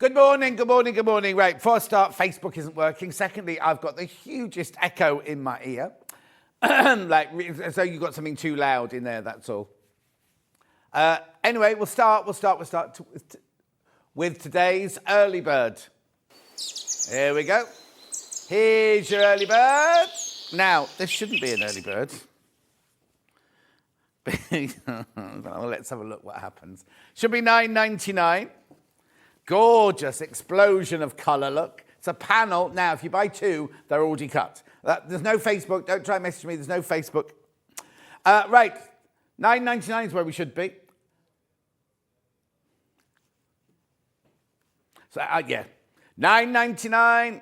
Good morning, good morning, good morning. Right, before I start, Facebook isn't working. Secondly, I've got the hugest echo in my ear. So you've got something too loud in there, that's all. Anyway, we'll start with today's early bird. Here we go. Here's your early bird. Now, this shouldn't be an early bird. Let's have a look what happens. Should be $9.99. Gorgeous explosion of colour, look. It's a panel. Now, if you buy two, they're already cut. There's no Facebook. Don't try and message me. There's no Facebook. Right. $9.99 is where we should be. So, yeah. $9.99.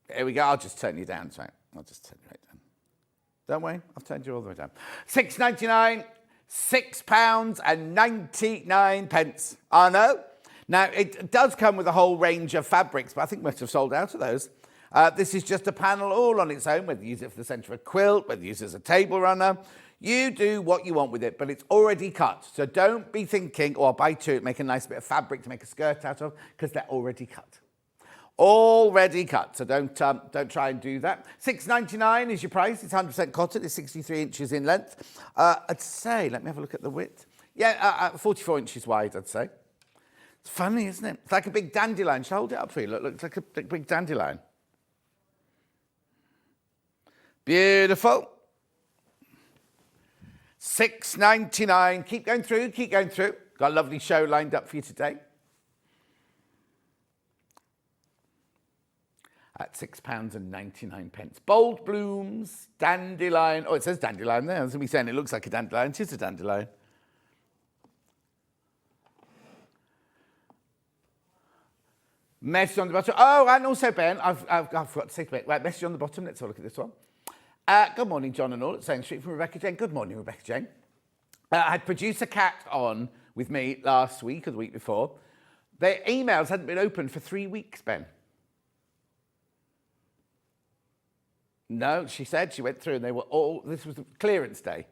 There we go. I'll just turn you down. Sorry. I'll just turn you right down. Don't worry. I've turned you all the way down. $6.99. £6.99. I know. Now, it does come with a whole range of fabrics, but I think most have sold out of those. This is just a panel all on its own, whether you use it for the centre of a quilt, whether you use it as a table runner. You do what you want with it, but it's already cut. So don't be thinking, oh, I'll buy two, make a nice bit of fabric to make a skirt out of, because they're already cut. Already cut, so don't try and do that. $6.99 is your price. It's 100% cotton. It's 63 inches in length. I'd say, let me have a look at the width. Yeah, 44 inches wide, I'd say. It's funny, isn't it? It's like a big dandelion. Shall I hold it up for you? Look, looks like a big dandelion. Beautiful. $6.99. Keep going through, keep going through. Got a lovely show lined up for you today. At £6.99. Bold blooms, dandelion. Oh, it says dandelion there. I was going to be saying it looks like a dandelion. It is a dandelion. Message on the bottom. Oh, and also, Ben, I've forgot to say to it. Right, message on the bottom. Let's have a look at this one. Good morning, John and all. It's saying straight from Rebecca Jane. Good morning, Rebecca Jane. I had producer Kat on with me last week or the week before. Their emails hadn't been opened for 3 weeks, Ben. No, she said she went through and they were all, this was the clearance day.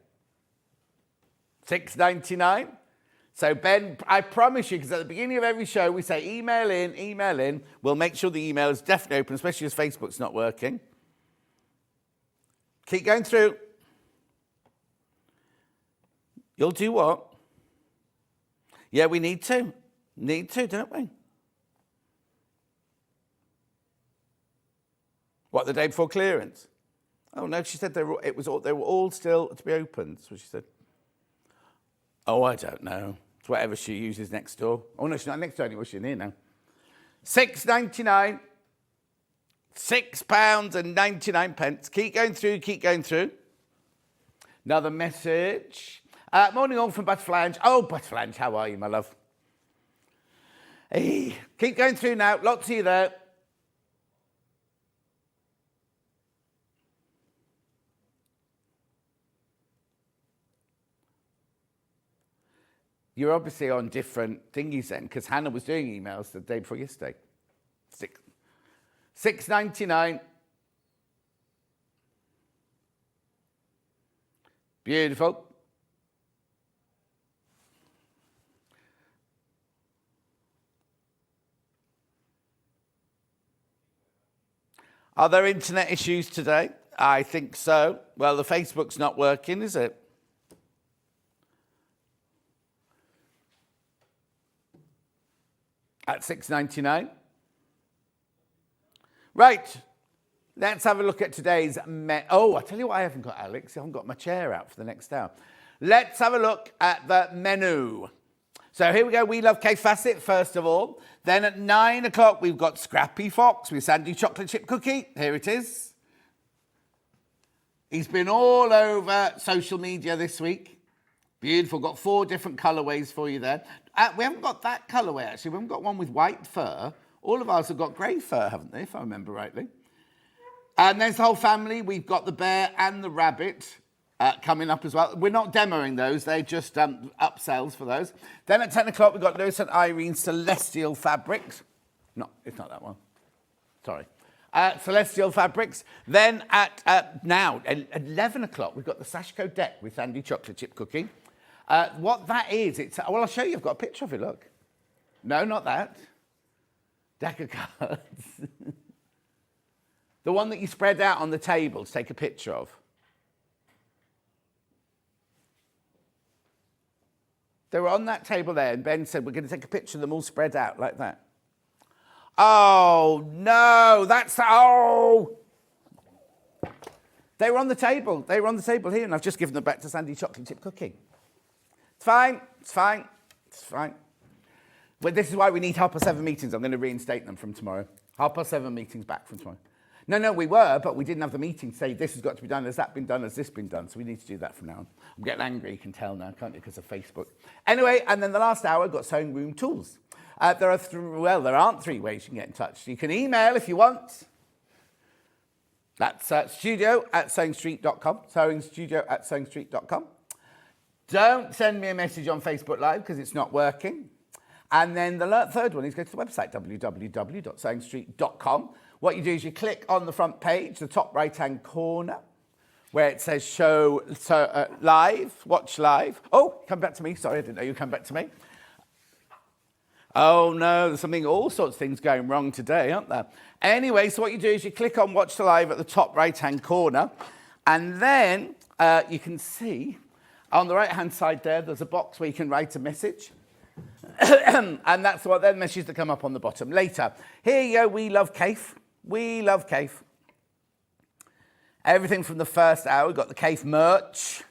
$6.99. So, Ben, I promise you, because at the beginning of every show, we say email in. We'll make sure the email is definitely open, especially as Facebook's not working. Keep going through. You'll do what? Yeah, we need to. Need to, don't we? What, the day before clearance? Oh, no, she said they were all still to be opened. That's what she said. Oh, I don't know. It's whatever she uses next door. Oh, no, she's not next door anymore. She's in here now. $6.99. £6.99. Keep going through, keep going through. Another message. Morning all from Butterflange. Oh, Butterflange, how are you, my love? Hey, keep going through now. Lots of you there. You're obviously on different thingies then, because Hannah was doing emails the day before yesterday. $6.99. Beautiful. Are there internet issues today? I think so. Well, the Facebook's not working, is it? At $6.99. Right, let's have a look at today's Oh, I tell you what I haven't got, Alex. I haven't got my chair out for the next hour. Let's have a look at the menu. So here we go. We love Kaffe Fassett, first of all. Then at 9 o'clock, we've got Scrappy Fox with Sandi chocolate chip cookie. Here it is. He's been all over social media this week. Beautiful. Got 4 different colourways for you there. We haven't got that colourway, actually. We haven't got one with white fur. All of ours have got grey fur, haven't they, if I remember rightly? And there's the whole family. We've got the bear and the rabbit coming up as well. We're not demoing those. They're just upsells for those. Then at 10 o'clock, we've got Lewis Irene Celestial Fabrics. No, it's not that one. Sorry. Celestial Fabrics. Then at now, at 11 o'clock, we've got the Sashiko Deck with Sandi chocolate chip cookie. What that is, well, I'll show you. I've got a picture of it, look. No, not that. Deck of cards. The one that you spread out on the table to take a picture of. They were on that table there, and Ben said, we're going to take a picture of them all spread out like that. Oh, no, oh! They were on the table. They were on the table here, and I've just given them back to Sandi Chocolate Chip Cooking. It's fine. It's fine. It's fine. But this is why we need 7:30 meetings. I'm going to reinstate them from tomorrow. 7:30 meetings back from tomorrow. No, we were, but we didn't have the meeting to say this has got to be done, has that been done, has this been done? So we need to do that from now on. I'm getting angry, you can tell now, can't you, because of Facebook. Anyway, and then the last hour, I've got sewing room tools. There aren't 3 ways you can get in touch. You can email if you want. That's studio@sewingstreet.com, sewingstudio@sewingstreet.com. Don't send me a message on Facebook Live because it's not working. And then the third one is go to the website, www.sewingstreet.com. What you do is you click on the front page, the top right-hand corner, where it says show live, watch live. Oh, come back to me. Sorry, I didn't know you come back to me. Oh, no, there's all sorts of things going wrong today, aren't there? Anyway, so what you do is you click on watch live at the top right-hand corner, and then you can see on the right-hand side there's a box where you can write a message. And that's what then messages that come up on the bottom later. Here you go, we love KAFFE. We love KAFFE. Everything from the first hour. We've got the KAFFE merch.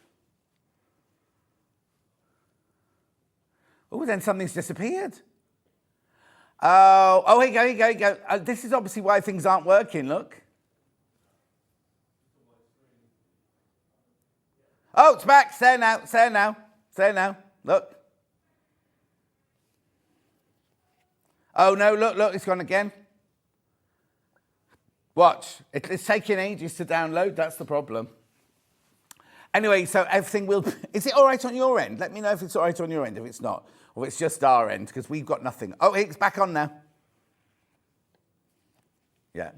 Oh, then something's disappeared. Oh, here you go. This is obviously why things aren't working, look. Oh, it's back. It's there now. Look. Oh, no, look, it's gone again. Watch. It's taking ages to download. That's the problem. Anyway, so everything will... Is it all right on your end? Let me know if it's all right on your end, if it's not. Or if it's just our end, because we've got nothing. Oh, it's back on now. Yeah.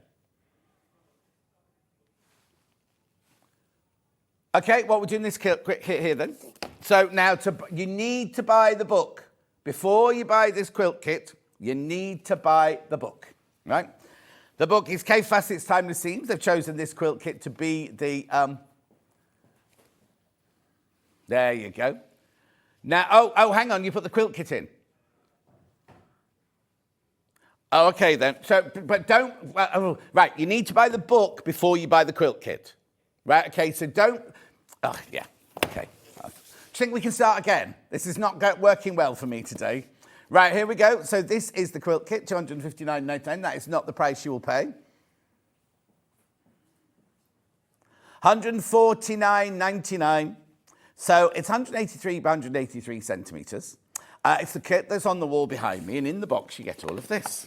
Okay, well, we're doing this quick hit here then. So now you need to buy the book. Before you buy this quilt kit, you need to buy the book, right? The book is Kaffe Fassett's Timeless Seams. They've chosen this quilt kit to be the... There you go. Now, oh, hang on, you put the quilt kit in. Oh, okay then. So, but don't... right, you need to buy the book before you buy the quilt kit. Right, okay, so don't... Oh, yeah, okay. Do you think we can start again? This is not working well for me today. Right, here we go. So this is the quilt kit, $259.99. That is not the price you will pay. $149.99. So it's 183 by 183 centimetres. It's the kit that's on the wall behind me, and in the box you get all of this.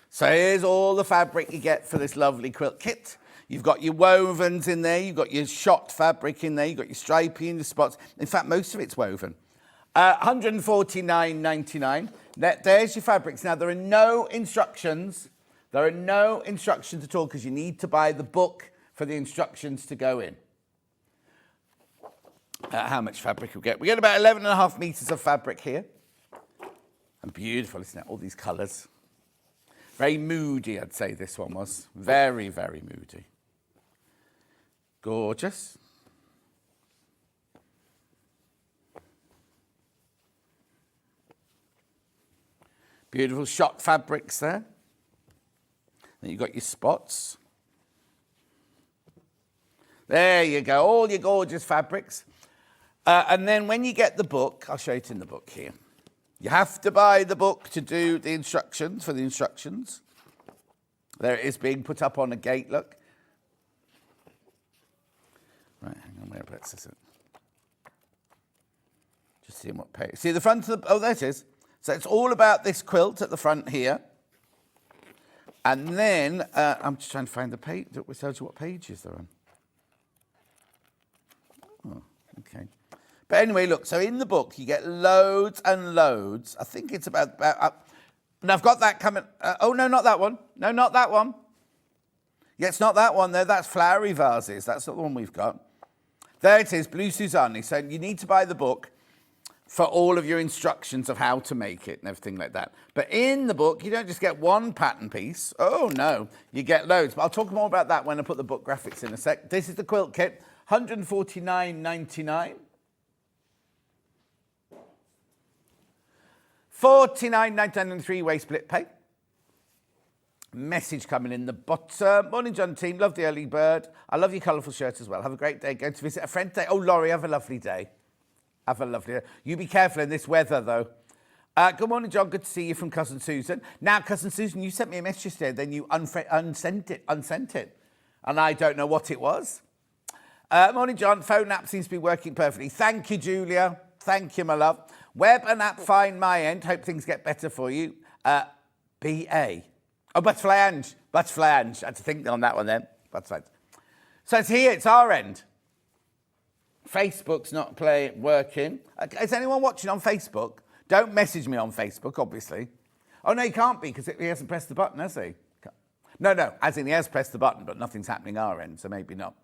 So here's all the fabric you get for this lovely quilt kit. You've got your wovens in there, you've got your shot fabric in there, you've got your stripy and your spots. In fact, most of it's woven. $149.99. There's your fabrics. Now, there are no instructions. There are no instructions at all because you need to buy the book for the instructions to go in. How much fabric we get? We get about 11.5 meters of fabric here. And beautiful, isn't it? All these colours. Very moody, I'd say this one was. Very, very moody. Gorgeous. Beautiful shot fabrics there. Then you've got your spots. There you go, all your gorgeous fabrics. And then when you get the book, I'll show you it in the book here. You have to buy the book to do the instructions, for the instructions. There it is being put up on a gate, look. Right, hang on, whereabouts is it? Just seeing what page. See the front of the, oh, there it is. So it's all about this quilt at the front here. And then, I'm just trying to find the page, which tells you what pages they're on. Oh, okay. But anyway, look, so in the book, you get loads and loads. I think it's about and I've got that coming. Oh, no, not that one. No, not that one. Yeah, it's not that one there. That's flowery vases. That's not the one we've got. There it is, Blue Suzanne. So you need to buy the book for all of your instructions of how to make it and everything like that. But in the book, you don't just get one pattern piece. Oh, no, you get loads. But I'll talk more about that when I put the book graphics in a sec. This is the Quilt Kit, $149.99. $49.99 and 3-way split pay. Message coming in the bottom. Morning, John team. Love the early bird. I love your colourful shirt as well. Have a great day. Going to visit a friend today. Oh, Laurie, have a lovely day. Have a lovely day. You be careful in this weather, though. Good morning, John. Good to see you from Cousin Susan. Now, Cousin Susan, you sent me a message yesterday, then you unsent it. And I don't know what it was. Morning, John. Phone app seems to be working perfectly. Thank you, Julia. Thank you, my love. Web and app fine my end. Hope things get better for you. BA. Oh, Butterfly Ange. Butterfly Ange. I had to think on that one then. Butterfly. So it's here. It's our end. Facebook's not working. Is anyone watching on Facebook? Don't message me on Facebook, obviously. Oh, no, he can't be because he hasn't pressed the button, has he? No, as in he has pressed the button, but nothing's happening our end, so maybe not.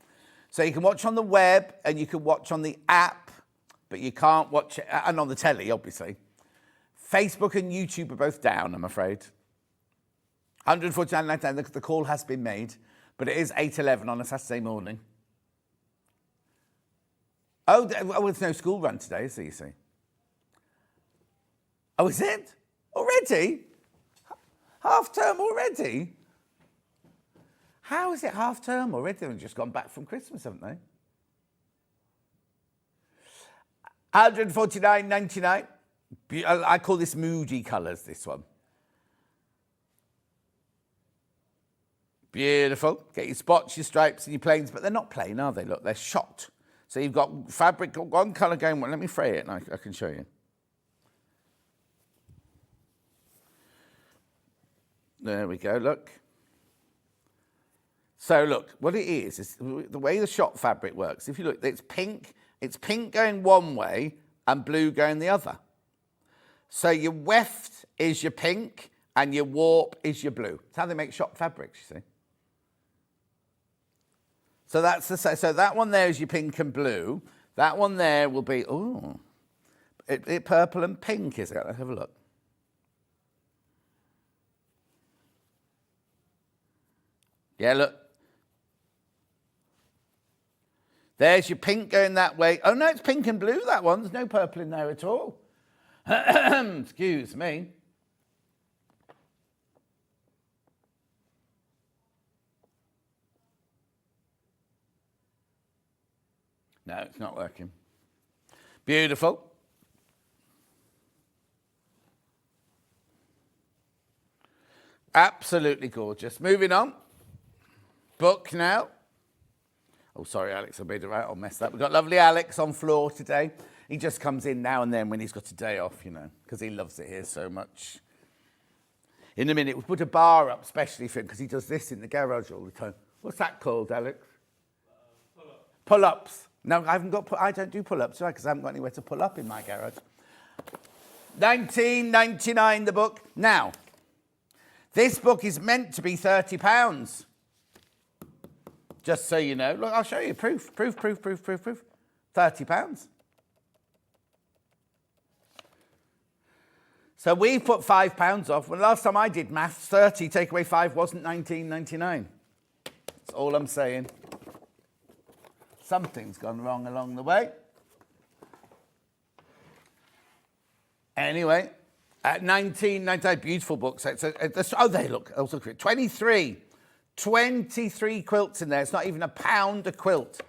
So you can watch on the web and you can watch on the app, but you can't watch it, and on the telly, obviously. Facebook and YouTube are both down, I'm afraid. $149.99, the call has been made, but it is 8:11 on a Saturday morning. Oh, it's no school run today, so you see. Oh, is it? Already? Half term already? How is it half term already? They've just gone back from Christmas, haven't they? $149.99. I call this moody colours, this one. Beautiful. Get your spots, your stripes and your plains, but they're not plain, are they? Look, they're shot. So you've got fabric, one colour going, well, let me fray it and I can show you. There we go, look. So look, what it is the way the shot fabric works. If you look, it's pink going one way and blue going the other. So your weft is your pink and your warp is your blue. That's how they make shot fabrics, you see. So so that one there is your pink and blue. That one there will be, purple and pink, is it? Let's have a look. Yeah, look. There's your pink going that way. Oh, no, it's pink and blue, that one. There's no purple in there at all. Excuse me. No, it's not working. Beautiful. Absolutely gorgeous. Moving on. Book now. Oh, sorry, Alex, I made it right. I'll mess that up. We've got lovely Alex on floor today. He just comes in now and then when he's got a day off, you know, because he loves it here so much. In a minute, we'll put a bar up specially for him because he does this in the garage all the time. What's that called, Alex? Pull-ups. Pull-ups. No, I don't do pull-ups, right? Because I haven't got anywhere to pull up in my garage. $19.99 the book. Now, this book is meant to be £30. Just so you know. Look, I'll show you proof. Proof. £30. So we put £5 off. When last time I did maths, 30 take away 5 wasn't $19.99. That's all I'm saying. Something's gone wrong along the way. Anyway, at $19.99, beautiful books. They look. Also, 23 quilts in there. It's not even £1 a quilt.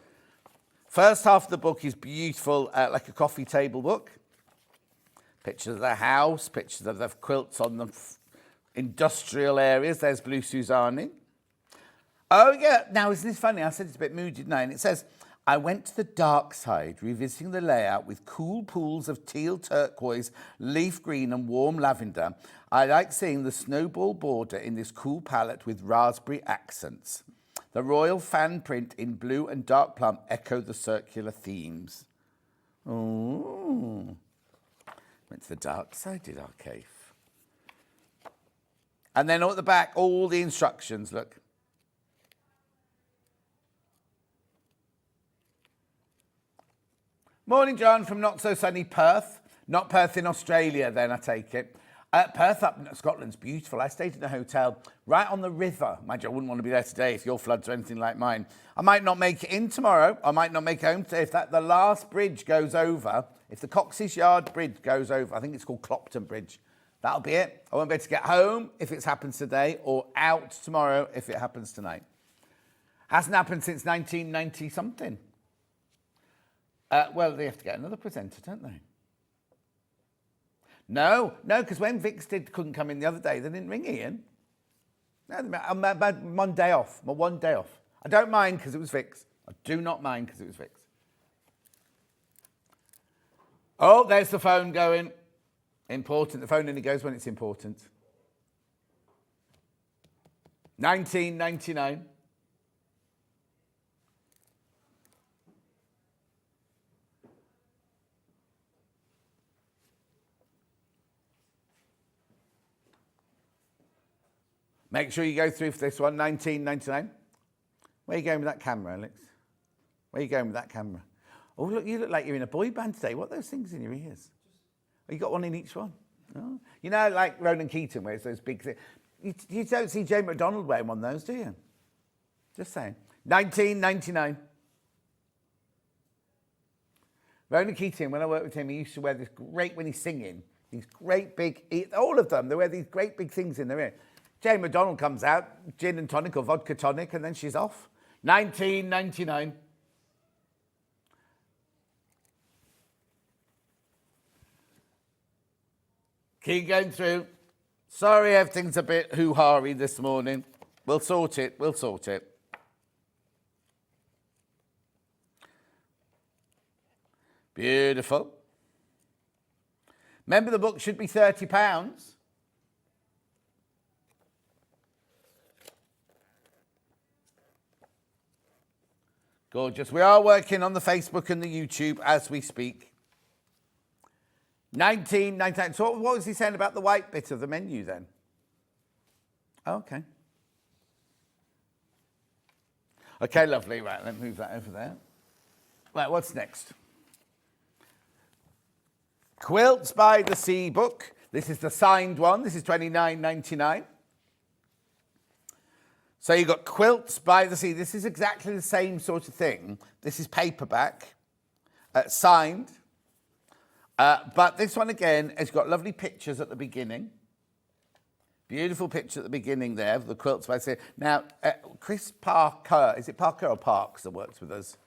First half of the book is beautiful, like a coffee table book. Pictures of the house, pictures of the quilts on the industrial areas. There's Blue Suzanne. Oh, yeah. Now, isn't this funny? I said it's a bit moody, didn't I? And it says, I went to the dark side, revisiting the layout with cool pools of teal turquoise, leaf green and warm lavender. I like seeing the snowball border in this cool palette with raspberry accents. The royal fan print in blue and dark plum echo the circular themes. Oh. Went to the dark side, did our cave. And then at the back, all the instructions, look. Morning, John, from not so sunny Perth. Not Perth in Australia, then, I take it. Perth up in Scotland's beautiful. I stayed in a hotel right on the river. Mind you, I wouldn't want to be there today if your floods are anything like mine. I might not make it in tomorrow. I might not make it home today. If the last bridge goes over, if the Cox's Yard Bridge goes over, I think it's called Clopton Bridge, that'll be it. I won't be able to get home if it happens today, or out tomorrow if it happens tonight. Hasn't happened since 1990-something. Well, they have to get another presenter, don't they? No, because when Vix couldn't come in the other day, they didn't ring Ian. No, I'm one day off. My one day off. I don't mind because it was Vix. I do not mind because it was Vix. Oh, there's the phone going. Important. The phone only goes when it's important. 1999. Make sure you go through for this one, 1999. Where are you going with that camera, Alex? Where are you going with that camera? Oh, look, you look like you're in a boy band today. What are those things in your ears? Oh, you got one in each one? Oh. You know, like Ronan Keating wears those big things. You don't see Jane McDonald wearing one of those, do you? Just saying. 1999. Ronan Keating, when I worked with him, he used to wear this great, when he's singing, these great big, all of them, they wear these great big things in their ear. Jane McDonald comes out, gin and tonic or vodka tonic, and then she's off. 1999. Keep going through. Sorry, everything's a bit hoo-ha-y this morning. We'll sort it. Beautiful. Remember, the book should be £30. Gorgeous. We are working on the Facebook and the YouTube as we speak. 1999. So what was he saying about the white bit of the menu then? Okay. Okay, lovely. Right, let's move that over there. Right, what's next? Quilts by the Sea book. This is the signed one. This is $29.99. So you've got Quilts by the Sea. This is exactly the same sort of thing. This is paperback, signed. But this one, again, has got lovely pictures at the beginning. Beautiful picture at the beginning there of the Quilts by the Sea. Now, Chris Parker, is it Parker or Parks that works with us?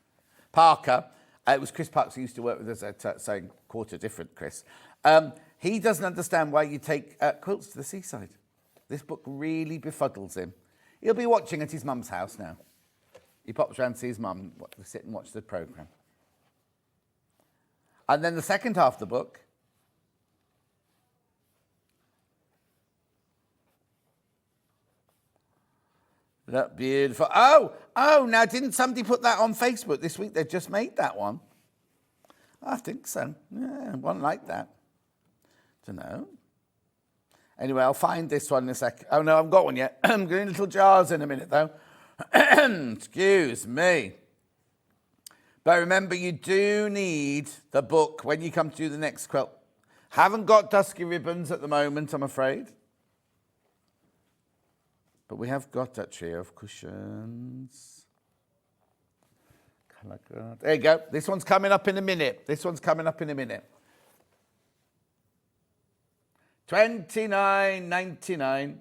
Parker. It was Chris Parks who used to work with us at saying quarter different, Chris. He doesn't understand why you take quilts to the seaside. This book really befuddles him. He'll be watching at his mum's house now. He pops round to see his mum, sit and watch the programme. And then the second half of the book, look, beautiful. Oh, now didn't somebody put that on Facebook this week? They've just made that one. I think so. Yeah, one like that. Don't know. Anyway, I'll find this one in a sec. Oh, no, I haven't got one yet. I'm getting little jars in a minute, though. Excuse me. But remember, you do need the book when you come to do the next quilt. Haven't got dusky ribbons at the moment, I'm afraid. But we have got a trio of cushions. There you go. This one's coming up in a minute. $29.99.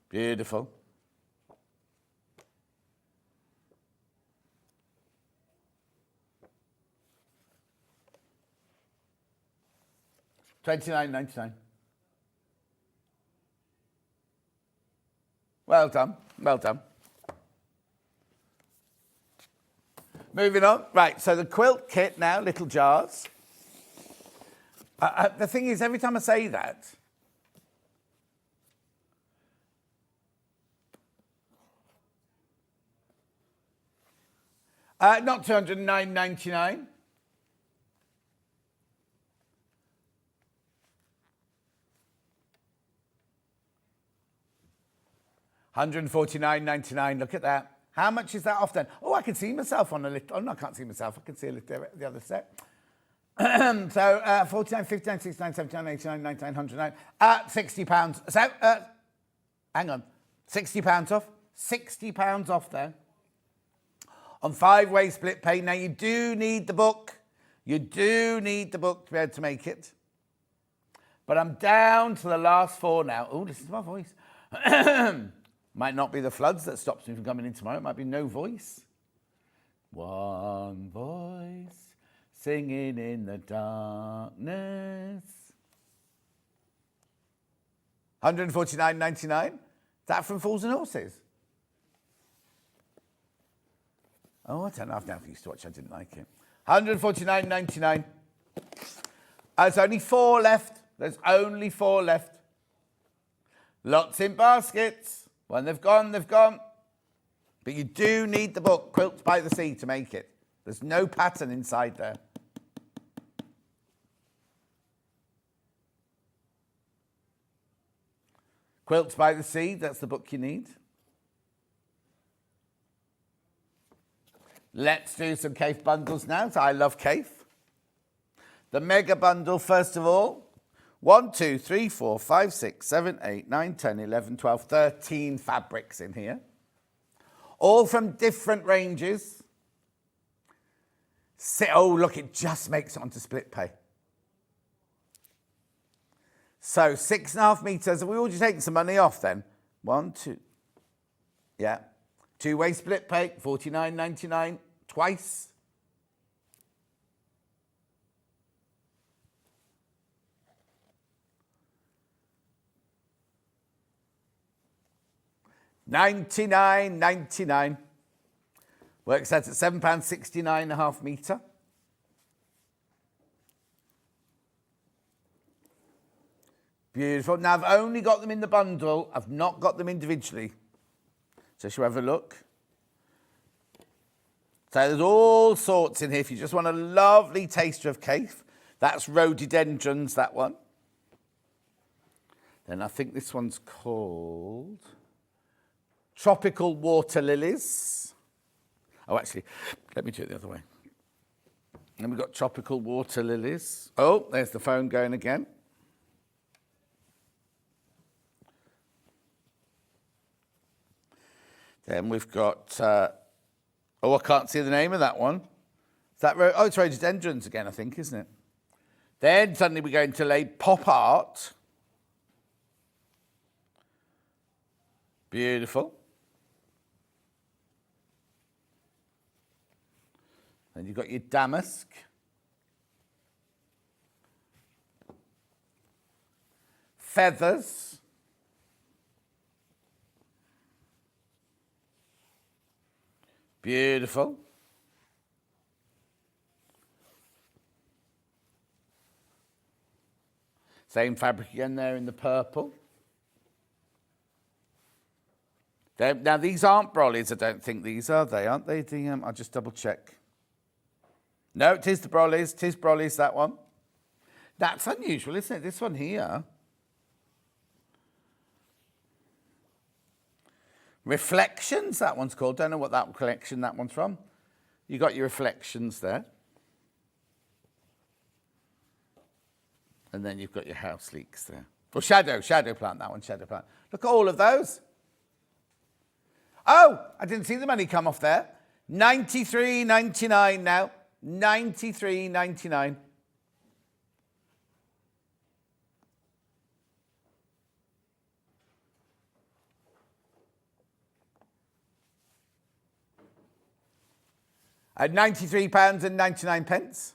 Beautiful. $29.99. Well done. Moving on. Right, so the quilt kit now, little jars. The thing is, every time I say that, not $209.99. $149.99. Look at that. How much is that off then? Oh, I can see myself on a little. Oh, no, I can't see myself. I can see a little, the other set. So 49, 59, 69, 79, 89, 99, 109. £60. So, hang on. £60 off. £60 off there. On 5-way split pay. Now, you do need the book. You do need the book to be able to make it. But I'm down to the last 4 now. Oh, listen to my voice. Might not be the floods that stops me from coming in tomorrow. It might be no voice. One voice singing in the darkness. 149.99. Is that from Fools and Horses? Oh, I don't know. I've never used to watch. I didn't like it. 149.99. There's only 4 left. There's only 4 left. Lots in baskets. When they've gone, they've gone. But you do need the book, Quilts by the Sea, to make it. There's no pattern inside there. Quilts by the Sea, that's the book you need. Let's do some Kaffe bundles now. So I love Kaffe. The mega bundle, first of all. 1, 2, 3, 4, 5, 6, 7, 8, 9, 10, 11, 12, 13 fabrics in here. All from different ranges. Oh, look, it just makes it onto split pay. So 6.5 meters. We all just taking some money off then. 1, 2. Yeah. 2-way split pay, $49.99 twice. $99.99. Works out at £7.69 a half metre. Beautiful. Now, I've only got them in the bundle. I've not got them individually. So shall we have a look? So there's all sorts in here. If you just want a lovely taster of Kaffe, that's rhododendrons, that one. Then I think this one's called Tropical Water Lilies. Oh, actually, let me do it the other way. Then we've got Tropical Water Lilies. Oh, there's the phone going again. Then we've got, I can't see the name of that one. Is that, it's rhododendrons again, I think, isn't it? Then suddenly we're going to lay pop art. Beautiful. Then you've got your damask. Feathers. Beautiful. Same fabric again there in the purple. Now, these aren't brollies, I don't think these are they, aren't they? I'll just double check. No, it is the brollies. It is brollies, that one. That's unusual, isn't it? This one here. Reflections, that one's called. Don't know what that collection that one's from. You got your reflections there. And then you've got your house leeks there. Or shadow plant, that one, shadow plant. Look at all of those. Oh, I didn't see the money come off there. $93.99 now. $93.99. At £93.99.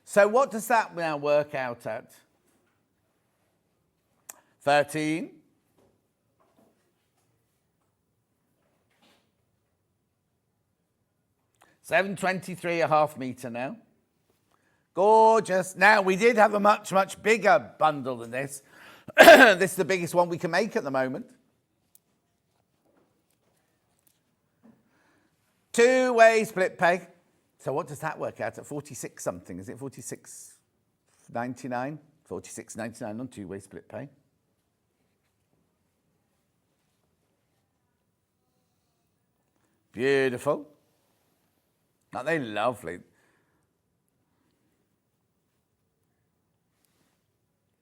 So what does that now work out at? 13. $7.23 a half metre now. Gorgeous. Now, we did have a much, much bigger bundle than this. This is the biggest one we can make at the moment. 2-way split pay. So what does that work out at? 46 something. Is it 46.99? 46.99 on 2-way split pay. Beautiful. Aren't they lovely?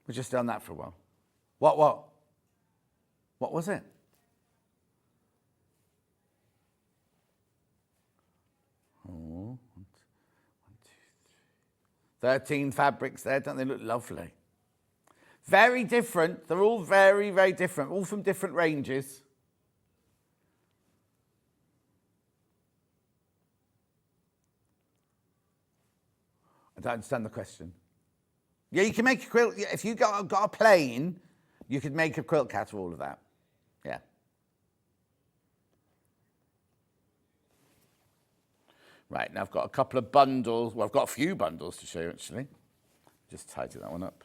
We've just done that for a while. What? What was it? Oh, 13 fabrics there. Don't they look lovely? Very different. They're all very, very different. All from different ranges. I don't understand the question. Yeah, you can make a quilt. If you got a plain, you could make a quilt cat of all of that. Yeah. Right, now I've got a couple of bundles. Well, I've got a few bundles to show you, actually. Just tidy that one up.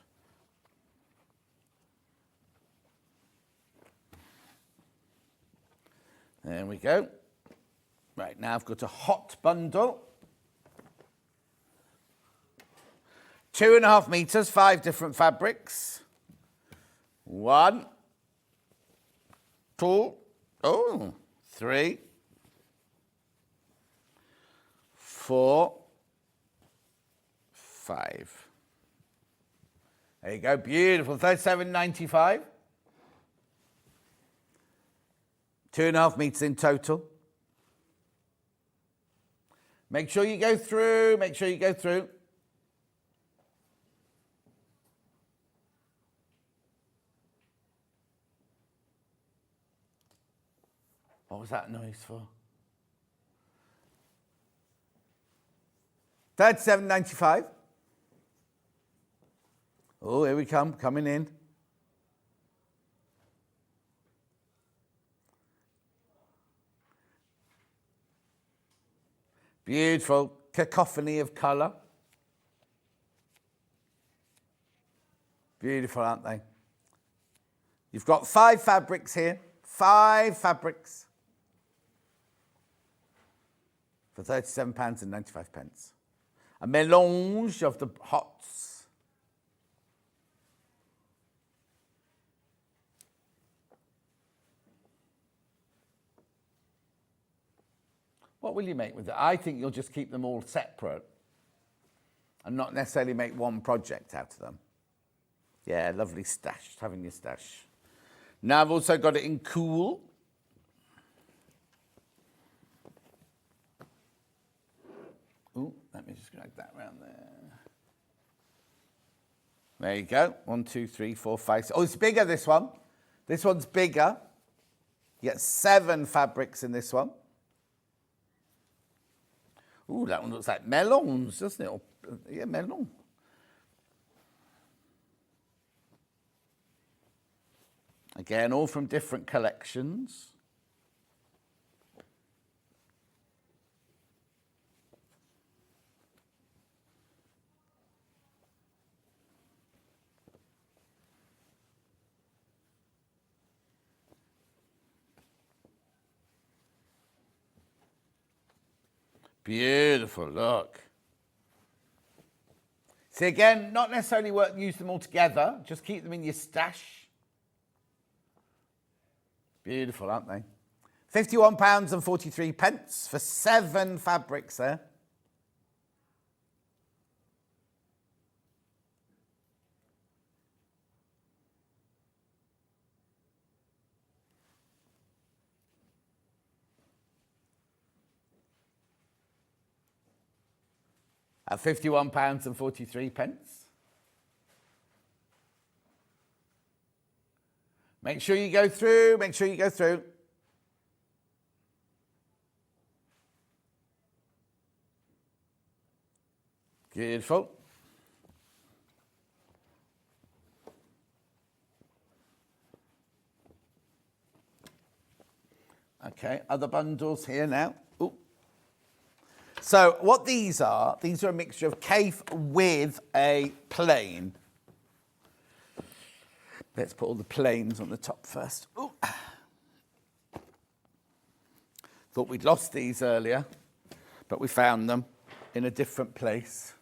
There we go. Right, now I've got a hot bundle. 2.5 meters, 5 different fabrics. 1, 2, 3, 4, 5. There you go, beautiful. 37.95. 2.5 meters in total. Make sure you go through. Make sure you go through. What was that noise for? 37.95. Oh, here we come, coming in. Beautiful cacophony of colour. Beautiful, aren't they? You've got 5 fabrics here. 5 fabrics for £37.95. A mélange of the hots. What will you make with it? I think you'll just keep them all separate and not necessarily make one project out of them. Yeah, lovely stash, having your stash. Now I've also got it in cool. Ooh, let me just drag that around there. There you go. 1, 2, 3, 4, 5. Oh, it's bigger, this one. This one's bigger. You get 7 fabrics in this one. Ooh, that one looks like melons, doesn't it? Or, yeah, melon. Again, all from different collections. Beautiful, look. See, again, not necessarily use them all together. Just keep them in your stash. Beautiful, aren't they? £51.43 for 7 fabrics there. At £51.43. Make sure you go through, make sure you go through. Beautiful. Okay, other bundles here now. Ooh. So what these are a mixture of Kaffe with a plain. Let's put all the plains on the top first. Ooh. Thought we'd lost these earlier, but we found them in a different place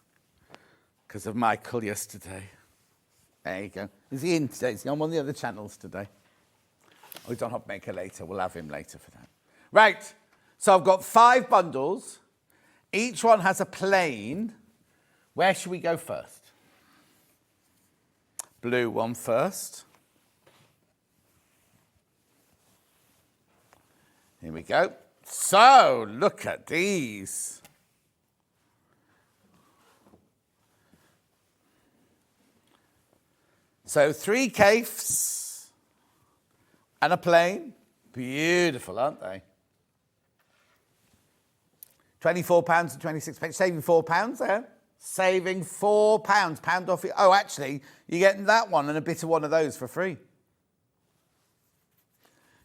because of Michael yesterday. There you go. Is he in today? Is he on one of the other channels today? Oh, he's on Hot Maker later. We'll have him later for that. Right. So I've got 5 bundles. Each one has a plain. Where should we go first? Blue one first. Here we go. So, look at these. So 3 kaffes and a plain. Beautiful, aren't they? £24.26, saving £4 there. Saving £4, pound off it. Oh, actually, you're getting that one and a bit of one of those for free.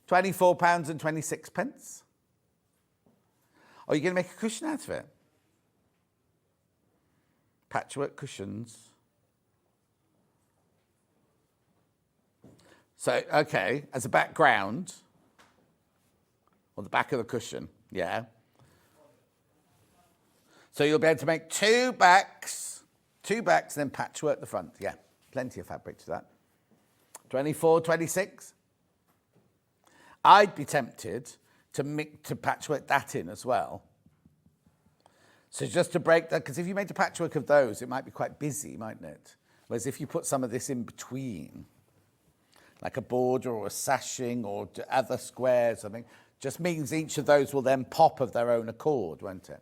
£24.26. Oh, you're going to make a cushion out of it? Patchwork cushions. So, okay, as a background, or the back of the cushion, yeah. So you'll be able to make 2 backs, and then patchwork the front. Yeah, plenty of fabric to that. 24.26. I'd be tempted to patchwork that in as well. So just to break that, because if you made a patchwork of those, it might be quite busy, mightn't it? Whereas if you put some of this in between, like a border or a sashing or other squares, I think, just means each of those will then pop of their own accord, won't it?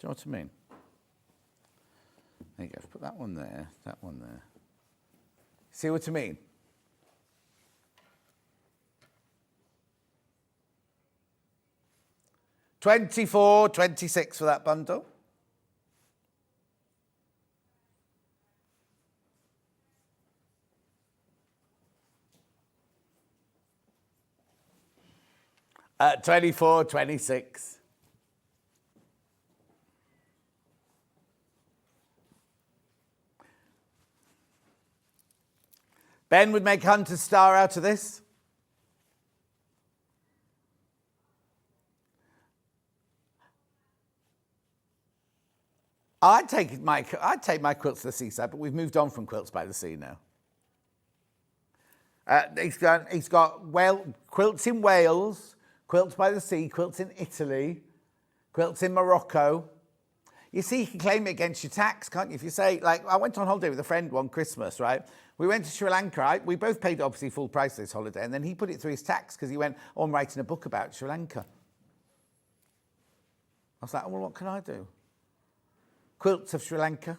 Do you know what I mean? There you go. Put that one there, that one there. See what I mean? £24.26 for that bundle. At £24.26. Ben would make Hunter's Star out of this. I'd take my quilts to the seaside, but we've moved on from quilts by the sea now. He's got quilts in Wales, quilts by the sea, quilts in Italy, quilts in Morocco. You see, you can claim it against your tax, can't you? If you say, like, I went on holiday with a friend one Christmas, right? We went to Sri Lanka. We both paid, obviously, full price this holiday, and then he put it through his tax because he went, oh, I'm writing a book about Sri Lanka. I was like, oh, well, what can I do? Quilts of Sri Lanka.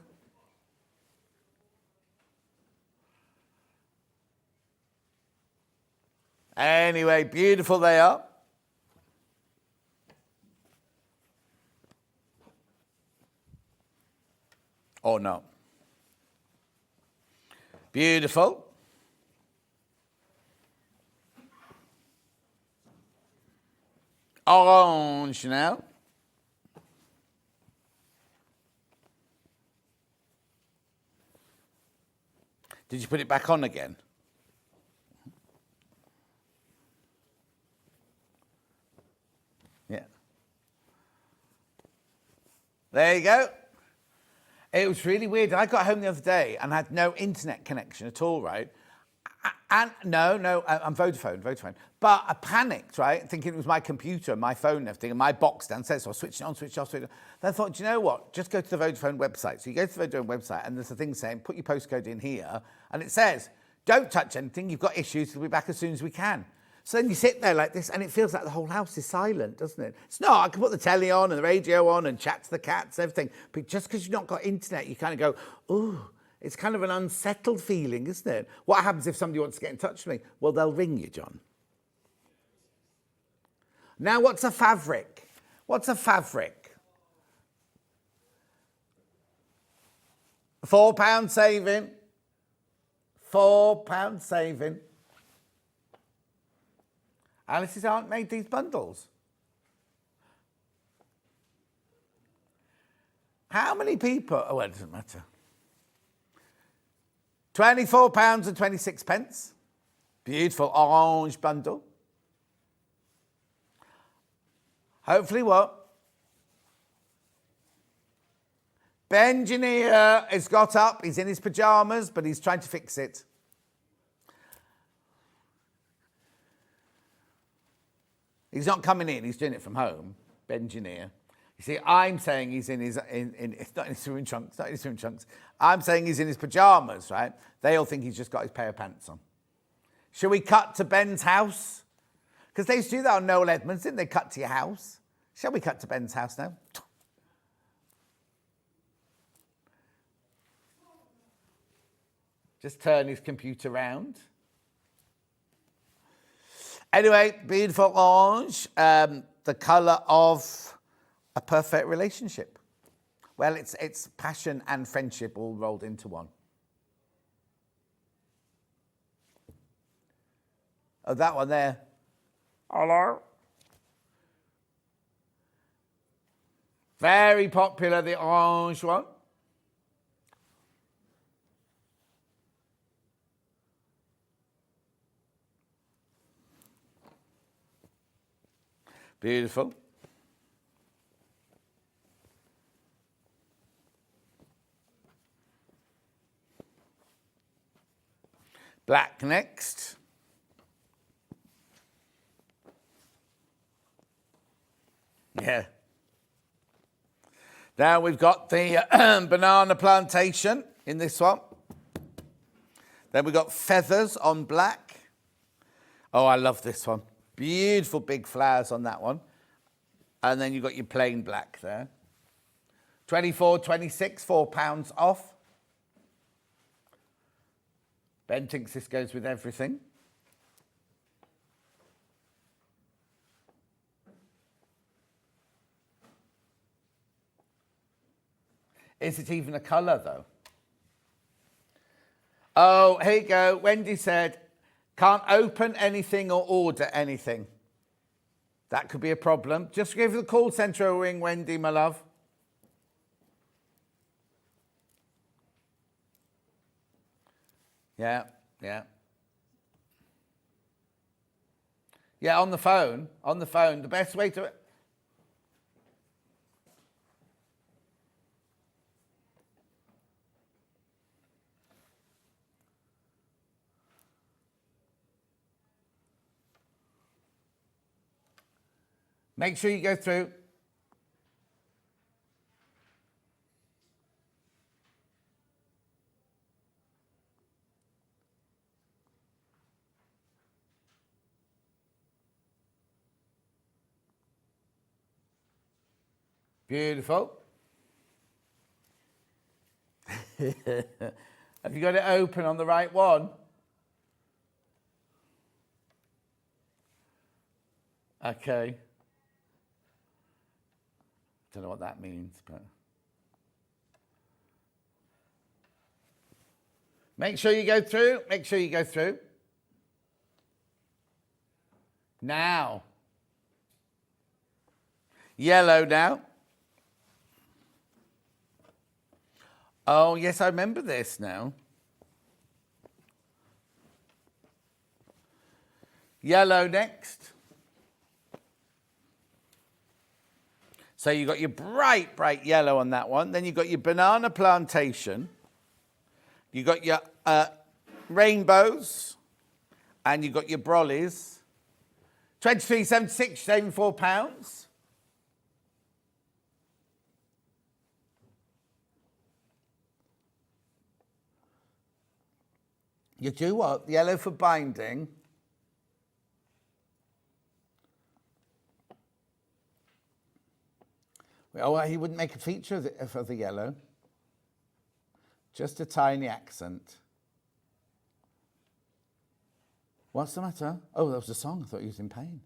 Anyway, beautiful they are. Or not. Beautiful. Orange now. Did you put it back on again? Yeah. There you go. It was really weird. I got home the other day and had no internet connection at all, right? And no, I'm Vodafone. But I panicked, right? Thinking it was my computer, my phone and everything, and my box downstairs. So I switched it on, switched off. Then I thought, do you know what? Just go to the Vodafone website. So you go to the Vodafone website and there's a thing saying, put your postcode in here. And it says, don't touch anything. You've got issues. We'll be back as soon as we can. So then you sit there like this and it feels like the whole house is silent, doesn't it? It's not. I can put the telly on and the radio on and chat to the cats and everything. But just because you've not got internet, you kind of go, ooh. It's kind of an unsettled feeling, isn't it? What happens if somebody wants to get in touch with me? Well, they'll ring you, John. Now, what's a fabric? What's a fabric? £4 saving. £4 saving. Alice's aunt made these bundles. How many people? Oh, well, it doesn't matter. £24.26. Beautiful orange bundle. Hopefully what? Benjineer has got up. He's in his pyjamas, but he's trying to fix it. He's not coming in. He's doing it from home. Bengineer. You see, I'm saying he's in his, it's not in his swimming trunks, not in his swimming trunks. I'm saying he's in his pajamas, right? They all think he's just got his pair of pants on. Shall we cut to Ben's house? Because they used to do that on Noel Edmonds, didn't they? Cut to your house. Shall we cut to Ben's house now? Just turn his computer round. Anyway, beautiful orange, the colour of a perfect relationship. Well, it's passion and friendship all rolled into one. Oh, that one there. Hello. Very popular, the orange one. Beautiful. Black next. Yeah. Now we've got the banana plantation in this one. Then we've got feathers on black. Oh, I love this one. Beautiful big flowers on that one. And then you've got your plain black there. 24, 26, £4 off. Ben thinks this goes with everything. Is it even a colour, though? Oh, here you go. Wendy said, can't open anything or order anything. That could be a problem. Just give the call centre a ring, Wendy, my love. Yeah, yeah. Yeah, on the phone. On the phone. The best way to... Make sure you go through. Beautiful. Have you got it open on the right one? Okay. Don't know what that means, but... Make sure you go through. Make sure you go through. Now. Yellow now. Oh, yes, I remember this now. Yellow next. So you've got your bright, bright yellow on that one. Then you've got your banana plantation. You've got your rainbows. And you've got your brollies. 23.76, saving £4. You do what? Yellow for binding. Oh, he wouldn't make a feature of the yellow. Just a tiny accent. What's the matter? Oh, that was a song. I thought he was in pain.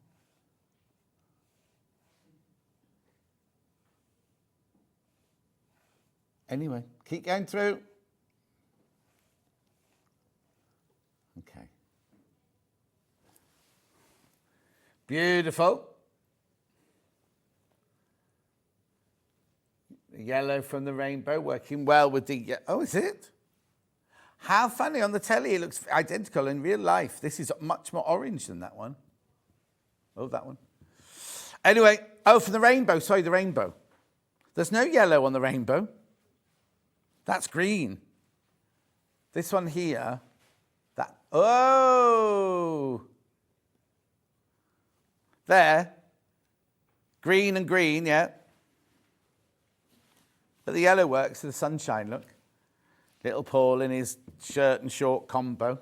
Anyway, keep going through. Okay. Beautiful. Yellow from the rainbow, working well with the... Oh, is it? How funny. On the telly, it looks identical. In real life, this is much more orange than that one. Oh, that one. Anyway, oh, for the rainbow. Sorry, the rainbow. There's no yellow on the rainbow. That's green. This one here, that... Oh! There. Green and green, yeah. But the yellow works for the sunshine, look. Little Paul in his shirt and short combo.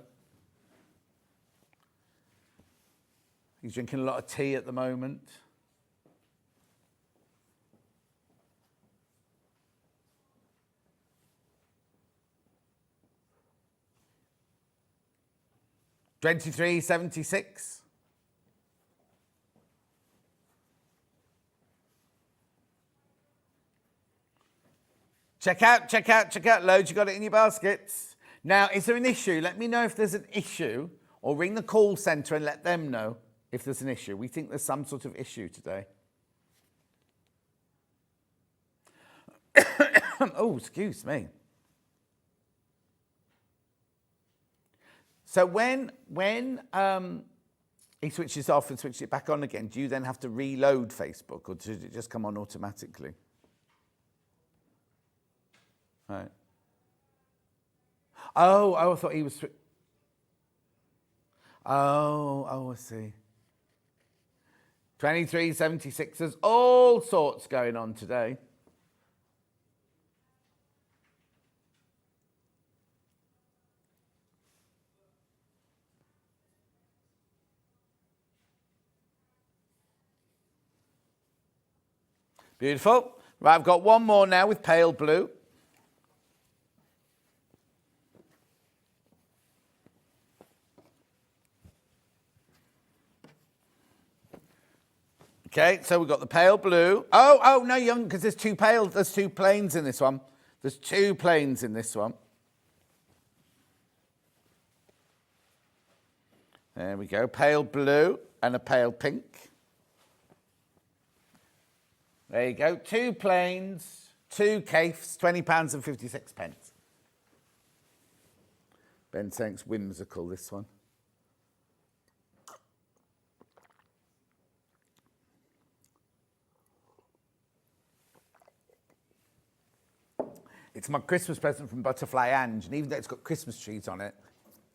He's drinking a lot of tea at the moment. $23.76. Check out. Loads, you got it in your baskets. Now, is there an issue? Let me know if there's an issue, or ring the call centre and let them know if there's an issue. We think there's some sort of issue today. Oh, excuse me. So when he switches off and switches it back on again, do you then have to reload Facebook, or does it just come on automatically? Right. Oh, I thought he was... Oh, I see. 23.76. There's all sorts going on today. Beautiful. Right, I've got one more now with pale blue. Okay, so we've got the pale blue. Oh, no, young, because there's two plains in this one. There's two plains in this one. There we go, pale blue and a pale pink. There you go, two plains, two kaffes, £20.56. Ben saying it's whimsical, this one. It's my Christmas present from Butterfly Ange, and even though it's got Christmas trees on it,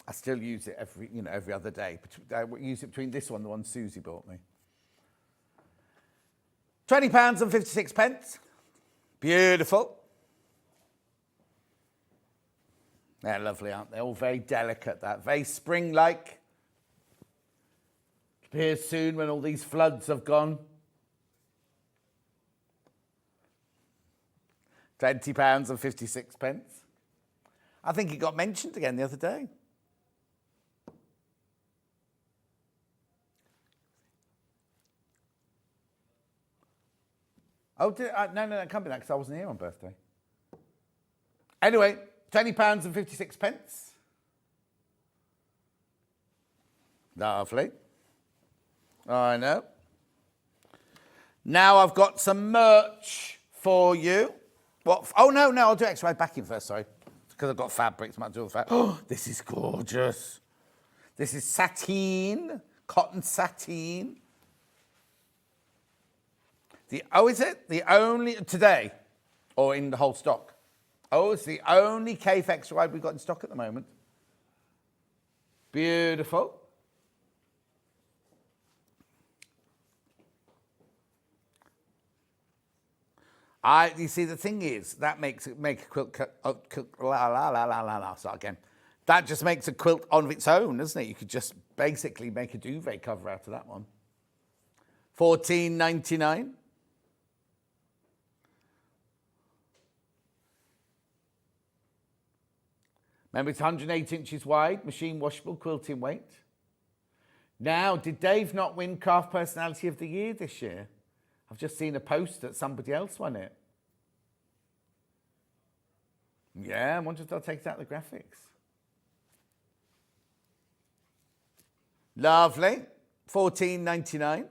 I still use it every other day. I use it between this one and the one Susie bought me. £20.56. Beautiful. They're lovely, aren't they? All very delicate, that. Very spring-like. Appears soon when all these floods have gone. £20.56. I think it got mentioned again the other day. Oh, no, it can't be that because I wasn't here on birthday. Anyway, £20.56. Lovely. I know. Now I've got some merch for you. What? Oh, no, I'll do extra backing first, sorry. Because I've got fabrics, might do all the fabric. Oh, this is gorgeous. This is sateen, cotton sateen. Is it? The only, today, or in the whole stock? Oh, it's the only Kaffe extra wide we've got in stock at the moment. Beautiful. You see, the thing is, that make a quilt start again. That just makes a quilt on its own, doesn't it? You could just basically make a duvet cover out of that one. $14.99. Remember, it's 108 inches wide, machine washable, quilting weight. Now, did Dave not win Craft Personality of the Year this year? I've just seen a post that somebody else won it. Yeah, I wonder if they'll take out the graphics. Lovely. $14.99.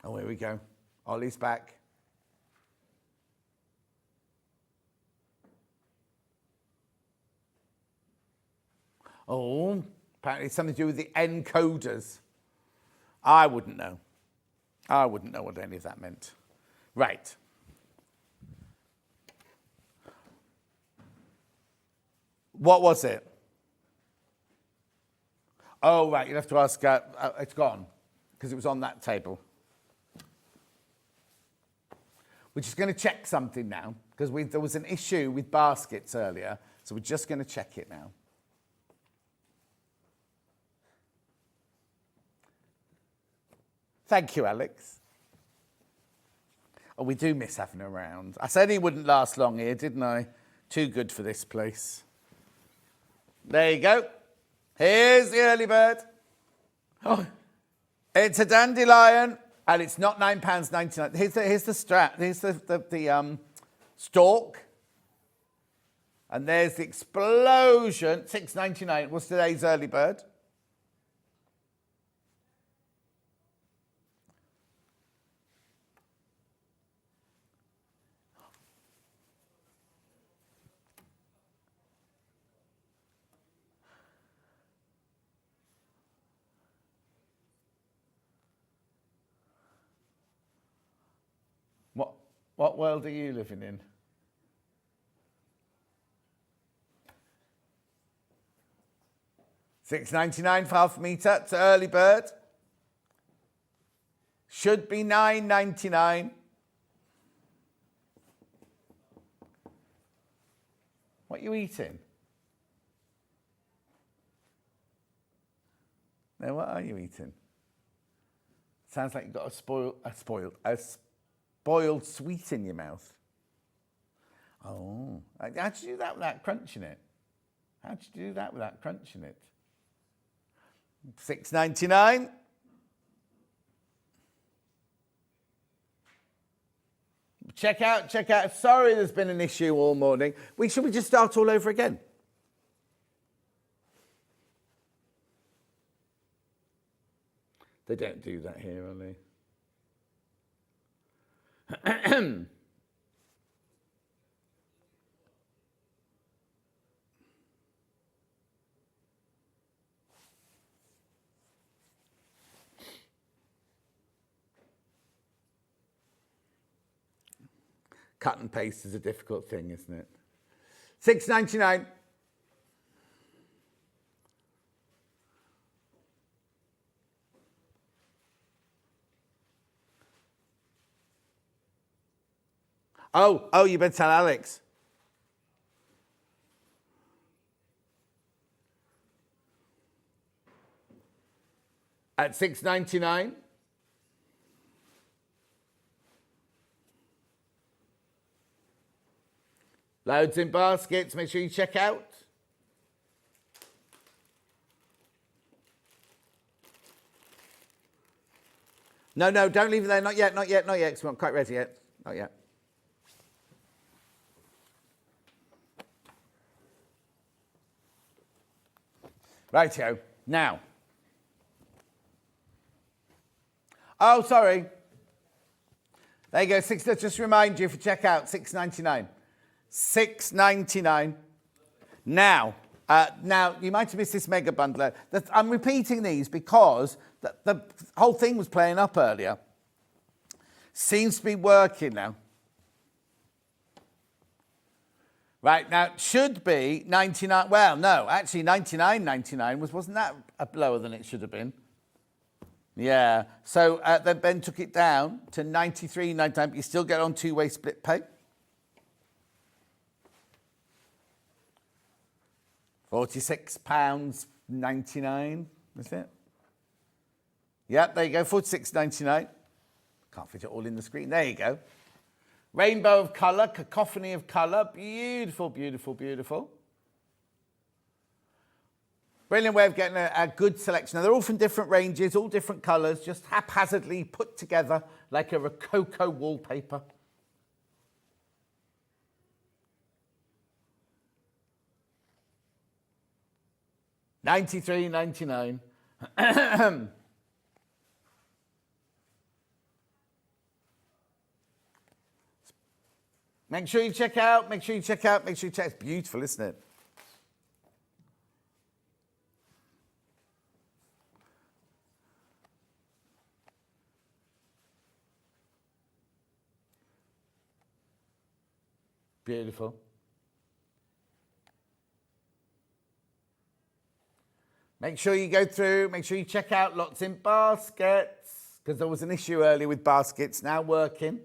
Oh, here we go. Ollie's back. Oh, apparently it's something to do with the encoders. I wouldn't know. I wouldn't know what any of that meant. Right. What was it? Oh, right, you'll have to ask, it's gone. because it was on that table. We're just going to check something now, because there was an issue with baskets earlier, so we're just going to check it now. Thank you, Alex. Oh, we do miss having her around. I said he wouldn't last long here, didn't I? Too good for this place. There you go. Here's the early bird. Oh, it's a Dandelion, and it's not £9.99. Here's the strap. Here's the stalk. And there's the explosion, £6.99. What's today's early bird? What world are you living in? £6.99 for half a metre. It's early bird. Should be £9.99. What are you eating? No, what are you eating? Sounds like you've got a spoiled sweet in your mouth. Oh, how'd you do that without crunching it? How'd you do that without crunching it? £6.99. Check out. Sorry there's been an issue all morning. Should we just start all over again? They don't do that here, are they? Cut and paste is a difficult thing, isn't it? £6.99. Oh, you better tell Alex. At £6.99. Loads in baskets. Make sure you check out. No, don't leave it there. Not yet. It's not quite ready yet. Not yet. Rightio. Now. Oh, sorry. There you go. Just remind you for checkout, £6.99. £6.99. Now, you might have missed this mega bundle. I'm repeating these because the whole thing was playing up earlier. Seems to be working now. Right, now it should be 99. Well, no, actually 99.99 wasn't that lower than it should have been? Yeah. So then Ben took it down to 93.99, but you still get on two-way split pay. £46.99, is it? Yep, there you go, £46.99. Can't fit it all in the screen. There you go. Rainbow of colour, cacophony of colour. Beautiful, beautiful, beautiful. Brilliant way of getting a good selection. Now, they're all from different ranges, all different colours, just haphazardly put together like a Rococo wallpaper. £93.99. Make sure you check out. It's beautiful, isn't it? Beautiful. Make sure you go through, make sure you check out lots in baskets, because there was an issue earlier with baskets, now working.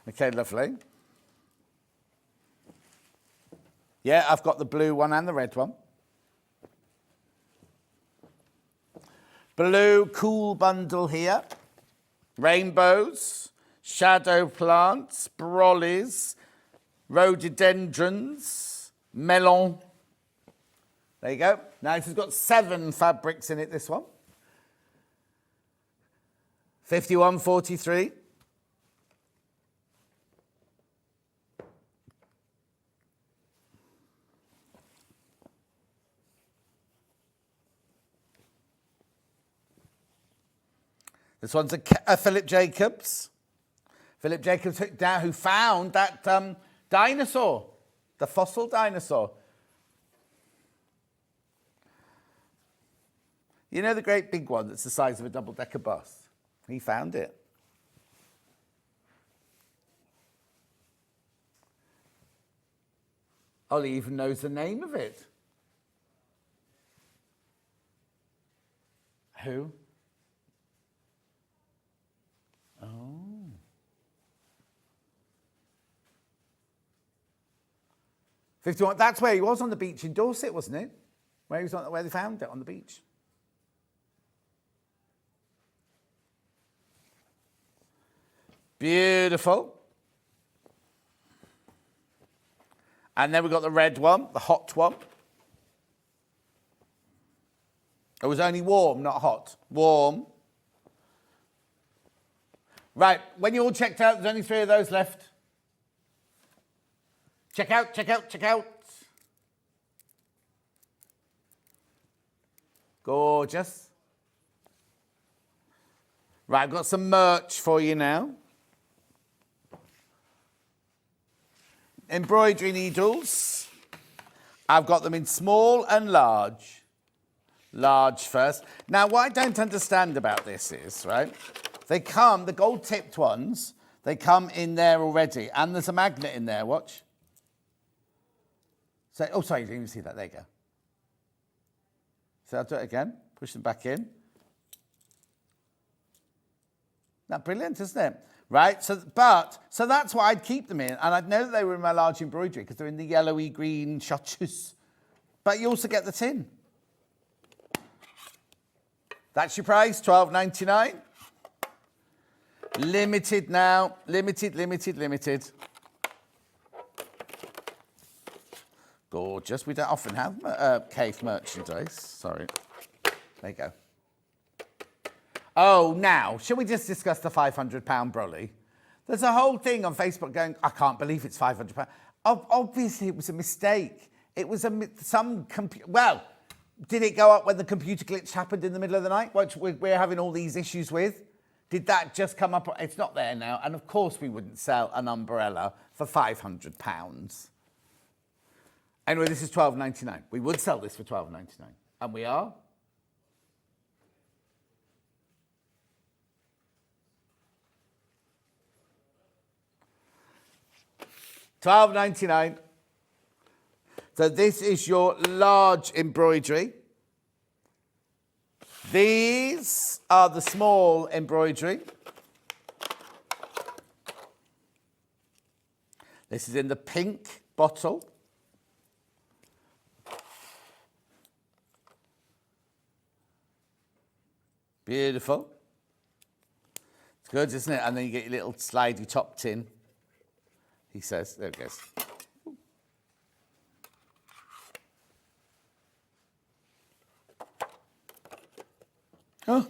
Okay, lovely. Yeah, I've got the blue one and the red one. Blue cool bundle here. Rainbows, shadow plants, brollies, rhododendrons, melon. There you go. Now this has got 7 fabrics in it, this one. 51.43. This one's a Philip Jacobs. Philip Jacobs who found that dinosaur, the fossil dinosaur. You know the great big one that's the size of a double-decker bus? He found it. Ollie even knows the name of it. Who? Oh. 51. That's where he was on the beach in Dorset, wasn't it? Where they found it on the beach. Beautiful. And then we've got the red one, the hot one. It was only warm, not hot. Warm. Right, when you're all checked out, there's only 3 of those left. Check out, check out, check out. Gorgeous. Right, I've got some merch for you now. Embroidery needles. I've got them in small and large. Large first. Now, what I don't understand about this is, right, they come, the gold-tipped ones, they come in there already. And there's a magnet in there, watch. So, oh, sorry, you didn't even see that. There you go. So I'll do it again. Push them back in. That's brilliant, isn't it? Right, so that's why I'd keep them in. And I'd know that they were in my large embroidery because they're in the yellowy green shotches. But you also get the tin. That's your price, $12.99. Limited now. Limited, limited, limited. Gorgeous. We don't often have cave merchandise. Sorry. There you go. Oh, now, shall we just discuss the £500 brolly? There's a whole thing on Facebook going, I can't believe it's £500. Obviously, it was a mistake. It was well, did it go up when the computer glitch happened in the middle of the night, which we're having all these issues with? Did that just come up? It's not there now. And of course, we wouldn't sell an umbrella for £500. Anyway, this is $12.99. We would sell this for $12.99. And we are. $12.99. So this is your large embroidery. These are the small embroidery. This is in the pink bottle. Beautiful. It's good, isn't it? And then you get your little slidey top tin. He says, there it goes. Oh.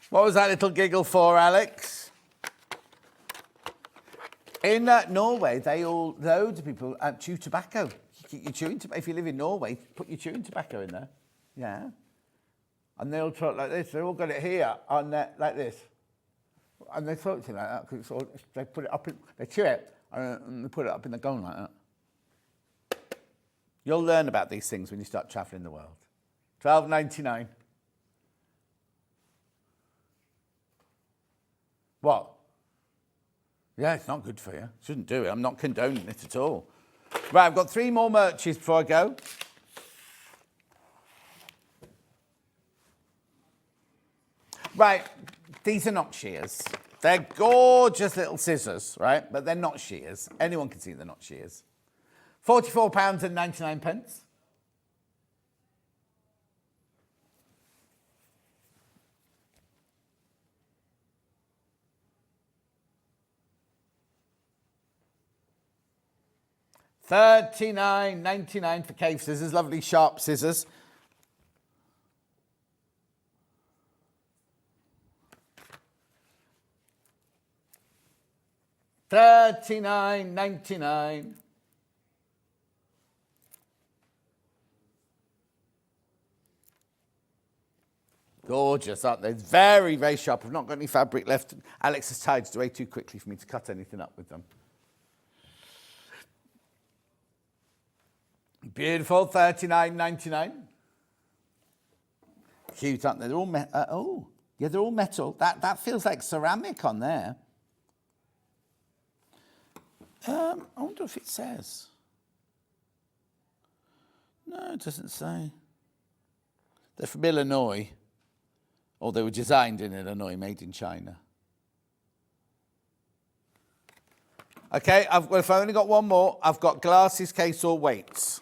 What was that little giggle for, Alex? In Norway, loads of people chew tobacco. You chewing if you live in Norway, put your chewing tobacco in there. Yeah. And they'll talk like this. They've all got it here on like this. And they talk to you like that because they put it up, they chew it, and they put it up in the gone like that. You'll learn about these things when you start travelling the world. $12.99. What? Yeah, it's not good for you. Shouldn't do it. I'm not condoning it at all. Right, I've got 3 more merches before I go. Right, these are not shears. They're gorgeous little scissors, right? But they're not shears. Anyone can see they're not shears. £44.99. £39.99 for cave scissors, lovely sharp scissors. £39.99. Gorgeous, aren't they? Very, very sharp. I've not got any fabric left. Alex has tied it way too quickly for me to cut anything up with them. Beautiful, £39.99. Cute, aren't they? They're all they're all metal. That feels like ceramic on there. I wonder if it says. No, it doesn't say. They're from Illinois, or they were designed in Illinois, made in China. Okay, if I've only got one more, I've got glasses, case, or weights.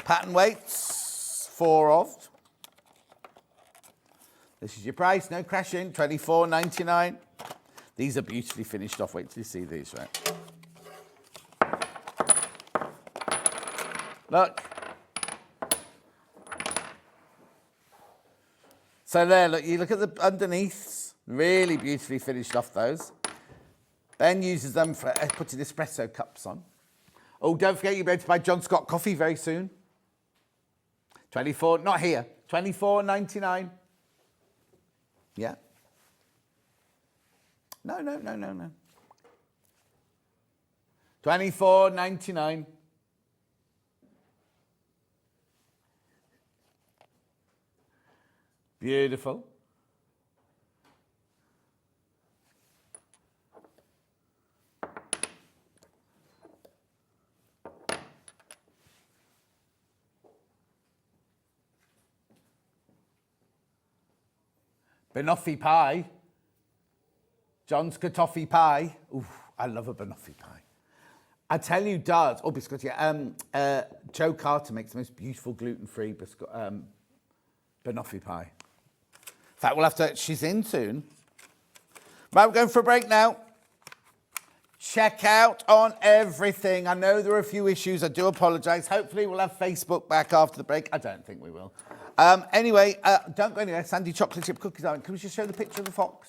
Pattern weights, 4 of. This is your price, no crashing, £24.99. These are beautifully finished off. Wait till you see these, right? Look. So there, look, you look at the underneaths, really beautifully finished off those. Ben uses them for putting espresso cups on. Oh, don't forget you'll be able to buy John Scott coffee very soon. Not here, £24.99. Yeah. No. £24.99. Beautiful. Banoffee pie. John's Toffee pie. Ooh, I love a banoffee pie. I tell you, does. Oh, biscuit, yeah. Joe Carter makes the most beautiful gluten-free banoffee pie. In fact, we'll have to... She's in soon. Right, we're going for a break now. Check out on everything. I know there are a few issues. I do apologise. Hopefully, we'll have Facebook back after the break. I don't think we will. Anyway, don't go anywhere. Sandi chocolate chip cookies. Can we just show the picture of the fox?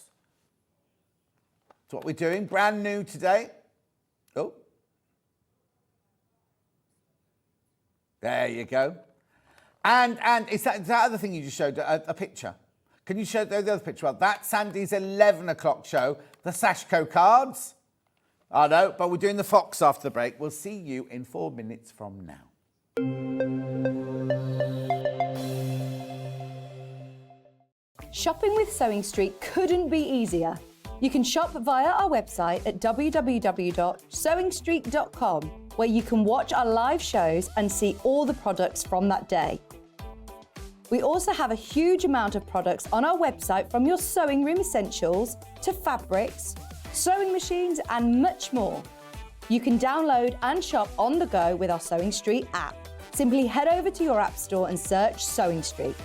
That's what we're doing. Brand new today. Oh. There you go. And is that other thing you just showed, a picture? Can you show the other picture? Well, that's Sandi's 11 o'clock show, the Sashiko cards. I know, but we're doing the fox after the break. We'll see you in 4 minutes from now. Shopping with Sewing Street couldn't be easier. You can shop via our website at www.sewingstreet.com, where you can watch our live shows and see all the products from that day. We also have a huge amount of products on our website, from your sewing room essentials to fabrics, sewing machines and much more. You can download and shop on the go with our Sewing Street app. Simply head over to your app store and search Sewing Street.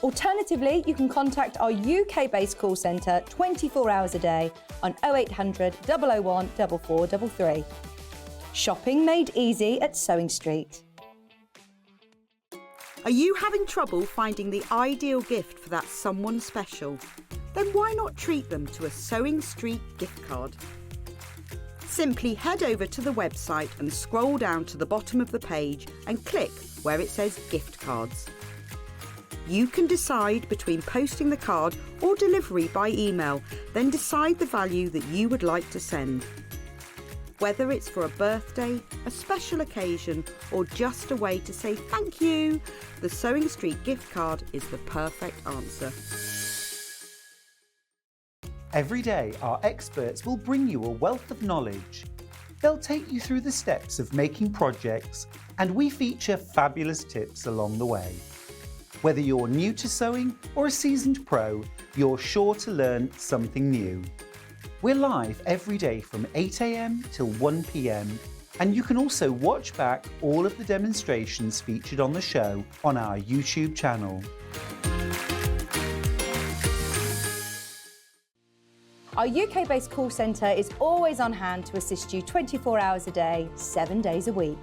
Alternatively, you can contact our UK-based call centre 24 hours a day on 0800 001 4433. Shopping made easy at Sewing Street. Are you having trouble finding the ideal gift for that someone special? Then why not treat them to a Sewing Street gift card? Simply head over to the website and scroll down to the bottom of the page and click where it says gift cards. You can decide between posting the card or delivery by email, then decide the value that you would like to send. Whether it's for a birthday, a special occasion, or just a way to say thank you, the Sewing Street gift card is the perfect answer. Every day, our experts will bring you a wealth of knowledge. They'll take you through the steps of making projects, and we feature fabulous tips along the way. Whether you're new to sewing or a seasoned pro, you're sure to learn something new. We're live every day from 8 a.m. till 1 p.m. and you can also watch back all of the demonstrations featured on the show on our YouTube channel. Our UK-based call centre is always on hand to assist you 24 hours a day, 7 days a week.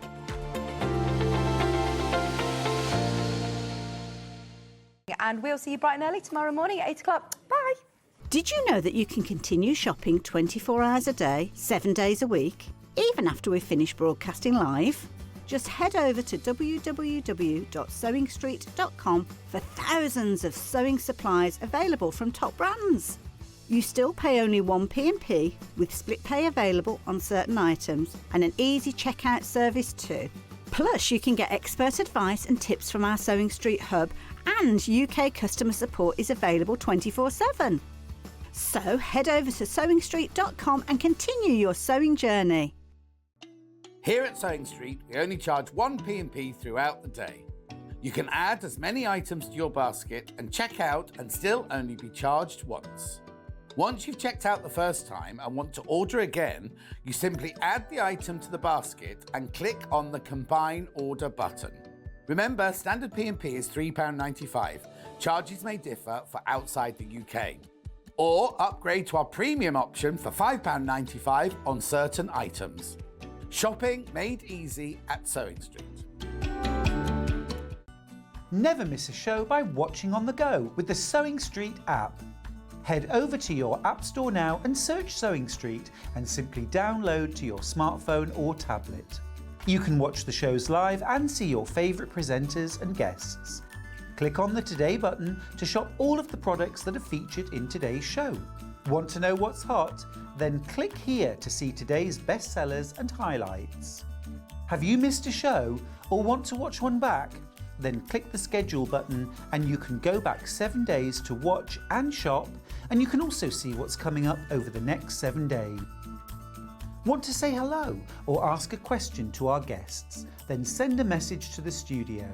And we'll see you bright and early tomorrow morning at 8 o'clock. Bye. Did you know that you can continue shopping 24 hours a day, 7 days a week, even after we've finished broadcasting live? Just head over to www.sewingstreet.com for thousands of sewing supplies available from top brands. You still pay only 1 P&P with split pay available on certain items and an easy checkout service too. Plus, you can get expert advice and tips from our Sewing Street hub, and UK customer support is available 24/7. So head over to sewingstreet.com and continue your sewing journey. Here at Sewing Street, we only charge 1 P&P throughout the day. You can add as many items to your basket and check out and still only be charged once. Once you've checked out the first time and want to order again, you simply add the item to the basket and click on the Combine Order button. Remember, standard P&P is £3.95. Charges may differ for outside the UK. Or upgrade to our premium option for £5.95 on certain items. Shopping made easy at Sewing Street. Never miss a show by watching on the go with the Sewing Street app. Head over to your App Store now and search Sewing Street and simply download to your smartphone or tablet. You can watch the shows live and see your favourite presenters and guests. Click on the Today button to shop all of the products that are featured in today's show. Want to know what's hot? Then click here to see today's bestsellers and highlights. Have you missed a show or want to watch one back? Then click the schedule button and you can go back 7 days to watch and shop, and you can also see what's coming up over the next 7 days. Want to say hello or ask a question to our guests? Then send a message to the studio.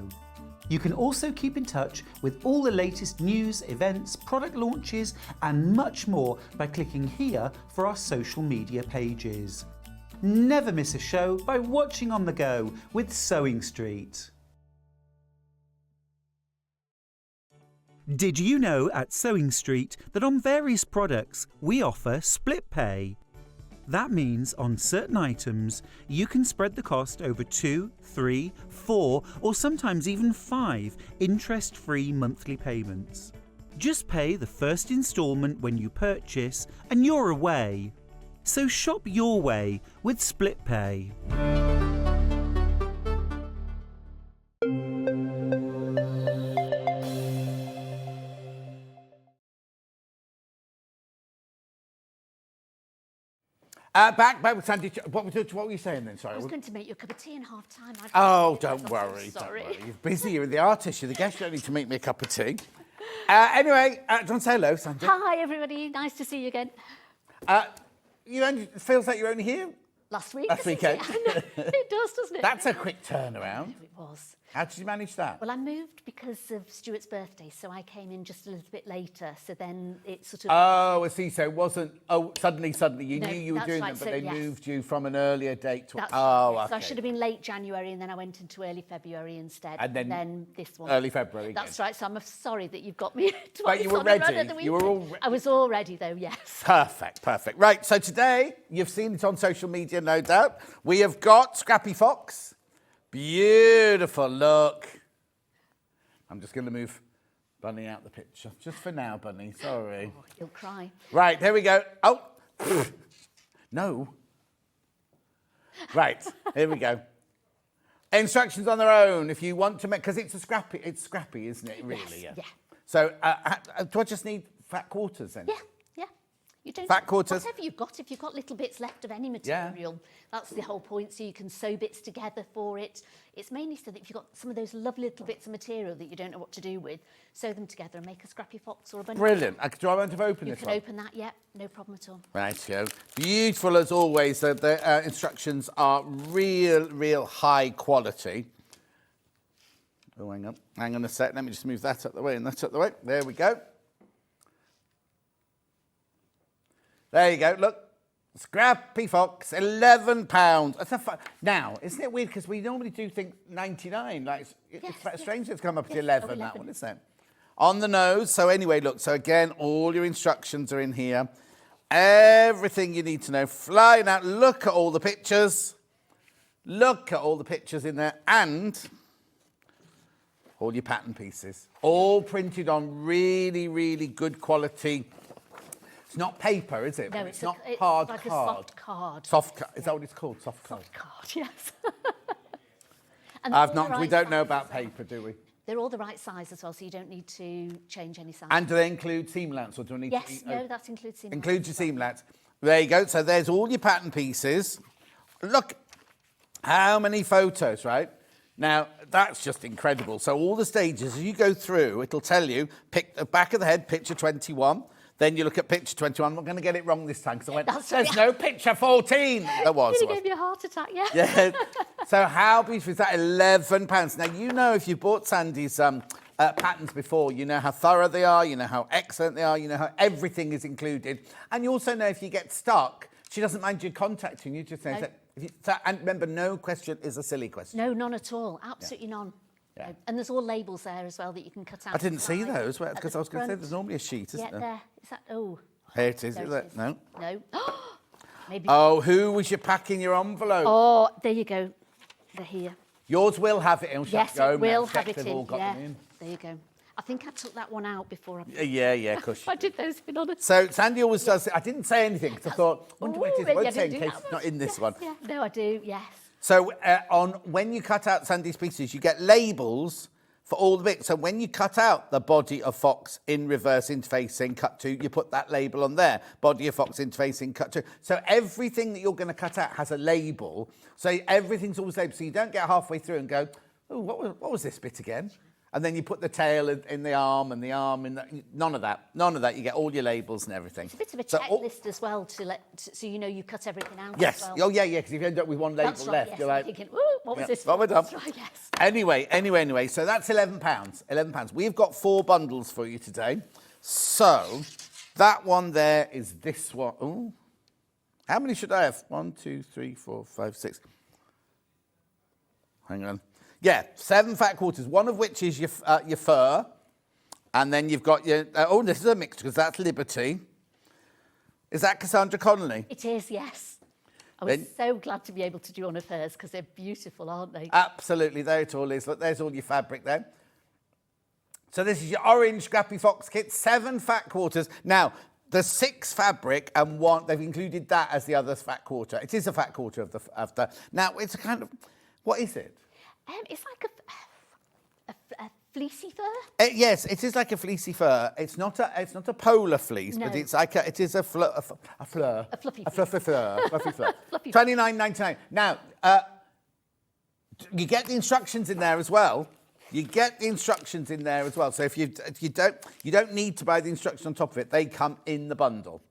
You can also keep in touch with all the latest news, events, product launches and much more by clicking here for our social media pages. Never miss a show by watching on the go with Sewing Street. Did you know at Sewing Street that on various products we offer split pay? That means on certain items you can spread the cost over 2, 3, 4 or sometimes even 5 interest-free monthly payments. Just pay the first instalment when you purchase and you're away. So shop your way with split pay. Back with Sandi. What were you saying then? Sorry. I was going to make you a cup of tea in half time. Oh, don't worry. Sorry. Don't worry. You're busy. You're the artist. You're the guest. You don't need to make me a cup of tea. Anyway, do you want to say hello, Sandi? Hi, everybody. Nice to see you again. It feels like you're only here Last week. last weekend. It does, doesn't it? That's a quick turnaround. It was. How did you manage that? Well, I moved because of Stuart's birthday, so I came in just a little bit later. So then it sort of... Oh, I see. So it wasn't... Oh, suddenly, you No, knew you were that's doing right. them, but So, they yes. moved you from an earlier date to... That's oh, right. okay. So I should have been late January, and then I went into early February instead. And then this one. early February That's again. right. So I'm sorry that you've got me twice. But you were on the run ready. of the You were all weekend. I was all ready, though, yes. Perfect. Right, so today, you've seen it on social media, no doubt. We have got Scrappy Fox. Beautiful look. I'm just going to move Bunny out the picture. Just for now, Bunny. Sorry. Oh, you'll cry. Right, here we go. Oh, no. Right, here we go. Instructions on their own if you want to make, because it's scrappy, isn't it? Really, Yes, yeah. So, do I just need fat quarters then? Yeah. You don't, Fat quarters. Whatever you've got, if you've got little bits left of any material, that's the whole point. So you can sew bits together for it. It's mainly so that if you've got some of those lovely little bits of material that you don't know what to do with, sew them together and make a Scrappy Fox or a bunny. Brilliant. Do I want to open You this can one? open that, yeah, no problem at all. Rightio. Beautiful as always. The instructions are real high quality. Oh, hang on. Hang on a sec. Let me just move that up the way and that up the way. There we go. There you go. Look. Scrappy Fox, £11. That's now, isn't it weird? Because we normally do think 99. Like, it's strange it's come up to 11, that one, isn't it? On the nose. So anyway, look. So again, all your instructions are in here. Everything you need to know. Flying out. Look at all the pictures. Look at all the pictures in there. And all your pattern pieces. All printed on really good quality. It's not paper, is it? No, it's not it's hard like card. a soft card. Soft card. Is that what it's called? Soft card. Soft card, yes. And I've all not. the We right don't know size about as well. paper, do we? They're all the right size as well, so you don't need to change any size. And do they include seam allowance, or do I need yes, to? no, that includes seam allowance. Includes your seam allowance. There you go. So there's all your pattern pieces. Look, how many photos, right? Now, that's just incredible. So all the stages, as you go through, it'll tell you, pick the back of the head, picture 21. Then you look at picture 21. I'm not going to get it wrong this time because I went, there's no picture 14. There was. It gave you a heart attack, yeah. Yeah. So how beautiful is that? £11. Now, you know if you've bought Sandi's patterns before, you know how thorough they are, you know how excellent they are, you know how everything is included. And you also know if you get stuck, she doesn't mind you contacting you. Just say, and remember, no question is a silly question. No, none at all. Absolutely none. Yeah. No. And there's all labels there as well that you can cut out. I didn't see inside those because at I was the going to say front. there's normally a sheet, isn't Yeah, there? there. Is that? Oh. Here it is. There Is it it? is. No. No. Maybe. Oh, who was you packing your envelope? Oh, there you go. They're here. Yours will have it in. Yes, it will have it They've in. all got Yeah. them in. There you go. I think I took that one out before I. Yeah, of course. I did those in honest. So Sandi always does it. I didn't say anything because I thought, I wonder what it is. maybe I Won't say in didn't do case that it's not much. in this Yes, one. Yeah. No, I do. Yes. So when you cut out Sandi's pieces, you get labels for all the bits. So when you cut out the body of Fox in reverse interfacing, cut to, you put that label on there. Body of Fox interfacing, cut to. So everything that you're going to cut out has a label. So everything's always labeled. So you don't get halfway through and go, oh, what was this bit again? And then you put the tail in the arm and the arm in the... None of that. None of that. You get all your labels and everything. It's a bit of a checklist as well so you know you cut everything out. Yes. As well. Oh, yeah, because if you end up with one label That's right, left, yes. you're like... Thinking, ooh, what was this? What we're done. That's right, yes. Anyway, so that's £11. £11. We've got 4 bundles for you today. So that one there is this one. Ooh. How many should I have? 1, 2, 3, 4, 5, 6. Hang on. Yeah, 7 fat quarters, one of which is your fur. And then you've got your... oh, this is a mixture because that's Liberty. Is that Cassandra Connolly? It is, yes. I was so glad to be able to do one of hers because they're beautiful, aren't they? Absolutely, there it all is. Look, there's all your fabric there. So this is your orange Scrappy Fox kit, 7 fat quarters. Now, the 6 fabric and 1, they've included that as the other fat quarter. It is a fat quarter of the... Now, it's a kind of... What is it? It's like a fleecy fur. Yes, it is like a fleecy fur. It's not a polar fleece, No. but it's like it is a fleur. A fluffy fluffy fleur. Fluffy fleur. Fluffy fleur. $29.99. Now, you get the instructions in there as well. So if you don't need to buy the instructions on top of it. They come in the bundle.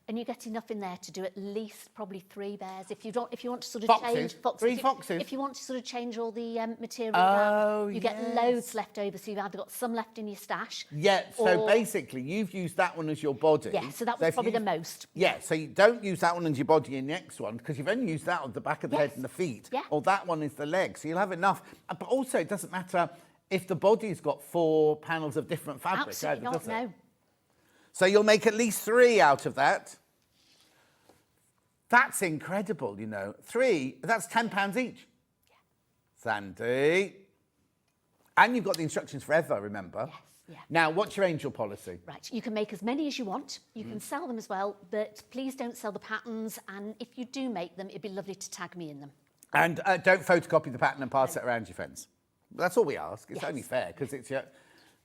And you get enough in there to do at least probably 3 bears. If you want to sort of Foxes? change foxes. 3 foxes? If you want to sort of change all the material around, you get yes. loads left over. So you've either got some left in your stash. Yeah, so or- basically you've used that one as your body. Yeah, so that was if probably you- the most. Yeah, so you don't use that one as your body in the next one because you've only used that on the back of the head Yes. and the feet. Yeah. Or that one is the leg, so you'll have enough. But also it doesn't matter if the body's got 4 panels of different fabric. Absolutely either, not, does it? no. So you'll make at least 3 out of that. That's incredible, 3, that's £10 each. Yeah. Sandy. And you've got the instructions forever, remember? Yes, yeah. Now, what's your angel policy? Right, you can make as many as you want. You can sell them as well, but please don't sell the patterns. And if you do make them, it'd be lovely to tag me in them. And don't photocopy the pattern and pass it around your friends. That's all we ask. It's Yes. only fair because it's your...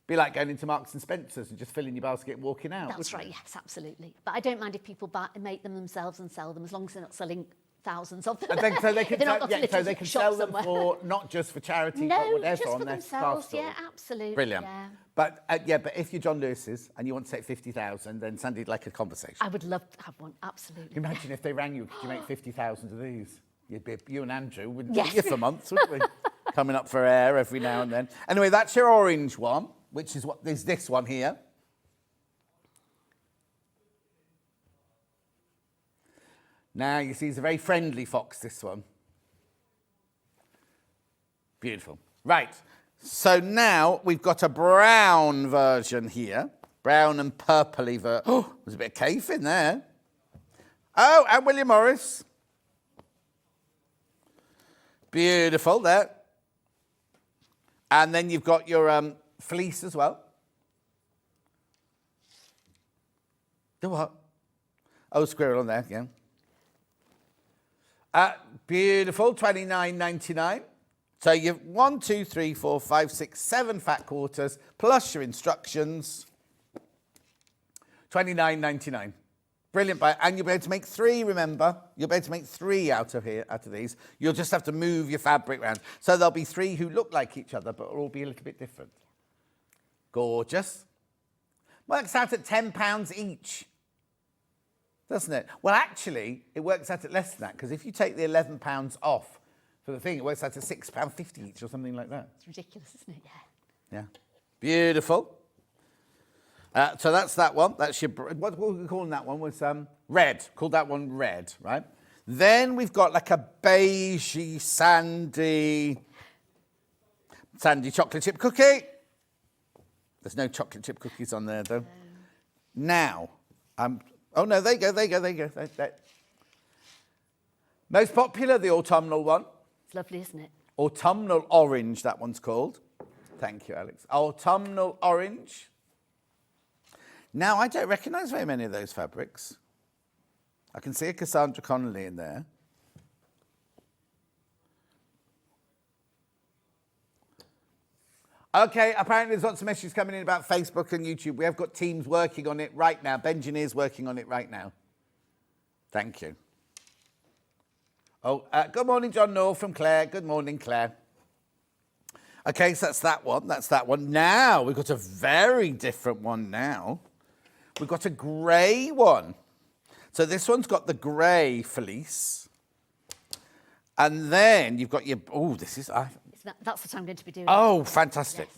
Be like going into Marks and Spencer's and just filling your basket and walking out. That's right, yes, absolutely. But I don't mind if people make them themselves and sell them, as long as they're not selling thousands of them. So they can, so they can sell them somewhere. for not just for charity, but No, whatever just on for their themselves, star yeah, stall. absolutely. Brilliant. Yeah. But but if you're John Lewis's and you want to take 50,000, then Sandy'd like a conversation. I would love to have one, absolutely. Imagine if they rang you, could you make 50,000 of these? You and Andrew wouldn't Yes. you for months, wouldn't we? Coming up for air every now and then. Anyway, that's your orange one, which is what is this one here. Now, you see, it's a very friendly fox, this one. Beautiful. Right, so now we've got a brown version here. Brown and purpley version. Oh, there's a bit of Kaffe in there. Oh, and William Morris. Beautiful, there. And then you've got your fleece as well. The what? Oh, squirrel on there, yeah. Beautiful, $29.99. So you've 1, 2, 3, 4, 5, 6, 7 fat quarters plus your instructions. $29.99. Brilliant buy. And you'll be able to make 3, remember. You'll be able to make 3 out of these. You'll just have to move your fabric around. So there'll be 3 who look like each other, but will all be a little bit different. Gorgeous. Works out at £10 each. Doesn't it? Well, actually, it works out at less than that, because if you take the £11 off for the thing, it works out at £6.50 each or something like that. It's ridiculous, isn't it? Yeah. Yeah. Beautiful. So that's that one. That's your, what were we calling that one? Was red. Called that one red, right? Then we've got like a beigey, sandy chocolate chip cookie. There's no chocolate chip cookies on there, though. Now, oh no, there you go. Most popular, the autumnal one. It's lovely, isn't it? Autumnal orange, that one's called. Thank you, Alex. Autumnal orange. Now, I don't recognise very many of those fabrics. I can see a Cassandra Connolly in there. Okay, apparently there's lots of messages coming in about Facebook and YouTube. We have got teams working on it right now. Benjineer's working on it right now. Thank you. Oh, good morning, John North from Claire. Good morning, Claire. Okay, so that's that one. That's that one. Now, we've got a very different one now. We've got a grey one. So this one's got the grey fleece. And then you've got your... Oh, this is... That's what I'm going to be doing. Oh, fantastic.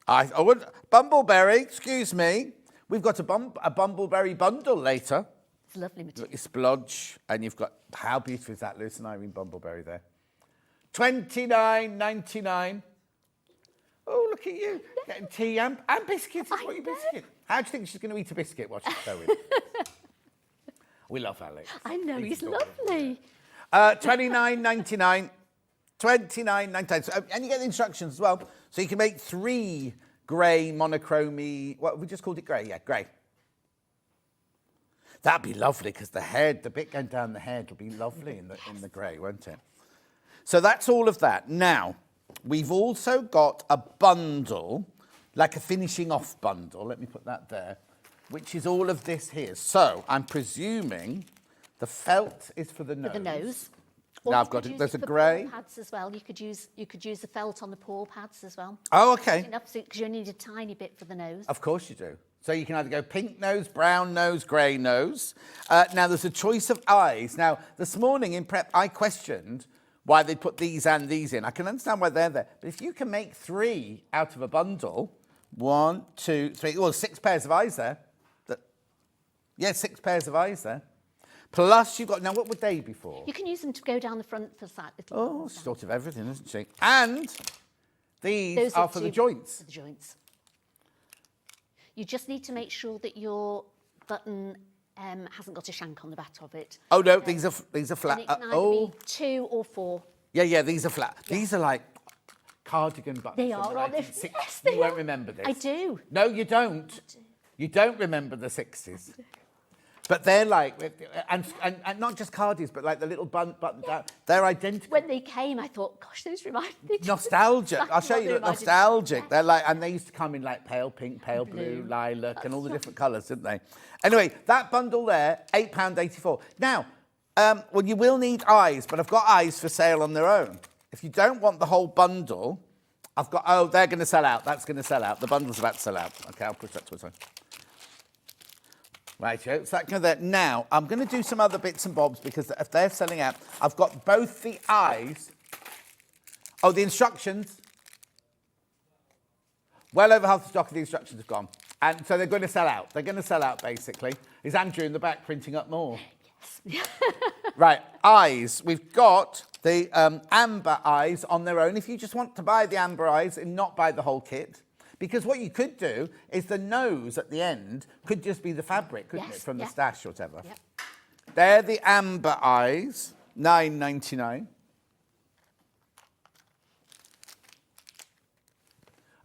Yes. I would... Bumbleberry, excuse me. We've got a Bumbleberry bundle later. It's a lovely material. You've got your splodge, and you've got... How beautiful is that, Lewis and Irene Bumbleberry there? $29.99. Oh, look at you. Getting tea and biscuits. What your biscuit? How do you think she's going to eat a biscuit while she's sewing? We love Alex. I know, he's lovely. $29.99. $29.99. So, and you get the instructions as well. So you can make 3 grey monochromy... What, we just called it grey? Yeah, grey. That'd be lovely, because the bit going down the head will be lovely in the grey, won't it? So that's all of that. Now... We've also got a bundle, like a finishing off bundle. Let me put that there, which is all of this here. So I'm presuming the felt is for the nose. For the nose. Now I've got it. There's a grey. Pads as well. You could use the felt on the paw pads as well. Oh, okay. Because you need a tiny bit for the nose. Of course you do. So you can either go pink nose, brown nose, grey nose. Now there's a choice of eyes. Now this morning in prep, I questioned why they put these and these in. I can understand why they're there. But if you can make 3 out of a bundle, 1, 2, 3, well, 6 pairs of eyes there. Yeah, 6 pairs of eyes there. Plus you've got, now what would they be for? You can use them to go down the front for that little. Oh, she's thought of everything, isn't she? And these are for the joints. For the joints. You just need to make sure that your button hasn't got a shank on the back of it. Oh no, these are flat. And it can either be 2 or 4. Yeah, these are flat. Yeah. These are like cardigan buttons. They are, aren't they? Yes, you won't remember this. I do. No, you don't. You don't remember the 60s. But they're like, and not just cardies, but like the little button down. They're identical. When they came, I thought, gosh, those remind me. Nostalgic. Exactly I'll show what you. they Look, reminded me. nostalgic. Yeah. They're like, and they used to come in like pale pink, pale blue, lilac, and all the different colours, didn't they? Anyway, that bundle there, £8.84. Now, well, you will need eyes, but I've got eyes for sale on their own. If you don't want the whole bundle, I've got. Oh, they're going to sell out. That's going to sell out. The bundle's about to sell out. Okay, I'll push that to a side. Right, so that kind of there. Now, I'm going to do some other bits and bobs because if they're selling out, I've got both the eyes. Oh, the instructions. Well over half the stock of the instructions have gone. And so they're going to sell out. They're going to sell out, basically. Is Andrew in the back printing up more? Yes. Right, eyes. We've got the amber eyes on their own. If you just want to buy the amber eyes and not buy the whole kit. Because what you could do is the nose at the end could just be the fabric, couldn't it, from the stash or whatever. Yep. They're the amber eyes, $9.99.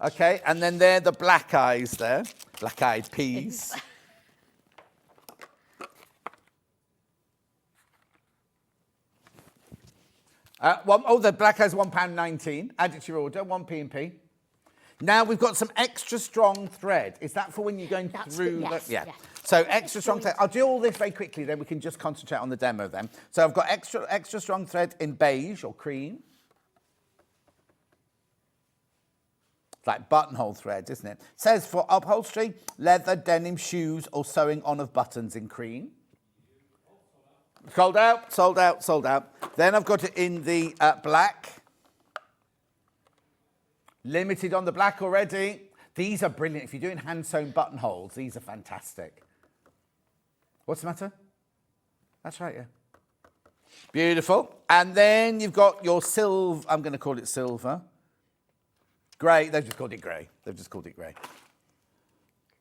Okay, and then they're the black eyes there, black-eyed peas. The black eyes, £1.19. Add it to your order, 1p&p. Now we've got some extra strong thread. Is that for when you're going through? Yes. So extra strong thread. I'll do all this very quickly, then we can just concentrate on the demo then. So I've got extra strong thread in beige or cream. It's like buttonhole thread, isn't it? Says for upholstery, leather, denim, shoes, or sewing on of buttons in cream. Sold out, sold out, sold out. Then I've got it in the black. Limited on the black already. These are brilliant. If you're doing hand-sewn buttonholes, these are fantastic. What's the matter? That's right, yeah. Beautiful. And then you've got your silver. I'm going to call it silver. Grey. They've just called it grey. They've just called it grey.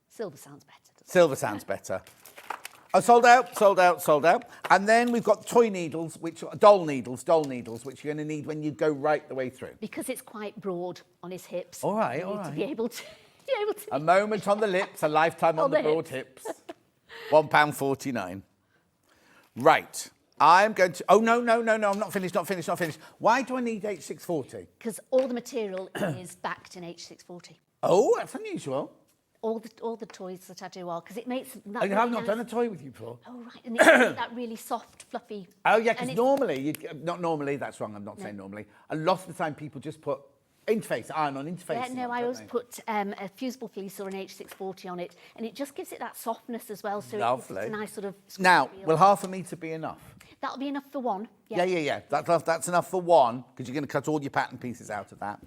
Silver sounds better. Silver sounds better. Oh, sold out, sold out, sold out. And then we've got toy needles, doll needles, which you're going to need when you go right the way through. Because it's quite broad on his hips. All right, you all need right. to be able to... A moment on the lips, a lifetime on the broad hips. £1.49. Right. I'm going to... Oh, no, I'm not finished. Why do I need H640? Because all the material is backed in H640. Oh, that's unusual. All the toys that I do are, because it makes... That I have not done a toy with you before. Oh, right. And it's that really soft, fluffy... Oh, yeah, because normally... Not normally, that's wrong. I'm not saying normally. A lot of the time, people just put interface, iron on interface. Yeah, no, I always put a fusible fleece or an H640 on it, and it just gives it that softness as well. So Lovely. It's a nice sort of... Now, feel. will half a metre be enough? That'll be enough for one. Yeah. That's enough for one, because you're going to cut all your pattern pieces out of that.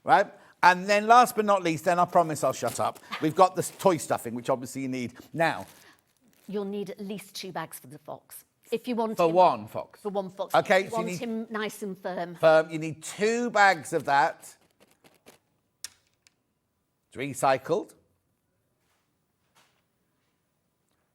Right? And then last but not least, then I promise I'll shut up. We've got this toy stuffing, which obviously you need. Now... You'll need at least 2 bags for the fox. If you want For him, one fox? For one fox. Okay, if you so want you need... him nice and firm. You need 2 bags of that. It's recycled.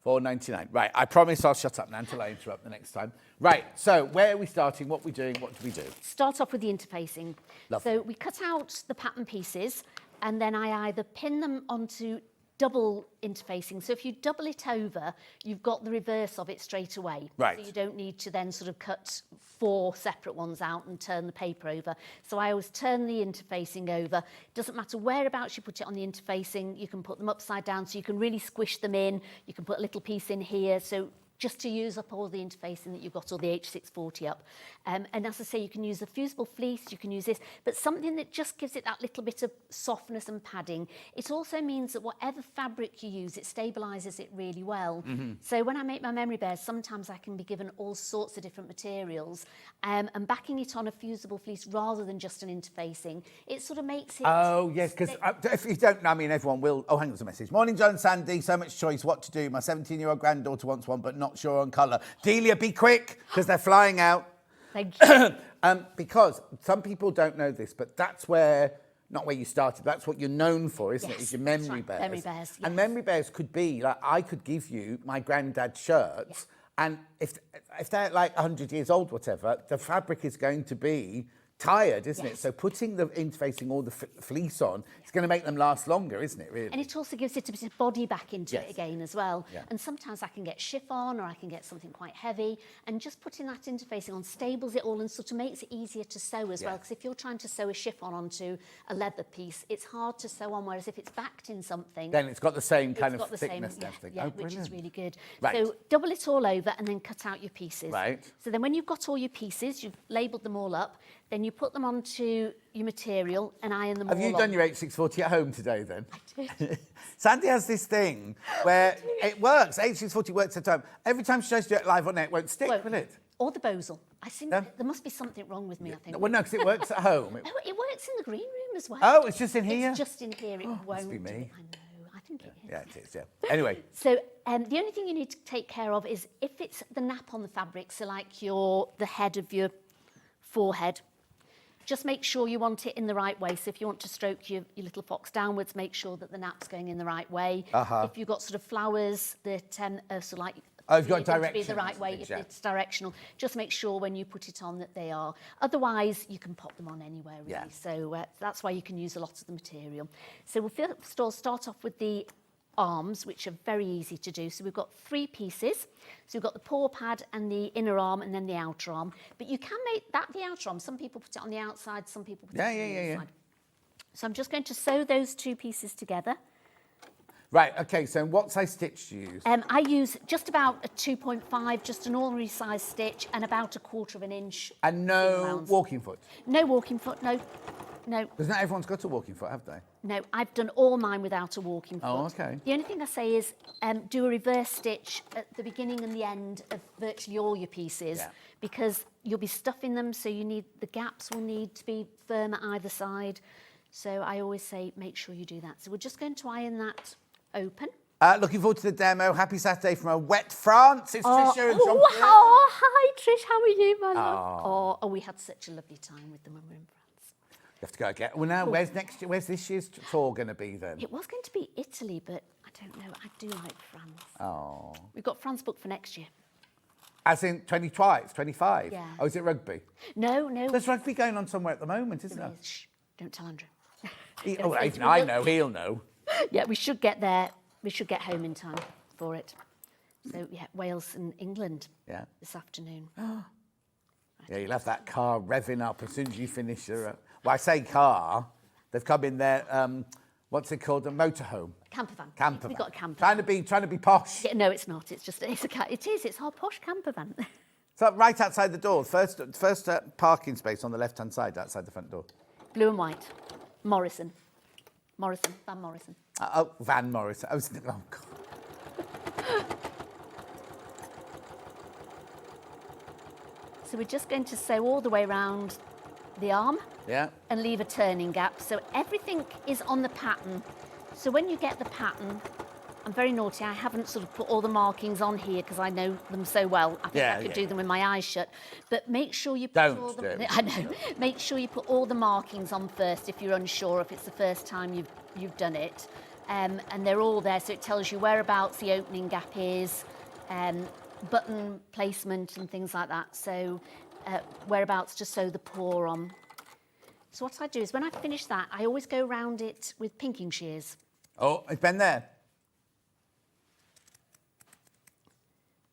$4.99. Right, I promise I'll shut up now until I interrupt the next time. Right, so where are we starting? What are we doing? What do we do? Start off with the interfacing. Lovely. So we cut out the pattern pieces, and then I either pin them onto double interfacing. So if you double it over, you've got the reverse of it straight away. Right. So you don't need to then sort of cut 4 separate ones out and turn the paper over. So I always turn the interfacing over. It doesn't matter whereabouts you put it on the interfacing. You can put them upside down, so you can really squish them in. You can put a little piece in here. So just to use up all the interfacing that you've got, or the H640 up. And as I say, you can use a fusible fleece, you can use this, but something that just gives it that little bit of softness and padding. It also means that whatever fabric you use, it stabilises it really well. So when I make my memory bears, sometimes I can be given all sorts of different materials, and backing it on a fusible fleece rather than just an interfacing, it sort of makes it... Oh, yes, because if you don't know, I mean, everyone will... Oh, hang on, there's a message. Morning, John and Sandy. So much choice. What to do? My 17-year-old granddaughter wants one, but not sure on colour. Delia, be quick, because they're flying out. Thank you. Because some people don't know this, but that's where... Not where you started, that's what you're known for, isn't it? Is your memory bears. Memory bears, yes. And memory bears could be, like, I could give you my granddad's shirts, and if they're like 100 years old, whatever, the fabric is going to be tired, isn't it? Yes. So putting the interfacing all the fleece on, it's going to make them last longer, isn't it, really? And it also gives it a bit of body back into Yes. it again as well. Yeah. And sometimes I can get chiffon or I can get something quite heavy. And just putting that interfacing on stables it all and sort of makes it easier to sew as well. Because if you're trying to sew a chiffon onto a leather piece, it's hard to sew on, whereas if it's backed in something... Then it's got the same kind of got the thickness same, and everything. yeah, Oh, which is brilliant. really good. Right. So double it all over and then cut out your pieces. Right. So then when you've got all your pieces, you've labelled them all up, then you put them onto your material and iron them all Have you on. done your H640 at home today, then? I did. Sandy has this thing where it works. H640 works at home. Every time she tries to do it live on it won't stick, will it? Or the bosal. I think No? there must be something wrong with me, I think. Well, no, because it works at home. Oh, it works in the green room as well. Oh, it's just in here? It's just in here. It won't. must be do me. it. I know. I think it is. Yeah, it is, yeah. Anyway, So the only thing you need to take care of is if it's the nap on the fabric, so like the head of your forehead, just make sure you want it in the right way. So if you want to stroke your little fox downwards, make sure that the nap's going in the right way. If you've got sort of flowers that are sort of like... Oh, you've got to be the directions right and way, things, if yeah. it's directional. Just make sure when you put it on that they are. Otherwise, you can pop them on anywhere, really. Yeah. So that's why you can use a lot of the material. So we'll start off with the arms, which are very easy to do. So we've got 3 pieces. So we've got the paw pad and the inner arm and then the outer arm. But you can make that the outer arm. Some people put it on the outside, some people put it on the inside. So I'm just going to sew those 2 pieces together. right, okay, so what size stitch do you use? I use just about a 2.5, just an ordinary size stitch, and about 1/4 inch. And no rounds. walking foot? No walking foot, no. Because not everyone's got a walking foot, have they? No, I've done all mine without a walking foot. Oh, okay. The only thing I say is do a reverse stitch at the beginning and the end of virtually all your pieces, Yeah. because you'll be stuffing them, so the gaps will need to be firm at either side. So I always say make sure you do that. So we're just going to iron that open. Looking forward to the demo. Happy Saturday from a wet France. It's Tricia and Jean-Pierre. Oh, hi Trish, how are you, my love? Oh, we had such a lovely time with them when we were in France. You have to go again. Well, now, where's this year's tour going to be then? It was going to be Italy, but I don't know. I do like France. Oh. We've got France booked for next year. As in 25? Yeah. Oh, is it rugby? No. There's rugby going on somewhere at the moment, isn't there? Shh, don't tell Andrew. Oh, even I know, he'll know. Yeah, we should get there. We should get home in time for it. So, yeah, Wales and England this afternoon. Yeah, you'll have that car revving up as soon as you finish your... Well, I say car. They've come in their, what's it called, a motorhome? Camper van. Camper We've van. got a camper Trying to be posh. Yeah, no, it's not. It's just, it's our posh camper van. So right outside the door, first parking space on the left-hand side, outside the front door. Blue and white. Morrison, Van Morrison. Van Morrison. I was thinking, oh, God. So we're just going to sew all the way around the arm Yeah. and leave a turning gap. So everything is on the pattern. So when you get the pattern, I'm very naughty. I haven't sort of put all the markings on here because I know them so well. I think I could do them with my eyes shut. But make sure you put all the... I know. Make sure you put all the markings on first if you're unsure, if it's the first time you've done it. And they're all there, so it tells you whereabouts the opening gap is, button placement and things like that. So whereabouts to sew the paw on. So what I do is when I finish that, I always go around it with pinking shears. Oh, it's been there.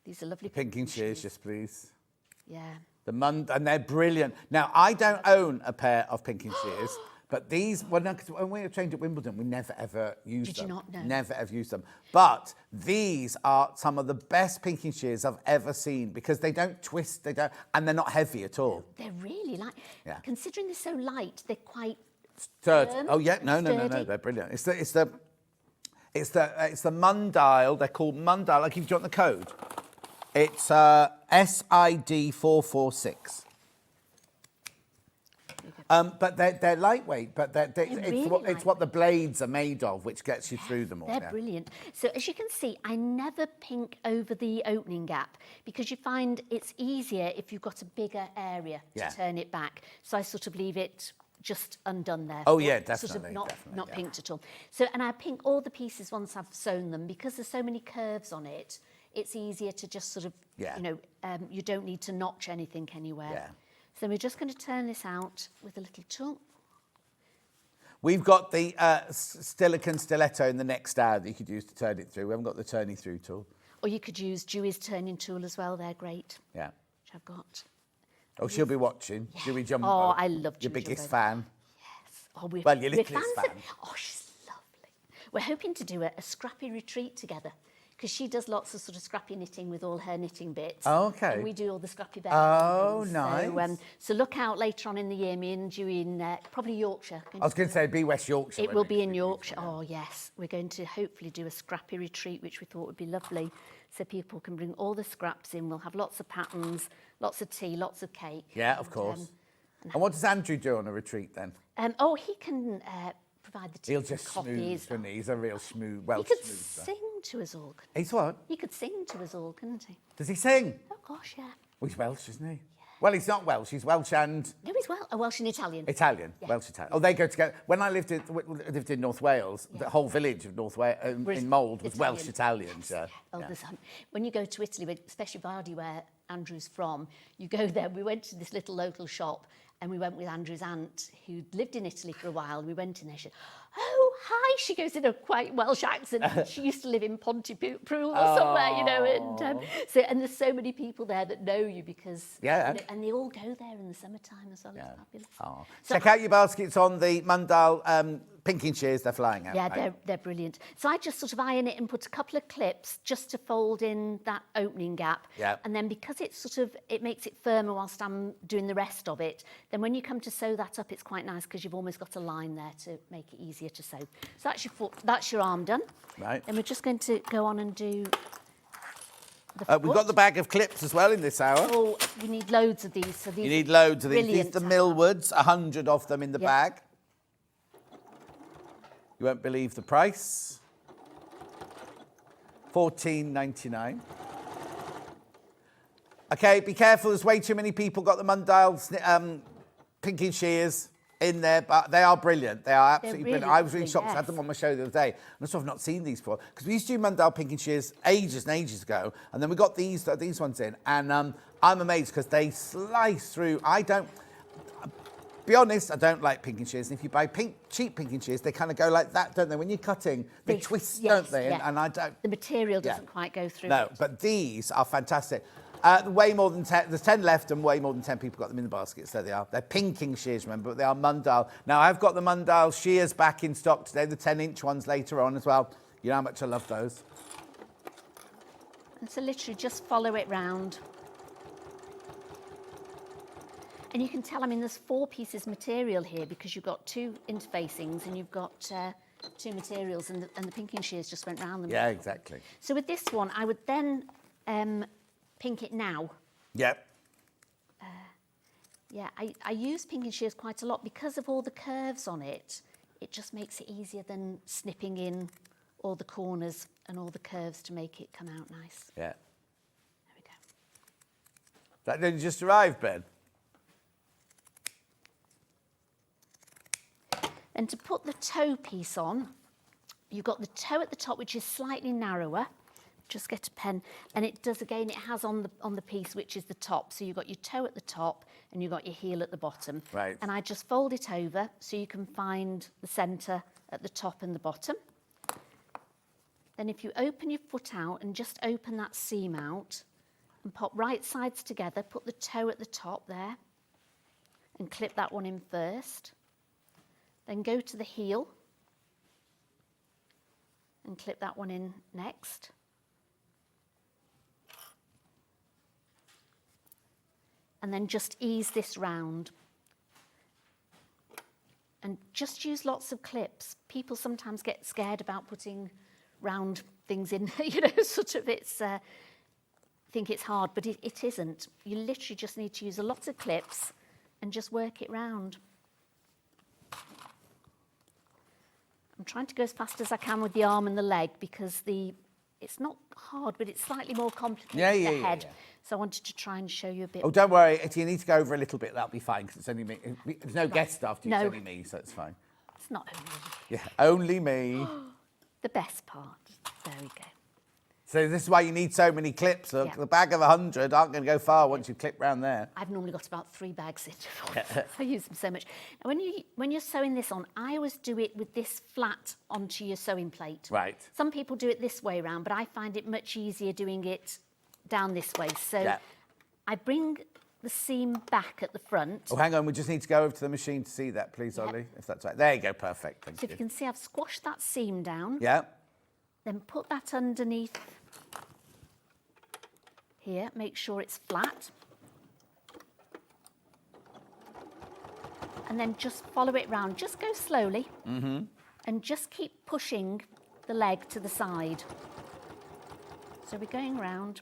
These are lovely Pinking shears, yes, please. Yeah. And they're brilliant. Now, I don't own a pair of pinking shears, but these, when we were trained at Wimbledon, we never ever used them. Did you not? No. Never ever used them. But these are some of the best pinking shears I've ever seen because they don't twist, and they're not heavy at all. They're really light. Yeah. Considering they're so light, they're quite Sturdy. firm, Oh yeah, no, sturdy. they're brilliant. It's the Mundile. They're called Mundile. I'll give you the code. It's SID 446. But they're lightweight, but it's what the blades are made of, which gets you through them all. They're brilliant. So as you can see, I never pink over the opening gap because you find it's easier if you've got a bigger area to turn it back. So I sort of leave it just undone there. Oh yeah, Sort of definitely. not pinked at all. So, and I pink all the pieces once I've sewn them because there's so many curves on it. It's easier to just sort of, you don't need to notch anything anywhere. Yeah. So we're just going to turn this out with a little tool. We've got the silicone stiletto in the next hour that you could use to turn it through. We haven't got the turning through tool. Or you could use Dewey's turning tool as well. They're great. Yeah. Which I've got. Oh, she'll be watching. Yeah. Dewey Jumbo. Oh, I love Your Dewey biggest Jumbo. fan. Yes. Oh, Well, your we're littlest fans fan. Oh, she's lovely. We're hoping to do a scrappy retreat together because she does lots of sort of scrappy knitting with all her knitting bits. Oh, okay. And we do all the scrappy bears. Oh, and things. nice. So look out later on in the year, me and Dewey in probably Yorkshire. I was going to say, it'd be West Yorkshire. It won't will be in Yorkshire. Oh, yes. We're going to hopefully do a scrappy retreat, which we thought would be lovely. So people can bring all the scraps in. We'll have lots of patterns, lots of tea, lots of cake. Yeah, of course. And what does Andrew do on a retreat then? Oh, he can provide the tea. He'll just coffees. smooth, wouldn't he? He's a real smooth, well He could smoother. sing to us all. He's what? He could sing to us all, couldn't he? Does he sing? Oh, gosh, yeah. Well, he's Welsh, isn't he? Well, he's not Welsh. He's Welsh and No, he's Welsh and Italian. Italian. Yeah. Welsh Italian. Oh, they go together. When I lived in North Wales, the whole village of North Wales in Mould was Welsh Italians. Yeah. Oh, Yeah. when you go to Italy, especially Vardy, where Andrew's from, you go there. We went to this little local shop and we went with Andrew's aunt who'd lived in Italy for a while. And we went in there. She said, "Oh, hi." She goes in a quite Welsh accent. She used to live in Pontypool or somewhere, you know. And there's so many people there that know you because, Yeah. you know, and they all go there in the summertime as well. It's fabulous. Oh. So Check out your baskets on the Mundal pinking shears. They're flying out. Yeah, mate. they're brilliant. So I just sort of iron it and put a couple of clips just to fold in that opening gap. Yeah. And then because it makes it firmer whilst I'm doing the rest of it, then when you come to sew that up, it's quite nice because you've almost got a line there to make it easier to sew. So that's your arm done. Right. Then we're just going to go on and do the We've got foot. the bag of clips as well in this hour. Oh, we need loads of these. So these You need loads of these. These are brilliant the to Millwoods, 100 of them in the Yeah. bag. You won't believe the price. $14.99. Okay, be careful. There's way too many people got the Mundal pinking shears in there, but they are brilliant. They are absolutely really brilliant. I was really lovely, shocked. I had them on my show the other day. And I sort of not seen these before because we used to do Mundal pinking shears ages and ages ago, and then we got these ones in, and I'm amazed because they slice through. Be honest, I don't like pinking shears. And if you buy cheap pinking shears, they kind of go like that, don't they? When you're cutting, they twist, don't they? yeah. And I don't. The material doesn't quite go through. No, it. but these are fantastic. Way more than 10. There's 10 left, and way more than 10 people got them in the baskets. There they are. They're pinking shears, remember, but they are Mundal. Now I've got the Mundal shears back in stock today. The 10-inch ones later on as well. You know how much I love those. And so literally just follow it round. And you can tell, I mean, there's 4 pieces material here because you've got 2 interfacings and you've got 2 materials and the pinking shears just went round them. Yeah, exactly. So with this one, I would then pink it now. Yep. Yeah, I use pinking shears quite a lot because of all the curves on it. It just makes it easier than snipping in all the corners and all the curves to make it come out nice. Yeah. There we go. That didn't just arrive, Ben. And to put the toe piece on, you've got the toe at the top, which is slightly narrower. Just get a pen, and it does again. It has on the piece, which is the top. So you've got your toe at the top, and you've got your heel at the bottom. Right. And I just fold it over so you can find the centre at the top and the bottom. Then if you open your foot out and just open that seam out, and pop right sides together, put the toe at the top there, and clip that one in first. Then go to the heel and clip that one in next. And then just ease this round. And just use lots of clips. People sometimes get scared about putting round things in, you know, sort of think it's hard, but it isn't. You literally just need to use a lot of clips and just work it round. I'm trying to go as fast as I can with the arm and the leg because it's not hard, but it's slightly more complicated than the head. Yeah. So I wanted to try and show you a bit. Oh, don't worry. If you need to go over a little bit, that'll be fine because it's only me. There's no guest after you, No. it's only me, so it's fine. It's not only Yeah, only me. the best part. There we go. So this is why you need so many clips. Look, the bag of 100 aren't going to go far once you clip round there. I've normally got about 3 bags in. I use them so much. And when you're sewing this on, I always do it with this flat onto your sewing plate. Right. Some people do it this way around, but I find it much easier doing it down this way. So I bring the seam back at the front. Oh, hang on. We just need to go over to the machine to see that, please, Ollie, if that's right. There you go. Perfect. Thank you. So if you can see, I've squashed that seam down. Yeah. Then put that underneath here. Make sure it's flat. And then just follow it round. Just go slowly. And just keep pushing the leg to the side. So we're going round.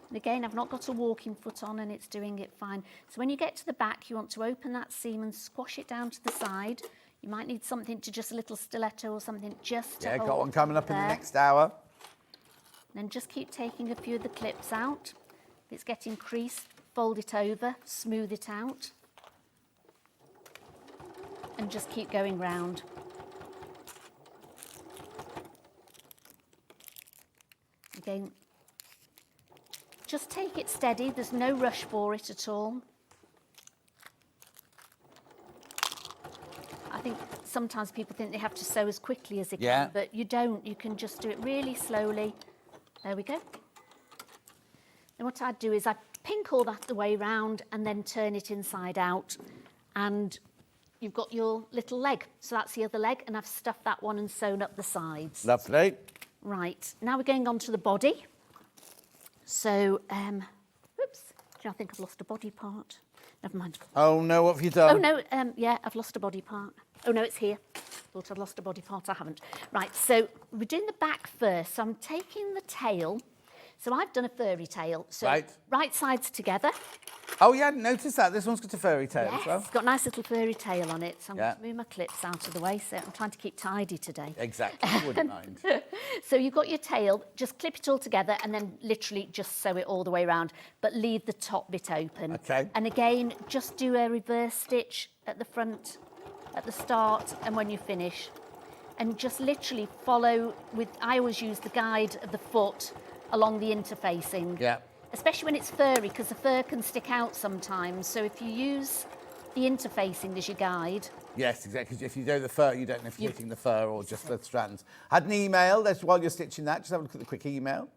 And again, I've not got a walking foot on and it's doing it fine. So when you get to the back, you want to open that seam and squash it down to the side. You might need something to just a little stiletto or something just to hold got one coming up there. in the next hour. Then just keep taking a few of the clips out. If it's getting creased, fold it over, smooth it out. And just keep going round. Again, just take it steady. There's no rush for it at all. I think sometimes people think they have to sew as quickly as they can, but you don't. You can just do it really slowly. There we go. And what I'd do is I'd pink all that the way round and then turn it inside out. And you've got your little leg. So that's the other leg, and I've stuffed that one and sewn up the sides. Lovely. Right, now we're going on to the body. So, oops, I think I've lost a body part. Never mind. Oh no, what have you done? Oh no, yeah, I've lost a body part. Oh no, it's here. Thought I'd lost a body part, I haven't. Right, so we're doing the back first. So I'm taking the tail. So I've done a furry tail. So right sides together. Oh yeah, I didn't notice that. This one's got a furry tail as well. It's got a nice little furry tail on it. So I'm going to move my clips out of the way. So I'm trying to keep tidy today. Exactly, I wouldn't mind. So you've got your tail, just clip it all together and then literally just sew it all the way around, but leave the top bit open. Okay. And again, just do a reverse stitch at the front, at the start and when you finish. And just literally follow with, I always use the guide of the foot along the interfacing. Yeah. Especially when it's furry, because the fur can stick out sometimes. So if you use the interfacing as your guide. Yes, exactly. If you do the fur, you don't know if you're hitting the fur or just the strands. Had an email, while you're stitching that, just have a look at the quick email.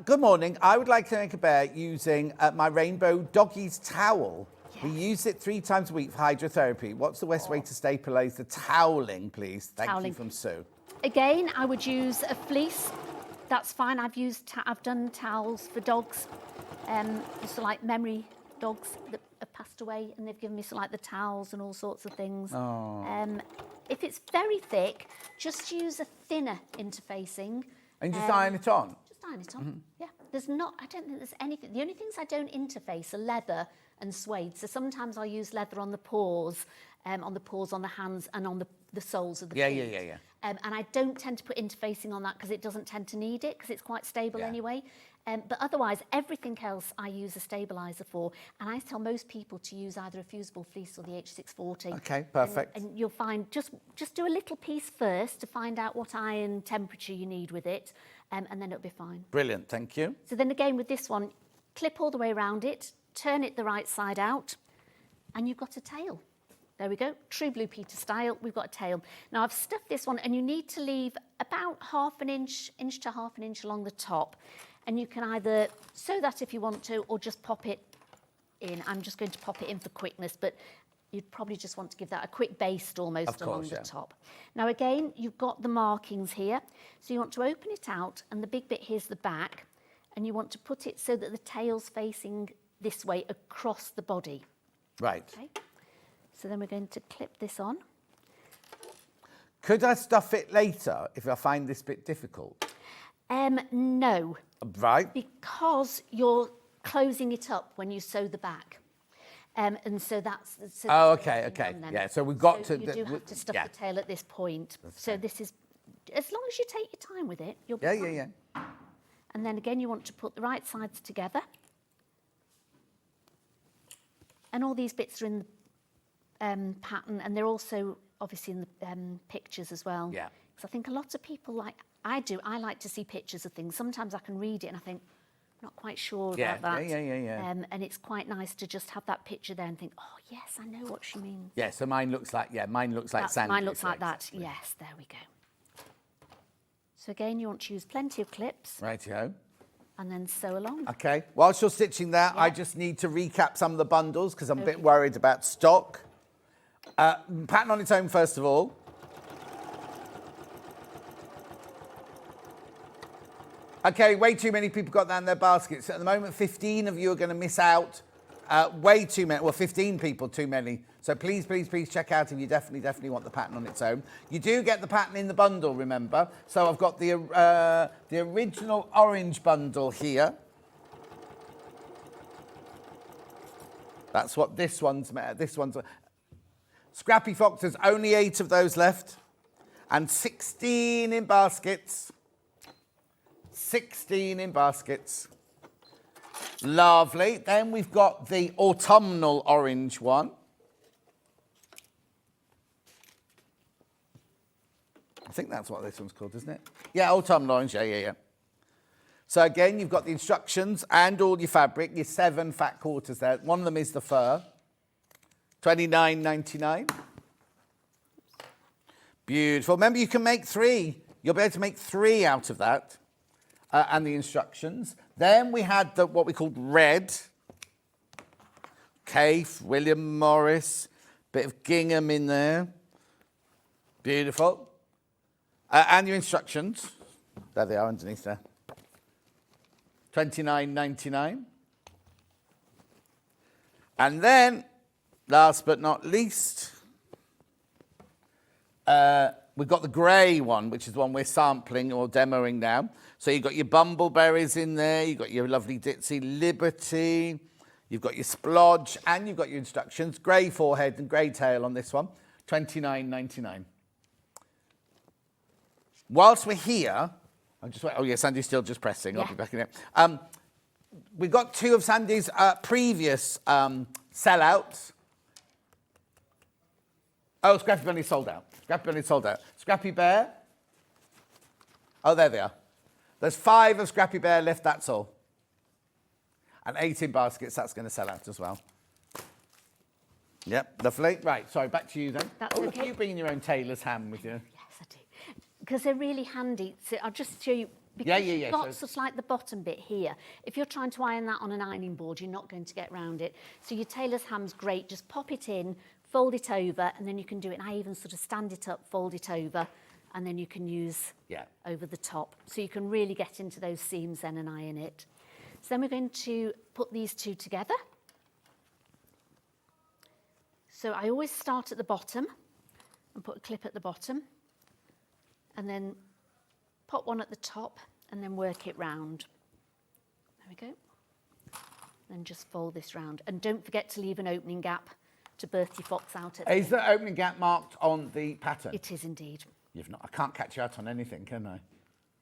Good morning. I would like to make a bear using my rainbow doggies towel. We use it 3 times a week for hydrotherapy. What's the best way to stabilise the toweling, please? Thank you from Sue. Again, I would use a fleece. That's fine. I've done towels for dogs, just like memory dogs that have passed away, and they've given me like the towels and all sorts of things. If it's very thick, just use a thinner interfacing. And just iron it on? Just iron it on, yeah. I don't think there's anything. The only things I don't interface are leather and suede. So sometimes I'll use leather on the paws, on the hands, and on the soles of the feet. Yeah. And I don't tend to put interfacing on that because it doesn't tend to need it because it's quite stable anyway. But otherwise, everything else I use a stabiliser for. And I tell most people to use either a fusible fleece or the H640. Okay, perfect. And you'll find, just do a little piece first to find out what iron temperature you need with it, and then it'll be fine. Brilliant, thank you. So then again with this one, clip all the way around it, turn it the right side out, and you've got a tail. There we go, true Blue Peter style, we've got a tail. Now I've stuffed this one, and you need to leave about half an inch to half an inch along the top. And you can either sew that if you want to, or just pop it in. I'm just going to pop it in for quickness, but you'd probably just want to give that a quick baste almost along the top. Now again, you've got the markings here. So you want to open it out, and the big bit here's the back, and you want to put it so that the tail's facing this way across the body. Right. Okay. So then we're going to clip this on. Could I stuff it later if I find this bit difficult? No. Right. Because you're closing it up when you sew the back. And so that's... So oh, okay. Yeah, so we've got to... You do have to stuff the tail at this point. So this is... As long as you take your time with it, you'll be fine. Yeah. And then again, you want to put the right sides together. And all these bits are in pattern, and they're also obviously in the pictures as well. Yeah. Because I think a lot of people I like to see pictures of things. Sometimes I can read it and I think, not quite sure about that. Yeah. And it's quite nice to just have that picture there and think, oh yes, I know what she means. Yeah, so mine looks like Sandy. Mine looks like that. Yes, there we go. So again, you want to use plenty of clips. Rightio. And then sew along. Okay. Whilst you're stitching that, I just need to recap some of the bundles because I'm a bit worried about stock. Pattern on its own, first of all. Okay, way too many people got that in their baskets. At the moment, 15 of you are going to miss out. Way too many. Well, 15 people, too many. So please, please, please check out if you definitely want the pattern on its own. You do get the pattern in the bundle, remember. So I've got the original orange bundle here. That's what this one's. Scrappy Fox, there's only 8 of those left. And 16 in baskets. 16 in baskets. Lovely. Then we've got the autumnal orange one. I think that's what this one's called, isn't it? Yeah, autumnal orange. Yeah. So again, you've got the instructions and all your fabric, your 7 fat quarters there. One of them is the fur. $29.99. Beautiful. Remember, you can make 3. You'll be able to make 3 out of that. And the instructions. Then we had what we called red. Kaffe, William Morris, bit of gingham in there. Beautiful. And your instructions. There they are underneath there. $29.99. And then, last but not least, we've got the grey one, which is the one we're sampling or demoing now. So you've got your bumbleberries in there, you've got your lovely ditzy Liberty, you've got your splodge, and you've got your instructions. Grey forehead and grey tail on this one, $29.99. Whilst we're here, Sandy's still just pressing. I'll be back in it. We've got 2 of Sandy's previous sellouts. Oh, Scrappy Bunny sold out. Scrappy Bear. Oh, there they are. There's 5 of Scrappy Bear left, that's all. And 8 in baskets, that's going to sell out as well. Yep, lovely. Right, sorry, back to you then. That's okay. Look at you bringing your own tailor's ham with you. Yes, I do. Because they're really handy. So I'll just show you. Because you've got sort of like the bottom bit here. If you're trying to iron that on an ironing board, you're not going to get round it. So your tailor's ham's great. Just pop it in, fold it over, and then you can do it. And I even sort of stand it up, fold it over, and then you can use over the top. So you can really get into those seams then and iron it. So then we're going to put these 2 together. So I always start at the bottom and put a clip at the bottom, and then pop one at the top and then work it round. There we go. Then just fold this round. And don't forget to leave an opening gap to birth your fox out at the Is the opening gap marked on the pattern? It is indeed. You've not. I can't catch you out on anything, can I?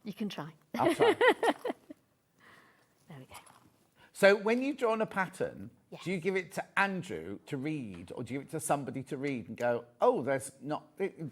You can try. I'll try. There we go. So when you've drawn a pattern, do you give it to Andrew to read, or do you give it to somebody to read and go, oh, there's not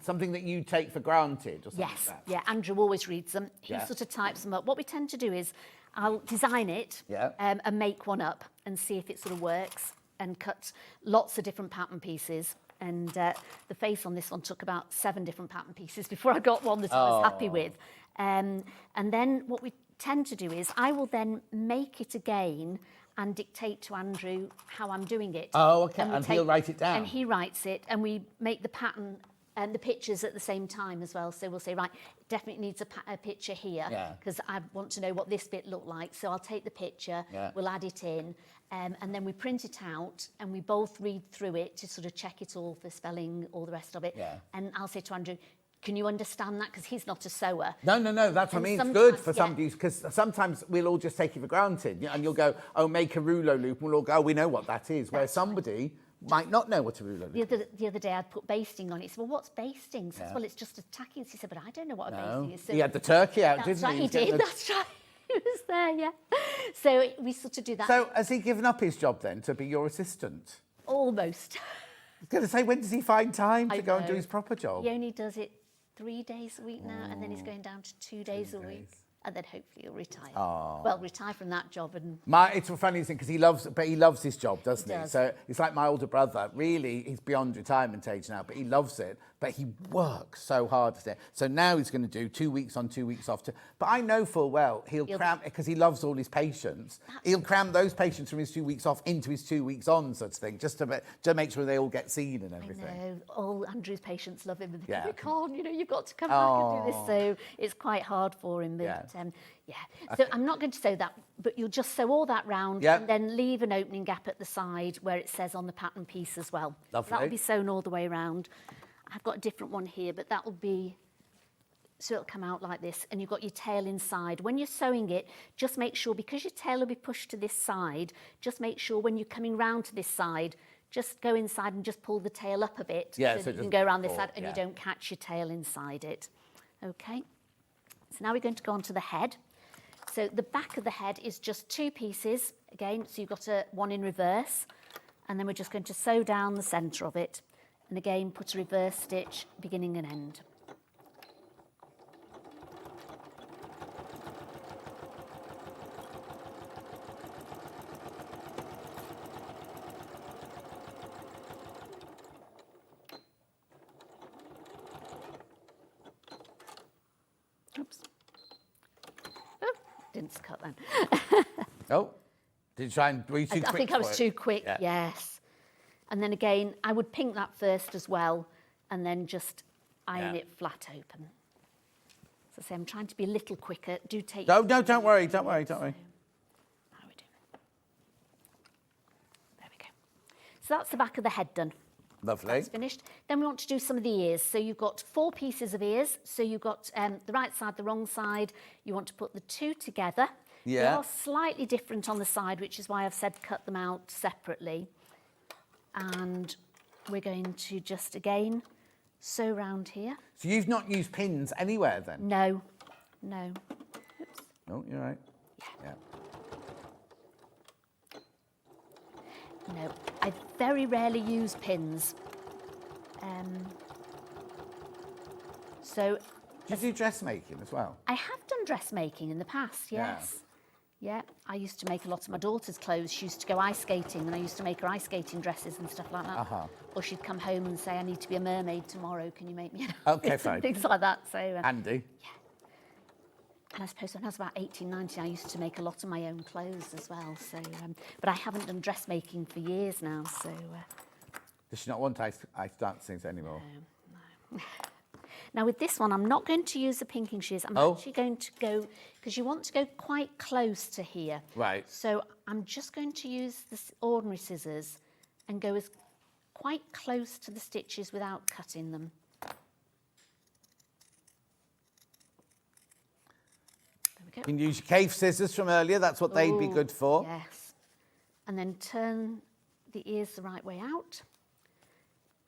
something that you take for granted or something like that? Yeah, Andrew always reads them. He sort of types them up. What we tend to do is I'll design it and make one up and see if it sort of works, and cut lots of different pattern pieces. And the face on this one took about 7 different pattern pieces before I got one that I was happy with. And then what we tend to do is I will then make it again and dictate to Andrew how I'm doing it. Oh, okay, and he'll write it down. And he writes it, and we make the pattern and the pictures at the same time as well. So we'll say, right, it definitely needs a picture here, because I want to know what this bit looked like. So I'll take the picture, we'll add it in, and then we print it out, and we both read through it to sort of check it all for spelling, all the rest of it. And I'll say to Andrew, can you understand that? Because he's not a sewer. No, that's what I mean. It's good for somebody, because sometimes we'll all just take it for granted. And you'll go, oh, make a rouleau loop. And we'll all go, oh, we know what that is. Where somebody might not know what a rouleau loop is. The other day I'd put basting on it. He said, well, what's basting? So I said, well, it's just a tacking. He said, but I don't know what a basting is. So he had the turkey out, didn't he? He did, that's right. He was there, So we sort of do that. So has he given up his job then to be your assistant? Almost. was going to say, when does he find time I to go and do know. his proper job? He only does it 3 days a week now, and then he's going down to 2 days a week. And then hopefully he'll retire. Well, retire from that job and... It's a funny thing because he loves his job, doesn't he? does. So it's like my older brother. Really, he's beyond retirement age now, but he loves it. But he works so hard at it. So now he's going to do 2 weeks on, 2 weeks off. But I know full well he'll cram, because he loves all his patients, he'll cram those patients from his 2 weeks off into his 2 weeks on, such thing, just to make sure they all get seen and everything. I know. All Andrew's patients love him. And they Yeah. go, we can't, you've got to come back and do this. So it's quite hard for him. But Yeah. So I'm not going to sew that, but you'll just sew all that round Yeah. and then leave an opening gap at the side where it says on the pattern piece as well. Lovely. So that'll be sewn all the way around. I've got a different one here, but that will be, so it'll come out like this, and you've got your tail inside. When you're sewing it, just make sure, because your tail will be pushed to this side, just make sure when you're coming round to this side, just go inside and just pull the tail up a bit, Yeah, so so that it you can doesn't go around this fall, side and you don't catch your tail inside it. Okay, so now we're going to go on to the head. So the back of the head is just 2 pieces, again, so you've got one in reverse, and then we're just going to sew down the centre of it. And again, put a reverse stitch, beginning and end. Oops. Oh, didn't cut then. Oh, did you try and... Were you too I quick think I was for it? too quick, Yeah. yes. And then again, I would pink that first as well, and then just iron Yeah. it flat open. As I say, I'm trying to be a little quicker. Do take... No, don't worry, don't worry. How are we doing? There we go. So that's the back of the head done. Lovely. That's finished. Then we want to do some of the ears. So you've got 4 pieces of ears. So you've got the right side, the wrong side. You want to put the 2 together. Yeah. They are slightly different on the side, which is why I've said cut them out separately. And we're going to just, again, sew round here. So you've not used pins anywhere then? No, no. Oops. Oh, you're right. Yeah. No, I very rarely use pins. So Do you do dressmaking as well? I have done dressmaking in the past, yes. Yeah, I used to make a lot of my daughter's clothes. She used to go ice skating, and I used to make her ice skating dresses and stuff like that. Or she'd come home and say, I need to be a mermaid tomorrow, can you make me an Okay, outfit?" fine. And things like that. So, Andy? and I suppose when I was about 18, 19, I used to make a lot of my own clothes as well. So, but I haven't done dressmaking for years now, so... Does she not want ice dance things anymore? No. Now with this one, I'm not going to use the pinking shears. I'm actually going to go, because you want to go quite close to here. Right. So I'm just going to use the ordinary scissors and go as quite close to the stitches without cutting them. There we go. You can use your cave scissors from earlier. That's what they'd be Ooh, good for. Yes. And then turn the ears the right way out.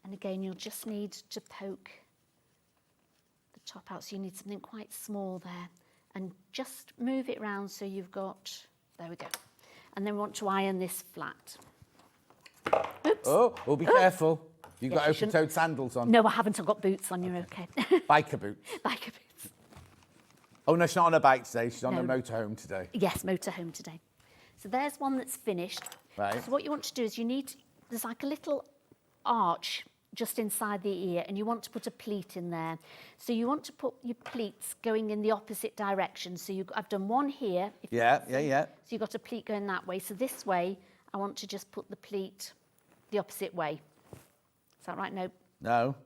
And again, you'll just need to poke the top out. So you need something quite small there. And just move it round so you've got, there we go. And then we want to iron this flat. Oops. Oh, be careful. You've Yes, got you open-toed sandals on. No, I haven't. I've got boots on. You're okay. Biker boots. Biker boots. Oh, no, she's not on a bike today. She's on a No. motorhome today. Yes, motorhome today. So there's one that's finished. Right. So what you want to do is there's like a little arch just inside the ear, and you want to put a pleat in there. So you want to put your pleats going in the opposite direction. So I've done one here. Yeah. So you've got a pleat going that way. So this way, I want to just put the pleat the opposite way. Is that right? No.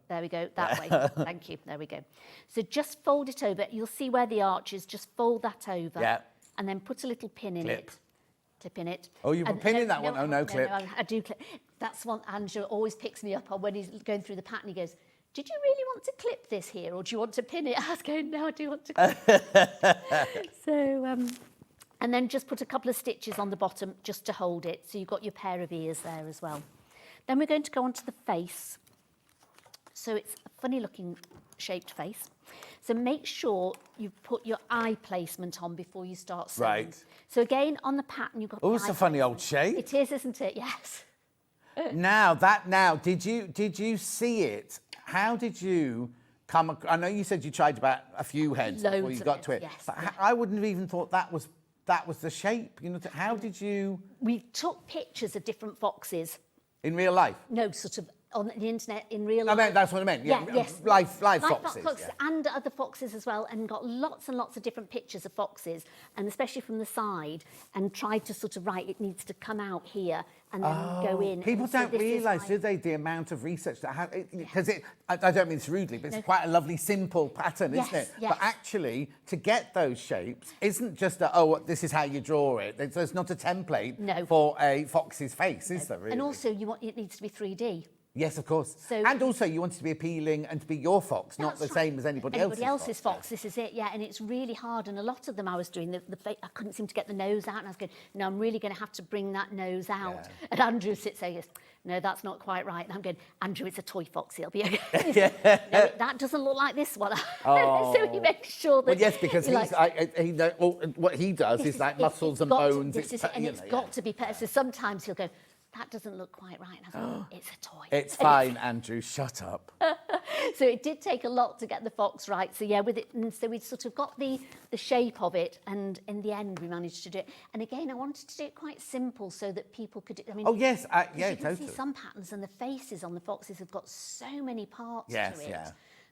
There we go, that way. Thank you. There we go. So just fold it over. You'll see where the arch is. Just fold that over. Yeah. And then put a little pin in Clip. it. Clip in it. Oh, you put pin in that one? Oh, no clip. No, I do clip. That's one Andrew always picks me up on when he's going through the pattern. He goes, did you really want to clip this here, or do you want to pin it? I was going, no, I do want to clip. So, and then just put a couple of stitches on the bottom just to hold it. So you've got your pair of ears there as well. Then we're going to go on to the face. So it's a funny looking shaped face. So make sure you put your eye placement on before you start sewing. Right. So again, on the pattern, you've got... Oh, it's a funny old shape. It is, isn't it? Yes. Now, did you see it? How did you come? I know you said you tried about a few heads before you Loads got of to it. heads, yes, But yeah. I wouldn't have even thought that was the shape. You know, how did you? We took pictures of different foxes. In real life? No, sort of on the internet in real I life. meant that's what I meant. Yeah, yes. live foxes. Foxes Yeah. and other foxes as well, and got lots and lots of different pictures of foxes, and especially from the side, and tried to sort of write, it needs to come out here and then go in. People And so don't this is realise, like- do they, the amount of research that has, because I don't mean this rudely, but it's quite a lovely, simple pattern, isn't Yes, it? yes. But actually, to get those shapes isn't just this is how you draw it. There's not a template No. for a fox's face, is there really? And also, it needs to be 3D. Yes, of course. So- And also, you want it to be appealing and to be your fox, not the That's right. same as anybody else's fox. This is it, yeah. And it's really hard. And a lot of them I was doing, I couldn't seem to get the nose out. And I was going, no, I'm really going to have to bring that nose out. Yeah. And Andrew sits there, he goes, no, that's not quite right. And I'm going, Andrew, it's a toy fox. It'll be okay. No, that doesn't look like this one. So he makes sure that... Well, yes, because he likes- what he does this is like it's muscles and got to- bones. this is it, and it's got to be perfect. So sometimes he'll go, that doesn't look quite right. And I go, it's a toy. It's fine, Andrew, shut up. So it did take a lot to get the fox right. So yeah, with it, and so we sort of got the shape of it, and in the end we managed to do it. And again, I wanted to do it quite simple so that people could. I mean, Oh, yes, yeah, you can totally. see some patterns, and the faces on the foxes have got so many parts Yes, to it yeah.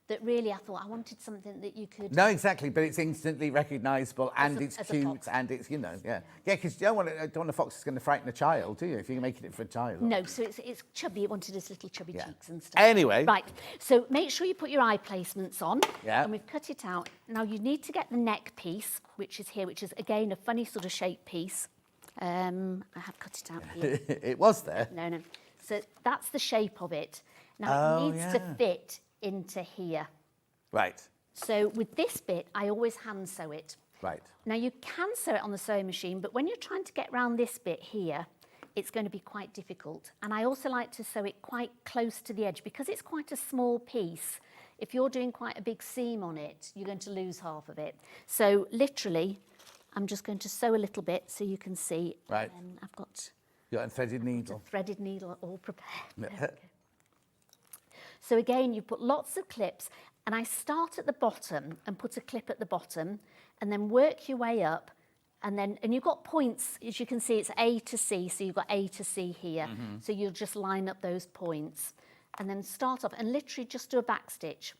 that really I thought I wanted something that you could. No, exactly, but it's instantly recognisable and it's as a cute fox. and it's, yeah. Yeah, because you don't want a fox that's going to frighten a child, do you, if you're making it for a child? No, so it's chubby. It wanted its little chubby Yeah. cheeks and stuff. Anyway. Right, so make sure you put your eye placements on. Yeah. And we've cut it out. Now you need to get the neck piece, which is here, which is, again, a funny sort of shaped piece. I have cut it out here. It was there. No. So that's the shape of it. Now it needs to yeah. fit into here. Right, So with this bit, I always hand sew it. right. Now you can sew it on the sewing machine, but when you're trying to get around this bit here, it's going to be quite difficult. And I also like to sew it quite close to the edge because it's quite a small piece. If you're doing quite a big seam on it, you're going to lose half of it. So literally, I'm just going to sew a little bit so you can see. Right. I've got You got a threaded a needle. threaded needle all prepared. So again, you put lots of clips, and I start at the bottom and put a clip at the bottom, and then work your way up, and you've got points, as you can see, it's A to C, so you've got A to C here. So you'll just line up those points, and then start off, and literally just do a back stitch.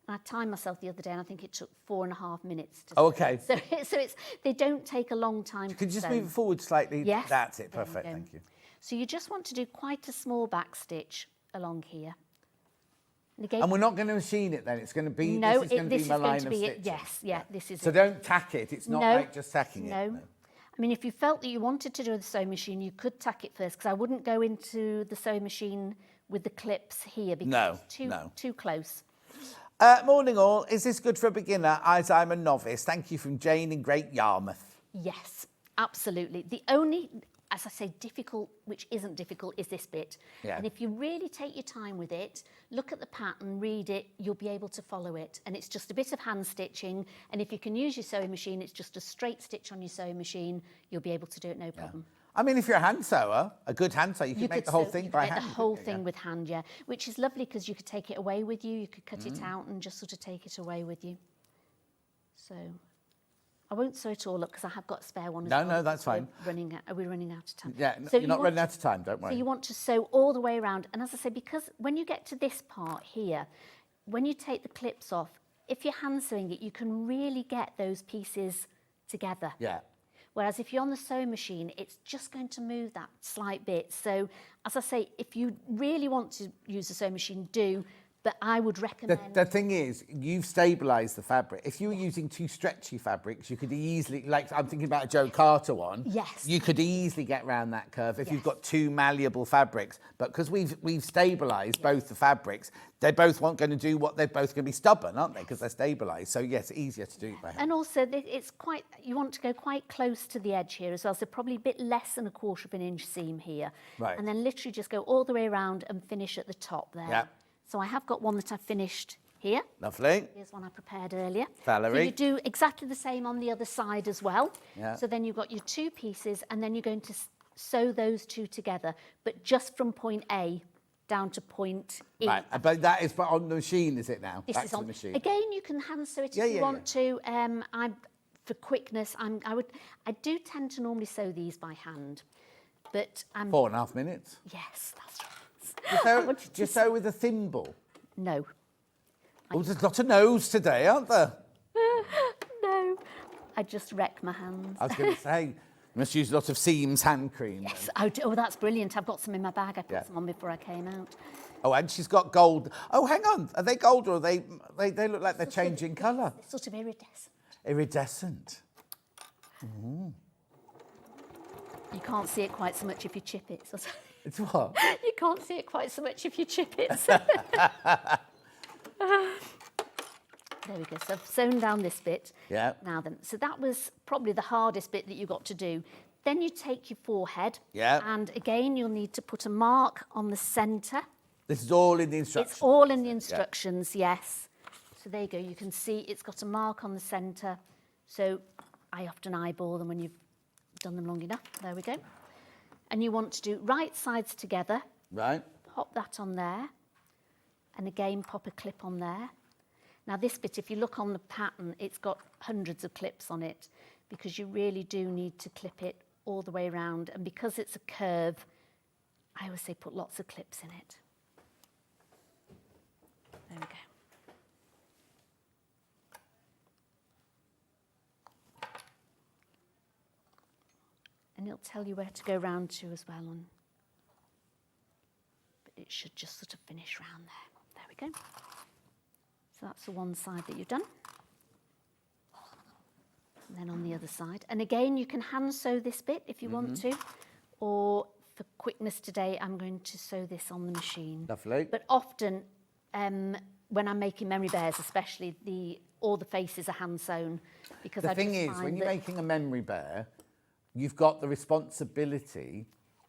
And I timed myself the other day, and I think it took 4.5 minutes to Oh, okay. sew. So they don't take a long time to Could you just sew. move it forward slightly? Yes. That's it, There you perfect, go. thank you. So you just want to do quite a small back stitch along here. And again, And we're not going to machine it then, it's going to be, no, this is going to be my line of it. stitching. Yes, yeah, this is So it. don't tack it, it's not No, like just tacking no. it. No. I mean, if you felt that you wanted to do the sewing machine, you could tack it first, because I wouldn't go into the sewing machine with the clips here because No, it's too, no. too close. Morning all, is this good for a beginner as I'm a novice? Thank you from Jane in Great Yarmouth. Yes, absolutely. The only, as I say, difficult, which isn't difficult, is this bit. Yeah. And if you really take your time with it, look at the pattern, read it, you'll be able to follow it. And it's just a bit of hand stitching. And if you can use your sewing machine, it's just a straight stitch on your sewing machine. You'll be able to do it no problem. I mean, if you're a hand sewer, a good hand sewer, you can make the whole sew- thing you by could make hand. the whole couldn't you? thing with hand, yeah. Which is lovely because you could take it away with you. You could cut it out and just sort of take it away with you. So I won't sew it all up because I have got a spare one as No, well. no, that's We're fine. Are we running out of time? Yeah, So you're not running out of time, don't So worry. you want to sew all the way around. And as I say, because when you get to this part here, when you take the clips off, if you're hand sewing it, you can really get those pieces together. Yeah. Whereas if you're on the sewing machine, it's just going to move that slight bit. So, as I say, if you really want to use the sewing machine, do. But I would recommend... The thing is, you've stabilised the fabric. If you were using too stretchy fabrics, you could easily, like I'm thinking about a Joe Carter one. Yes. You could easily get around that curve if you've Yes. got two malleable fabrics. But because we've stabilised both the fabrics, they both aren't going to do what they're both going to be stubborn, aren't they? Because they're stabilised. So yes, easier to do it by hand. And also, it's quite, you want to go quite close to the edge here as well, so probably a bit less than 1/4 of an inch seam here. Right. And then literally just go all the way around and finish at the top there. Yeah. So I have got one that I've finished here. Lovely. Here's one I prepared earlier. Valerie. So you do exactly the same on the other side as well. Yeah. So then you've got your two pieces, and then you're going to sew those two together, but just from point A down to point E. Right, but that is on the machine, is it now? This Back is to on. the machine. Again, you can hand sew it if you want to. For quickness, I do tend to normally sew these by hand, but 4.5 minutes. Yes, that's right. Do you sew with a thimble? No. Oh, there's a lot of no's today, aren't there? No, I just wreck my hands. I was going to say, you must use a lot of Seams hand cream. Yes. Oh, that's brilliant. I've got some in my bag. I put Yeah. some on before I came out. Oh, and she's got gold. Oh, hang on. Are they gold or are they look like they're changing colour? It's sort of iridescent. Iridescent. You can't see it quite so much if you chip it. So It's what? you can't see it quite so much if you chip it. There we go. So I've sewn down this bit. Yeah. Now then, so that was probably the hardest bit that you got to do. Then you take your forehead. Yeah. And again, you'll need to put a mark on the centre. This is all in the instructions. It's all in the instructions, yes. So there you go. You can see it's got a mark on the centre. So I often eyeball them when you've done them long enough. There we go. And you want to do right sides together. Right. Pop that on there. And again, pop a clip on there. Now this bit, if you look on the pattern, it's got hundreds of clips on it because you really do need to clip it all the way around. And because it's a curve, I always say put lots of clips in it. There we go. And it'll tell you where to go round to as well. But it should just sort of finish round there. There we go. So that's the one side that you've done. And then on the other side. And again, you can hand sew this bit if you want to. Or for quickness today, I'm going to sew this on the machine. Lovely. But often, when I'm making memory bears, especially, all the faces are hand sewn. Because The I thing just is, find when you're that- making a memory bear, you've got the responsibility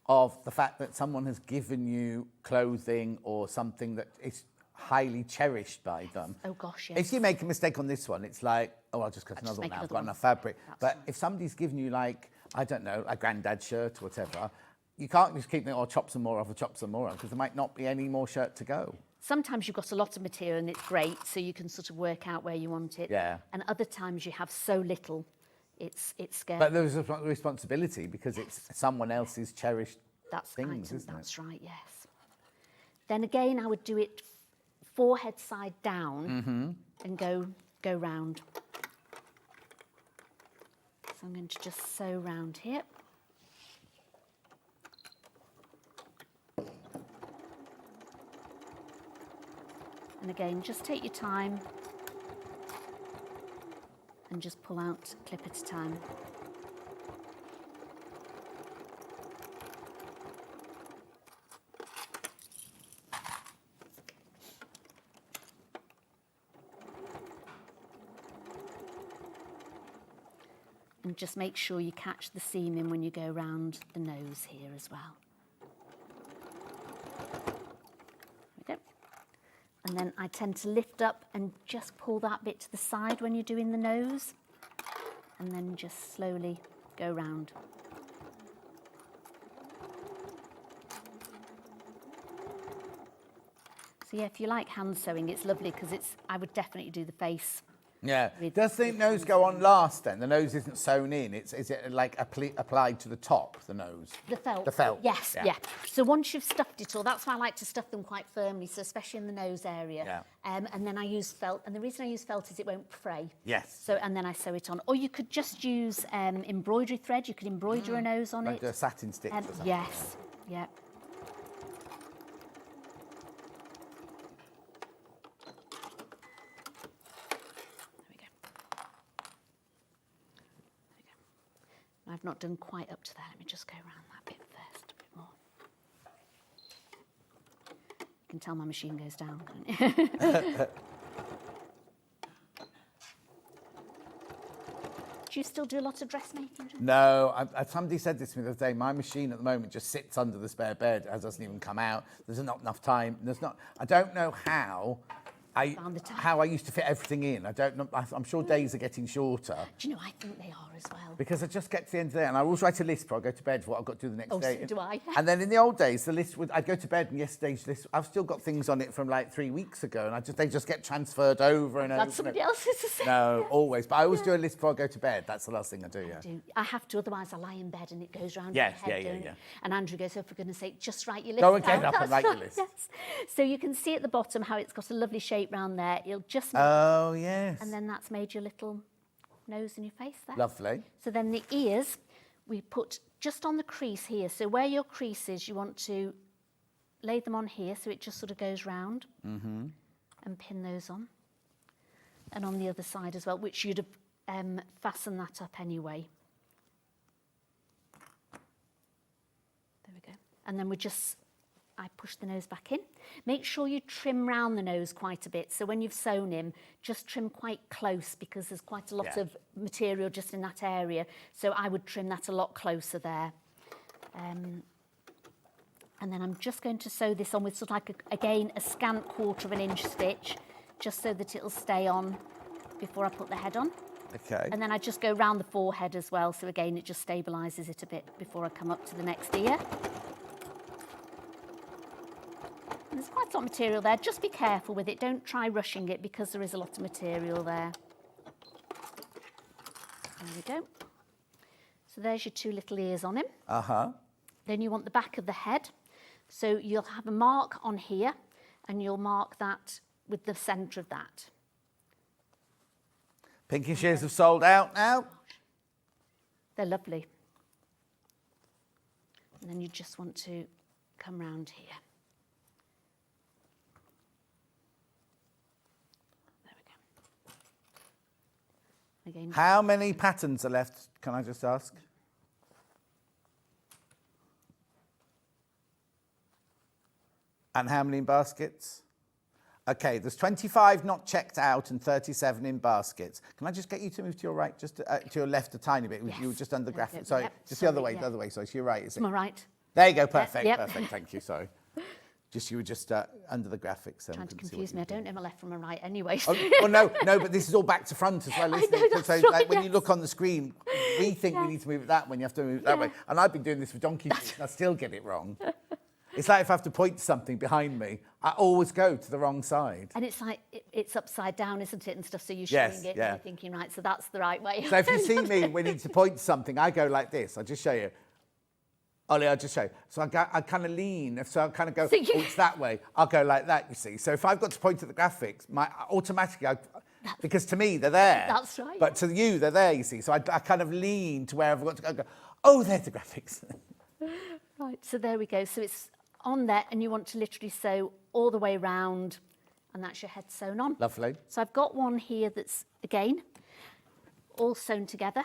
of the fact that someone has given you clothing or something that is highly cherished by them. Oh gosh, yes. If you make a mistake on this one, it's like, oh, I'll just cut another one make out. I've another got one. enough fabric. That's But right. if somebody's given you, like, I don't know, a granddad shirt or whatever, you can't just keep thinking, oh, chop some more off or chop some more off, because there might not be any more shirt to go. Sometimes you've got a lot of material and it's great, so you can sort of work out where you want it. Yeah. And other times you have so little, it's scary. But there's a responsibility because it's someone else's cherished That's things, item, isn't that's right, yes. Then again, I would do it forehead side down and go round. So I'm going to just sew round here. And again, just take your time and just pull out a clip at a time. And just make sure you catch the seam in when you go round the nose here as well. There we go. And then I tend to lift up and just pull that bit to the side when you're doing the nose. And then just slowly go round. So yeah, if you like hand sewing, it's lovely because I would definitely do the face. Yeah. With- Does the nose go on last then? The nose isn't sewn in. Is it like applied to the top, the nose? The felt. The felt. Yes, yeah. So once you've stuffed it all, that's why I like to stuff them quite firmly, so especially in the nose area. Yeah. And then I use felt, and the reason I use felt is it won't fray. Yes. So, and then I sew it on. Or you could just use embroidery thread. You could embroider a nose on Like it. the satin sticks or something. Yes, yeah. I've not done quite up to there. Let me just go around that bit first, a bit more. You can tell my machine goes down, can't you? Do you still do a lot of dressmaking? No, somebody said this to me the other day. My machine at the moment just sits under the spare bed. It doesn't even come out. There's not enough time. I don't know how around the top. How I used to fit everything in. I don't know. I'm sure days are getting shorter. Do you know, I think they are as well. Because I just get to the end of the day, and I always write a list before I go to bed for what I've got to do the next day. So do I. And then in the old days, the list would, I'd go to bed and yesterday's list, I've still got things on it from like 3 weeks ago, and they just get transferred over and over. That's somebody else's to say. No, always. But I always do a list before I go to bed. That's the last thing I do, yeah. I have to, otherwise I lie in bed and it goes round Yes, my head. yeah. And Andrew goes, oh, for goodness sake, just write your list Go and get down. up and write your list. Yes. So you can see at the bottom how it's got a lovely shape round there. You'll just... Oh, yes. And then that's made your little nose and your face there. Lovely. So then the ears, we put just on the crease here. So where your crease is, you want to lay them on here so it just sort of goes round and pin those on. And on the other side as well, which you'd have fastened that up anyway. There we go. And then I push the nose back in. Make sure you trim round the nose quite a bit. So when you've sewn him, just trim quite close because there's quite a lot of material just in that area. So I would trim that a lot closer there. And then I'm just going to sew this on with sort of like, again, a scant 1/4 inch stitch, just so that it'll stay on before I put the head on. Okay. And then I just go round the forehead as well. So again, it just stabilises it a bit before I come up to the next ear. And there's quite a lot of material there. Just be careful with it. Don't try rushing it because there is a lot of material there. There we go. So there's your 2 little ears on him. Uh-huh. Then you want the back of the head. So you'll have a mark on here and you'll mark that with the centre of that. Pinky shears have sold out now. They're lovely. And then you just want to come round here. There we go. Again. How many patterns are left, can I just ask? And how many in baskets? Okay, there's 25 not checked out and 37 in baskets. Can I just get you to move to your right, just to your left a tiny bit? Yes. You were just under the That's graphic. it. Sorry, Yep. just Sorry, the yeah. other way. Sorry, to your right, is it? To my right. There you go, perfect, Yep. perfect. Thank you, sorry. You were just under the graphics. So Trying to confuse me. I don't know my left from my right anyway. Oh, well, no, but this is all back to front as well, isn't know, it? that's So right, like, when you yes. look on the screen, we think we need to move it that way, and you have to move it that way. And I've been doing this for donkey years, and I still get it wrong. It's like if I have to point to something behind me, I always go to the wrong side. And it's like, it's upside down, isn't it, and stuff, so you're Yes, showing it yeah. and you're thinking, right, so that's the right way. So if you see me when you need to point to something, I go like this. I'll just show you. Ollie, I'll just show you. So I kind of lean. So I kind of go, So you- oh, it's that way. I'll go like that, you see. So if I've got to point at the graphics, automatically, because to me, they're there. That's right. But to you, they're there, you see. So I kind of lean to where I've got to go. Go, oh, there's the graphics. Right, so there we go. So it's on there, and you want to literally sew all the way round, and that's your head sewn on. Lovely. So I've got one here that's, again, all sewn together.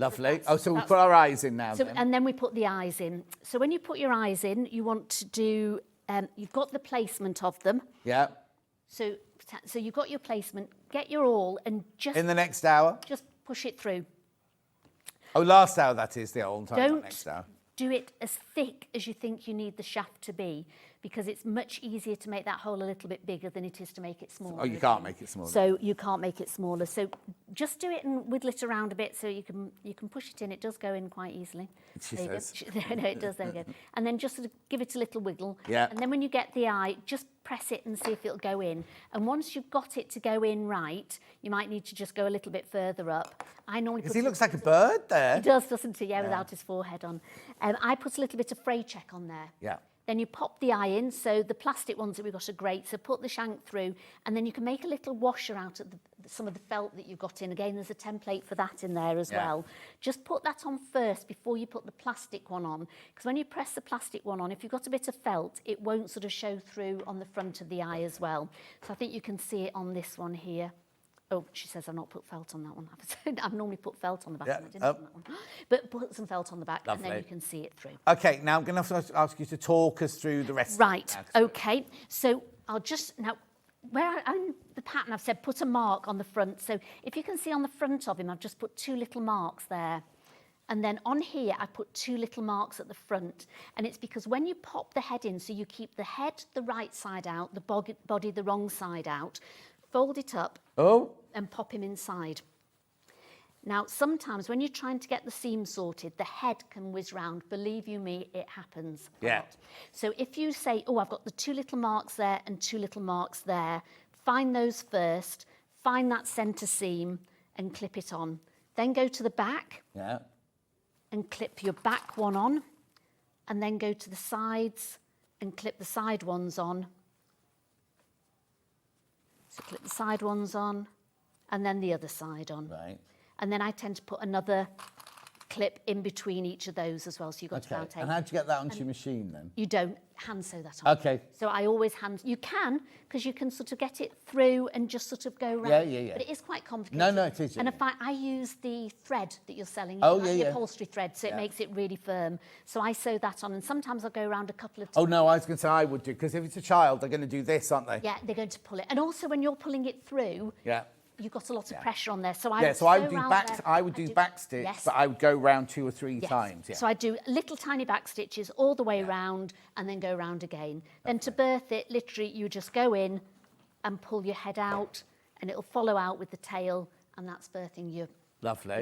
Lovely. Oh, so we put our eyes in now So, then. and then we put the eyes in. So when you put your eyes in, you want to do, you've got the placement of them. Yeah. So you've got your placement, get your awl and just, In the next hour. just push it through. Oh, last hour, that is the old time, not Don't next hour. do it as thick as you think you need the shaft to be, because it's much easier to make that hole a little bit bigger than it is to make it smaller. Oh, you can't make it smaller. So you can't make it smaller. So just do it and wiggle it around a bit so you can push it in. It does go in quite easily. She There you go. says. No, it does. There we go. And then just sort of give it a little wiggle. Yeah. And then when you get the eye, just press it and see if it'll go in. And once you've got it to go in right, you might need to just go a little bit further up. I normally Because put he looks like a bird there. He does, doesn't he? Yeah, without his forehead on. I put a little bit of fray check on there. Yeah. Then you pop the eye in. So the plastic ones that we've got are great. So put the shank through, and then you can make a little washer out of some of the felt that you've got in. Again, there's a template for that in there as well. Just put that on first before you put the plastic one on. Because when you press the plastic one on, if you've got a bit of felt, it won't sort of show through on the front of the eye as well. So I think you can see it on this one here. Oh, she says I've not put felt on that one. I've normally put felt on the back, and I didn't on that one. But put some felt on the back, and then you can see it through. Okay, now I'm going to have to ask you to talk us through the rest Right, of it. okay. So I'll just, now, where on the pattern I've said put a mark on the front. So if you can see on the front of him, I've just put 2 little marks there. And then on here, I put 2 little marks at the front. And it's because when you pop the head in, so you keep the head the right side out, the body the wrong side out, fold it up and pop him inside. Now, sometimes when you're trying to get the seam sorted, the head can whiz round. Believe you me, it happens a lot. So if you say, oh, I've got the 2 little marks there and 2 little marks there, find those first, find that centre seam and clip it on. Then go to the back and clip your back one on, and then go to the sides and clip the side ones on. So clip the side ones on, and then the other side on. Right. And then I tend to put another clip in between each of those as well, so you've got about 8. And how'd you get that onto your machine then? You don't hand sew that on. Okay. So I always hand, you can, because you can sort of get it through and just sort of go round. Yeah. But it is quite complicated. No, it is. And if I use the thread that you're selling, the upholstery thread, so it makes it really firm. So I sew that on, and sometimes I'll go around a couple of times. Oh no, I was going to say I would do, because if it's a child, they're going to do this, aren't they? Yeah, they're going to pull it. And also when you're pulling it through, you've got a lot of pressure on there. So I would do back stitch, but I would go round 2 or 3 times. So I do little tiny back stitches all the way round and then go round again. Then to birth it, literally you just go in and pull your head out, and it'll follow out with the tail, and that's birthing your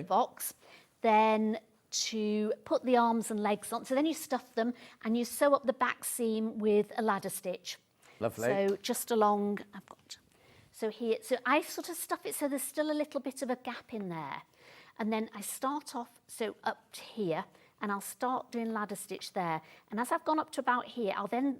box. Then to put the arms and legs on, so then you stuff them and you sew up the back seam with a ladder stitch. Lovely. So just along, I've got, so here, so I sort of stuff it so there's still a little bit of a gap in there. And then I start off, so up to here, and I'll start doing ladder stitch there. And as I've gone up to about here, I'll then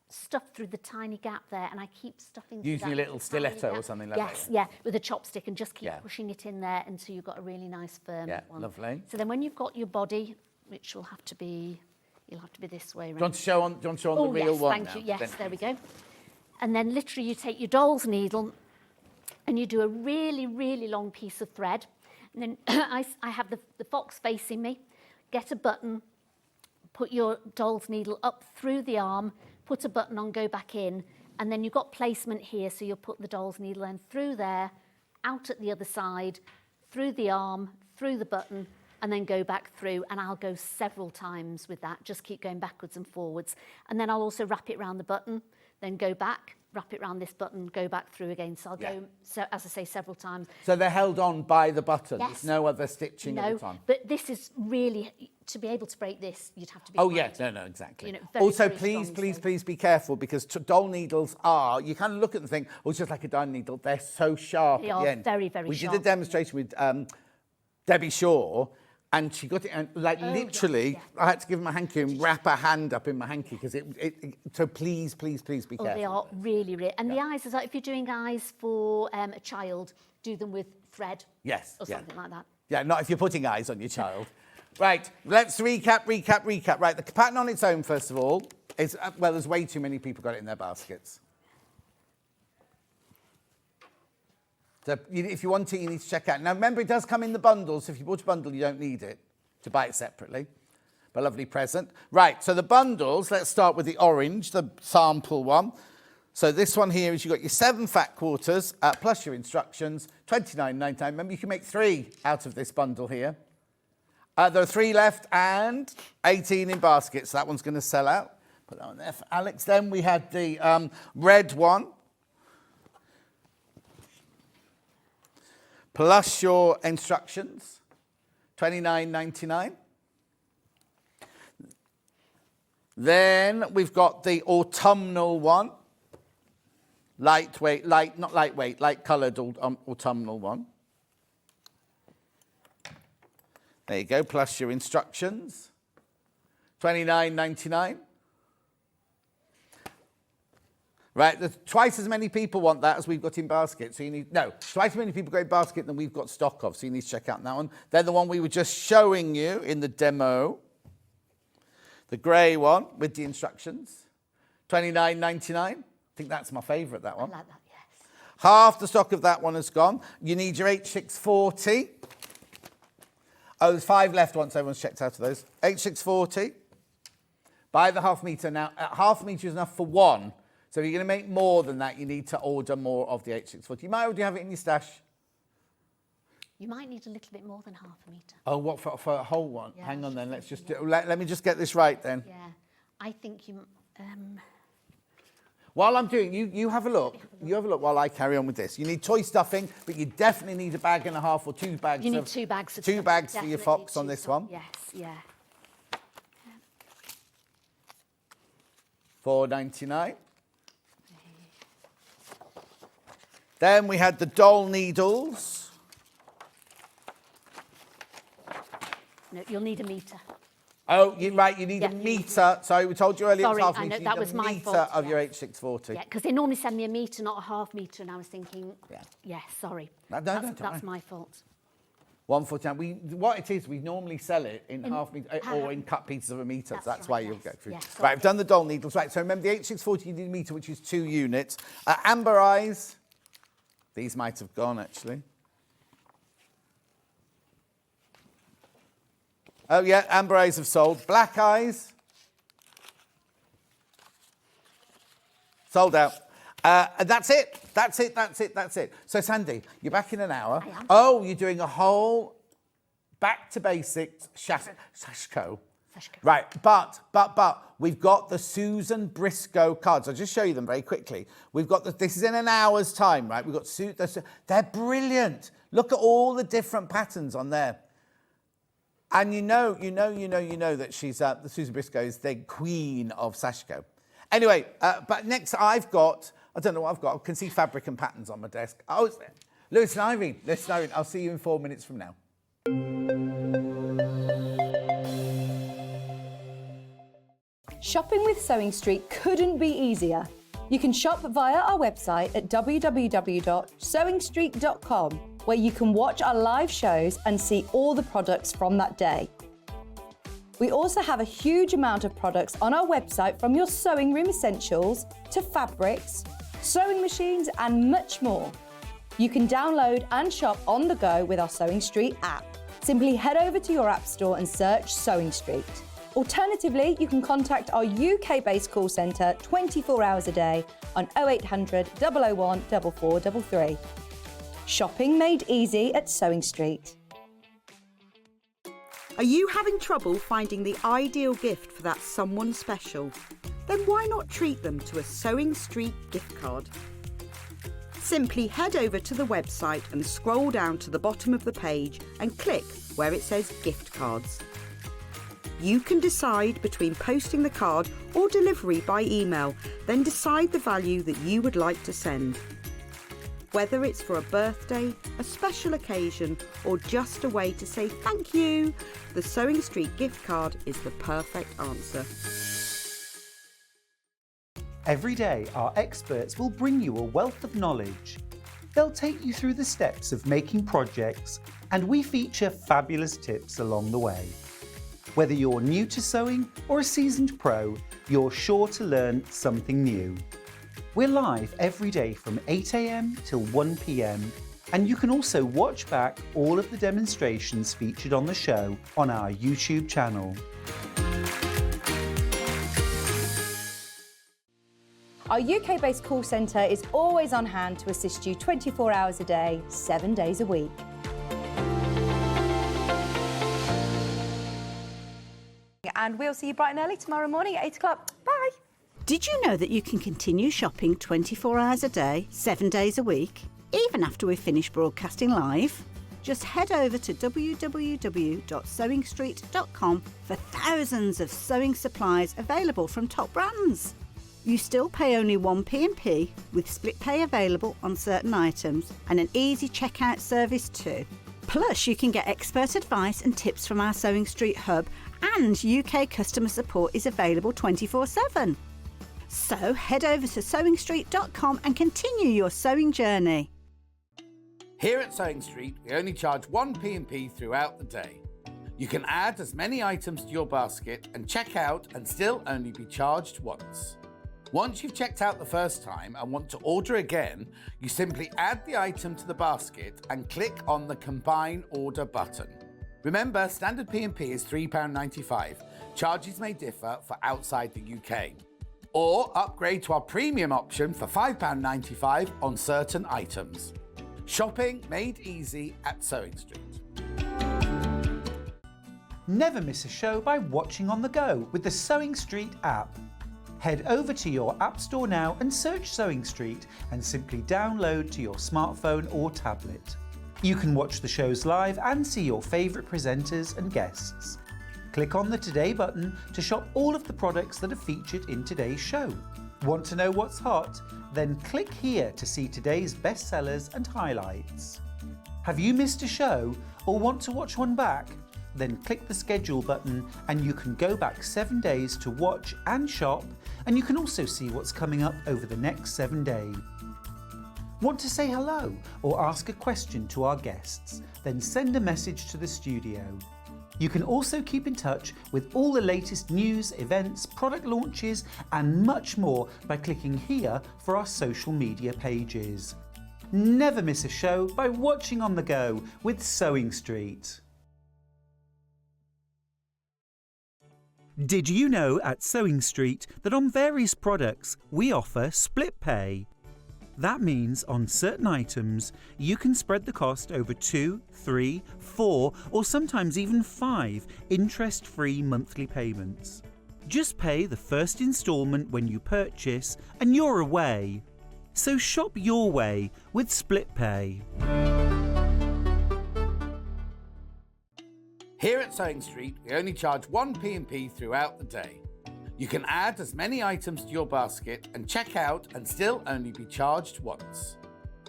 stuff through the tiny gap there, and I keep stuffing through using a little stiletto or something like that. Yes, yeah, with a chopstick, and just keep pushing it in there until you've got a really nice firm one. Lovely. So then when you've got your body, which will have to be, you'll have to be this way around. Do you want to show on, the real one thank you. Yes, there we go. And then literally you take your doll's needle and you do a really, really long piece of thread. And then I have the fox facing me, get a button, put your doll's needle up through the arm, put a button on, go back in, and then you've got placement here, so you'll put the doll's needle in through there, out at the other side, through the arm, through the button, and then go back through, and I'll go several times with that, just keep going backwards and forwards. And then I'll also wrap it around the button, then go back, wrap it around this button, go back through again. So I'll go, so, as I say, several times. So they're held on by the button? Yes. There's no other stitching at the time? No, but this is really, to be able to break this, you'd have to be no, exactly. You know, very, also, very please be careful, because doll needles are, you kind of look at them and think, oh, it's just like a darning needle. They're so sharp they at are the end. very, very we sharp. We did a demonstration with Debbie Shaw, and she got it, and literally, I had to give her my hanky and wrap her hand up in my hanky, because so please be careful. They are really, really, and the eyes, is like, if you're doing eyes for a child, do them with thread. Yes. Or something like that. Yeah, not if you're putting eyes on your child. Right, let's recap. Right, the pattern on its own, first of all, is, well, there's way too many people got it in their baskets. So if you want it, you need to check out. Now, remember, it does come in the bundles. So if you bought a bundle, you don't need it to buy it separately. But lovely present. Right, so the bundles, let's start with the orange, the sample one. So this one here is you've got your 7 fat quarters, plus your instructions, $29.99. Remember, you can make 3 out of this bundle here. There are 3 left and 18 in baskets. So that one's going to sell out. Put that on there for Alex. Then we had the red one. Plus your instructions, $29.99. Then we've got the autumnal one. Light coloured autumnal one. There you go, plus your instructions, $29.99. Right, there's twice as many people want that as we've got in basket. So you need, twice as many people got in basket than we've got stock of. So you need to check out that one. Then the one we were just showing you in the demo. The grey one with the instructions, $29.99. I think that's my favourite, that one. I like that, yes. Half the stock of that one has gone. You need your H640. Oh, there's 5 left once everyone's checked out of those. H640. Buy the half metre now. Half metre is enough for 1. So if you're going to make more than that, you need to order more of the H640. You might already have it in your stash. You might need a little bit more than half a metre. Oh, what, for a whole one? Yeah, Hang on then, let's just, yeah. let me just get this right then. Yeah, I think you... While I'm doing, you have a look. You have a look while I carry on with this. You need toy stuffing, but you definitely need a bag and a half or 2 bags. You need 2 bags of Two stuff. bags for your Definitely fox on 2 this stuff. one. Yes, yeah. $4.99. Then we had the doll needles. No, you'll need a metre. Oh, right, you need a metre. Sorry, we told you earlier Sorry, it was half I a know, metre. that You was need a my metre fault, of your yeah. H640. Yeah, because they normally send me a metre, not a half metre, and I was thinking, yeah, sorry. No, don't That's worry. my fault. $1.49. What it is, we normally sell it in half metre or in cut pieces of a metre. So that's why right, you'll yes, go through. yes, Right, I've done the doll needles. Right, so remember the H640 you need a metre, which is 2 units. Amber eyes. These might have gone actually. Oh yeah, amber eyes have sold. Black eyes. Sold out. And that's it. That's it. So, Sandy, you're back in an hour. I am. Oh, you're doing a whole back to basics Sashiko. Right, but we've got the Susan Briscoe cards. I'll just show you them very quickly. We've got this is in an hour's time, right? We've got they're brilliant. Look at all the different patterns on there. And you know that she's the Susan Briscoe is the queen of Sashiko. Anyway, but next I don't know what I've got. I can see fabric and patterns on my desk. Oh, it's there. Lewis and Irene. I'll see you in 4 minutes from now. Shopping with Sewing Street couldn't be easier. You can shop via our website at www.sewingstreet.com, where you can watch our live shows and see all the products from that day. We also have a huge amount of products on our website, from your sewing room essentials to fabrics, sewing machines and much more. You can download and shop on the go with our Sewing Street app. Simply head over to your app store and search Sewing Street. Alternatively, you can contact our UK-based call centre 24 hours a day on 0800 001 4433. Shopping made easy at Sewing Street. Are you having trouble finding the ideal gift for that someone special? Then why not treat them to a Sewing Street gift card? Simply head over to the website and scroll down to the bottom of the page and click where it says gift cards. You can decide between posting the card or delivery by email, then decide the value that you would like to send. Whether it's for a birthday, a special occasion, or just a way to say thank you, the Sewing Street gift card is the perfect answer. Every day, our experts will bring you a wealth of knowledge. They'll take you through the steps of making projects, and we feature fabulous tips along the way. Whether you're new to sewing or a seasoned pro, you're sure to learn something new. We're live every day from 8 AM till 1 PM, and you can also watch back all of the demonstrations featured on the show on our YouTube channel. Our UK-based call centre is always on hand to assist you 24 hours a day, 7 days a week. And we'll see you bright and early tomorrow morning at 8 o'clock. Bye. Did you know that you can continue shopping 24 hours a day, 7 days a week, even after we've finished broadcasting live? Just head over to www.sewingstreet.com for thousands of sewing supplies available from top brands. You still pay only 1 P&P, with split pay available on certain items and an easy checkout service too. Plus, you can get expert advice and tips from our Sewing Street hub, and UK customer support is available 24/7. So head over to sewingstreet.com and continue your sewing journey. Here at Sewing Street, we only charge 1 P&P throughout the day. You can add as many items to your basket and check out and still only be charged once. Once you've checked out the first time and want to order again, you simply add the item to the basket and click on the Combine Order button. Remember, standard P&P is £3.95. Charges may differ for outside the UK. Or upgrade to our premium option for £5.95 on certain items. Shopping made easy at Sewing Street. Never miss a show by watching on the go with the Sewing Street app. Head over to your App Store now and search Sewing Street and simply download to your smartphone or tablet. You can watch the shows live and see your favourite presenters and guests. Click on the Today button to shop all of the products that are featured in today's show. Want to know what's hot? Then click here to see today's bestsellers and highlights. Have you missed a show or want to watch one back? Then click the schedule button and you can go back 7 days to watch and shop, and you can also see what's coming up over the next 7 days. Want to say hello or ask a question to our guests? Then send a message to the studio. You can also keep in touch with all the latest news, events, product launches and much more by clicking here for our social media pages. Never miss a show by watching on the go with Sewing Street. Did you know at Sewing Street that on various products we offer split pay? That means on certain items you can spread the cost over 2, 3, 4 or sometimes even 5 interest-free monthly payments. Just pay the first instalment when you purchase and you're away. So shop your way with split pay. Here at Sewing Street, we only charge 1 P&P throughout the day. You can add as many items to your basket and check out and still only be charged once.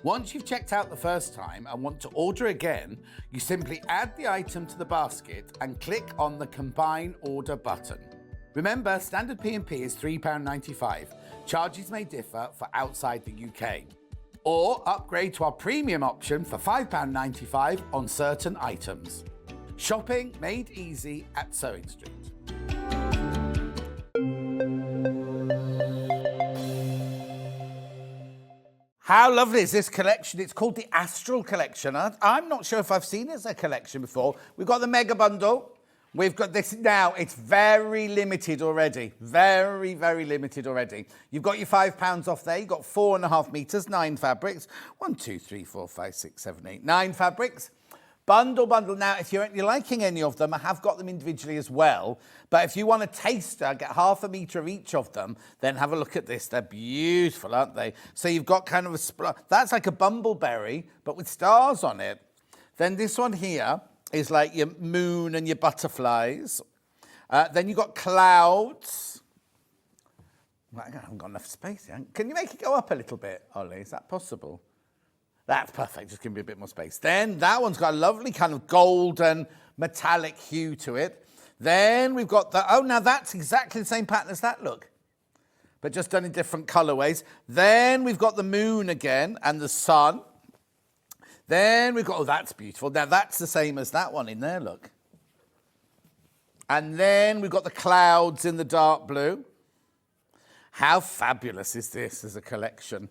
Once you've checked out the first time and want to order again, you simply add the item to the basket and click on the Combine Order button. Remember, standard P&P is £3.95. Charges may differ for outside the UK. Or upgrade to our premium option for £5.95 on certain items. Shopping made easy at Sewing Street. How lovely is this collection? It's called the Astral Collection. I'm not sure if I've seen it as a collection before. We've got the mega bundle. We've got this now. It's very limited already. Very, very limited already. You've got your £5 off there. You've got 4.5 metres, 9 fabrics. 1, 2, 3, 4, 5, 6, 7, 8, 9 fabrics. Bundle. Now, if you're liking any of them, I have got them individually as well. But if you want a taster, get ½ metre of each of them, then have a look at this. They're beautiful, aren't they? So you've got kind of that's like a bumbleberry, but with stars on it. Then this one here is like your moon and your butterflies. Then you've got clouds. I haven't got enough space here. Can you make it go up a little bit, Ollie? Is that possible? That's perfect, just give me a bit more space. Then that one's got a lovely kind of golden metallic hue to it. Then we've got now that's exactly the same pattern as that, look. But just done in different colourways. Then we've got the moon again and the sun. Then we've got, that's beautiful. Now that's the same as that one in there, look. And then we've got the clouds in the dark blue. How fabulous is this as a collection?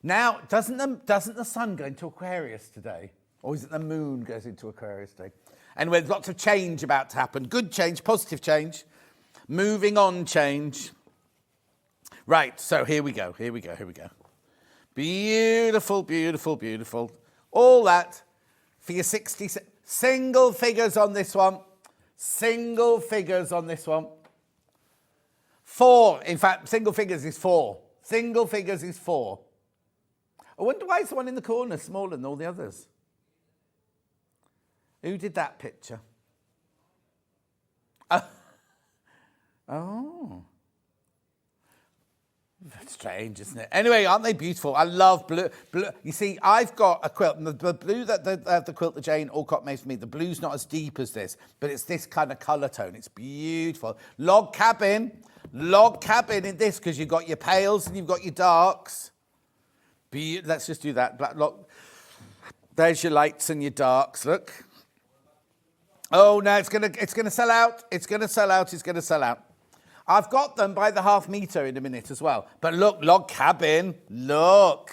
Now, doesn't the sun go into Aquarius today? Or is it the moon goes into Aquarius today? Anyway, there's lots of change about to happen. Good change, positive change. Moving on change. Right, so here we go. Beautiful, beautiful, beautiful. All that for your 60... Single figures on this one. Single figures on this one. 4. In fact, single figures is 4. Single figures is 4. I wonder why is the one in the corner smaller than all the others? Who did that picture? Oh. That's strange, isn't it? Anyway, aren't they beautiful? I love blue. You see, I've got a quilt, and the blue that the quilt that Jane Alcott made for me, the blue's not as deep as this, but it's this kind of colour tone. It's beautiful. Log cabin in this, because you've got your pales and you've got your darks. Let's just do that. Black lock. There's your lights and your darks. Look. Oh no, it's gonna sell out. It's gonna sell out. I've got them by the ½ metre in a minute as well. But look, log cabin. Look.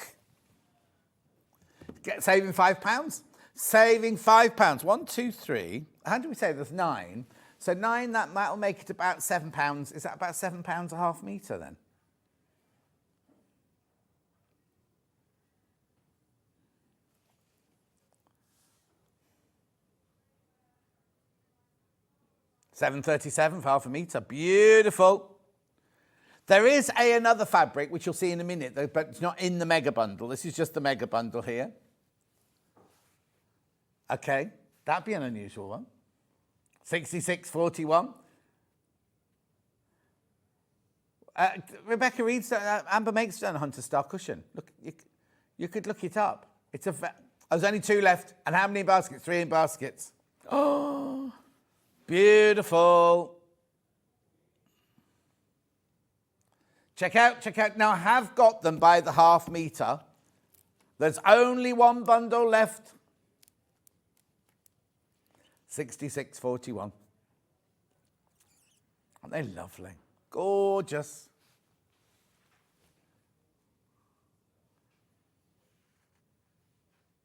Saving £5. Saving £5. 1, 2, 3. How do we say there's 9? So 9. That'll make it about £7. Is that about £7 a ½ metre then? $7.37 for half a metre. Beautiful. There is another fabric, which you'll see in a minute, but it's not in the mega bundle. This is just the mega bundle here. Okay, that'd be an unusual one. $66.41. Rebecca Reed's Amber Make's done a Hunter Star cushion. Look, you could look it up. There's only 2 left. And how many in baskets? 3 in baskets. Oh, beautiful. Check out. Now, I have got them by the half metre. There's only 1 bundle left. $66.41. Aren't they lovely? Gorgeous.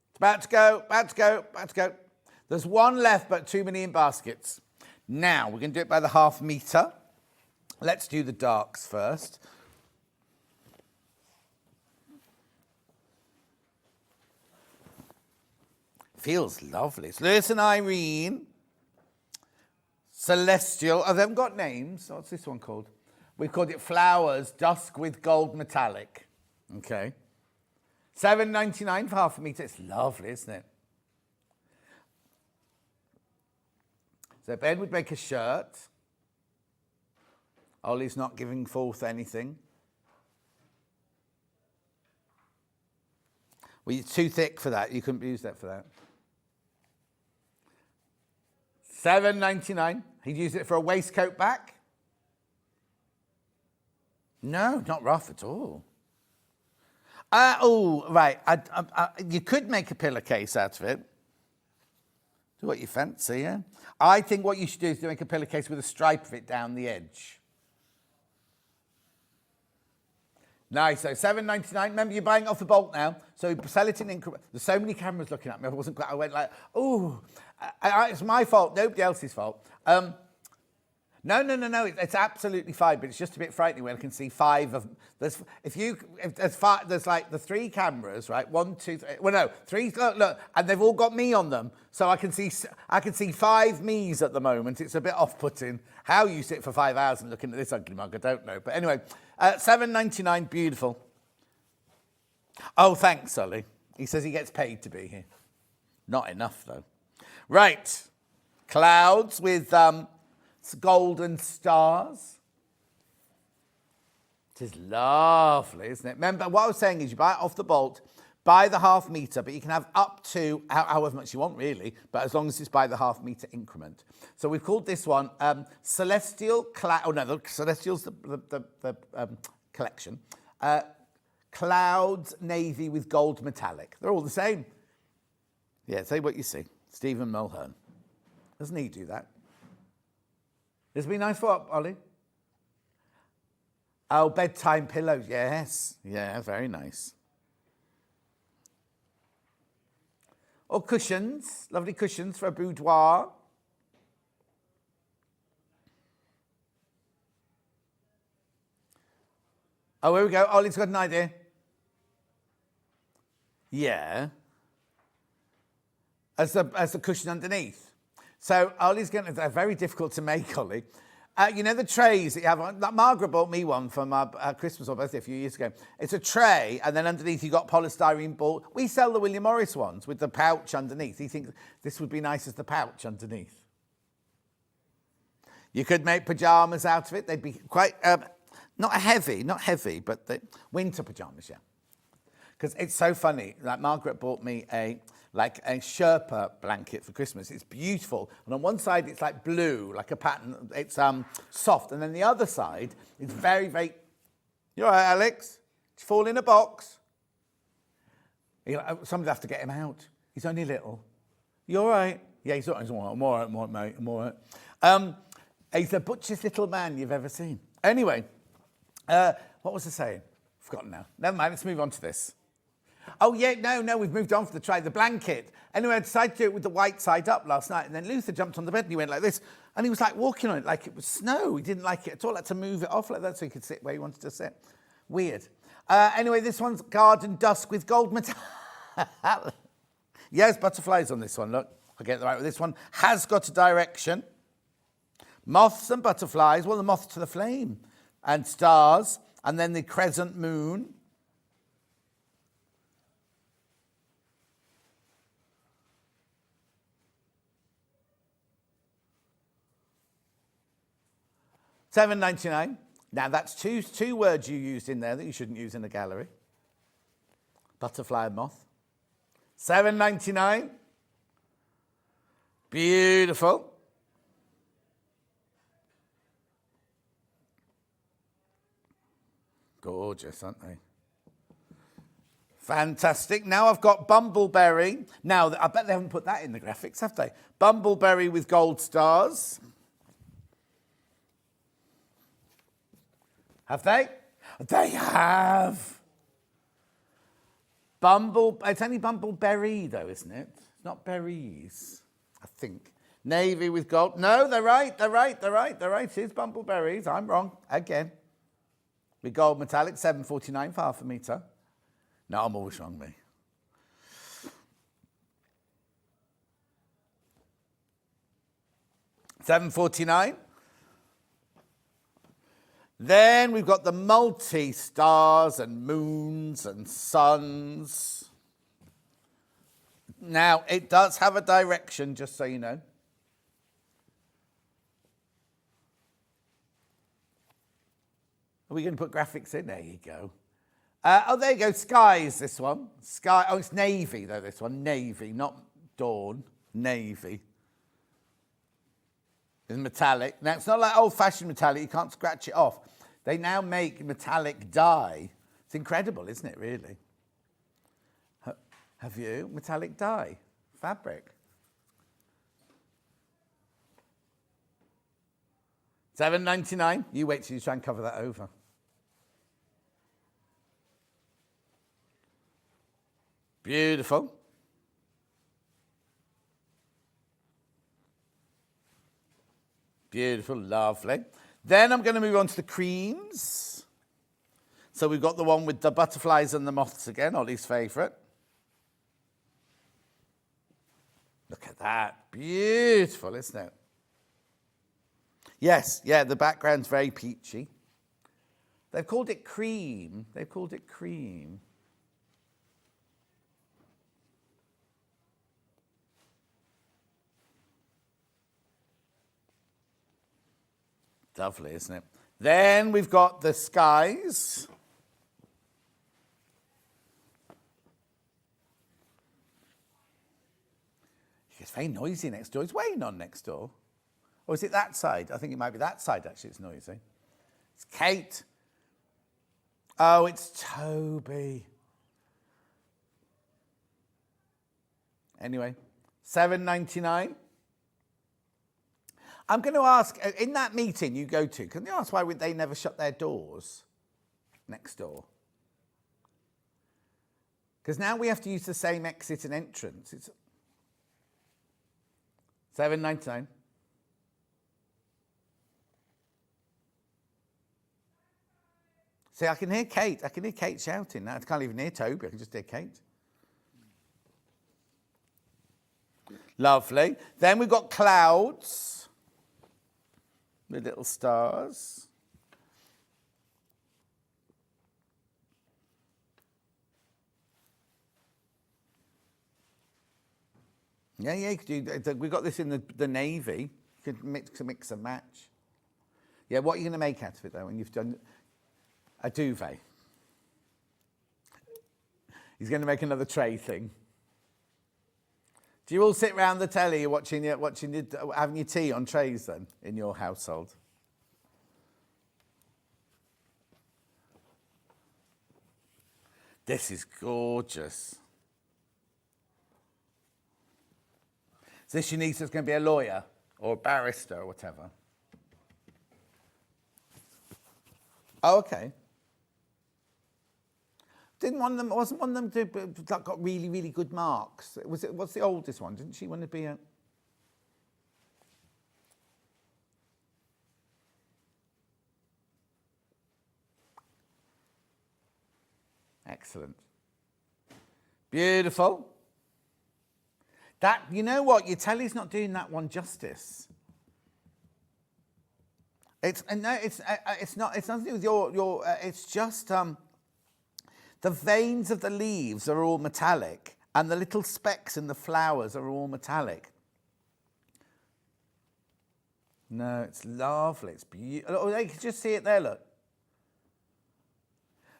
It's about to go. There's 1 left, but too many in baskets. Now, we're going to do it by the half metre. Let's do the darks first. Feels lovely. It's Lewis and Irene. Celestial. Oh, they haven't got names. What's this one called? We've called it Flowers, Dusk with Gold Metallic. Okay. $7.99 for half a metre. It's lovely, isn't it? So Ben would make a shirt. Ollie's not giving forth anything. Well, you're too thick for that. You couldn't use that for that. $7.99. He'd use it for a waistcoat back. No, not rough at all. Right. You could make a pillowcase out of it. Do what you fancy, yeah? I think what you should do is to make a pillowcase with a stripe of it down the edge. Nice. So $7.99. Remember, you're buying it off the bulk now. So you sell it in increments. There's so many cameras looking at me. I went like, oh, it's my fault. Nobody else's fault. No. It's absolutely fine, but it's just a bit frightening when I can see 5 of them. There's like the 3 cameras, right? 1, 2, 3. Well, no, 3. Look, and they've all got me on them, so I can see 5 me's at the moment. It's a bit off-putting. How you sit for 5 hours and looking at this ugly mug, I don't know. But anyway, $7.99, beautiful. Oh, thanks, Ollie. He says he gets paid to be here. Not enough though. Right, clouds with golden stars. It is lovely, isn't it? Remember, what I was saying is you buy it off the bolt, buy the half metre, but you can have up to however much you want, really, but as long as it's by the half metre increment. So we've called this one Celestial Cloud. Oh, no, the Celestial's the collection. Clouds Navy with Gold Metallic. They're all the same. Yeah, say what you see. Stephen Mulhern. Doesn't he do that? This would be nice for Ollie. Oh, bedtime pillows. Yes. Yeah, very nice. Or cushions. Lovely cushions for a boudoir. Oh, here we go. Ollie's got an idea. Yeah. As the cushion underneath. So Ollie's going to, they're very difficult to make, Ollie. You know the trays that you have on, Margaret bought me one for my Christmas or birthday a few years ago. It's a tray, and then underneath you got polystyrene ball. We sell the William Morris ones with the pouch underneath. He thinks this would be nice as the pouch underneath. You could make pyjamas out of it. They'd be quite, not heavy, but the winter pyjamas, yeah. Because it's so funny. Like Margaret bought me a Sherpa blanket for Christmas. It's beautiful. And on one side, it's like blue, like a pattern. It's soft. And then the other side, it's very, very... You all right, Alex? Did you fall in a box? Somebody'd have to get him out. He's only little. You all right? Yeah, he's all right. I'm all right, mate. I'm all right. He's the butchest little man you've ever seen. Anyway, what was I saying? Forgotten now. Never mind, let's move on to this. Oh, yeah, no, we've moved on from the blanket. Anyway, I decided to do it with the white side up last night, and then Luther jumped on the bed and he went like this, and he was like walking on it like it was snow. He didn't like it at all. I had to move it off like that so he could sit where he wanted to sit. Weird. Anyway, this one's Garden Dusk with Gold Metal. Yes, butterflies on this one, look. I'll get it right with this one. Has got a direction. Moths and butterflies, well, the moth to the flame, and stars, and then the crescent moon. $7.99. Now that's two words you used in there that you shouldn't use in a gallery. Butterfly and moth. $7.99. Beautiful. Gorgeous, aren't they? Fantastic. Now I've got Bumbleberry. Now, I bet they haven't put that in the graphics, have they? Bumbleberry with gold stars. Have they? They have. It's only Bumbleberry, though, isn't it? It's not berries, I think. Navy with gold. No, they're right. It is Bumbleberries. I'm wrong again. With gold metallic, $7.49 for half a metre. No, I'm always wrong, me. $7.49. Then we've got the multi-stars and moons and suns. Now, it does have a direction, just so you know. Are we going to put graphics in? There you go. There you go. Skies, this one. Sky. Oh, it's navy, though, this one. Navy, not dawn. Navy. It's metallic. Now, it's not like old-fashioned metallic. You can't scratch it off. They now make metallic dye. It's incredible, isn't it, really? Have you? Metallic dye. Fabric. $7.99. You wait till you try and cover that over. Beautiful. Beautiful, lovely. Then I'm going to move on to the creams. So we've got the one with the butterflies and the moths again, Ollie's favourite. Look at that. Beautiful, isn't it? Yes, yeah, the background's very peachy. They've called it cream. They've called it cream. Lovely, isn't it? Then we've got the skies. It's very noisy next door. It's raining on next door. Or is it that side? I think it might be that side, actually. It's noisy. It's Kate. Oh, it's Toby. Anyway, $7.99. I'm going to ask, in that meeting you go to, can you ask why would they never shut their doors next door? Because now we have to use the same exit and entrance. It's $7.99. See, I can hear Kate. I can hear Kate shouting now. I can't even hear Toby. I can just hear Kate. Lovely. Then we've got clouds with little stars. Yeah, you could do. We've got this in the navy. You could mix and match. Yeah, what are you going to make out of it, though, when you've done a duvet? He's going to make another tray thing. Do you all sit round the telly having your tea on trays then in your household? This is gorgeous. Is this your niece that's going to be a lawyer or a barrister or whatever? Oh, okay. Wasn't one of them that got really, really good marks? What's the oldest one? Didn't she want to be a... Excellent. Beautiful. That, you know what? Your telly's not doing that one justice. It's no, it's not. It's nothing to do with your. It's just the veins of the leaves are all metallic, and the little specks in the flowers are all metallic. No, it's lovely. It's beautiful. Oh, you can just see it there. Look.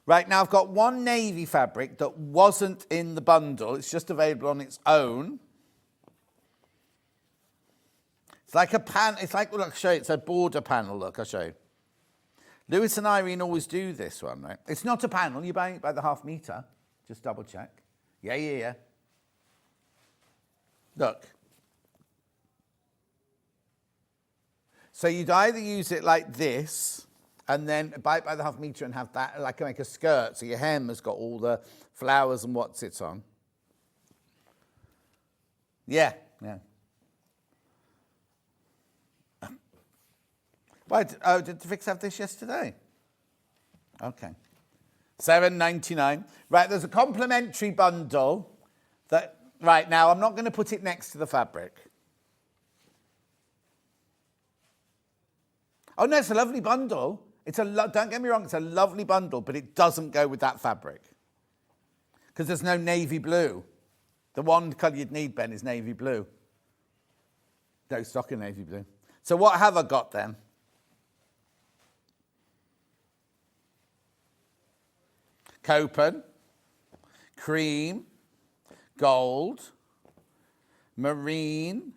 Right now, I've got one navy fabric that wasn't in the bundle. It's just available on its own. It's like a pan. It's like, look, I'll show you. It's a border panel. Look, I'll show you. Lewis and Irene always do this one, right? It's not a panel. You're buying it by the half meter. Just double check. Yeah. Look. So you'd either use it like this, and then buy it by the half meter and have that, like make a skirt. So your hem has got all the flowers and what sits on. Yeah. Why, did Fix have this yesterday? Okay. $7.99. Right, there's a complimentary bundle that, right now, I'm not going to put it next to the fabric. Oh, no, it's a lovely bundle. Don't get me wrong, it's a lovely bundle, but it doesn't go with that fabric. Because there's no navy blue. The one colour you'd need, Ben, is navy blue. No stock in navy blue. So what have I got then? Copen, cream, gold, marine,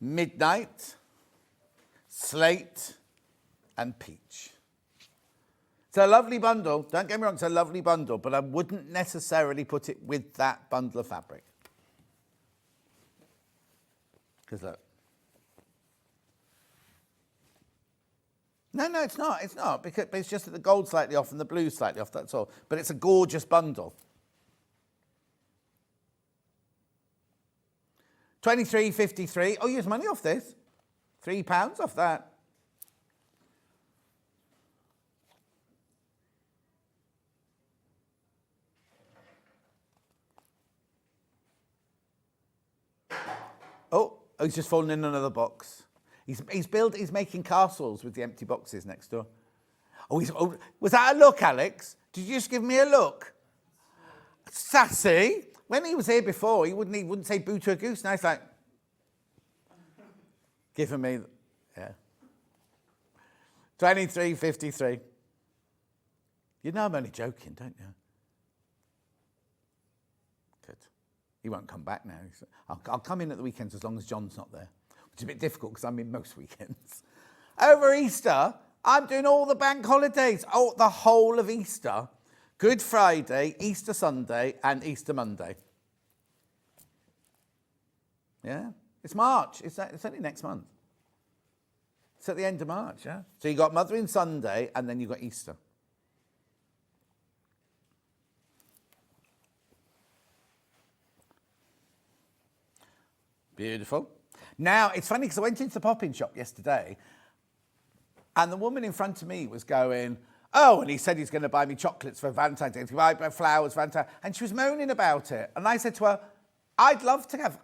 midnight, slate, and peach. It's a lovely bundle. Don't get me wrong, it's a lovely bundle, but I wouldn't necessarily put it with that bundle of fabric. Because look. No, it's not. It's not. Because it's just that the gold's slightly off and the blue's slightly off, that's all. But it's a gorgeous bundle. $23.53. Oh, use money off this. £3 off that. Oh, he's just fallen in another box. He's making castles with the empty boxes next door. Oh, was that a look, Alex? Did you just give me a look? Sassy. When he was here before, he wouldn't say boo to a goose. Now he's like, giving me, yeah. $23.53. You know I'm only joking, don't you? Good. He won't come back now. I'll come in at the weekends as long as John's not there. Which is a bit difficult because I'm in most weekends. Over Easter, I'm doing all the bank holidays. Oh, the whole of Easter. Good Friday, Easter Sunday, and Easter Monday. Yeah, it's March. It's only next month. It's at the end of March, yeah? So you got Mothering Sunday, and then you got Easter. Beautiful. Now, it's funny because I went into the pop-in shop yesterday and the woman in front of me was going, oh, and he said he's going to buy me chocolates for Valentine's Day. He's going to buy flowers for Valentine's. And she was moaning about it. And I said to her, I'd love to have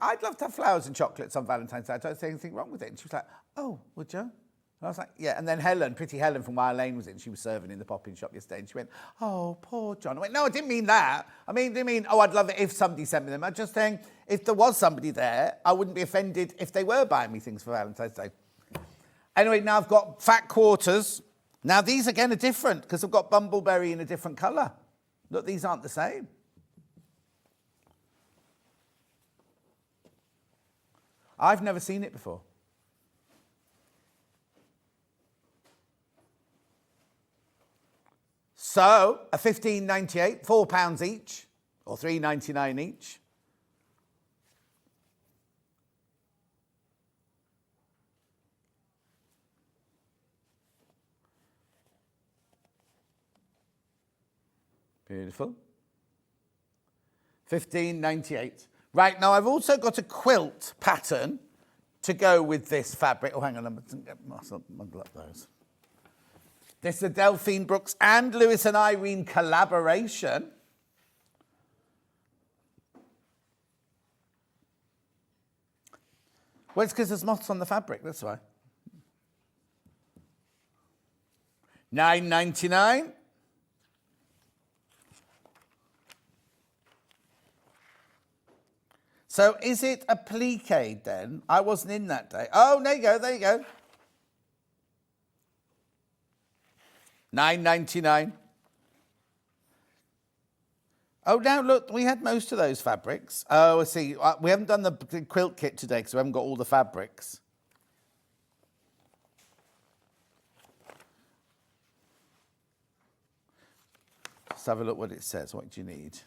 flowers and chocolates on Valentine's Day. I don't see anything wrong with it. And she was like, oh, would you? And I was like, yeah. And then Helen, pretty Helen from Wire Lane was in. She was serving in the pop-in shop yesterday. And she went, oh, poor John. I went, no, I didn't mean that. I didn't mean, oh, I'd love it if somebody sent me them. I'm just saying, if there was somebody there, I wouldn't be offended if they were buying me things for Valentine's Day. Anyway, now I've got fat quarters. Now these again are different because I've got bumbleberry in a different colour. Look, these aren't the same. I've never seen it before. So, a $15.98, £4 each, or $3.99 each. Beautiful. $15.98. Right, now I've also got a quilt pattern to go with this fabric. Oh, hang on, I'll muddle up those. This is a Delphine Brooks and Lewis and Irene collaboration. Well, it's because there's moths on the fabric, that's why. $9.99. So is it a plique then? I wasn't in that day. Oh, there you go, there you go. $9.99. Oh, now look, we had most of those fabrics. Oh, I see. We haven't done the quilt kit today because we haven't got all the fabrics. Let's have a look what it says. What do you need?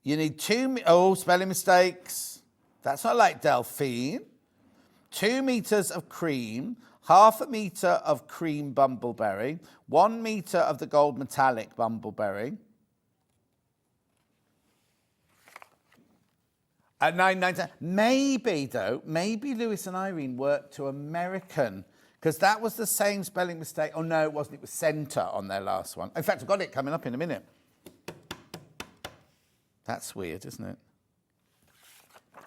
You need spelling mistakes. That's not like Delphine. 2 meters of cream, 1/2 meter of cream bumbleberry, 1 meter of the gold metallic bumbleberry. At $9.99. Maybe Lewis and Irene worked to American, because that was the same spelling mistake. Oh, no, it wasn't. It was centre on their last one. In fact, I've got it coming up in a minute. That's weird, isn't it?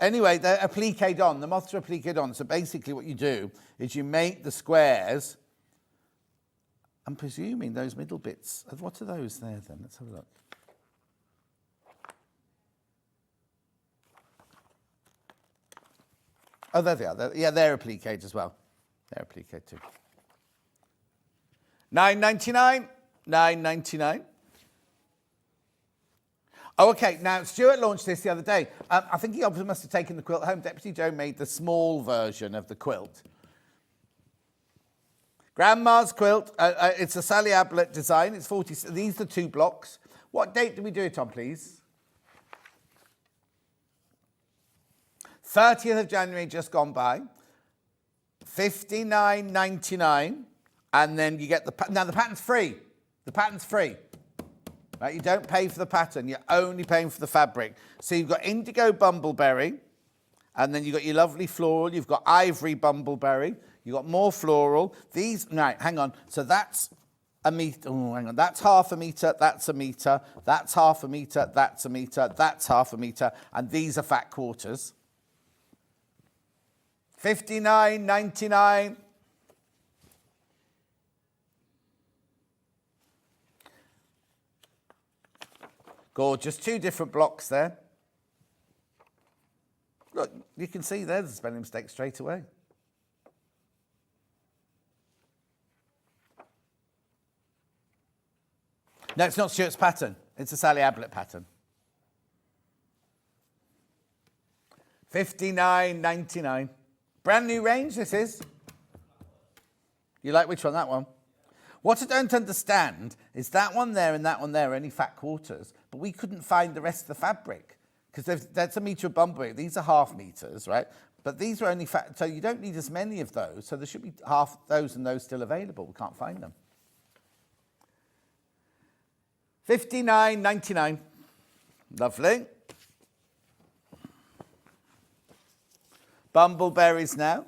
Anyway, they're appliqué on. The moths are appliqué on. So basically what you do is you make the squares. I'm presuming those middle bits. What are those there then? Let's have a look. Oh, there they are. They're appliqué as well. They're appliqué too. $9.99. $9.99. Oh, okay. Now, Stuart launched this the other day. I think he obviously must have taken the quilt home. Deputy Joe made the small version of the quilt. Grandma's quilt. It's a Sally Ablett design. It's 40. These are 2 blocks. What date did we do it on, please? 30th of January, just gone by. $59.99. And then you get the... Now, the pattern's free. The pattern's free. Right, you don't pay for the pattern, you're only paying for the fabric. So you've got indigo bumbleberry, and then you've got your lovely floral, you've got ivory bumbleberry, you've got more floral. These, right, hang on. So that's a meter, oh, hang on. That's 1/2 meter, that's a meter, that's 1/2 meter, that's a meter, that's 1/2 meter, and these are fat quarters. $59.99. Gorgeous. 2 different blocks there. Look, you can see there's a spelling mistake straight away. No, it's not Stuart's pattern. It's a Sally Ablett pattern. $59.99. Brand new range, this is. You like which one? That one? What I don't understand is that one there and that one there are only fat quarters, but we couldn't find the rest of the fabric because that's a meter of bumbleberry. These are 1/2 meters, right? But these are only fat, so you don't need as many of those. So there should be half those and those still available. We can't find them. $59.99. Lovely. Bumbleberries now.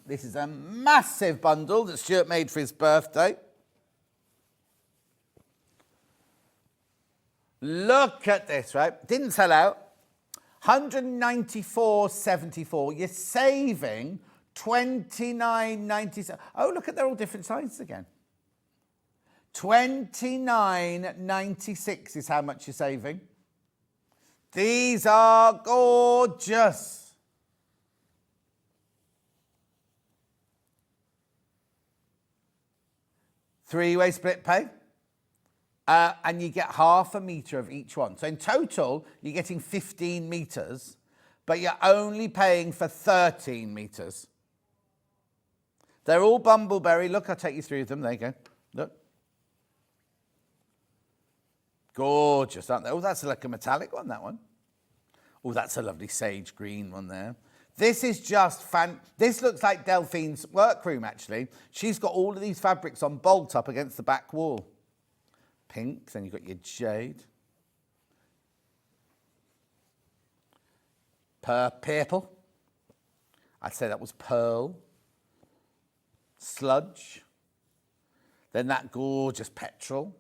This is a massive bundle that Stuart made for his birthday. Look at this, right? Didn't sell out. $194.74. You're saving $29.97. Oh, look at, they're all different sizes again. $29.96 is how much you're saving. These are gorgeous. Three-way split pay. And you get 1/2 meter of each one. So in total, you're getting 15 meters, but you're only paying for 13 meters. They're all bumbleberry. Look, I'll take you through them. There you go. Look. Gorgeous, aren't they? Oh, that's like a metallic one, that one. Oh, that's a lovely sage green one there. This is just This looks like Delphine's workroom, actually. She's got all of these fabrics on bolt up against the back wall. Pink, then you've got your jade. Purple. I'd say that was pearl. Sludge. Then that gorgeous petrol.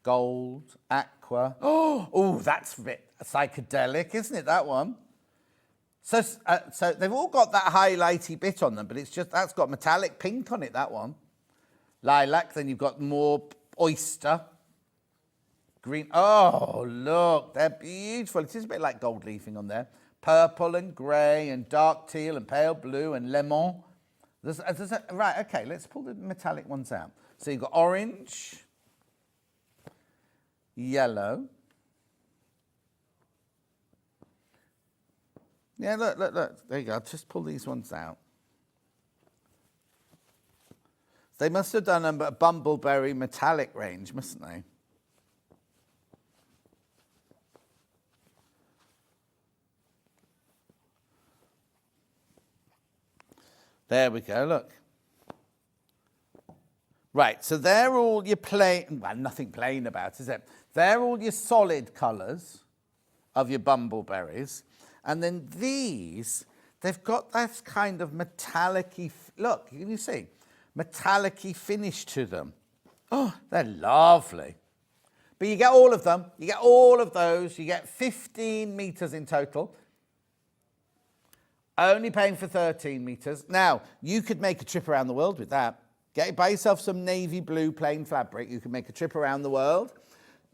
Gold, aqua. Oh, that's a bit psychedelic, isn't it, that one? So they've all got that highlighty bit on them, but it's just, that's got metallic pink on it, that one. Lilac, then you've got more oyster. Green, oh, look, they're beautiful. It is a bit like gold leafing on there. Purple and grey and dark teal and pale blue and lemon. Right, okay, let's pull the metallic ones out. So you've got orange, yellow. Yeah, look. There you go. I'll just pull these ones out. They must have done a bumbleberry metallic range, mustn't they? There we go, look. Right, so they're all your plain, well, nothing plain about, is it? They're all your solid colours of your bumbleberries. And then these, they've got that kind of metallic-y, look, can you see? Metallic-y finish to them. Oh, they're lovely. But you get all of them. You get all of those. You get 15 metres in total. Only paying for 13 metres. Now, you could make a trip around the world with that. Buy yourself some navy blue plain fabric. You could make a trip around the world.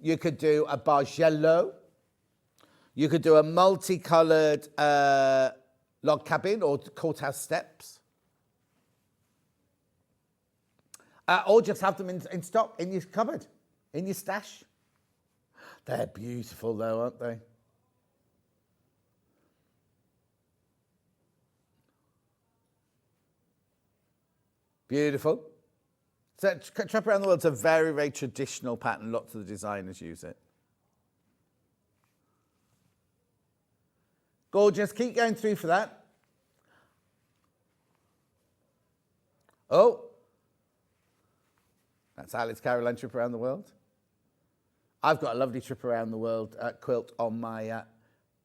You could do a bargello. You could do a multicoloured log cabin or courthouse steps. Or just have them in stock, in your cupboard, in your stash. They're beautiful though, aren't they? Beautiful. So Trip Around the World's a very, very traditional pattern. Lots of the designers use it. Gorgeous. Keep going through for that. Oh. That's Alice Caroline Trip Around the World. I've got a lovely Trip Around the World quilt on my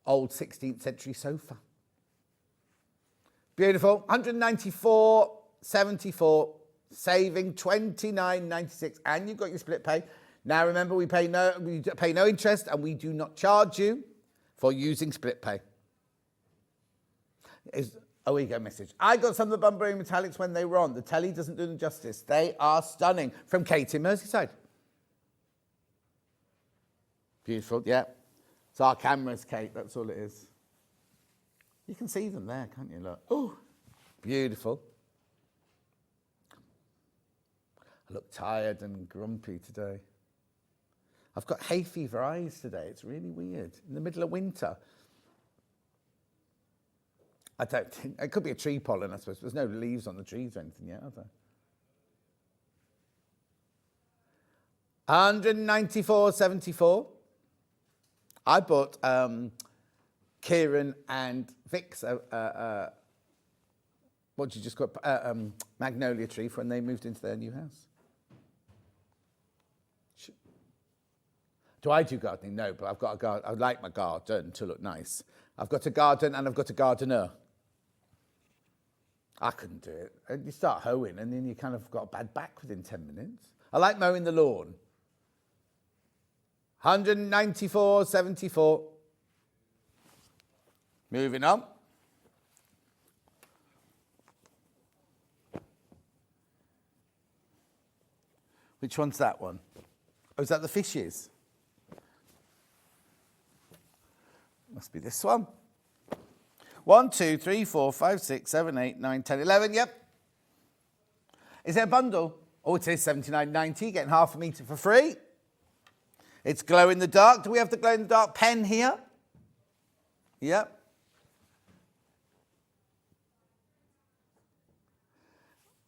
old 16th century sofa. Beautiful. 194.74, saving 29.96, and you've got your split pay. Now remember, we pay no interest, and we do not charge you for using split pay. Oh, here you go, message. I got some of the Bunbury metallics when they were on. The telly doesn't do them justice. They are stunning. From Kate in Merseyside. Beautiful, yeah. It's our cameras, Kate, that's all it is. You can see them there, can't you? Look. Oh, beautiful. I look tired and grumpy today. I've got hay fever eyes today. It's really weird. In the middle of winter. I don't think, it could be a tree pollen, I suppose. There's no leaves on the trees or anything yet, are there? 194.74. I bought Kieran and Vic's, what did you just call it? Magnolia tree for when they moved into their new house. Do I do gardening? No, but I've got a garden. I like my garden to look nice. I've got a garden and I've got a gardener. I couldn't do it. You start hoeing and then you kind of got a bad back within 10 minutes. I like mowing the lawn. 194.74. Moving on. Which one's that one? Oh, is that the fishes? Must be this one. 1, 2, 3, 4, 5, 6, 7, 8, 9, 10, 11. Yep. Is it a bundle? Oh, it is £79.90. Getting half a metre for free. It's glow in the dark. Do we have the glow in the dark pen here? Yep.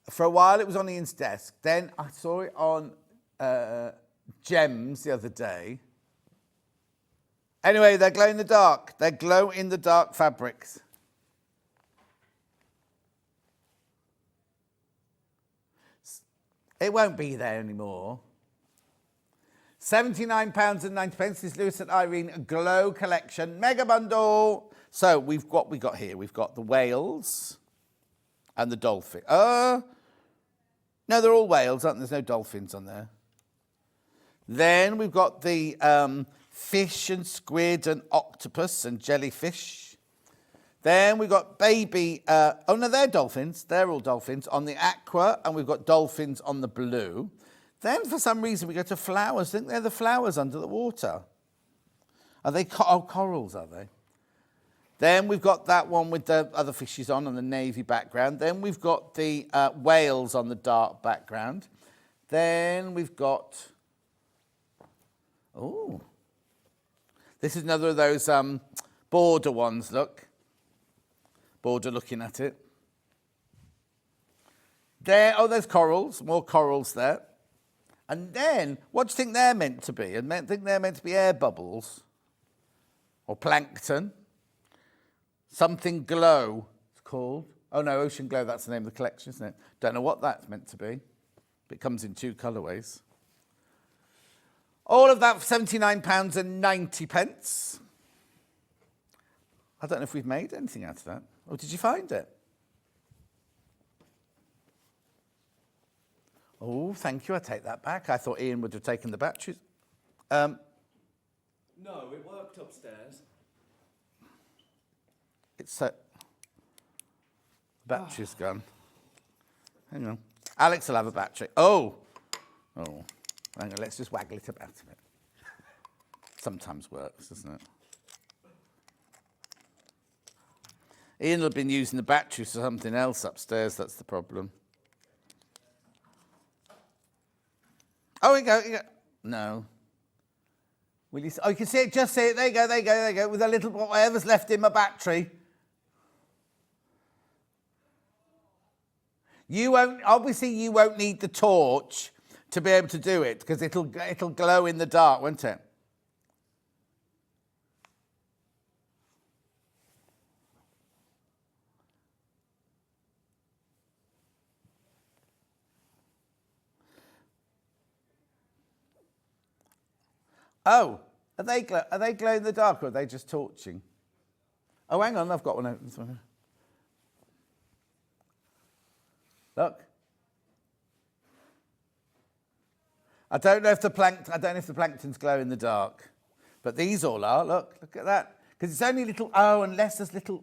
For a while it was on Ian's desk. Then I saw it on Gems the other day. Anyway, they're glow in the dark. They're glow in the dark fabrics. It won't be there anymore. £79.90. This is Lewis and Irene Glow Collection Mega Bundle. So what we got here? We've got the whales and the dolphin. No, they're all whales, aren't there? There's no dolphins on there. Then we've got the fish and squid and octopus and jellyfish. Then we've got baby, oh no, they're dolphins. They're all dolphins on the aqua, and we've got dolphins on the blue. Then for some reason we go to flowers. I think they're the flowers under the water. Are they corals, are they? Then we've got that one with the other fishes on the navy background. Then we've got the whales on the dark background. Then we've got, oh, this is another of those border ones, look. Border looking at it. There, oh, there's corals, more corals there. And then, what do you think they're meant to be? I think they're meant to be air bubbles or plankton. Something glow, it's called. Oh no, Ocean Glow, that's the name of the collection, isn't it? Don't know what that's meant to be. But it comes in 2 colourways. All of that for £79.90. I don't know if we've made anything out of that. Or did you find it? Oh, thank you. I take that back. I thought Ian would have taken the batteries. No, it worked upstairs. It's battery's gone. Hang on. Alex will have a battery. Oh. Hang on. Let's just waggle it about a bit. Sometimes works, doesn't it? Ian will have been using the battery for something else upstairs. That's the problem. Oh, here you go. No. Will you? Oh, you can see it. Just see it. There you go. There you go. There you go. With a little whatever's left in my battery. You won't. Obviously, you won't need the torch to be able to do it because it'll glow in the dark, won't it? Oh, are they glow in the dark or are they just torching? Oh, hang on, I've got one open. Look. I don't know if the plankton's glow in the dark, but these all are. Look at that. Because it's only little. Oh, unless there's little.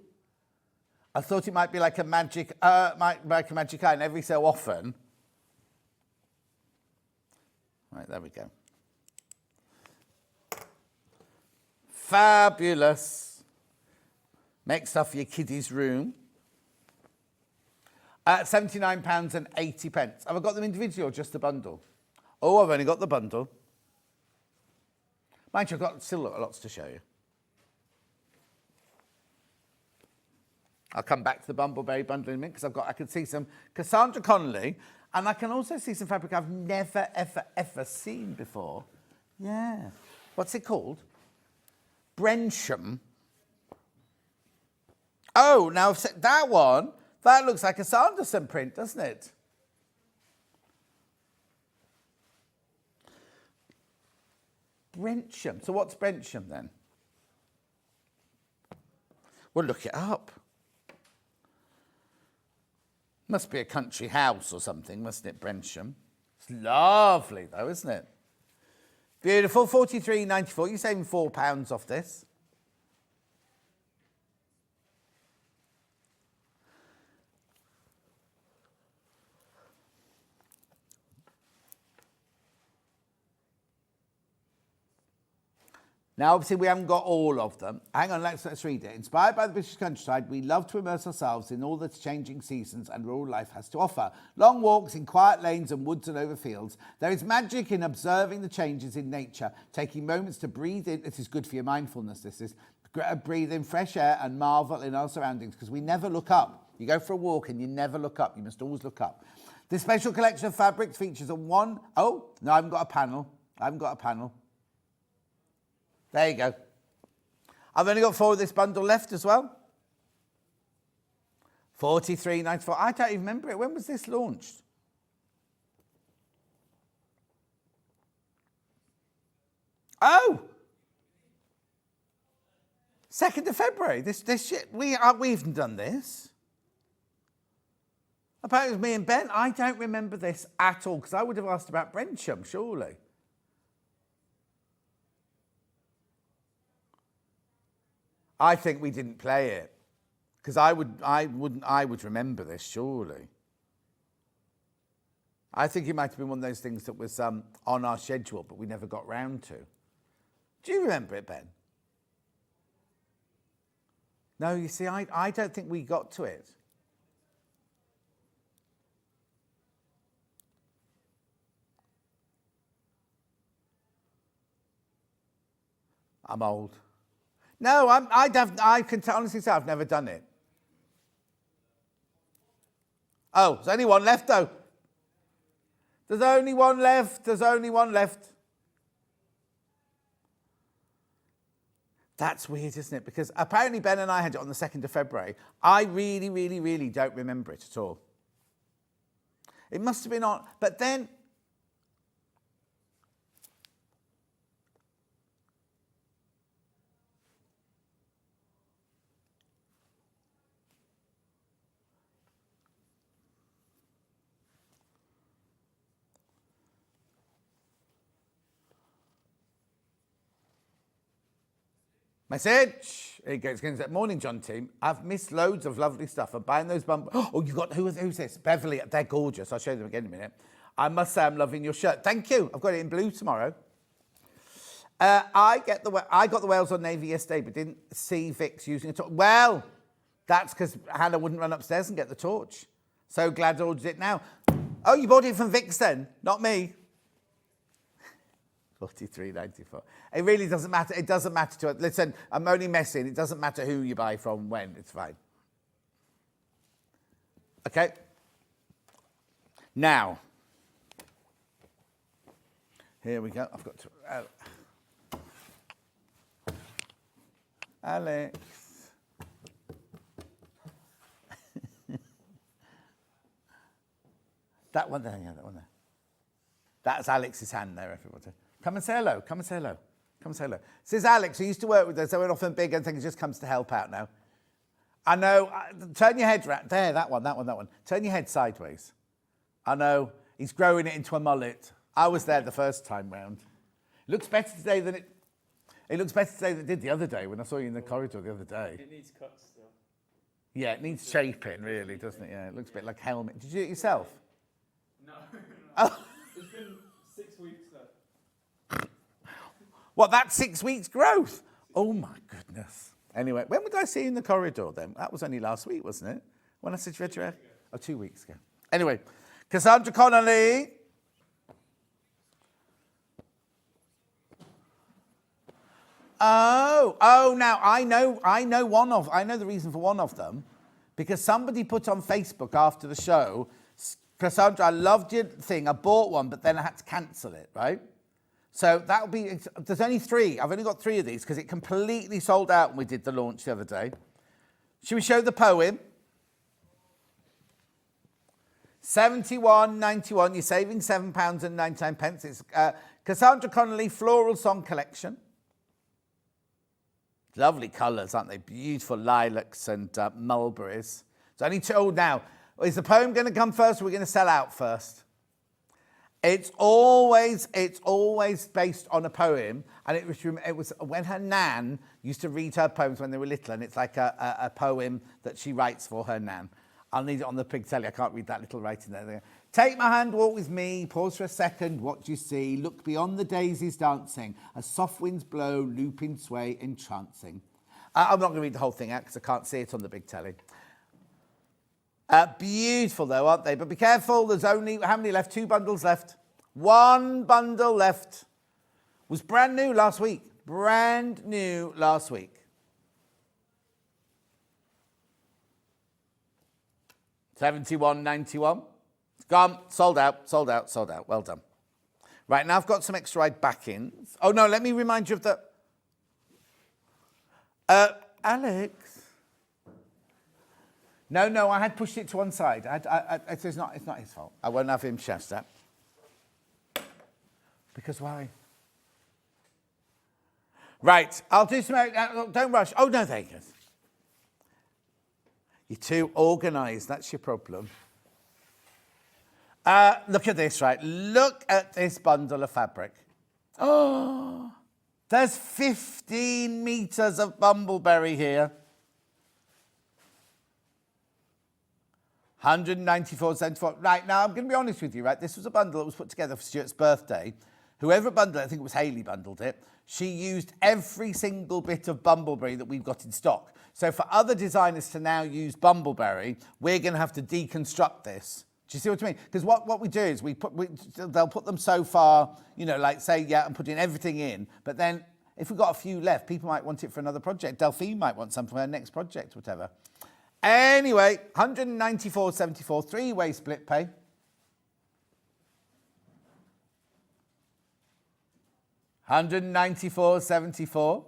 I thought it might be like a magic, like a magic eye, and every so often. Right, there we go. Fabulous. Make stuff for your kiddies' room. At £79.80. Have I got them individually or just the bundle? Oh, I've only got the bundle. Mind you, I've got still lots to show you. I'll come back to the Bumbleberry bundle in a minute because I can see some Cassandra Connolly and I can also see some fabric I've never, ever, ever seen before. Yeah. What's it called? Brensham. Oh, now that one, that looks like a Sanderson print, doesn't it? Brensham. So what's Brensham then? We'll look it up. Must be a country house or something, mustn't it, Brensham? It's lovely though, isn't it? Beautiful, $43.94. You're saving £4 off this. Now, obviously, we haven't got all of them. Hang on, let's read it. Inspired by the British countryside, we love to immerse ourselves in all the changing seasons and rural life has to offer. Long walks in quiet lanes and woods and over fields. There is magic in observing the changes in nature, taking moments to breathe in. This is good for your mindfulness, this is. Breathe in fresh air and marvel in our surroundings, because we never look up. You go for a walk and you never look up. You must always look up. This special collection of fabrics features a one... Oh, no, I haven't got a panel. There you go. I've only got 4 of this bundle left as well. $43.94. I don't even remember it. When was this launched? Oh! 2nd of February. This shit. We haven't done this. Apparently it was me and Ben. I don't remember this at all because I would have asked about Brensham, surely. I think we didn't play it. Because I would remember this, surely. I think it might have been one of those things that was on our schedule, but we never got round to. Do you remember it, Ben? No, you see, I don't think we got to it. I'm old. No, I can honestly say I've never done it. Oh, there's only one left, though. There's only one left. There's only one left. That's weird, isn't it? Because apparently Ben and I had it on the 2nd of February. I really, really, really don't remember it at all. It must have been on... But then... Message. It goes, morning, John team. I've missed loads of lovely stuff. I'm buying those Oh, you got who's this? Beverly. They're gorgeous. I'll show them again in a minute. I must say I'm loving your shirt. Thank you. I've got it in blue tomorrow. I got the Wales on Navy yesterday, but didn't see Vix using a torch. Well, that's because Hannah wouldn't run upstairs and get the torch. So glad I ordered it now. Oh, you bought it from Vix then? Not me. 43.94. It really doesn't matter. It doesn't matter to us. Listen, I'm only messing. It doesn't matter who you buy from, when. It's fine. Okay. Now, here we go. I've got to... Alex. That one there, yeah, that one there. That's Alex's hand there, everybody. Come and say hello. Come and say hello. Come and say hello. This is Alex, who used to work with us. So we're often big and things just comes to help out now. I know. Turn your head round. There, that one. Turn your head sideways. I know. He's growing it into a mullet. I was there the first time round. It looks better today than it... It looks better today than it did the other day when I saw you in the corridor the other day. It needs cuts still. Yeah, it needs shaping, really, doesn't it? Yeah, it looks a bit like helmet. Did you do it yourself? No. Oh. It's been 6 weeks though. What, that's 6 weeks growth? Oh, my goodness. Anyway, when would I see you in the corridor then? That was only last week, wasn't it? When I said to you, oh, 2 weeks ago. Anyway, Cassandra Connolly. Oh, now I know the reason for one of them, because somebody put on Facebook after the show, Cassandra, I loved your thing, I bought one, but then I had to cancel it, right? So that'll be, there's only 3. I've only got 3 of these because it completely sold out when we did the launch the other day. Should we show the poem? 71.91, you're saving £7.99. It's Cassandra Connolly Floral Song Collection. Lovely colours, aren't they? Beautiful lilacs and mulberries. It's only 2 now. Is the poem going to come first or are we going to sell out first? It's always based on a poem, and it was when her nan used to read her poems when they were little, and it's like a poem that she writes for her nan. I'll need it on the pig telly. I can't read that little writing there. Take my hand, walk with me, pause for a second, what do you see? Look beyond the daisies dancing, as soft winds blow, looping sway, entrancing. I'm not going to read the whole thing out because I can't see it on the big telly. Beautiful though, aren't they? But be careful, there's only, how many left? 2 bundles left. 1 bundle left. Was brand new last week. Brand new last week. 71.91. It's gone. Sold out. Well done. Right, now I've got some extra ride back-ins. Oh, no, let me remind you of the... Alex. No, I had pushed it to one side. It's not his fault. I won't have him chest that. Because why? Right, I'll do some... don't rush. Oh, no, there you go. You're too organised. That's your problem. Look at this, right? Look at this bundle of fabric. Oh, there's 15 metres of bumbleberry here. 194.74. Right, now I'm going to be honest with you, right? This was a bundle that was put together for Stuart's birthday. Whoever bundled it, I think it was Hayley bundled it, she used every single bit of Bumbleberry that we've got in stock. So for other designers to now use Bumbleberry, we're going to have to deconstruct this. Do you see what I mean? Because what we do is they'll put them so far, you know, like say, yeah, I'm putting everything in, but then if we've got a few left, people might want it for another project. Delphine might want some for her next project, whatever. Anyway, 194.74, three-way split pay. $194.74.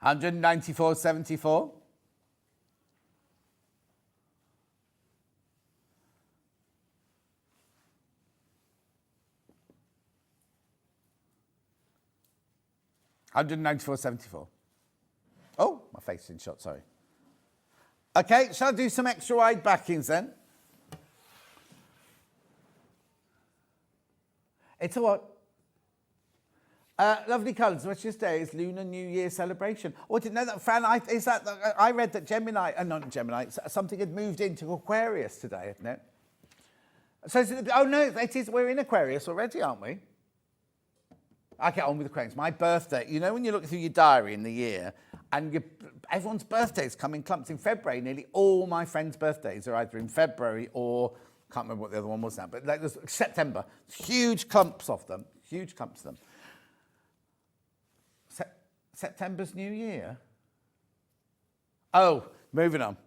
$194.74. $194.74. Oh, my face is in shot, sorry. Okay, shall I do some extra wide backings then? It's a what? Lovely colours. What's today? Is Lunar New Year celebration. Oh, I didn't know that, Fran. I read that Gemini, not Gemini, something had moved into Aquarius today, hadn't it? So, oh no, it is. We're in Aquarius already, aren't we? I get on with Aquarius. My birthday, you know when you look through your diary in the year and everyone's birthdays come in clumps in February. Nearly all my friends' birthdays are either in February or, can't remember what the other one was now, but like there's September. Huge clumps of them. Huge clumps of them. September's New Year? Oh, moving on.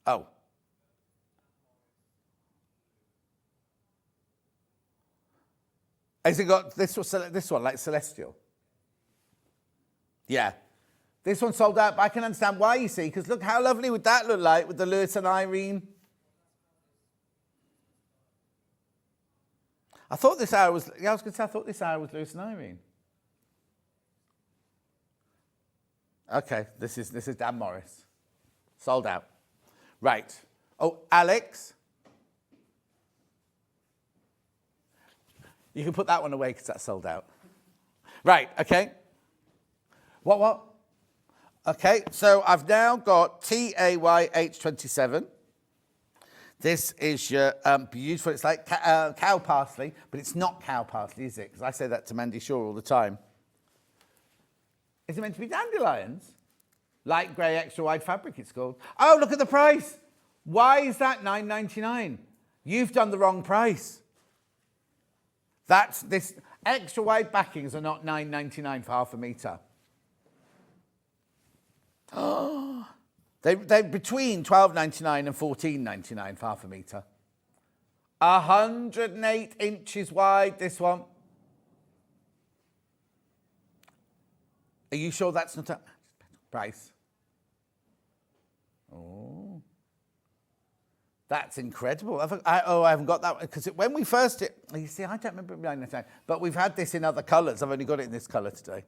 Oh. Has it got this one, like Celestial? Yeah. This one sold out, but I can understand why, you see, because look, how lovely would that look like with the Lewis and Irene? I thought this hour was, yeah, I was going to say, I thought this hour was Lewis and Irene. Okay, this is Dan Morris. Sold out. Right. Oh, Alex. You can put that one away because that's sold out. Right, okay. What? Okay, so I've now got TAYH27. This is your beautiful, it's like cow parsley, but it's not cow parsley, is it? Because I say that to Mandy Shaw all the time. Is it meant to be dandelions? Light grey extra wide fabric, it's called. Oh, look at the price. Why is that $9.99? You've done the wrong price. That's this extra wide backings are not $9.99 for half a metre. Oh, they're between $12.99 and $14.99 for half a metre. 108 inches wide, this one. Are you sure that's not a price? Oh. That's incredible. I haven't got that one. Because when we first you see, I don't remember it being $9.99, but we've had this in other colours. I've only got it in this colour today.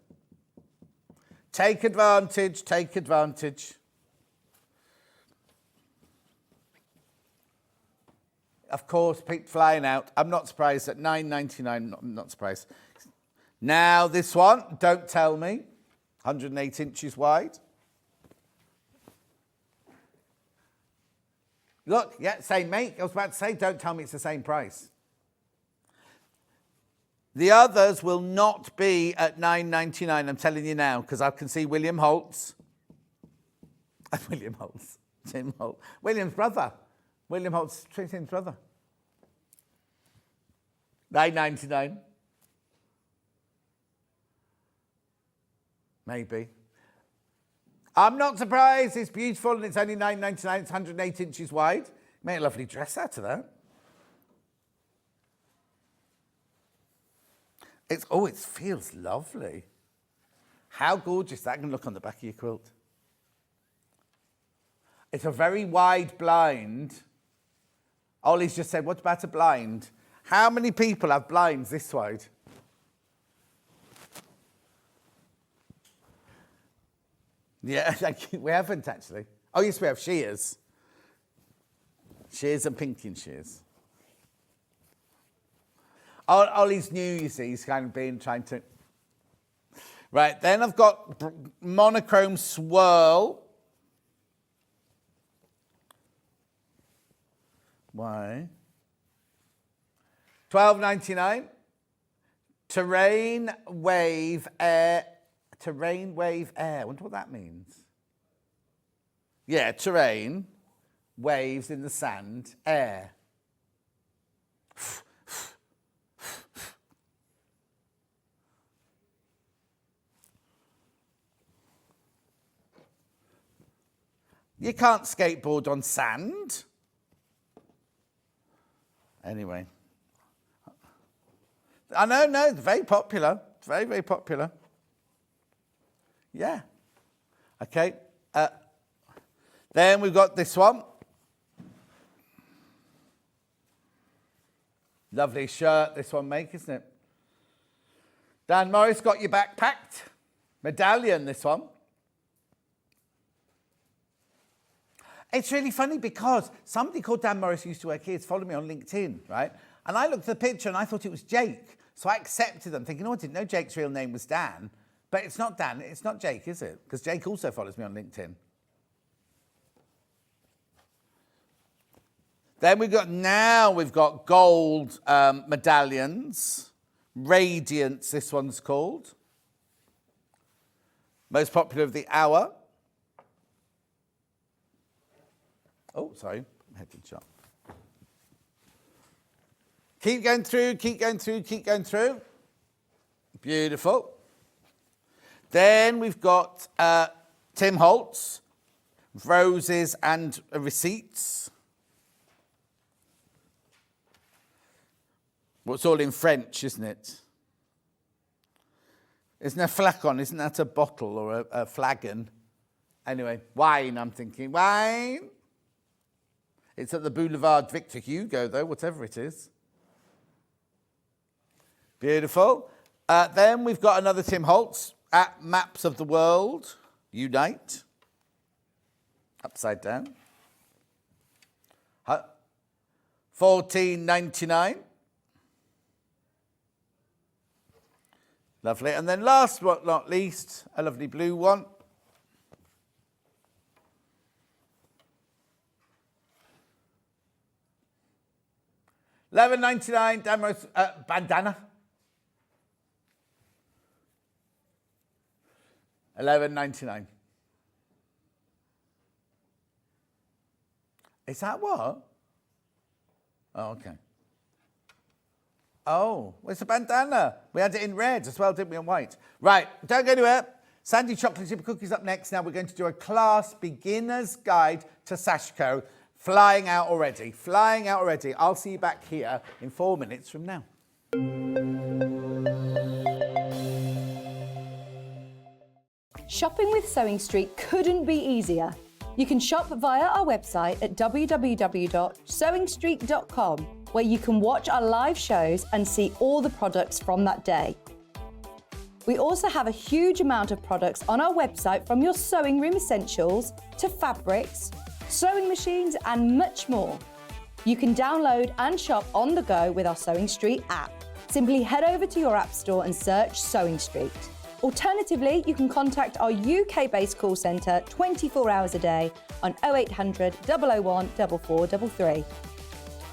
Take advantage, take advantage. Of course, people flying out. I'm not surprised at $9.99, I'm not surprised. Now this one, don't tell me. 108 inches wide. Look, yeah, same make. I was about to say, don't tell me it's the same price. The others will not be at $9.99, I'm telling you now, because I can see William Holtz. William Holtz. Tim Holt. William's brother. William Holtz, Tim's brother. $9.99. Maybe. I'm not surprised. It's beautiful and it's only $9.99. It's 108 inches wide. Make a lovely dress out of that. It feels lovely. How gorgeous that can look on the back of your quilt. It's a very wide blind. Ollie's just said, what about a blind? How many people have blinds this wide? Yeah, we haven't actually. Oh, yes, we have shears. Shears and pinking shears. Ollie's new, you see. He's kind of trying to... Right, then I've got monochrome swirl. Why? $12.99. Terrain wave air. Terrain wave air. I wonder what that means. Yeah, terrain, waves in the sand, air. You can't skateboard on sand. Anyway. I know, no, it's very popular. It's very, very popular. Yeah. Okay. Then we've got this one. Lovely shirt this one make, isn't it? Dan Morris got your back packed. Medallion, this one. It's really funny because somebody called Dan Morris who used to work here, followed me on LinkedIn, right? And I looked at the picture and I thought it was Jake. So I accepted them, thinking, oh, I didn't know Jake's real name was Dan. But it's not Dan, it's not Jake, is it? Because Jake also follows me on LinkedIn. Then we've got gold medallions. Radiance, this one's called. Most popular of the hour. Oh, sorry, head to shot. Keep going through, keep going through, keep going through. Beautiful. Then we've got Tim Holtz, roses and receipts. Well, it's all in French, isn't it? Isn't a flacon, isn't that a bottle or a flagon? Anyway, wine, I'm thinking. Wine. It's at the Boulevard Victor Hugo, though, whatever it is. Beautiful. Then we've got another Tim Holtz at Maps of the World. Unite. Upside down. $14.99. Lovely. And then last but not least, a lovely blue one. $11.99, Damos, bandana. $11.99. Is that what? Oh, okay. Oh, it's a bandana. We had it in red as well, didn't we, and white? Right, don't go anywhere. Sandi Chocolate Chip Cookies up next. Now we're going to do a class beginner's guide to Sashiko. Flying out already, flying out already. I'll see you back here in 4 minutes from now. Shopping with Sewing Street couldn't be easier. You can shop via our website at www.sewingstreet.com, where you can watch our live shows and see all the products from that day. We also have a huge amount of products on our website, from your sewing room essentials to fabrics, sewing machines and much more. You can download and shop on the go with our Sewing Street app. Simply head over to your app store and search Sewing Street. Alternatively, you can contact our UK-based call centre 24 hours a day on 0800 001 4433.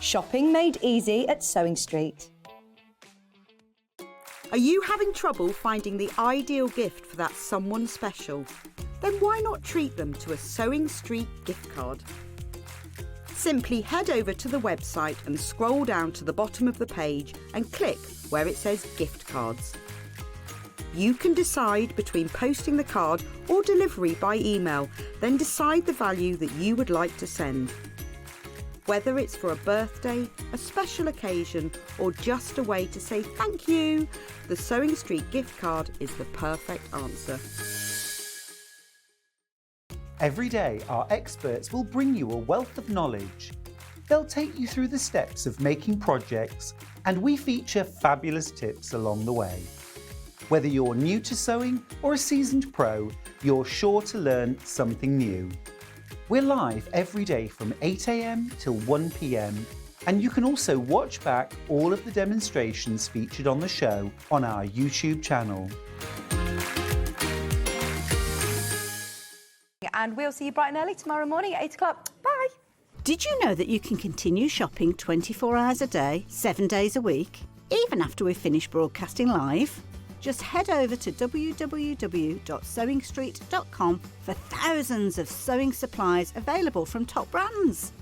Shopping made easy at Sewing Street. Are you having trouble finding the ideal gift for that someone special? Then why not treat them to a Sewing Street gift card? Simply head over to the website and scroll down to the bottom of the page and click where it says gift cards. You can decide between posting the card or delivery by email, then decide the value that you would like to send. Whether it's for a birthday, a special occasion, or just a way to say thank you, the Sewing Street gift card is the perfect answer. Every day, our experts will bring you a wealth of knowledge. They'll take you through the steps of making projects, and we feature fabulous tips along the way. Whether you're new to sewing or a seasoned pro, you're sure to learn something new. We're live every day from 8 AM till 1 PM, And you can also watch back all of the demonstrations featured on the show on our YouTube channel. And we'll see you bright and early tomorrow morning at 8 o'clock. Bye. Did you know that you can continue shopping 24 hours a day, 7 days a week, even after we've finished broadcasting live? Just head over to www.sewingstreet.com for thousands of sewing supplies available from top brands.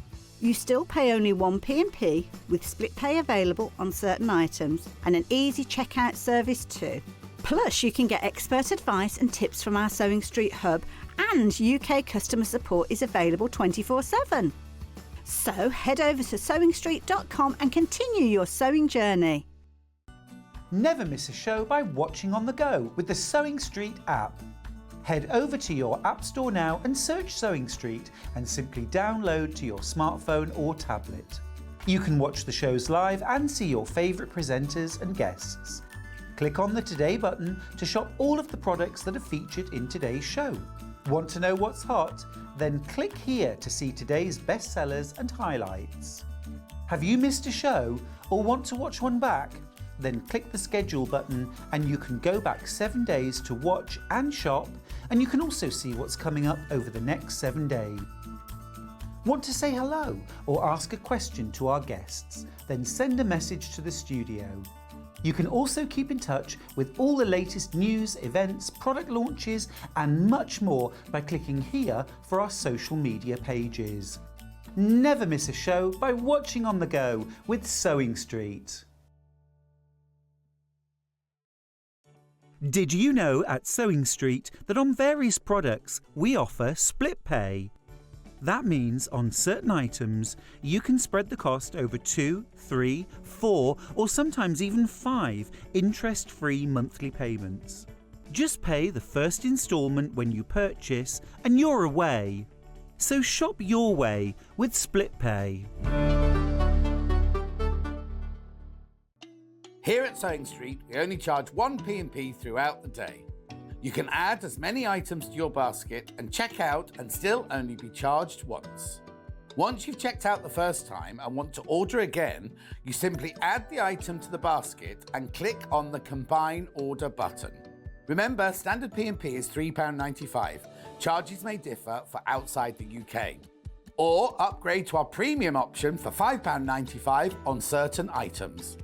You still pay only 1p&p with split pay available on certain items and an easy checkout service too. Plus, you can get expert advice and tips from our Sewing Street hub, and UK customer support is available 24/7. So head over to sewingstreet.com and continue your sewing journey. Never miss a show by watching on the go with the Sewing Street app. Head over to your App Store now and search Sewing Street and simply download to your smartphone or tablet. You can watch the shows live and see your favourite presenters and guests. Click on the Today button to shop all of the products that are featured in today's show. Want to know what's hot? Then click here to see today's bestsellers and highlights. Have you missed a show or want to watch one back? Then click the schedule button and you can go back 7 days to watch and shop, and you can also see what's coming up over the next 7 days. Want to say hello or ask a question to our guests? Then send a message to the studio. You can also keep in touch with all the latest news, events, product launches and much more by clicking here for our social media pages. Never miss a show by watching on the go with Sewing Street. Did you know at Sewing Street that on various products we offer split pay? That means on certain items you can spread the cost over 2, 3, 4 or sometimes even 5 interest-free monthly payments. Just pay the first instalment when you purchase and you're away. So shop your way with split pay. Here at Sewing Street, we only charge 1p&p throughout the day. You can add as many items to your basket and check out and still only be charged once. Once you've checked out the first time and want to order again, you simply add the item to the basket and click on the Combine Order button. Remember, standard P&P is £3.95. Charges may differ for outside the UK. Or upgrade to our premium option for £5.95 on certain items.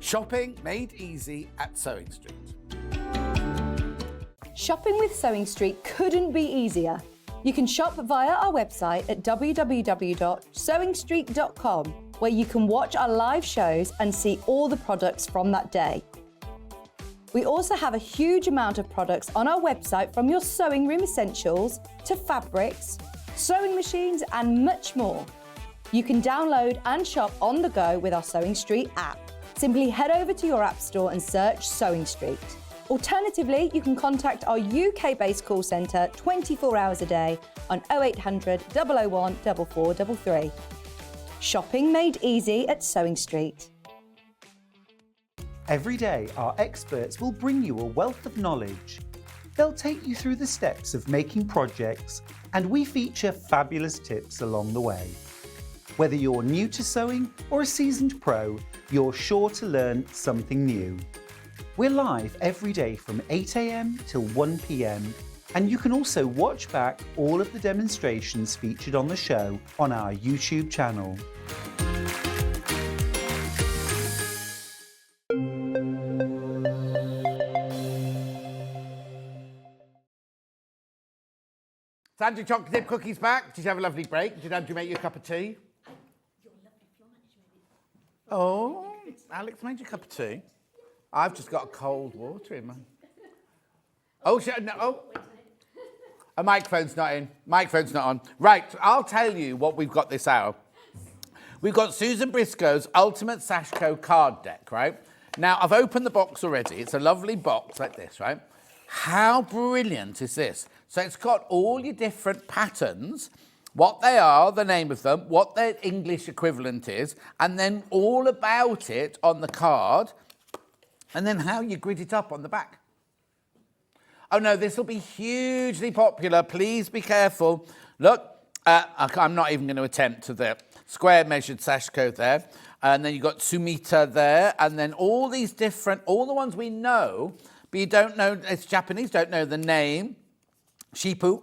Shopping made easy at Sewing Street. Shopping with Sewing Street couldn't be easier. You can shop via our website at www.sewingstreet.com, where you can watch our live shows and see all the products from that day. We also have a huge amount of products on our website, from your sewing room essentials to fabrics, sewing machines and much more. You can download and shop on the go with our Sewing Street app. Simply head over to your app store and search Sewing Street. Alternatively, you can contact our UK-based call centre 24 hours a day on 0800 001 4433. Shopping made easy at Sewing Street. Every day, our experts will bring you a wealth of knowledge. They'll take you through the steps of making projects, and we feature fabulous tips along the way. Whether you're new to sewing or a seasoned pro, you're sure to learn something new. We're live every day from 8 AM till 1 PM, and you can also watch back all of the demonstrations featured on the show on our YouTube channel. Sandi, chocolate dip cookies back. Did you have a lovely break? Did Andrew make you a cup of tea? Oh, Alex made you a cup of tea. I've just got cold water in mine. Oh, no, oh. A microphone's not in. Microphone's not on. Right, I'll tell you what we've got this hour. We've got Susan Briscoe's Ultimate Sashiko card deck, right? Now, I've opened the box already. It's a lovely box like this, right? How brilliant is this? So it's got all your different patterns, what they are, the name of them, what their English equivalent is, and then all about it on the card, and then how you grid it up on the back. Oh no, this will be hugely popular. Please be careful. Look, I'm not even going to attempt to the square measured Sashiko there. And then you've got Tsumita there. And then all these different, all the ones we know, but you don't know, it's Japanese, don't know the name. Shippu.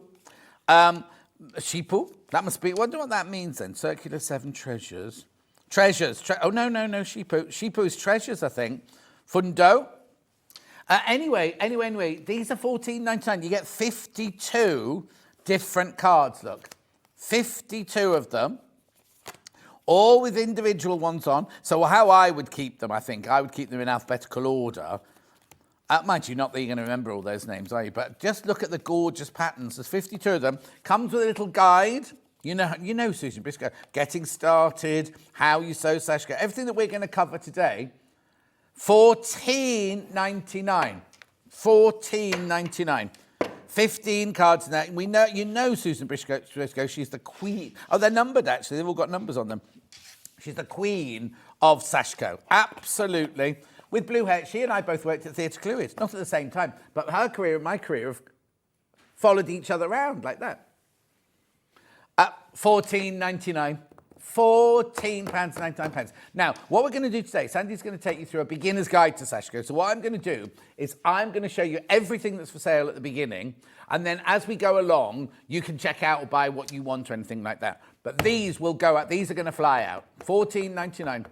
Shippu. That must be, I wonder what that means then. Circular 7 treasures. Treasures. Oh, no, Shippu. Shippu is treasures, I think. Fundo. Anyway, these are $14.99. You get 52 different cards, look. 52 of them, all with individual ones on. So how I would keep them, I think, I would keep them in alphabetical order. Mind you, not that you're going to remember all those names, are you? But just look at the gorgeous patterns. There's 52 of them. Comes with a little guide. You know, Susan Briscoe, getting started, how you sew Sashiko, everything that we're going to cover today. $14.99. $14.99. 15 cards in that. We know, you know Susan Briscoe, she's the queen. Oh, they're numbered, actually. They've all got numbers on them. She's the queen of Sashiko. Absolutely. With blue hair, she and I both worked at Theatre Clwyd, not at the same time, but her career and my career have followed each other around like that. $14.99. £14.99. Now, what we're going to do today, Sandy's going to take you through a beginner's guide to Sashiko. So what I'm going to do is I'm going to show you everything that's for sale at the beginning, and then as we go along, you can check out or buy what you want or anything like that. But these will go out. These are going to fly out. $14.99.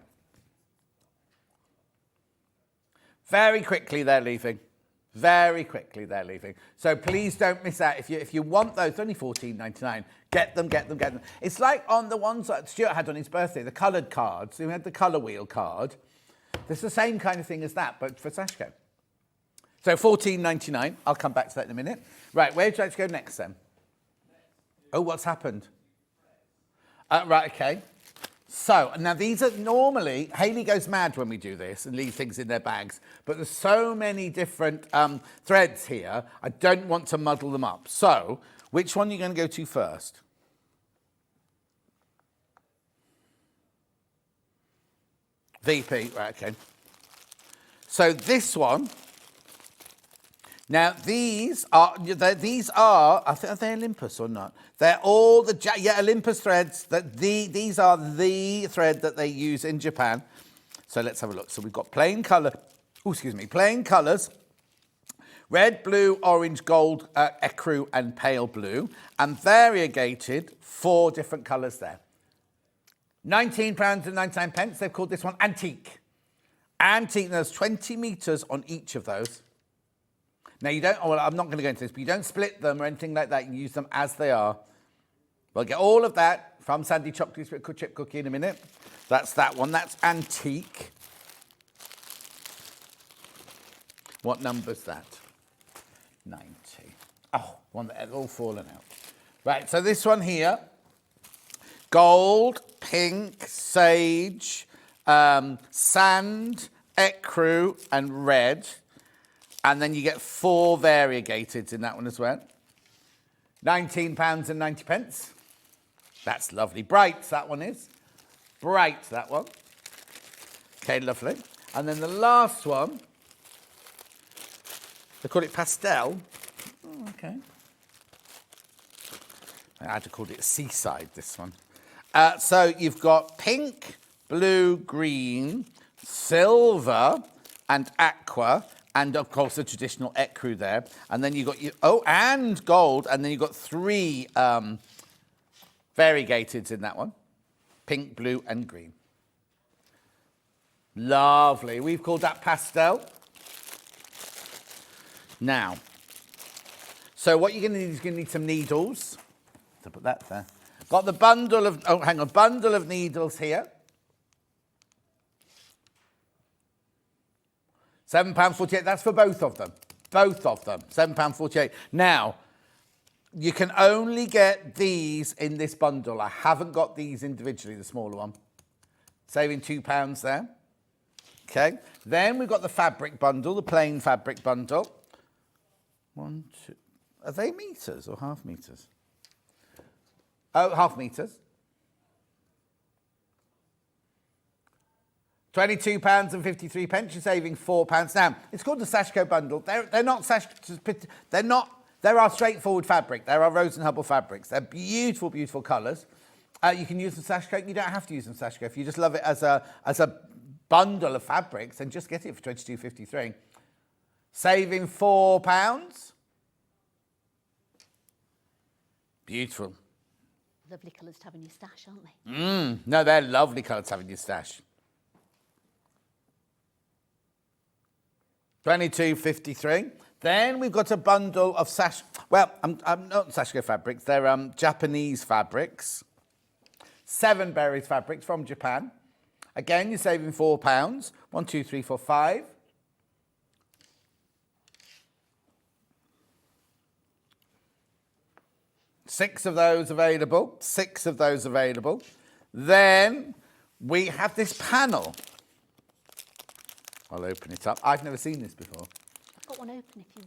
Very quickly they're leaving. Very quickly they're leaving. So please don't miss out. If you want those, only $14.99. Get them. It's like on the ones that Stuart had on his birthday, the coloured cards. We had the colour wheel card. It's the same kind of thing as that, but for Sashiko. So $14.99. I'll come back to that in a minute. Right, where would you like to go next then? Oh, what's happened? Right, okay. So, now these are normally, Hayley goes mad when we do this and leave things in their bags, but there's so many different threads here, I don't want to muddle them up. So, which one are you going to go to first? VP, right, okay. So this one, now these are, are they Olympus or not? They're all the, Olympus threads. These are the thread that they use in Japan. So let's have a look. So we've got plain colours, red, blue, orange, gold, ecru and pale blue, and variegated 4 different colours there. £19.99. They've called this one antique. Antique, there's 20 metres on each of those. Now, you don't, well, I'm not going to go into this, but you don't split them or anything like that. You use them as they are. We'll get all of that from Sandy Chip Cookie in a minute. That's that one. That's antique. What number's that? 90. Oh, one that had all fallen out. Right, so this one here. Gold, pink, sage, sand, ecru, and red. And then you get 4 variegateds in that one as well. £19.90. That's lovely. Bright, that one is. Bright, that one. Okay, lovely. And then the last one, they call it pastel. Oh, okay. I had to call it seaside, this one. So you've got pink, blue, green, silver, and aqua. And, of course, the traditional ecru there. And then you've got, and gold. And then you've got 3 variegateds in that one. Pink, blue, and green. Lovely. We've called that pastel. Now, so what you're going to need is going to need some needles. So put that there. Got the bundle of, bundle of needles here. £7.48, that's for both of them. Both of them, £7.48. Now, you can only get these in this bundle. I haven't got these individually, the smaller one. Saving £2 there. Okay, then we've got the fabric bundle, the plain fabric bundle. 1, 2, are they metres or half metres? Oh, half metres. £22.53. You're saving £4. Now, it's called the Sashiko bundle. They're not They're our straightforward fabric. They're our Rose and Hubble fabrics. They're beautiful, beautiful colours. You can use them Sashiko. You don't have to use them Sashiko. If you just love it as a bundle of fabrics, then just get it for £22.53. Saving £4. Beautiful. Lovely colours to have in your stash, aren't they? No, they're lovely colours to have in your stash. £22.53. Then we've got a bundle of I'm not Sashiko fabrics. They're Japanese fabrics. 7 berries fabrics from Japan. Again, you're saving £4. 1, 2, 3, 4, 5. Six of those available. Then we have this panel. I'll open it up. I've never seen this before. I've got one open if you...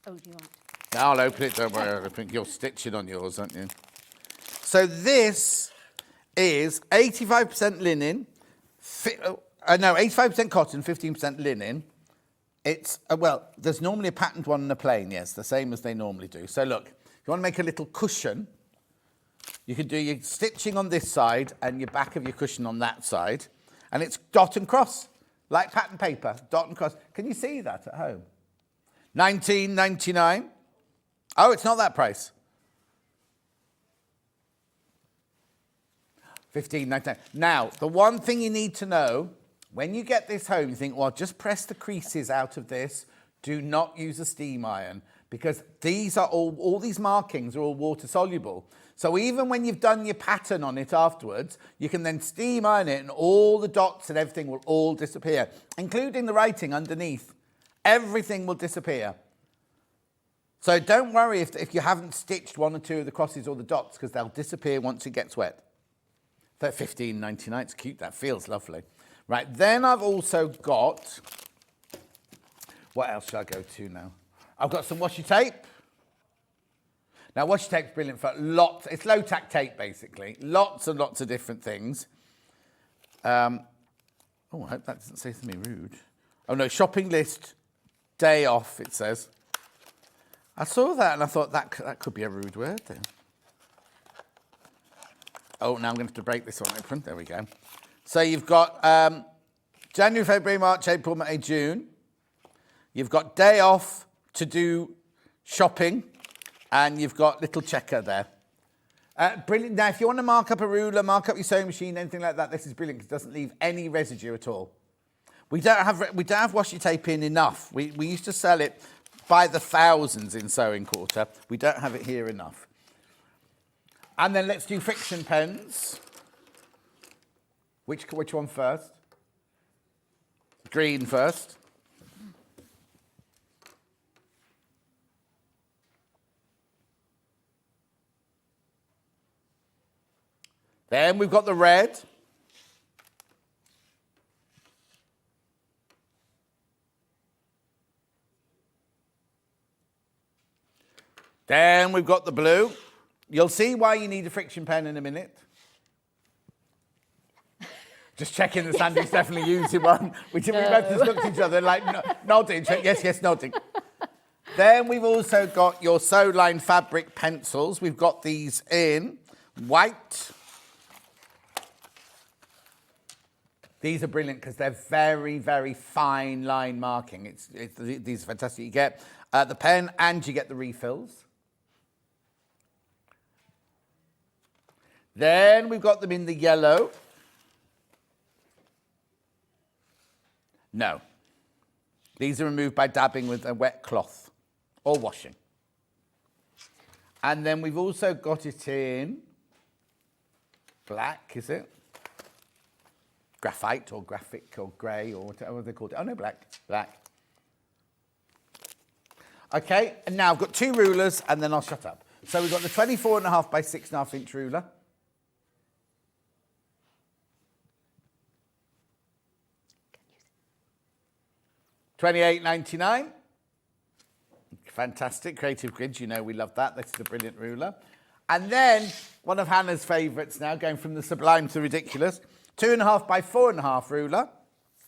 Oh, do you want? Now I'll open it, don't worry. I think you're stitching on yours, aren't you? So this is 85% linen, 85% cotton, 15% linen. It's, there's normally a patterned one and a plain, yes, the same as they normally do. So look, if you want to make a little cushion, you can do your stitching on this side and your back of your cushion on that side. And it's dot and cross, like pattern paper, dot and cross. Can you see that at home? $19.99. Oh, it's not that price. $15.99. Now, the one thing you need to know, when you get this home, you think, well, just press the creases out of this. Do not use a steam iron, because these are all these markings are all water soluble. So even when you've done your pattern on it afterwards, you can then steam iron it and all the dots and everything will all disappear, including the writing underneath. Everything will disappear. So don't worry if you haven't stitched 1 or 2 of the crosses or the dots, because they'll disappear once it gets wet. That's $15.99. It's cute. That feels lovely. Right, then I've also got... What else should I go to now? I've got some washi tape. Now, washi tape's brilliant for lots. It's low-tack tape, basically. Lots and lots of different things. I hope that doesn't say something rude. Oh, no, shopping list, day off, it says. I saw that and I thought that could be a rude word then. Oh, now I'm going to have to break this one open. There we go. So you've got January, February, March, April, May, June. You've got day off to do shopping, and you've got little checker there. Brilliant. Now, if you want to mark up a ruler, mark up your sewing machine, anything like that, this is brilliant because it doesn't leave any residue at all. We don't have washi tape in enough. We used to sell it by the thousands in Sewing Quarter. We don't have it here enough. And then let's do friction pens. Which one first? Green first. Then we've got the red. Then we've got the blue. You'll see why you need a friction pen in a minute. Just checking that Sandy's definitely using one. We both just looked at each other like nodding. Yes, nodding. Then we've also got your Sew Line fabric pencils. We've got these in white. These are brilliant because they're very, very fine line marking. These are fantastic. You get the pen and you get the refills. Then we've got them in the yellow. No. These are removed by dabbing with a wet cloth or washing. And then we've also got it in black, is it? Graphite or graphic or grey or whatever they called it. Oh, no, black. Black. OK, and now I've got 2 rulers and then I'll shut up. So we've got the 24.5 by 6.5 inch ruler. $28.99. Fantastic. Creative Grids, you know we love that. This is a brilliant ruler. And then one of Hannah's favourites now, going from the sublime to ridiculous. 2.5 by 4.5 ruler.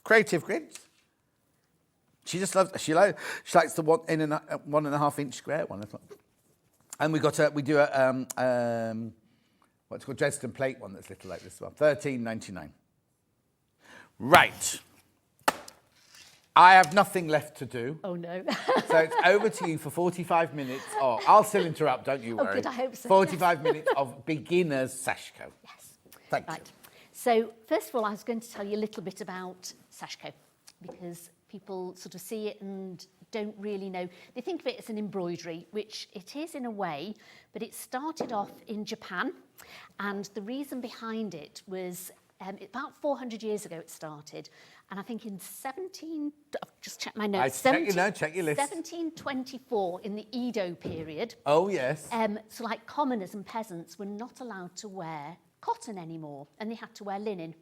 Creative Grids. She just loves. She likes the 1.5 inch square one. And we do a what's called Dresden plate one that's little like this one. $13.99. Right. I have nothing left to do. Oh, no. So it's over to you for 45 minutes. Oh, I'll still interrupt, don't you worry. Oh, good, I hope so. 45 minutes of beginner's Sashiko. Yes. Thank Right. you. So, first of all, I was going to tell you a little bit about Sashiko, because people sort of see it and don't really know. They think of it as an embroidery, which it is in a way, but it started off in Japan. And the reason behind it was about 400 years ago it started. And I think in I've just checked my notes. Check your list. 1724, in the Edo period. Oh, yes. So like commoners and peasants were not allowed to wear cotton anymore, and they had to wear linen.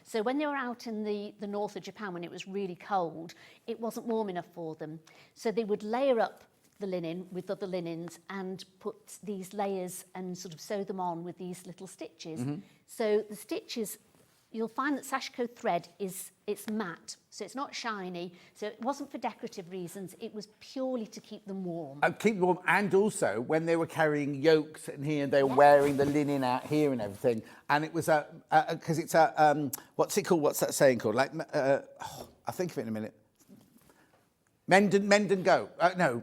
So when they were out in the north of Japan, when it was really cold, it wasn't warm enough for them. So they would layer up the linen with other linens and put these layers and sort of sew them on with these little stitches. So the stitches, you'll find that Sashiko thread it's matte, so it's not shiny. So it wasn't for decorative reasons, it was purely to keep them warm. Keep warm, and also when they were carrying yokes in here, they were wearing the linen out here and everything. And it was because it's what's it called? What's that saying called? Like, I'll think of it in a minute. Mend and go. No.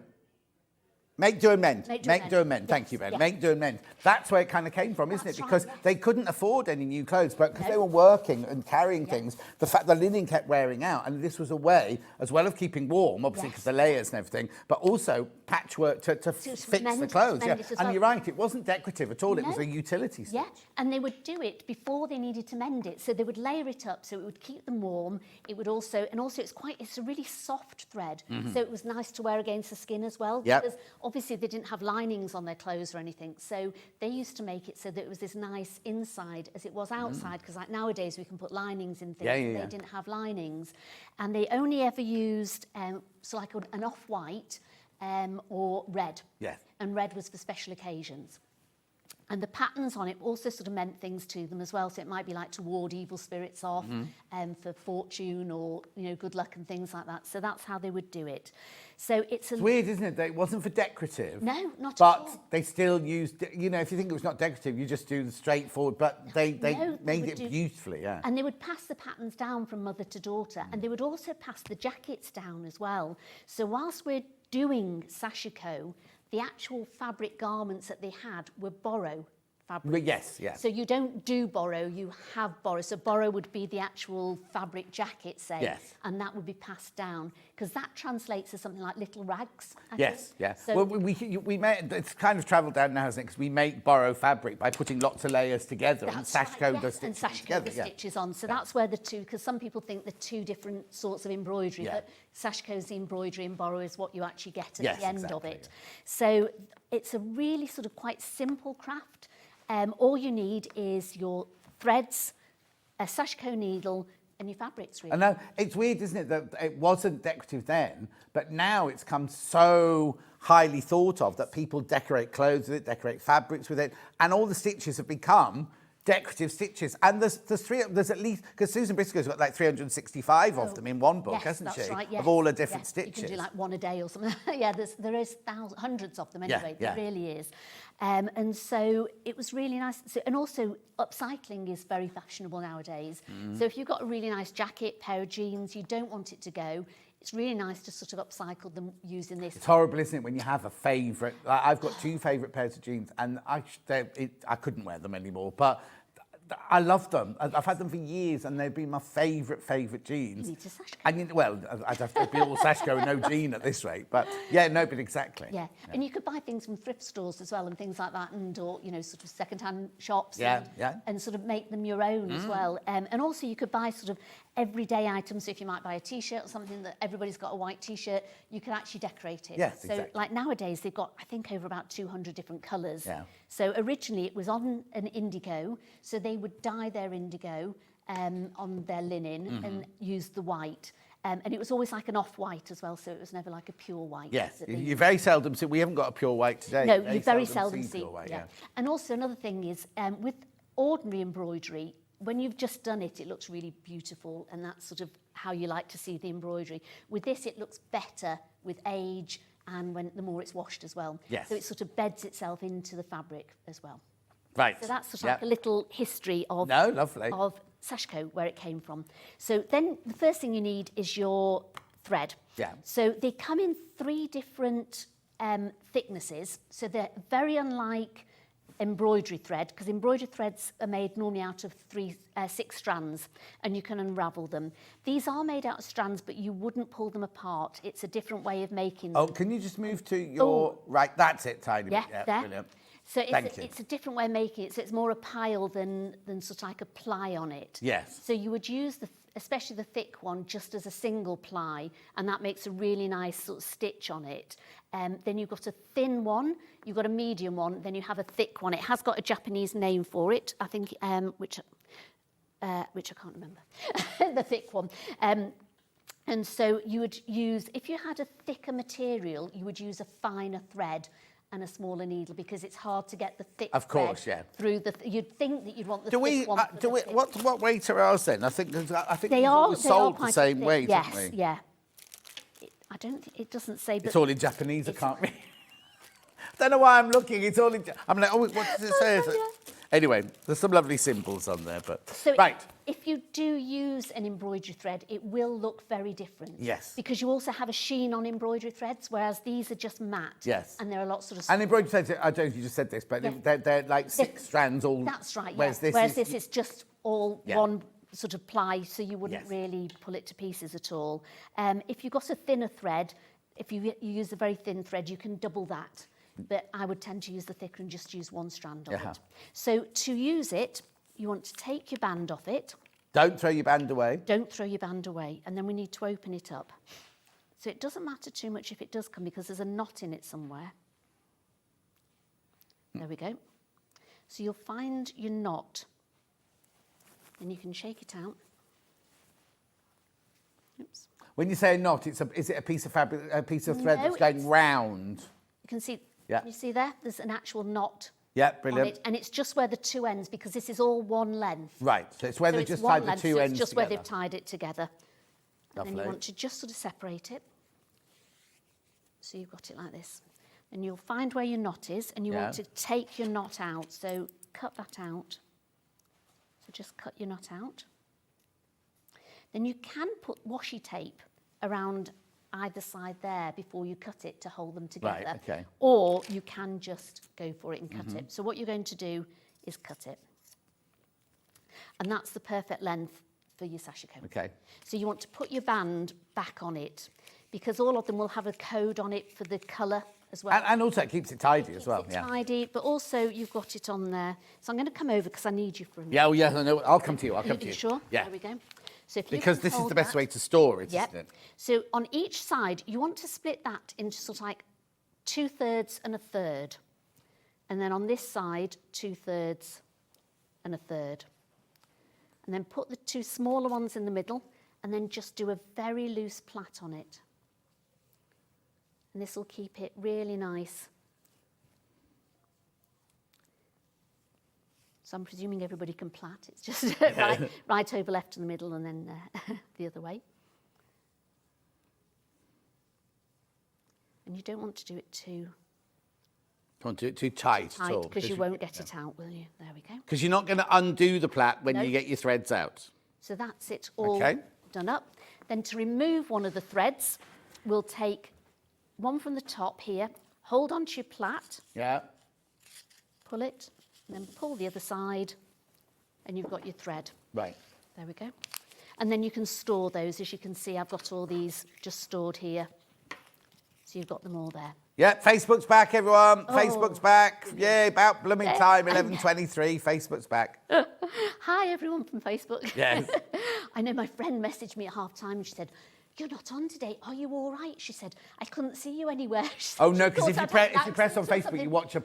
Make, do and mend. Make, do and mend. Thank you, Ben. Yes. Make, do and mend. That's where it kind of came from, isn't it? That's right, Because yes. they couldn't afford any new clothes, but because they were working and carrying things, the fact the linen kept wearing out, and this was a way, as well of keeping warm, obviously because the layers and everything, but also patchwork to fix the clothes. mend it as And well. you're right, it wasn't decorative at all. It was No. a utility stitch. Yeah, and they would do it before they needed to mend it. So they would layer it up so it would keep them warm. It would also, and also it's a really soft thread. So it was nice to wear against the skin as well. Yep. Because obviously they didn't have linings on their clothes or anything. So they used to make it so that it was this nice inside as it was outside. Because like nowadays we can put linings in things. Yeah. They didn't have linings. And they only ever used, so like an off-white or red. Yes. And red was for special occasions. And the patterns on it also sort of meant things to them as well. So it might be like to ward evil spirits off, for fortune or, good luck and things like that. So that's how they would do it. So it's Weird, isn't it? That it wasn't for decorative. No, not at But all. they still used, if you think it was not decorative, you just do the straightforward, but they No, they made would it do- beautifully, yeah. And they would pass the patterns down from mother to daughter. And they would also pass the jackets down as well. So whilst we're doing Sashiko, the actual fabric garments that they had were borrow fabric. Yes, yeah. So you don't do borrow, you have borrow. So borrow would be the actual fabric jacket, say, Yes. and that would be passed down because that translates as something like little rags. I Yes, think. yeah. So Well, we made, it's kind of travelled down now, hasn't it? Because we make borrow fabric by putting lots of layers together, and that's Sashiko right, does yes, and stitches Sashiko together. the Yeah. stitches on. So that's where the two, because some people think they're two different sorts of embroidery, Yeah. but Sashiko's the embroidery and borrow is what you actually get at Yes, the end of exactly, it. So it's a really sort of quite simple craft. All you need is your threads, a Sashiko needle, and your fabrics, really. And now, it's weird, isn't it, that it wasn't decorative then, but now it's come so highly thought of that people decorate clothes with it, decorate fabrics with it, and all the stitches have become decorative stitches. And there's at least, because Susan Briscoe's got like 365 of them in one book, Yes, hasn't that's she? right, yes. Of all the different Yes, stitches. You can do like one a day or something. Yeah, there is hundreds of them anyway. yeah. There really is. And so it was really nice. So, and also upcycling is very fashionable nowadays. So if you've got a really nice jacket, pair of jeans, you don't want it to go, it's really nice to sort of upcycle them using this. It's horrible, isn't it, when you have a favourite. Like, I've got two favourite pairs of jeans, and I couldn't wear them anymore, but I love them. I've had them for years, and they've been my favourite jeans. You need to Sashiko. And well, I'd have to be all Sashiko and no jean at this rate, but yeah, no, but exactly. Yeah, and you could buy things from thrift stores as well and things like that, and or sort of second-hand shops. Yeah, and sort of make them your own as well. And also you could buy sort of everyday items. So if you might buy a T-shirt or something that everybody's got a white T-shirt, you could actually decorate it. Yes, so exactly. like nowadays they've got I think over about 200 different colours. Yeah. So originally it was on an indigo, so they would dye their indigo on their linen and use the white. And it was always like an off-white as well, so it was never like a pure white. Yes, that they you very seldom see. We haven't got a pure white today. No, you very seldom see. pure white, yeah. And also another thing is with ordinary embroidery, when you've just done it, it looks really beautiful, and that's sort of how you like to see the embroidery. With this, it looks better with age and the more it's washed as well. Yes. So it sort of beds itself into the fabric as well. Right. So that's sort of like a little history of, lovely. of Sashiko, where it came from. So then the first thing you need is your thread. Yeah. So they come in 3 different thicknesses. So they're very unlike embroidery thread, because embroidery threads are made normally out of 6 strands, and you can unravel them. These are made out of strands, but you wouldn't pull them apart. It's a different way of making them. Oh, can you just move to your right? That's it, tiny bit. Yeah, there. brilliant. So It's a different way of making it. So it's more a pile than sort of like a ply on it. Yes. So you would use especially the thick one, just as a single ply, and that makes a really nice sort of stitch on it. Then you've got a thin one, you've got a medium one, then you have a thick one. It has got a Japanese name for it, I think, which I can't remember, the thick one. And so you would use, if you had a thicker material, you would use a finer thread and a smaller needle, because it's hard to get the thick thread through the. You'd think that you'd want the thick one. What weight are ours then? I think they are we sold the same thick. weight, yes, haven't we? Yeah. I don't think it doesn't say. But it's all in Japanese. I can't read. I don't know why I'm looking. It's all in. I'm like, oh, what does it say? Anyway, there's some lovely symbols on there, but so right. If you do use an embroidery thread, it will look very different. Yes. Because you also have a sheen on embroidery threads, whereas these are just matte. Yes. And there are lots of. And embroidery threads, I don't know if you just said this, but they're like 6 strands all. That's right. Whereas this is just all one sort of ply, so you wouldn't Yes. really pull it to pieces at all. If you've got a thinner thread, if you use a very thin thread, you can double that. But I would tend to use the thicker and just use 1 strand of it. So to use it, you want to take your band off it. Don't throw your band away. Don't throw your band away. And then we need to open it up. So it doesn't matter too much if it does come, because there's a knot in it somewhere. There we go. So you'll find your knot. And you can shake it out. Oops. When you say a knot, is it a piece of fabric, a piece of thread that's going round? You can see. Yeah. Can you see there? There's an actual knot. Yeah, On brilliant. it, and it's just where the 2 ends, because this is all one length. Right, so it's where they just tied the 2 ends It's just together. where they've tied it together. And then Lovely. you want to just sort of separate it. So you've got it like this. And you'll find where your knot is, and you want to take your knot out. So cut that out. So just cut your knot out. Then you can put washi tape around either side there before you cut it to hold them together. Right, okay. Or you can just go for it and cut it. So what you're going to do is cut it. And that's the perfect length for your sashiko. Okay. So you want to put your band back on it, because all of them will have a code on it for the colour as well. And also it keeps it tidy as well. Keeps it tidy, but also you've got it on there. So I'm going to come over because I need you for a minute. Yeah, I know. I'll come to you. I'll come to you. Sure? Yeah. There we go. So if you Because can this is hold the best that. way to store it, Yep. isn't it? So on each side, you want to split that into sort of like 2/3 and 1/3. And then on this side, 2/3 and 1/3. And then put the 2 smaller ones in the middle, and then just do a very loose plait on it. And this will keep it really nice. So I'm presuming everybody can plait. It's just right over left in the middle, and then the other way. And you don't want to do it too Don't do it too tight at all. because you won't get it out, will you? There we go. Because you're not going to undo the plait when No. you get your threads out. So that's it all Okay. done up. Then to remove one of the threads, we'll take one from the top here, hold onto your plait, Yeah. pull it, and then pull the other side, and you've got your thread. Right. There we go. And then you can store those. As you can see, I've got all these just stored here. So you've got them all there. Yeah, Facebook's back, everyone. Oh. Facebook's back. Yeah, about blooming time, 11:23. Facebook's back. Hi, everyone from Facebook. Yes. I know my friend messaged me at half time and she said, "You're not on today. Are you all right?" She said, "I couldn't see you anywhere." She Oh, said, no, "She because if thought you, I'd had if you press on accident or Facebook, something." you watch a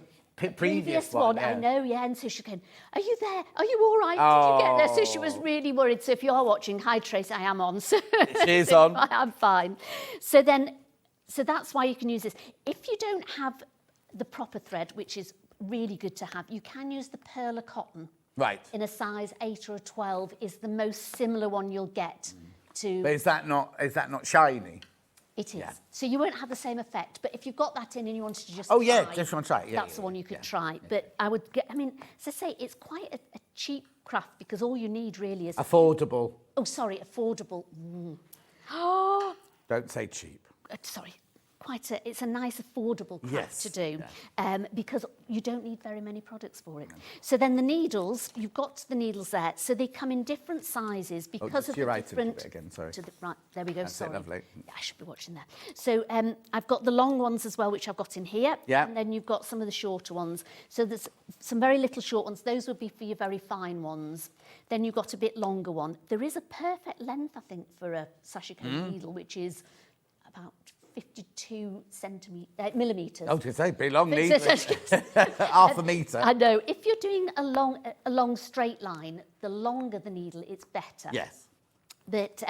previous one. Yeah. I know, yeah. And so she came, "Are you there? Are you all right? Did you get there?" So she was really worried. So if you are watching, hi Tracy, I am on. So She's on. I'm fine. So that's why you can use this. If you don't have the proper thread, which is really good to have, you can use the perla cotton. Right. In a size 8 or a 12 is the most similar one you'll get to... But is that not shiny? It is. Yeah. So you won't have the same effect. But if you've got that in and you wanted to just Oh, yeah, try, just want to try it. Yeah, that's the one you could try. But I would get, I mean, as I say, it's quite a cheap craft because all you need really is... Affordable. Oh, sorry, affordable. Oh, Don't say cheap. sorry. It's a nice affordable craft to do because you don't need very many products for it. So then the needles, you've got the needles there, so they come in different sizes because of the different... again, sorry. Right, there we go, That's sorry. it, lovely. Yeah, I should be watching that. So I've got the long ones as well, which I've got in here. Yeah. And then you've got some of the shorter ones. So there's some very little short ones. Those would be for your very fine ones. Then you've got a bit longer one. There is a perfect length, I think, for a Sashiko needle, which is about 52 millimetres. Oh, to say, big long needle. Half a metre. I know. If you're doing a long straight line, the longer the needle, it's better. Yes. But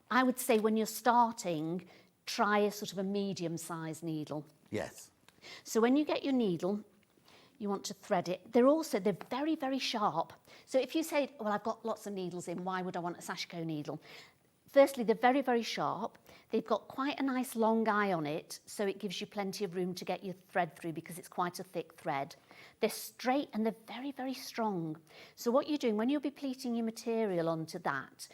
I would say when you're starting, try a sort of a medium-sized needle. Yes. So when you get your needle, you want to thread it. They're very, very sharp. So if you say, well, I've got lots of needles in, why would I want a Sashiko needle? Firstly, they're very, very sharp. They've got quite a nice long eye on it, so it gives you plenty of room to get your thread through because it's quite a thick thread. They're straight and they're very, very strong. So what you're doing, when you'll be pleating your material onto that,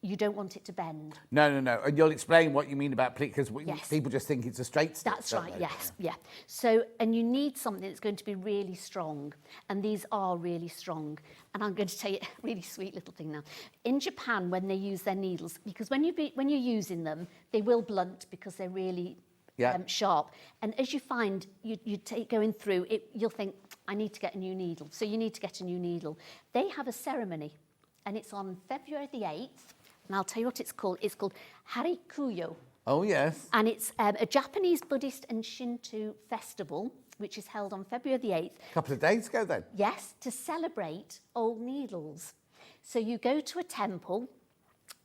you don't want it to bend. No. And you'll explain what you mean about pleat, because Yes. people just think it's a straight stitch. That's don't right, they? yes, yeah. So, and you need something that's going to be really strong, and these are really strong. And I'm going to tell you a really sweet little thing now. In Japan, when they use their needles, because when you're using them, they will blunt because they're really sharp. And as you find, going through it, you'll think, I need to get a new needle. So you need to get a new needle. They have a ceremony, and it's on February the 8th. And I'll tell you what it's called. It's called Harikuyo. Oh, yes. And it's a Japanese Buddhist and Shinto festival, which is held on February the 8th. A couple of days ago, then. Yes, to celebrate old needles. So you go to a temple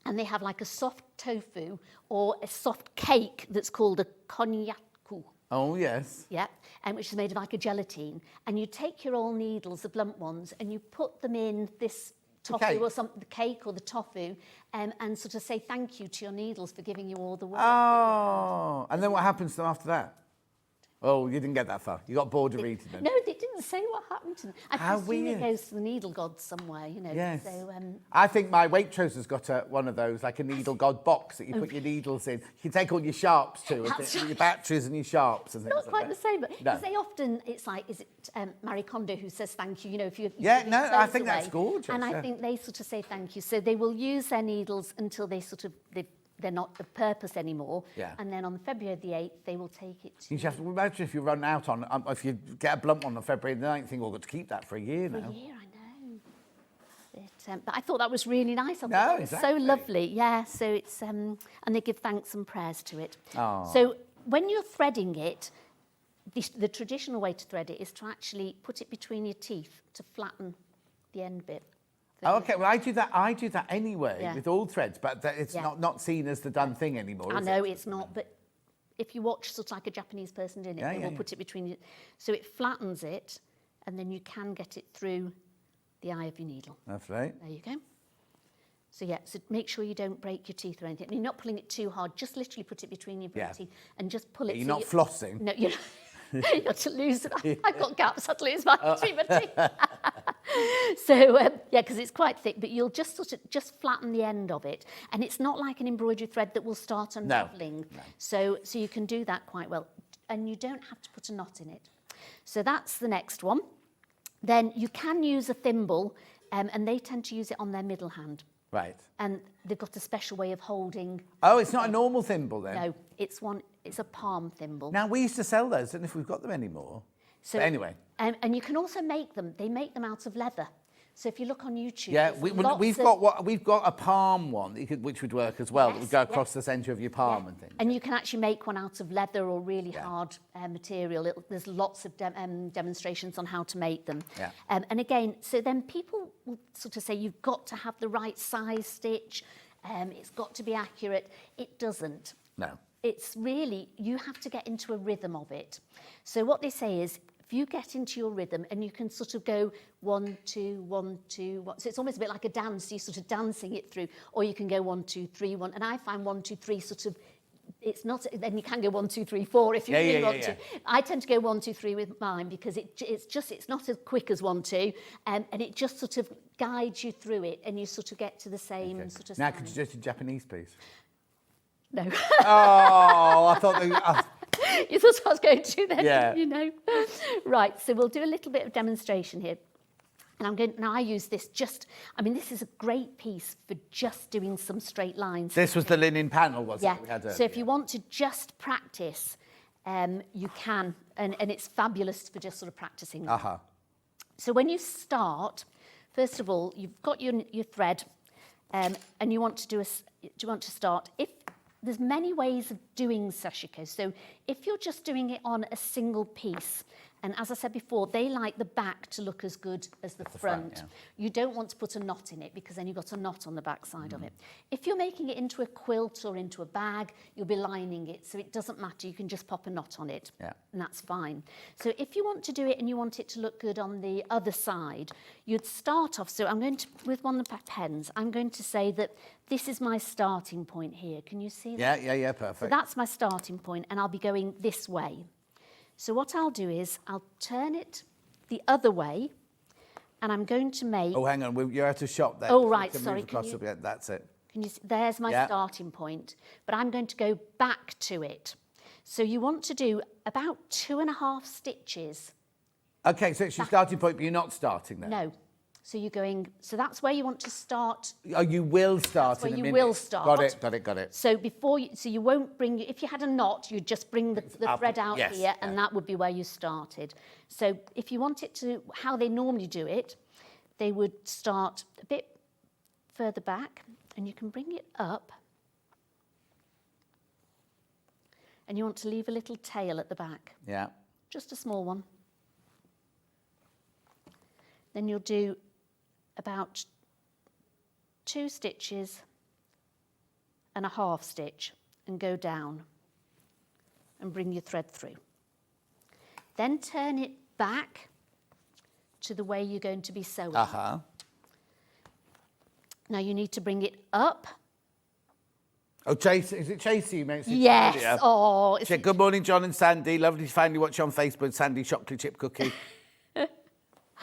and they have like a soft tofu or a soft cake that's called a konnyaku. Oh, yes. Yeah, and which is made of like a gelatine. And you take your old needles, the blunt ones, and you put them in this tofu or the cake or the tofu, and sort of say thank you to your needles for giving you all the work. Oh, and then what happens to them after that? Oh, you didn't get that far. You got bored of reading them. No, they didn't say what happened to them. I How presume weird. it goes to the needle god somewhere, you know. Yes. So, I think my Waitrose has got one of those, like a needle god box that you put your needles in. You can take all your sharps to, That's your right. batteries and your sharps and things not like quite that. the same, but No. because they often, it's like, is it Marie Kondo who says thank you, you know, if you're Yeah, giving no, I clothes think that's away. gorgeous, And I yeah. think they sort of say thank you. So they will use their needles until they sort of, they're not of purpose anymore. Yeah. And then on February the 8th, they will take it to You just have to imagine if you run out on, if you get a blunt one on February the 9th, think, well, I've got to keep that for a year now. a year, I know. But I thought that was really nice. I thought No, that was exactly. so lovely. Yeah, so it's, and they give thanks and prayers to it. Oh. So when you're threading it, the traditional way to thread it is to actually put it between your teeth to flatten the end bit. Oh, okay, well, I do that anyway Yeah. with all threads, but it's Yeah. not seen as the done thing anymore, I is know it? it's not, but if you watch sort of like a Japanese person doing it, Yeah, they yeah, will yeah. put it between you. So it flattens it, and then you can get it through the eye of your needle. That's right. There you go. So yeah, so make sure you don't break your teeth or anything. And you're not pulling it too hard, just literally put it between your Yeah. teeth and just pull it. You're so not flossing. No, you're not to lose it. I've got gaps, I'd lose my between my teeth. So yeah, because it's quite thick, but you'll just sort of just flatten the end of it. And it's not like an embroidery thread that will start unraveling. No. So you can do that quite well. And you don't have to put a knot in it. So that's the next one. Then you can use a thimble, and they tend to use it on their middle hand. Right. And they've got a special way of holding. Oh, it's not a normal thimble then? No, it's a palm thimble. Now, we used to sell those. I don't know if we've got them anymore. So But anyway. And you can also make them. They make them out of leather. So if you look on YouTube, Yeah, there's we've got a palm one that which would work as well. That would Yes, go across yes. the centre of your palm and things. And you can actually make one out of leather or really Yeah. hard material. There's lots of demonstrations on how to make them. Yeah. And again, so then people will sort of say you've got to have the right size stitch. It's got to be accurate. It doesn't. No. It's really, you have to get into a rhythm of it. So what they say is, if you get into your rhythm and you can sort of go 1, 2, 1, 2, 1. So it's almost a bit like a dance, you're sort of dancing it through, or you can go 1, 2, 3, 1. And I find 1, 2, 3 sort of, it's not, then you can go 1, 2, 3, 4 if you really want to. I tend to go 1, 2, 3 with mine because it's not as quick as 1, 2, and it just sort of guides you through it, and you sort of get to the same sort of Now, sound. could you do it in Japanese, please? No. Oh, I thought that... You thought I was going to then, Yeah. you know. Right, so we'll do a little bit of demonstration here. And now I use this this is a great piece for just doing some straight lines. This was the linen panel, wasn't Yeah, it? We had so if you want to just practice, you can, and it's fabulous for just sort of practicing. Uh-huh. So when you start, first of all, you've got your thread, and you want to start. If there's many ways of doing sashiko. So if you're just doing it on a single piece, and as I said before, they like the back to look as good as the front. Yeah. You don't want to put a knot in it because then you've got a knot on the back side of it. If you're making it into a quilt or into a bag, you'll be lining it, so it doesn't matter. You can just pop a knot on it, Yeah. and that's fine. So if you want to do it and you want it to look good on the other side, you'd start off. So I'm going to, with one of the pens, I'm going to say that this is my starting point here. Can you see that? Yeah, perfect. So that's my starting point, and I'll be going this way. So what I'll do is I'll turn it the other way, and I'm going to make... Oh, hang on, you're out of shot there. Oh, right, You can sorry, move across can you- a bit. That's it. Can you see? There's my starting point, but I'm going to go back to it. So you want to do about 2.5 stitches. Okay, so it's your starting point, but you're not starting there. No. So you're going... So that's where you want to start. Oh, you will start That's where in a you minute. will start. Got it. So so you won't bring... If you had a knot, you'd just bring the Up, thread out yes, here, and yeah. that would be where you started. So if you want it to... How they normally do it, they would start a bit further back, and you can bring it up. And you want to leave a little tail at the back. Yeah. Just a small one. Then you'll do about 2 stitches and a half stitch and go down and bring your thread through. Then turn it back to the way you're going to be sewing. Uh-huh. Now you need to bring it up. Oh, Chase, is it Chasey you mentioned? Yes. earlier? Oh, it's Good morning, John and Sandy. Lovely to find you watching on Facebook. Sandy Chocolate Chip Cookie.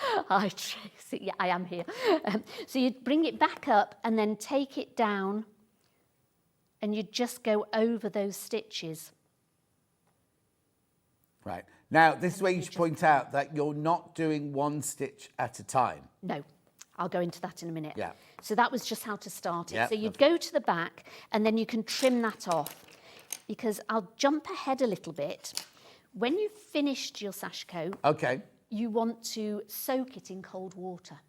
Hi, Tracy. Yeah, I am here. So you bring it back up and then take it down, and you just go over those stitches. Right. Now, this is where you should point out that you're not doing 1 stitch at a time. No, I'll go into that in a minute. Yeah. So that was just how to start it. Yeah, So you'd go to the back, and then you can trim that off, because I'll jump ahead a little bit. When you've finished your sashiko, Okay. you want to soak it in cold water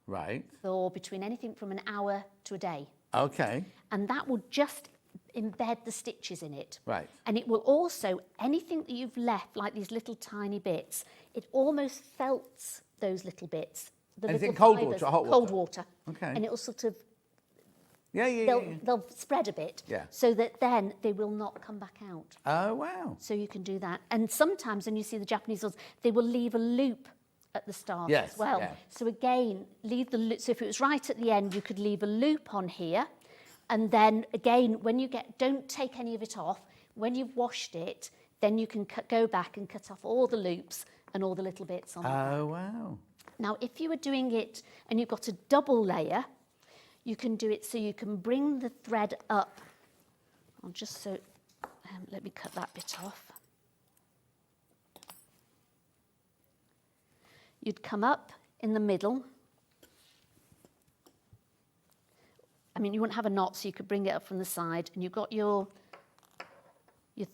Right. for between anything from an hour to a day. Okay. And that will just embed the stitches in it. Right. And it will also, anything that you've left, like these little tiny bits, it almost felts those little bits. The And is it little in cold fibres. water or hot Cold water? water. Okay. And it will sort of, Yeah. they'll spread a bit. Yeah. So that then they will not come back out. Oh, wow. So you can do that. And sometimes when you see the Japanese ones, they will leave a loop at the start Yes, as well. yeah. So again, leave the loop. So if it was right at the end, you could leave a loop on here. And then again, when you don't take any of it off. When you've washed it, then you can go back and cut off all the loops and all the little bits on the back. Oh, wow. Now, if you were doing it and you've got a double layer, you can do it so you can bring the thread up. I'll just let me cut that bit off. You'd come up in the middle. I mean, you wouldn't have a knot, so you could bring it up from the side, and you've got your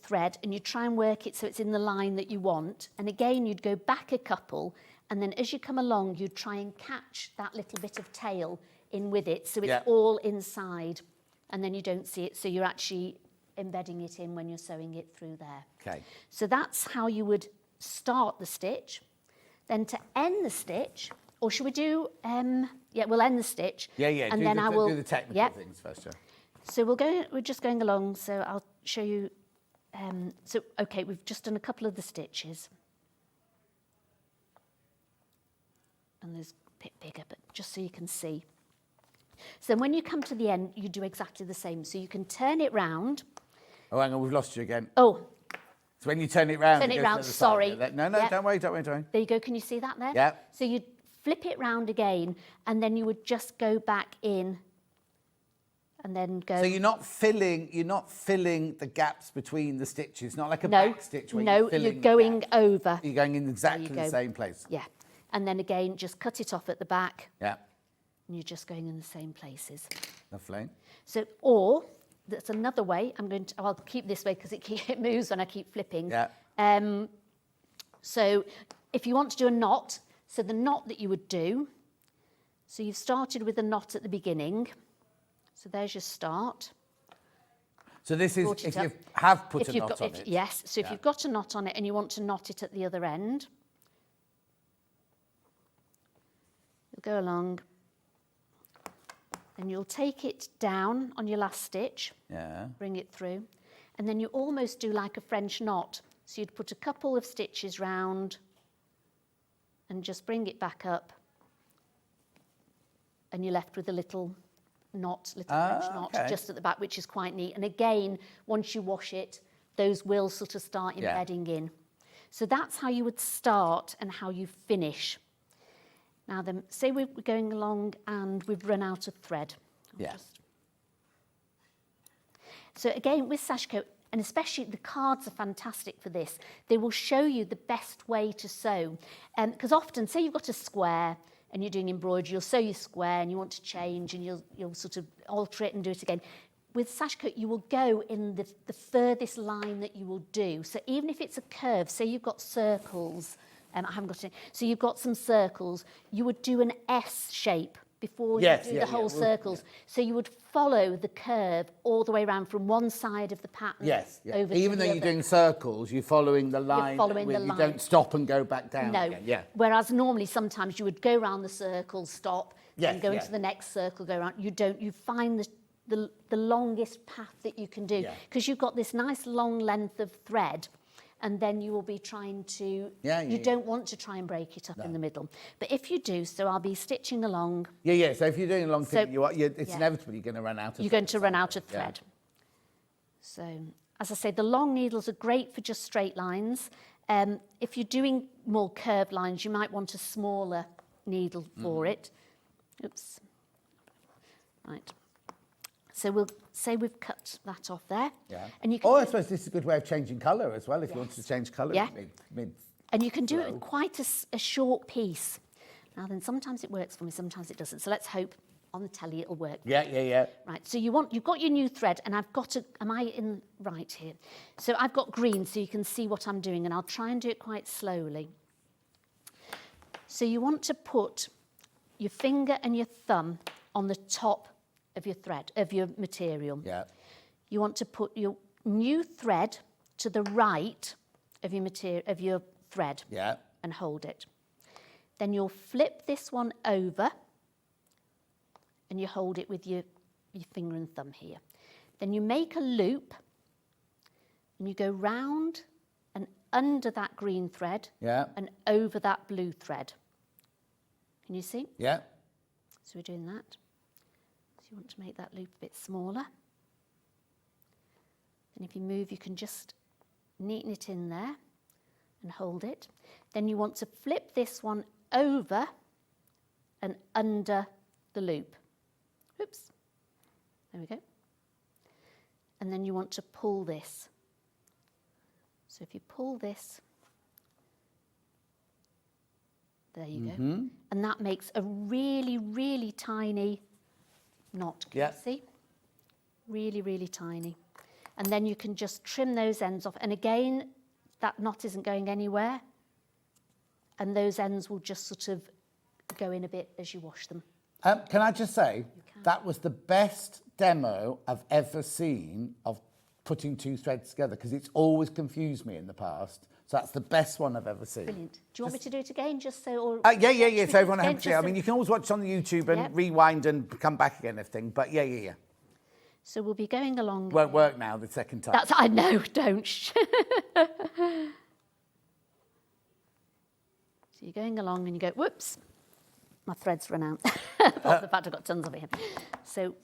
thread, and you try and work it so it's in the line that you want. And again, you'd go back a couple, and then as you come along, you'd try and catch that little bit of tail in with it, so it's all inside, and then you don't see it, so you're actually embedding it in when you're sewing it through there. Okay. So that's how you would start the stitch. Then to end the stitch, or should we do, we'll end the stitch. Yeah. And do then I will do the technical things first, yeah. So we're just going along, so I'll show you. Okay, we've just done a couple of the stitches. and there's a bit bigger, but just so you can see. So when you come to the end, you do exactly the same. So you can turn it round. Oh, hang on, we've lost you again. Oh, So when you turn it round, turn it round, sorry. No, Yep. don't worry, don't worry. There you go. Can you see that there? Yeah. So you'd flip it round again, and then you would just go back in, and then go. So you're not filling the gaps between the stitches. Not like a no, back stitch where no, you're filling you're the going gaps. over. You're going in exactly There the you go. same place. Yeah, and then again, just cut it off at the back, Yeah, and you're just going in the same places. lovely. So, or that's another way. I'll keep this way because it moves when I keep flipping. Yeah. So if you want to do a knot, so the knot that you would do, so you've started with a knot at the beginning. So there's your start. So this is Brought it if up. you have put a knot on it. Yes, so if Yeah. you've got a knot on it and you want to knot it at the other end, you'll go along and you'll take it down on your last stitch. Yeah. Bring it through, and then you almost do like a French knot. So you'd put a couple of stitches round and just bring it back up, and you're left with a little knot, French knot okay. just at the back, which is quite neat. And again, once you wash it, those will sort of start Yeah. embedding in. So that's how you would start and how you finish. Now then, say we're going along and we've run out of thread. Yeah. So again, with Sashiko, and especially the cards are fantastic for this. They will show you the best way to sew. Because often, say you've got a square and you're doing embroidery, you'll sew your square and you want to change and you'll sort of alter it and do it again. With Sashiko, you will go in the furthest line that you will do. So even if it's a curve, say you've got circles, I haven't got any, so you've got some circles, you would do an S shape before Yes, you do yeah, the whole yeah, circles. So you would follow the curve all the way around from one side of the pattern Yes. Yeah. over Even to though the you're other. doing circles, you're following the line. following the You line. don't stop and go back down No. again. Yeah. Whereas normally sometimes you would go around the circle, stop, Yes, and go yeah. into the next circle, go around. You don't. You find the longest path that you can do Yeah. because you've got this nice long length of thread. And then you will be trying to, you don't want to try and break it up in the middle. But if you do, so I'll be stitching along. Yeah. So if you're doing a long thing, So- it's yeah. inevitable you're going to run out of You're thread going to run out of Yeah. thread. So, as I say, the long needles are great for just straight lines. If you're doing more curved lines, you might want a smaller needle for it. Oops. Right. So we'll say we've cut that off there. Yeah. And you can Or I suppose this is a good way of changing colour as well, if you wanted to change colour. Yeah. Mid And you can do it with quite a short piece. Now then, sometimes it works for me, sometimes it doesn't. So let's hope on the telly it'll work. Yeah. Right, so you've got your new thread, and I've got am I in right here? So I've got green, so you can see what I'm doing, and I'll try and do it quite slowly. So you want to put your finger and your thumb on the top of your thread, of your material. Yeah. You want to put your new thread to the right of your thread. Yeah. And hold it. Then you'll flip this one over and you hold it with your finger and thumb here. Then you make a loop and you go round and under that green thread Yeah. and over that blue thread. Can you see? Yeah. So we're doing that. So you want to make that loop a bit smaller. Then if you move, you can just neaten it in there and hold it. Then you want to flip this one over and under the loop. Oops. There we go. And then you want to pull this. So if you pull this, there you go. And that makes a really, really tiny knot. Can you see? Really, really tiny. And then you can just trim those ends off. And again, that knot isn't going anywhere. And those ends will just sort of go in a bit as you wash them. Can I just say, that was the best demo I've ever seen of putting two threads together, because it's always confused me in the past. So that's the best one I've ever seen. Brilliant. Do you want me to do it again, just so? Or Yeah. So everyone has to. I just mean, you can always watch on the YouTube and Yep. rewind and come back again, everything. But yeah. So we'll be going along. Won't work now the second time. That's, I know, don't. So you're going along and you go, whoops, my thread's run out. Apart from the fact I've got tons of it here. So,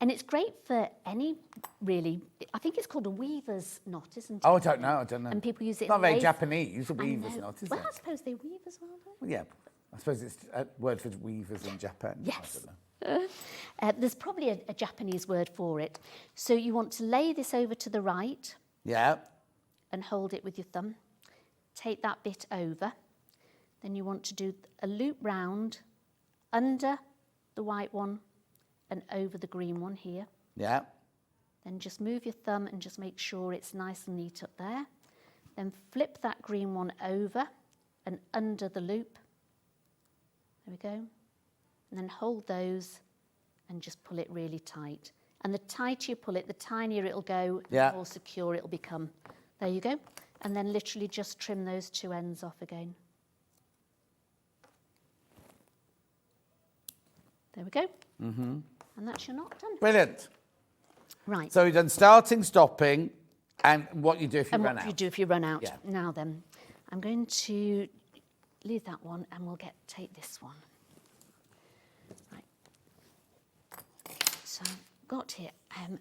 and it's great for any, really, I think it's called a weaver's knot, isn't it? Oh, I don't know. And people use it It's not in very lace. Japanese, a weaver's knot, is Well, it? I suppose they weave as well, don't Well, yeah, I suppose it's a word for weavers in Japan. Yes. I don't know. There's probably a Japanese word for it. So you want to lay this over to the right Yeah, and hold it with your thumb. Take that bit over. Then you want to do a loop round under the white one and over the green one here. yeah, Then just move your thumb and just make sure it's nice and neat up there. Then flip that green one over and under the loop. There we go. And then hold those and just pull it really tight. And the tighter you pull it, the tinier it'll go, Yeah. the more secure it'll become. There you go. And then literally just trim those two ends off again. There we go. Mm-hmm. And that's your knot done. brilliant. Right. So we've done starting, stopping, and what you do if you And run what out. do you do if you run out? Yeah. Now then, I'm going to leave that one and we'll take this one. Right. So I've got here,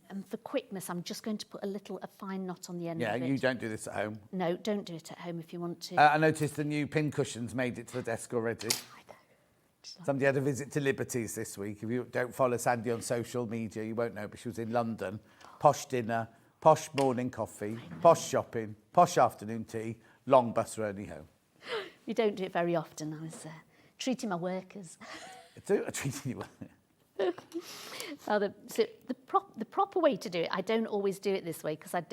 and for quickness, I'm just going to put a fine knot on the end Yeah, of it. you don't do this at home. No, don't do it at home if you want to. I noticed the new pin cushions made it to the desk already. I know. Somebody had a visit to Liberties this week. If you don't follow Sandi on social media, you won't know, but she was in London. Posh dinner, posh morning coffee, posh shopping, posh afternoon tea, long bus journey home. You don't do it very often. I was treating my workers. Treating you well. Well, the proper way to do it, I don't always do it this way because I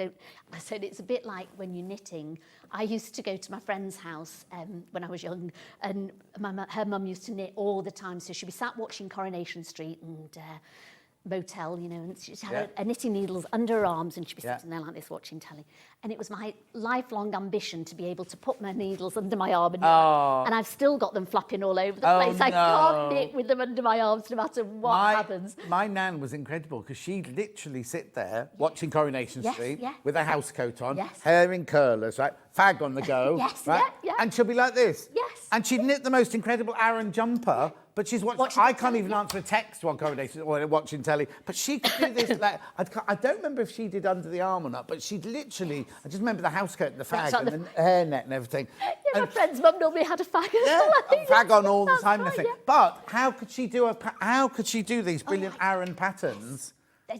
said it's a bit like when you're knitting. I used to go to my friend's house when I was young, and her mum used to knit all the time. So she'd be sat watching Coronation Street and motel, you know, and she had her knitting needles under her arms and she'd be sitting there like this watching telly. And it was my lifelong ambition to be able to put my needles under my arm and and I've still got them flapping all over the place. I can't knit with them under my arms no matter what happens. My nan was incredible because she'd literally sit there watching Coronation Street with a house coat on, hair in curlers, right? Fag on the go, right? And she'll be like this. Yes. And she'd knit the most incredible Aran jumper, but she's watching. I can't even answer a text while Coronation or watching telly. But she could do this. Like, I don't remember if she did under the arm or not, but she'd literally. I just remember the house coat and the fag and the hairnet and everything. Yeah, my friend's mum normally had a fag as well. A fag on all the time. Right, But how could she do these brilliant Aran patterns?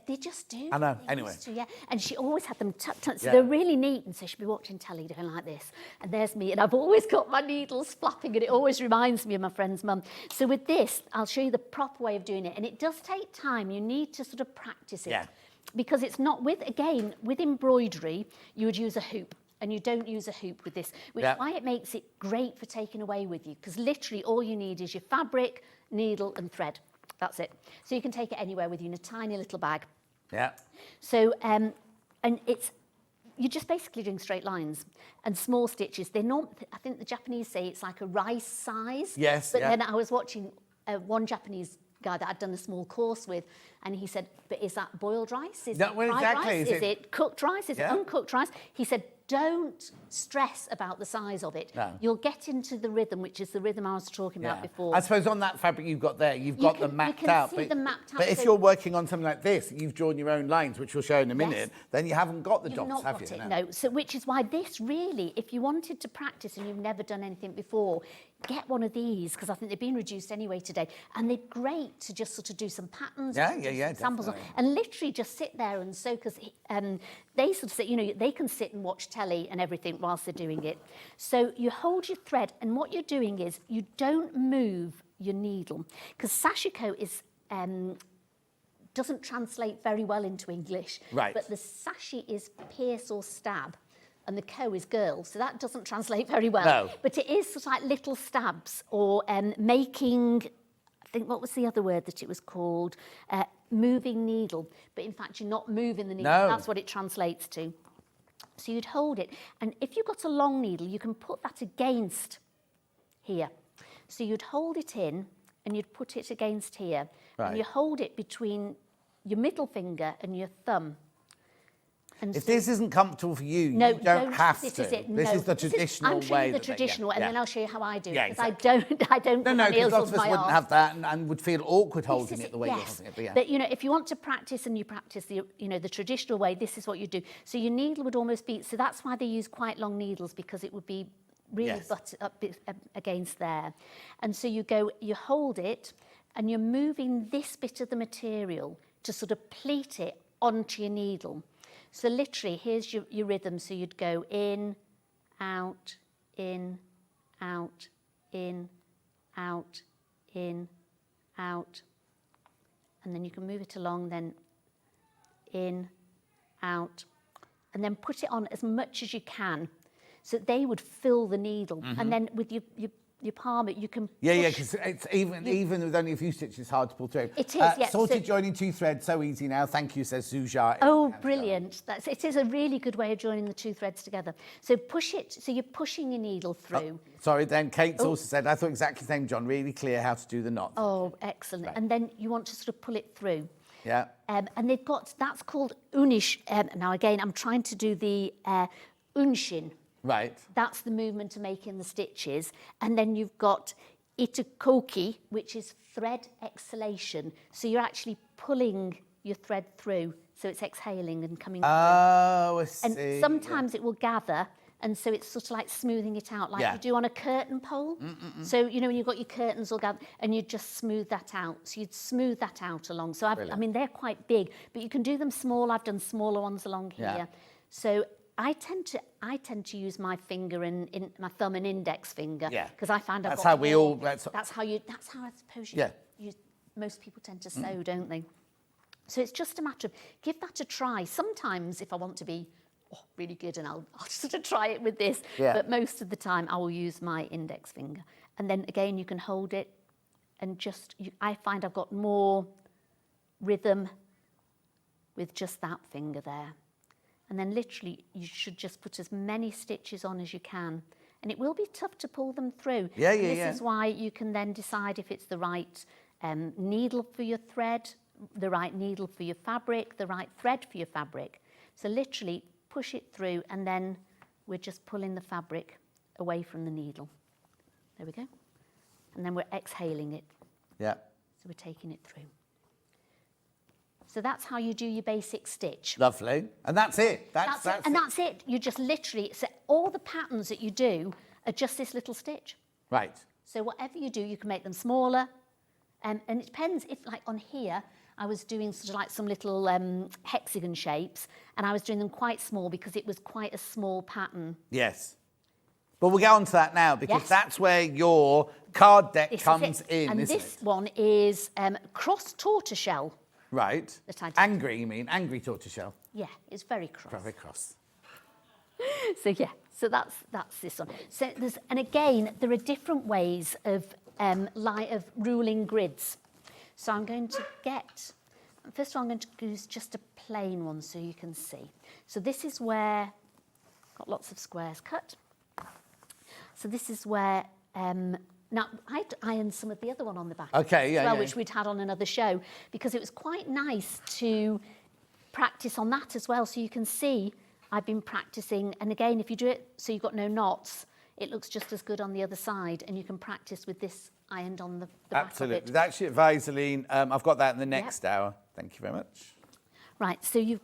They just do. I know. They Anyway. used to, and she always had them tucked, so they're really neat. And so she'd be watching telly doing like this, and there's me, and I've always got my needles flapping, and it always reminds me of my friend's mum. So with this, I'll show you the proper way of doing it, and it does take time. You need to sort of practice it. Yeah. Because it's not with embroidery, you would use a hoop. And you don't use a hoop with this, which is why it makes it great for taking away with you, because literally all you need is your fabric, needle and thread. That's it. So you can take it anywhere with you in a tiny little bag. Yeah. So, and you're just basically doing straight lines and small stitches. I think the Japanese say it's like a rice size. Yes, But then I was watching one Japanese guy that I'd done a small course with, and he said, but is that boiled rice? Is it fried rice? Is it cooked rice? Is it uncooked rice? He said, don't stress about the size of it. No. You'll get into the rhythm, which is the rhythm I was talking about before. I suppose on that fabric you've got there, you've got them mapped out. You can see them mapped out. But if you're working on something like this, you've drawn your own lines, which we'll show in a minute, then you haven't got the You've dots, not have got you? it, no. So, which is why this really, if you wanted to practice and you've never done anything before, get one of these, because I think they've been reduced anyway today. And they're great to just sort of do some patterns, samples on, and literally just sit there and sew, because they sort of say, you know, they can sit and watch telly and everything whilst they're doing it. So you hold your thread, and what you're doing is you don't move your needle, because Sashiko is doesn't translate very well into English. Right. But the sashi is pierce or stab, and the ko is girl, so that doesn't translate very well. No. But it is sort of like little stabs, or making, I think, what was the other word that it was called? Moving needle. But in fact, you're not moving the needle. No. That's what it translates to. So you'd hold it, and if you've got a long needle, you can put that against here. So you'd hold it in, and you'd put it against here. Right. And you hold it between your middle finger and your thumb. And if so- this isn't comfortable for you, No, you don't have this to. is it. This No, is the this traditional I'm way. showing you the that they- traditional, and yeah. then I'll show you how I do it. Yeah, Because exactly. I don't No, put no, my because nails lots on of us my wouldn't arse. have that and would feel awkward holding This it is the way you're yes. holding it. But yeah. But you know, if you want to practice and you practice the the traditional way, this is what you do. So your needle would almost be. So that's why they use quite long needles, because it would be really Yes. butted up against there. And so you hold it, and you're moving this bit of the material to sort of pleat it onto your needle. So literally, here's your rhythm. So you'd go in, out, in, out, in, out, in, out. And then you can move it along, then in, out, and then put it on as much as you can so that they would fill the needle. And then with your palm, you can Yeah, push. because it's even with only a few stitches, it's hard to pull through. It is, yeah. Sorted So- joining 2 threads, so easy now. Thank you, says Zuja. Oh, brilliant. It is a really good way of joining the 2 threads together. So push it, so you're pushing your needle through. Sorry, then Kate's also said, I thought exactly the same, John. Really clear how to do the knot. Oh, excellent. Right. And then you want to sort of pull it through. Yeah. And they've got, that's called unish. Now, again, I'm trying to do the unshin. Right. That's the movement of making the stitches. And then you've got itakoki, which is thread exhalation. So you're actually pulling your thread through. So it's exhaling and coming through. Oh, I see. And sometimes it will gather. And so it's sort of like smoothing it out, like Yeah. you do on a curtain pole. So, you know, when you've got your curtains all gathered, and you just smooth that out. So you'd smooth that out along. So, I mean, they're quite big, but you can do them small. I've done smaller ones along here. Yeah. So I tend to use my finger and my thumb and index finger. Yeah. Because I find I've That's got how we more- all- that's how I suppose Yeah. most people tend to sew, don't they? So it's just a matter of give that a try. Sometimes if I want to be really good, and I'll sort of try it with this. Yeah. But most of the time I will use my index finger. And then again, you can hold it and just, I find I've got more rhythm with just that finger there. And then literally you should just put as many stitches on as you can. And it will be tough to pull them through. Yeah, And yeah, this yeah. is why you can then decide if it's the right needle for your thread, the right needle for your fabric, the right thread for your fabric. So literally push it through, and then we're just pulling the fabric away from the needle. There we go. And then we're exhaling it. Yeah. So we're taking it through. So that's how you do your basic stitch. Lovely. And that's it. That's it. And that's it. You just literally, so all the patterns that you do are just this little stitch. Right. So whatever you do, you can make them smaller. And it depends if, like on here, I was doing sort of like some little hexagon shapes, and I was doing them quite small because it was quite a small pattern. Yes. But we'll get on to that now, because Yes. that's where your card deck This is comes it. in, And isn't this it? one is cross tortoiseshell. Right. that I did. Angry, you mean? Angry tortoiseshell. Yeah, it's very cross. Very cross. So yeah, so that's this one. So and again, there are different ways of ruling grids. So I'm going to first of all, I'm going to use just a plain one so you can see. So this is where, got lots of squares cut. So this is where, now I'd ironed some of the other one on the back. Okay, yeah, as well, yeah. which we'd had on another show, because it was quite nice to practice on that as well. So you can see I've been practicing, and again, if you do it so you've got no knots, it looks just as good on the other side, and you can practice with this ironed on the back of Absolutely. it. That's your Vaseline. I've got that in the next hour. Thank you very much. Right, so you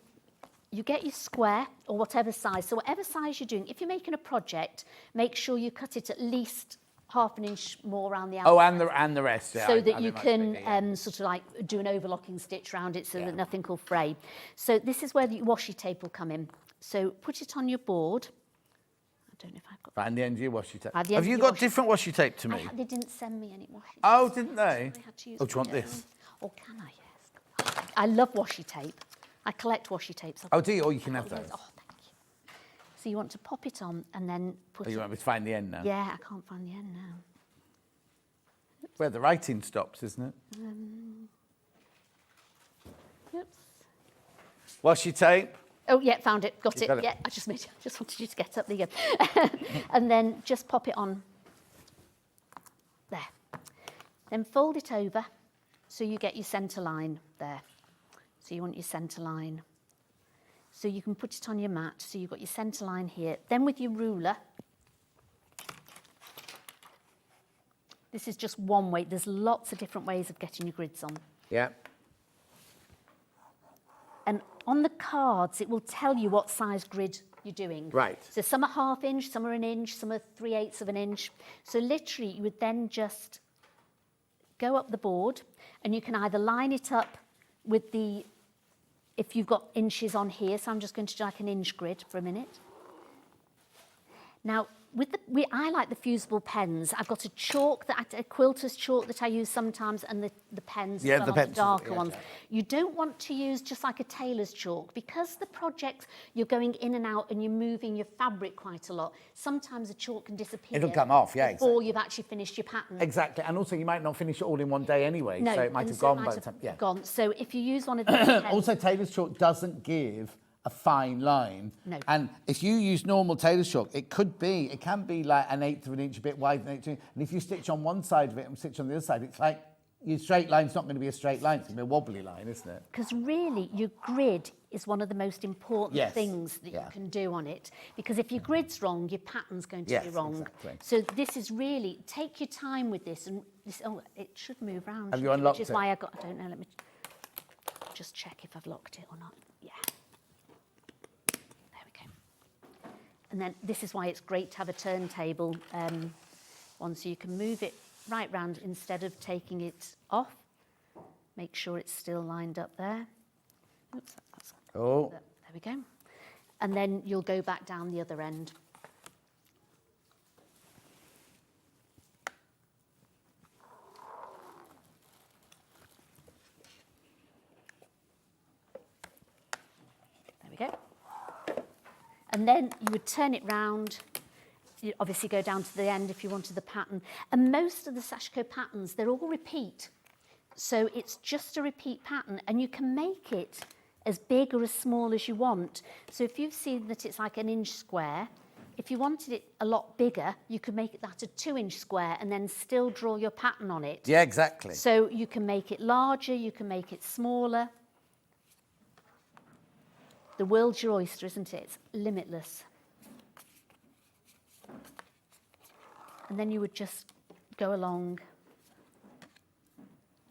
get your square, or whatever size. So whatever size you're doing, if you're making a project, make sure you cut it at least half an inch more around the outside. Oh, and the rest, yeah. So I that you think much can bigger, yeah. sort of like do an overlocking stitch around it so Yeah. that nothing will fray. So this is where the washi tape will come in. So put it on your board. I don't know if I've got... Right, and the end of your washi tape. At the end Have of you your got washi- different washi tape to me? They didn't send me any washi. Oh, didn't they? I had to use Oh, do you want my this? own. Or can I? Yes. I love washi tape. I collect washi tapes. Oh, do you? Oh, you can have those. Oh, thank you. So you want to pop it on and then put Oh, you it... want me to find the end now? Yeah, I can't find the end now. Where the writing stops, isn't it? Oops. Washi tape. Oh, yeah, found it. Got You it. got it. Yeah, I just wanted you to get up. There you go. And then just pop it on there. Then fold it over so you get your centre line there. So you want your centre line. So you can put it on your mat. So you've got your centre line here. Then with your ruler, this is just one way. There's lots of different ways of getting your grids on. Yeah. And on the cards, it will tell you what size grid you're doing. Right. So some are 1/2 inch, some are 1 inch, some are 3/8 of an inch. So literally you would then just go up the board and you can either line it up with the, if you've got inches on here, so I'm just going to do like an inch grid for a minute. Now, with I like the fusible pens. I've got a chalk, a quilter's chalk that I use sometimes, and the pens, Yeah, as well, the like pencils, darker yeah, ones. yeah. You don't want to use just like a tailor's chalk, because the projects, you're going in and out and you're moving your fabric quite a lot. Sometimes the chalk can disappear. It'll come off, yeah, before you've actually finished your pattern. Exactly, and also you might not finish it all in one day anyway, No, so it might and have so it gone might by the have time. Yeah. gone. So if you use one of these pens, Also, tailor's chalk doesn't give a fine line. No. And if you use normal tailor's chalk, it can be like 1/8 of an inch, a bit wider than 1/8. And if you stitch on one side of it and stitch on the other side, it's like your straight line's not going to be a straight line. It's going to be a wobbly line, isn't it? because really your grid is one of the most important Yes, things that yeah. you can do on it. Because if your grid's wrong, your pattern's going to be Yes, wrong. exactly. So this is really, take your time with this. And this, oh, it should move round. Have you shouldn't unlocked Which is it? why I don't know, let me just check if I've locked it or not. Yeah. There we go. And then this is why it's great to have a turntable one, so you can move it right round instead of taking it off. Make sure it's still lined up there. Oops, that's, Oh. there we go. And then you'll go back down the other end. There we go. And then you would turn it round. You obviously go down to the end if you wanted the pattern. And most of the Sashiko patterns, they're all repeat. So it's just a repeat pattern, and you can make it as big or as small as you want. So if you've seen that it's like 1 inch square, if you wanted it a lot bigger, you could make that a 2-inch square and then still draw your pattern on it. Yeah, exactly. So you can make it larger, you can make it smaller. The world's your oyster, isn't it? It's limitless. And then you would just go along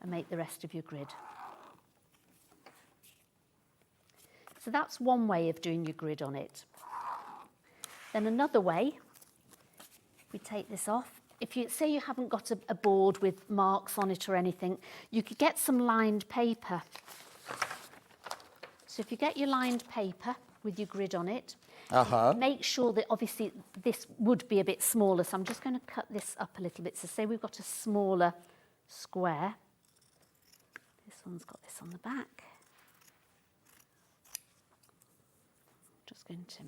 and make the rest of your grid. So that's one way of doing your grid on it. Then another way, if we take this off, if you say you haven't got a board with marks on it or anything, you could get some lined paper. So if you get your lined paper with your grid on it, make sure that obviously this would be a bit smaller. So I'm just going to cut this up a little bit. So say we've got a smaller square. This one's got this on the back. Just going to...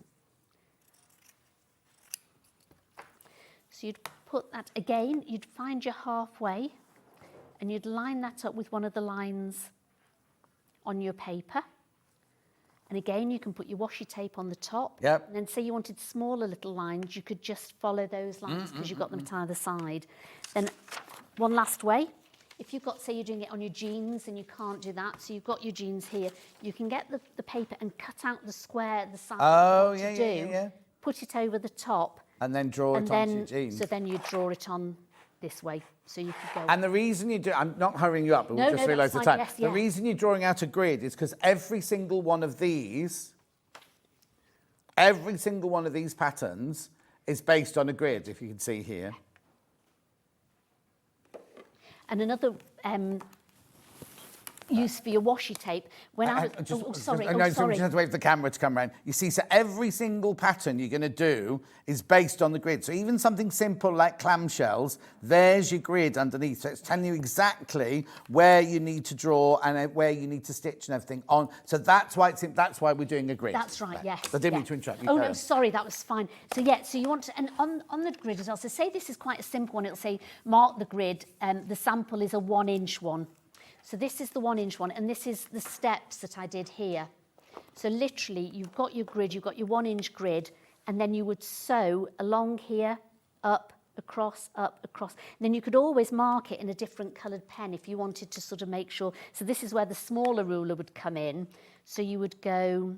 So you'd put that, again, you'd find your halfway and you'd line that up with one of the lines on your paper. And again, you can put your washi tape on the top. Yep. And then say you wanted smaller little lines, you could just follow those lines because you've got them at either side. Then one last way, if you've got, say you're doing it on your jeans and you can't do that, so you've got your jeans here, you can get the paper and cut out the square, the size Oh, you yeah, want to yeah, do, yeah. put it over the top. And then draw it onto your jeans. So then you draw it on this way, so you could go. And the reason you do, I'm not hurrying you up, but No, we'll just no, realise that's the fine, time. yes, The yeah. reason you're drawing out a grid is because every single one of these patterns is based on a grid, if you can see here. And another use for your washi tape, when I was... sorry. You just have to wait for the camera to come around. You see, so every single pattern you're going to do is based on the grid. So even something simple like clamshells, there's your grid underneath. So it's telling you exactly where you need to draw and where you need to stitch and everything on. So that's why we're doing a grid. That's right, yes. So I didn't yeah. mean to interrupt you. Oh, carry no, on. sorry, that was fine. So, yeah, so you want to... And on the grid as well, so say this is quite a simple one. It'll say, mark the grid. The sample is a 1-inch one. So this is the 1-inch one, and this is the steps that I did here. So literally, you've got your grid, you've got your 1-inch grid, and then you would sew along here, up, across, up, across. And then you could always mark it in a different coloured pen if you wanted to sort of make sure. So this is where the smaller ruler would come in. So you would go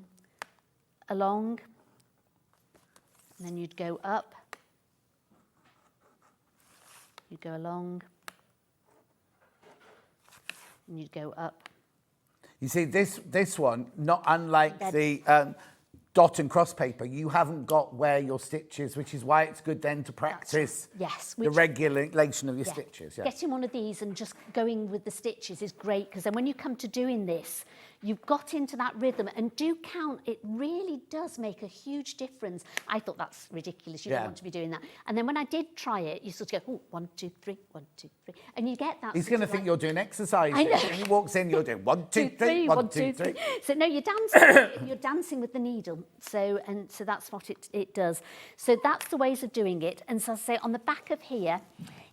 along, and then you'd go up. You'd go along, and you'd go up. You see, this one, not unlike the dot and cross paper, you haven't got where your stitch is, which is why it's good then to practice the regulation of your stitches. Yeah. Getting one of these and just going with the stitches is great, because then when you come to doing this, you've got into that rhythm, and do count, it really does make a huge difference. I thought that's ridiculous, you don't want to be doing that. And then when I did try it, you sort of go, oh, 1, 2, 3, 1, 2, 3, and you get that. He's going to think you're doing exercise. I know. When he walks in, you're doing 1, 2, 3, 1, 2, 3. So no, you're dancing. You're dancing with the needle. So that's what it does. So that's the ways of doing it. And so I say on the back of here,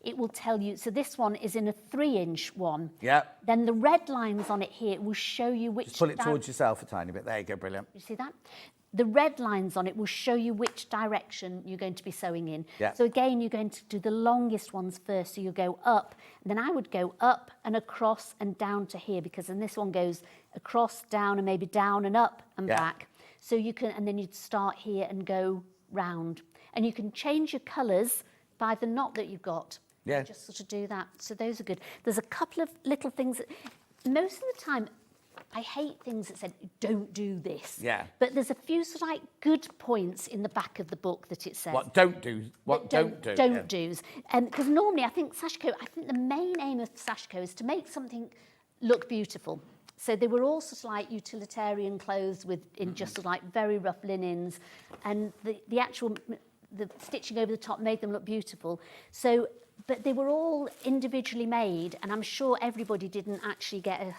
it will tell you, so this one is in a 3-inch one. Yeah. Then the red lines on it here will show you which... Just pull it towards yourself a tiny bit. There you go, brilliant. You see that? The red lines on it will show you which direction you're going to be sewing in. Yeah. So again, you're going to do the longest ones first. So you go up, and then I would go up and across and down to here, because then this one goes across, down, and maybe down and up and back. So you can, and then you'd start here and go round. And you can change your colours by the knot that you've got. Yeah. Just sort of do that. So those are good. There's a couple of little things that, most of the time, I hate things that said, don't do this. Yeah. But there's a few sort of like good points in the back of the book that it says. What don't do, what don't do. Don't do's. Because normally I think the main aim of Sashiko is to make something look beautiful. So they were all sort of like utilitarian clothes in just sort of like very rough linens, and the actual stitching over the top made them look beautiful. So, but they were all individually made, and I'm sure everybody didn't actually get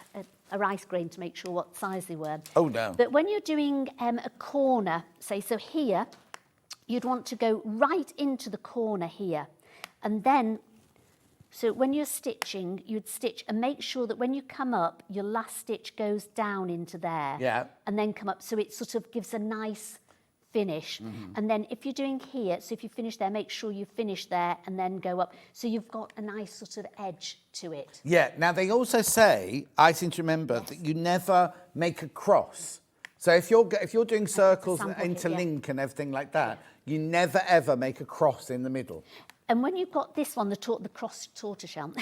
a rice grain to make sure what size they were. Oh no. But when you're doing a corner, say, so here, you'd want to go right into the corner here, and then, so when you're stitching, you'd stitch and make sure that when you come up, your last stitch goes down into there. Yeah. And then come up, so it sort of gives a nice finish. And then if you're doing here, so if you finish there, make sure you finish there and then go up. So you've got a nice sort of edge to it. Yeah, now they also say, I seem to remember, that you never make a cross. So if you're doing circles that interlink and everything like that, you never ever make a cross in the middle. And when you've got this one, the cross tortoiseshell,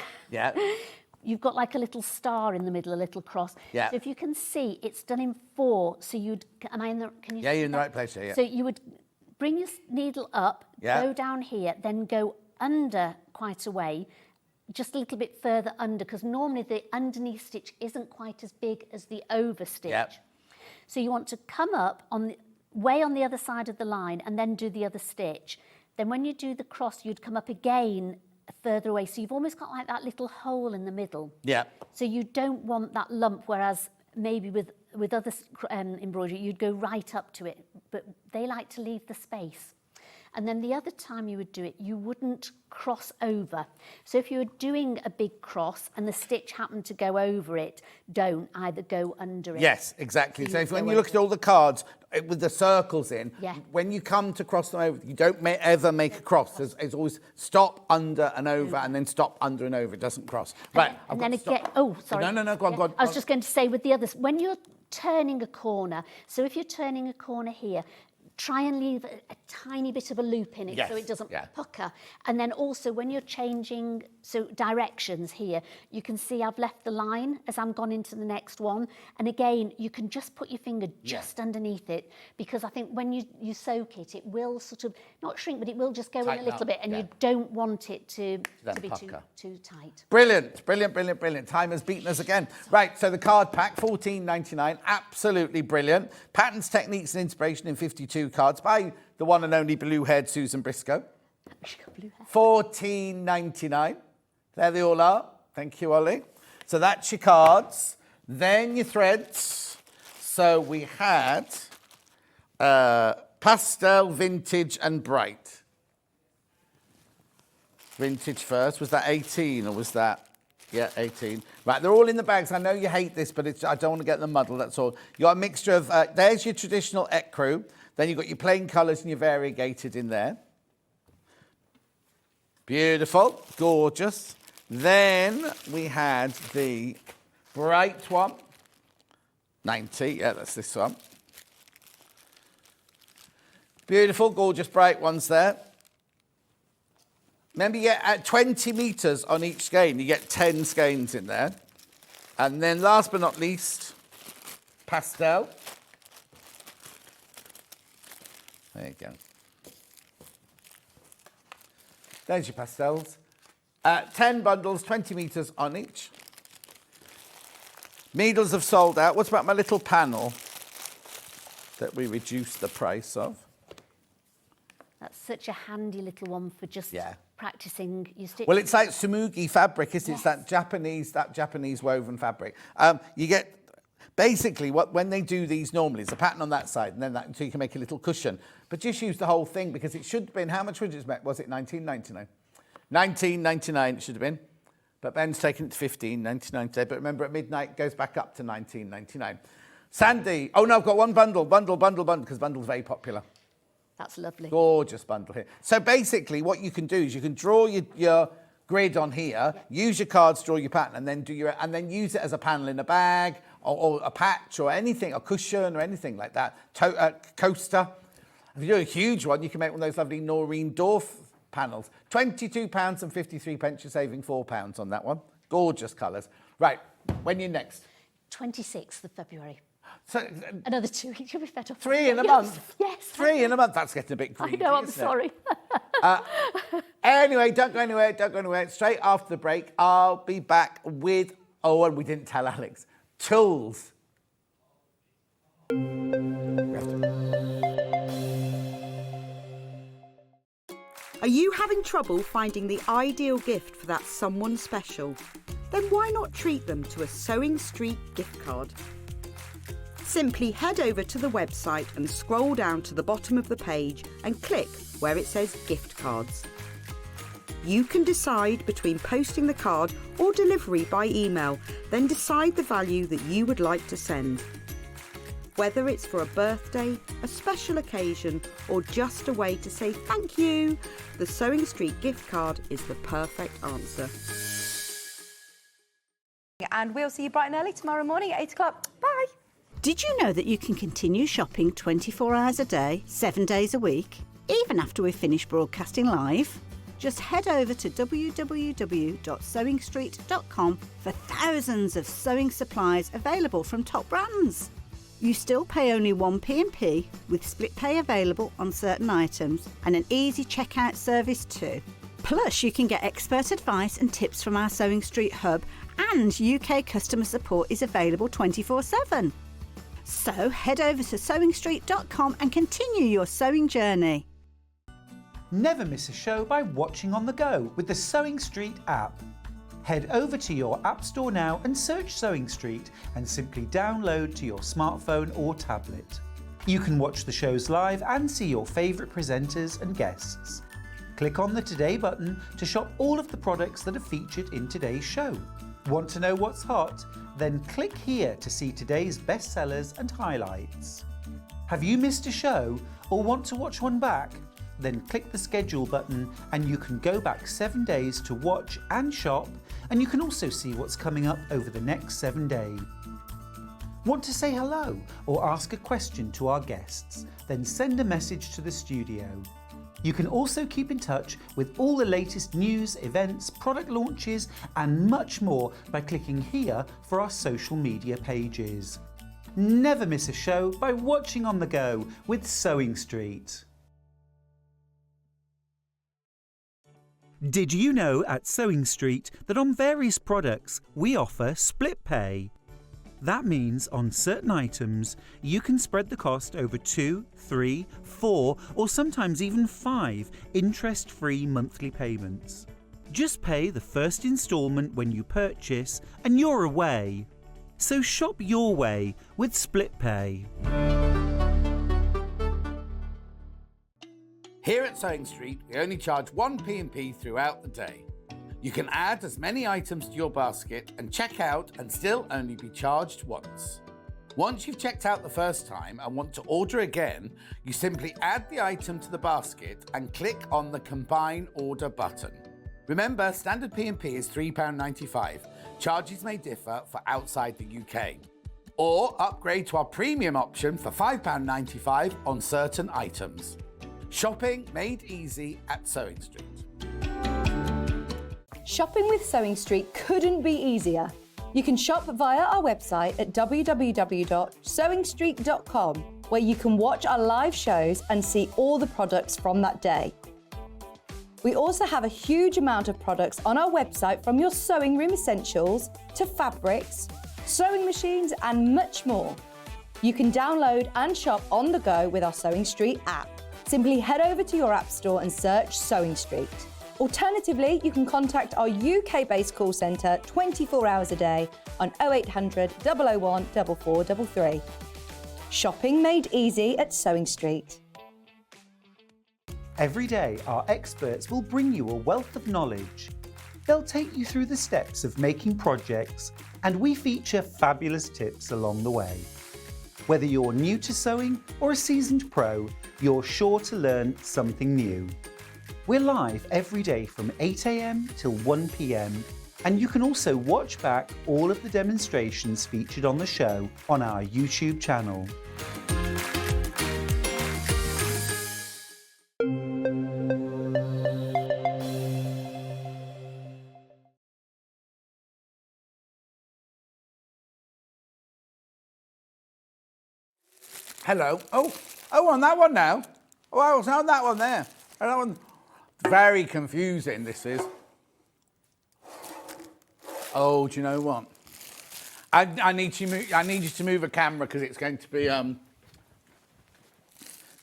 you've got like a little star in the middle, a little cross. Yeah. So if you can see, it's done in 4. So you'd, am I in the, can you Yeah, see you're in the that? right place here, yeah. So you would bring your needle up, go down here, then go under quite a way, just a little bit further under, because normally the underneath stitch isn't quite as big as the over stitch. Yep. So you want to come up way on the other side of the line and then do the other stitch. Then when you do the cross, you'd come up again further away. So you've almost got like that little hole in the middle. Yeah. So you don't want that lump, whereas maybe with other embroidery, you'd go right up to it. But they like to leave the space. And then the other time you would do it, you wouldn't cross over. So if you were doing a big cross and the stitch happened to go over it, don't either go under it. Yes, exactly. So when you look at all the cards with the circles in, when you come to cross them over, you don't ever make a cross. It's always stop, under and over, and then stop, under and over. It doesn't cross. Right. And then again, oh, sorry. No, go on. I was just going to say with the others, when you're turning a corner, so if you're turning a corner here, try and leave a tiny bit of a loop in it so it doesn't pucker. And then also when you're changing directions here, you can see I've left the line as I'm gone into the next one. And again, you can just put your finger just underneath it, because I think when you soak it, it will sort of, not shrink, but it will just go in a little bit, and you don't want it to be too tight. Brilliant. Time has beaten us again. Right, so the card pack, $14.99, absolutely brilliant. Patterns, techniques and inspiration in 52 cards by the one and only blue-haired Susan Briscoe. $14.99. There they all are. Thank you, Ollie. So that's your cards. Then your threads. So we had pastel, vintage and bright. Vintage first. Was that 18 or was that... Yeah, 18. Right, they're all in the bags. I know you hate this, but I don't want to get them muddled, that's all. You got a mixture of... there's your traditional ecru. Then you've got your plain colours and your variegated in there. Beautiful, gorgeous. Then we had the bright one. 90, yeah, that's this one. Beautiful, gorgeous, bright ones there. Remember, you get at 20 metres on each skein. You get 10 skeins in there. And then last but not least, pastel. There you go. There's your pastels. 10 bundles, 20 metres on each. Needles have sold out. What about my little panel that we reduced the price of? That's such a handy little one for just practicing your stitching. Well, it's like sumugi fabric, isn't it? Yes. It's that Japanese woven fabric. You get, basically, when they do these normally, it's a pattern on that side, and then so you can make a little cushion. But just use the whole thing, because it should have been, how much was it, $19.99? $19.99 it should have been. But Ben's taken it to $15.99 today. But remember, at midnight, it goes back up to $19.99. Sandi, oh no, I've got one bundle, because bundle's very popular. That's lovely. Gorgeous bundle here. So basically, what you can do is you can draw your grid on here, use your cards, draw your pattern, and then use it as a panel in a bag, or a patch, or anything, a cushion, or anything like that. Coaster. If you do a huge one, you can make one of those lovely Noreen Dorff panels. £22.53. You're saving £4 on that one. Gorgeous colours. Right, when you're next? 26th of February. So, another 2 weeks, you'll be fed up. 3 in a month? Yes. 3 in a month, that's getting a bit greedy. I know, I'm sorry. Anyway, don't go anywhere. Straight after the break, I'll be back with, and we didn't tell Alex, tools. Are you having trouble finding the ideal gift for that someone special? Then why not treat them to a Sewing Street gift card? Simply head over to the website and scroll down to the bottom of the page and click where it says gift cards. You can decide between posting the card or delivery by email, then decide the value that you would like to send. Whether it's for a birthday, a special occasion, or just a way to say thank you, the Sewing Street gift card is the perfect answer. And we'll see you bright and early tomorrow morning at 8 o'clock. Bye. Did you know that you can continue shopping 24 hours a day, 7 days a week, even after we've finished broadcasting live? Just head over to www.sewingstreet.com for thousands of sewing supplies available from top brands. You still pay only 1 P&P, with split pay available on certain items and an easy checkout service too. Plus, you can get expert advice and tips from our Sewing Street hub, and UK customer support is available 24/7. So head over to sewingstreet.com and continue your sewing journey. Never miss a show by watching on the go with the Sewing Street app. Head over to your App Store now and search Sewing Street and simply download to your smartphone or tablet. You can watch the shows live and see your favourite presenters and guests. Click on the Today button to shop all of the products that are featured in today's show. Want to know what's hot? Then click here to see today's bestsellers and highlights. Have you missed a show or want to watch one back? Then click the schedule button and you can go back 7 days to watch and shop, and you can also see what's coming up over the next 7 days. Want to say hello or ask a question to our guests? Then send a message to the studio. You can also keep in touch with all the latest news, events, product launches and much more by clicking here for our social media pages. Never miss a show by watching on the go with Sewing Street. Did you know at Sewing Street that on various products we offer split pay? That means on certain items you can spread the cost over 2, 3, 4 or sometimes even 5 interest-free monthly payments. Just pay the first instalment when you purchase and you're away. So shop your way with split pay. Here at Sewing Street, we only charge 1 P&P throughout the day. You can add as many items to your basket and check out and still only be charged once. Once you've checked out the first time and want to order again, you simply add the item to the basket and click on the Combine Order button. Remember, standard P&P is £3.95. Charges may differ for outside the UK. Or upgrade to our premium option for £5.95 on certain items. Shopping made easy at Sewing Street. Shopping with Sewing Street couldn't be easier. You can shop via our website at www.sewingstreet.com, where you can watch our live shows and see all the products from that day. We also have a huge amount of products on our website, from your sewing room essentials to fabrics, sewing machines and much more. You can download and shop on the go with our Sewing Street app. Simply head over to your app store and search Sewing Street. Alternatively, you can contact our UK-based call centre 24 hours a day on 0800 001 4433. Shopping made easy at Sewing Street. Every day, our experts will bring you a wealth of knowledge. They'll take you through the steps of making projects, and we feature fabulous tips along the way. Whether you're new to sewing or a seasoned pro, you're sure to learn something new. We're live every day from 8 a.m. till 1 p.m, and you can also watch back all of the demonstrations featured on the show on our YouTube channel. Hello. Oh, on that one now. Oh, I was on that one there. And that one, very confusing, this is. Oh, do you know what? I need you to move a camera, because it's going to be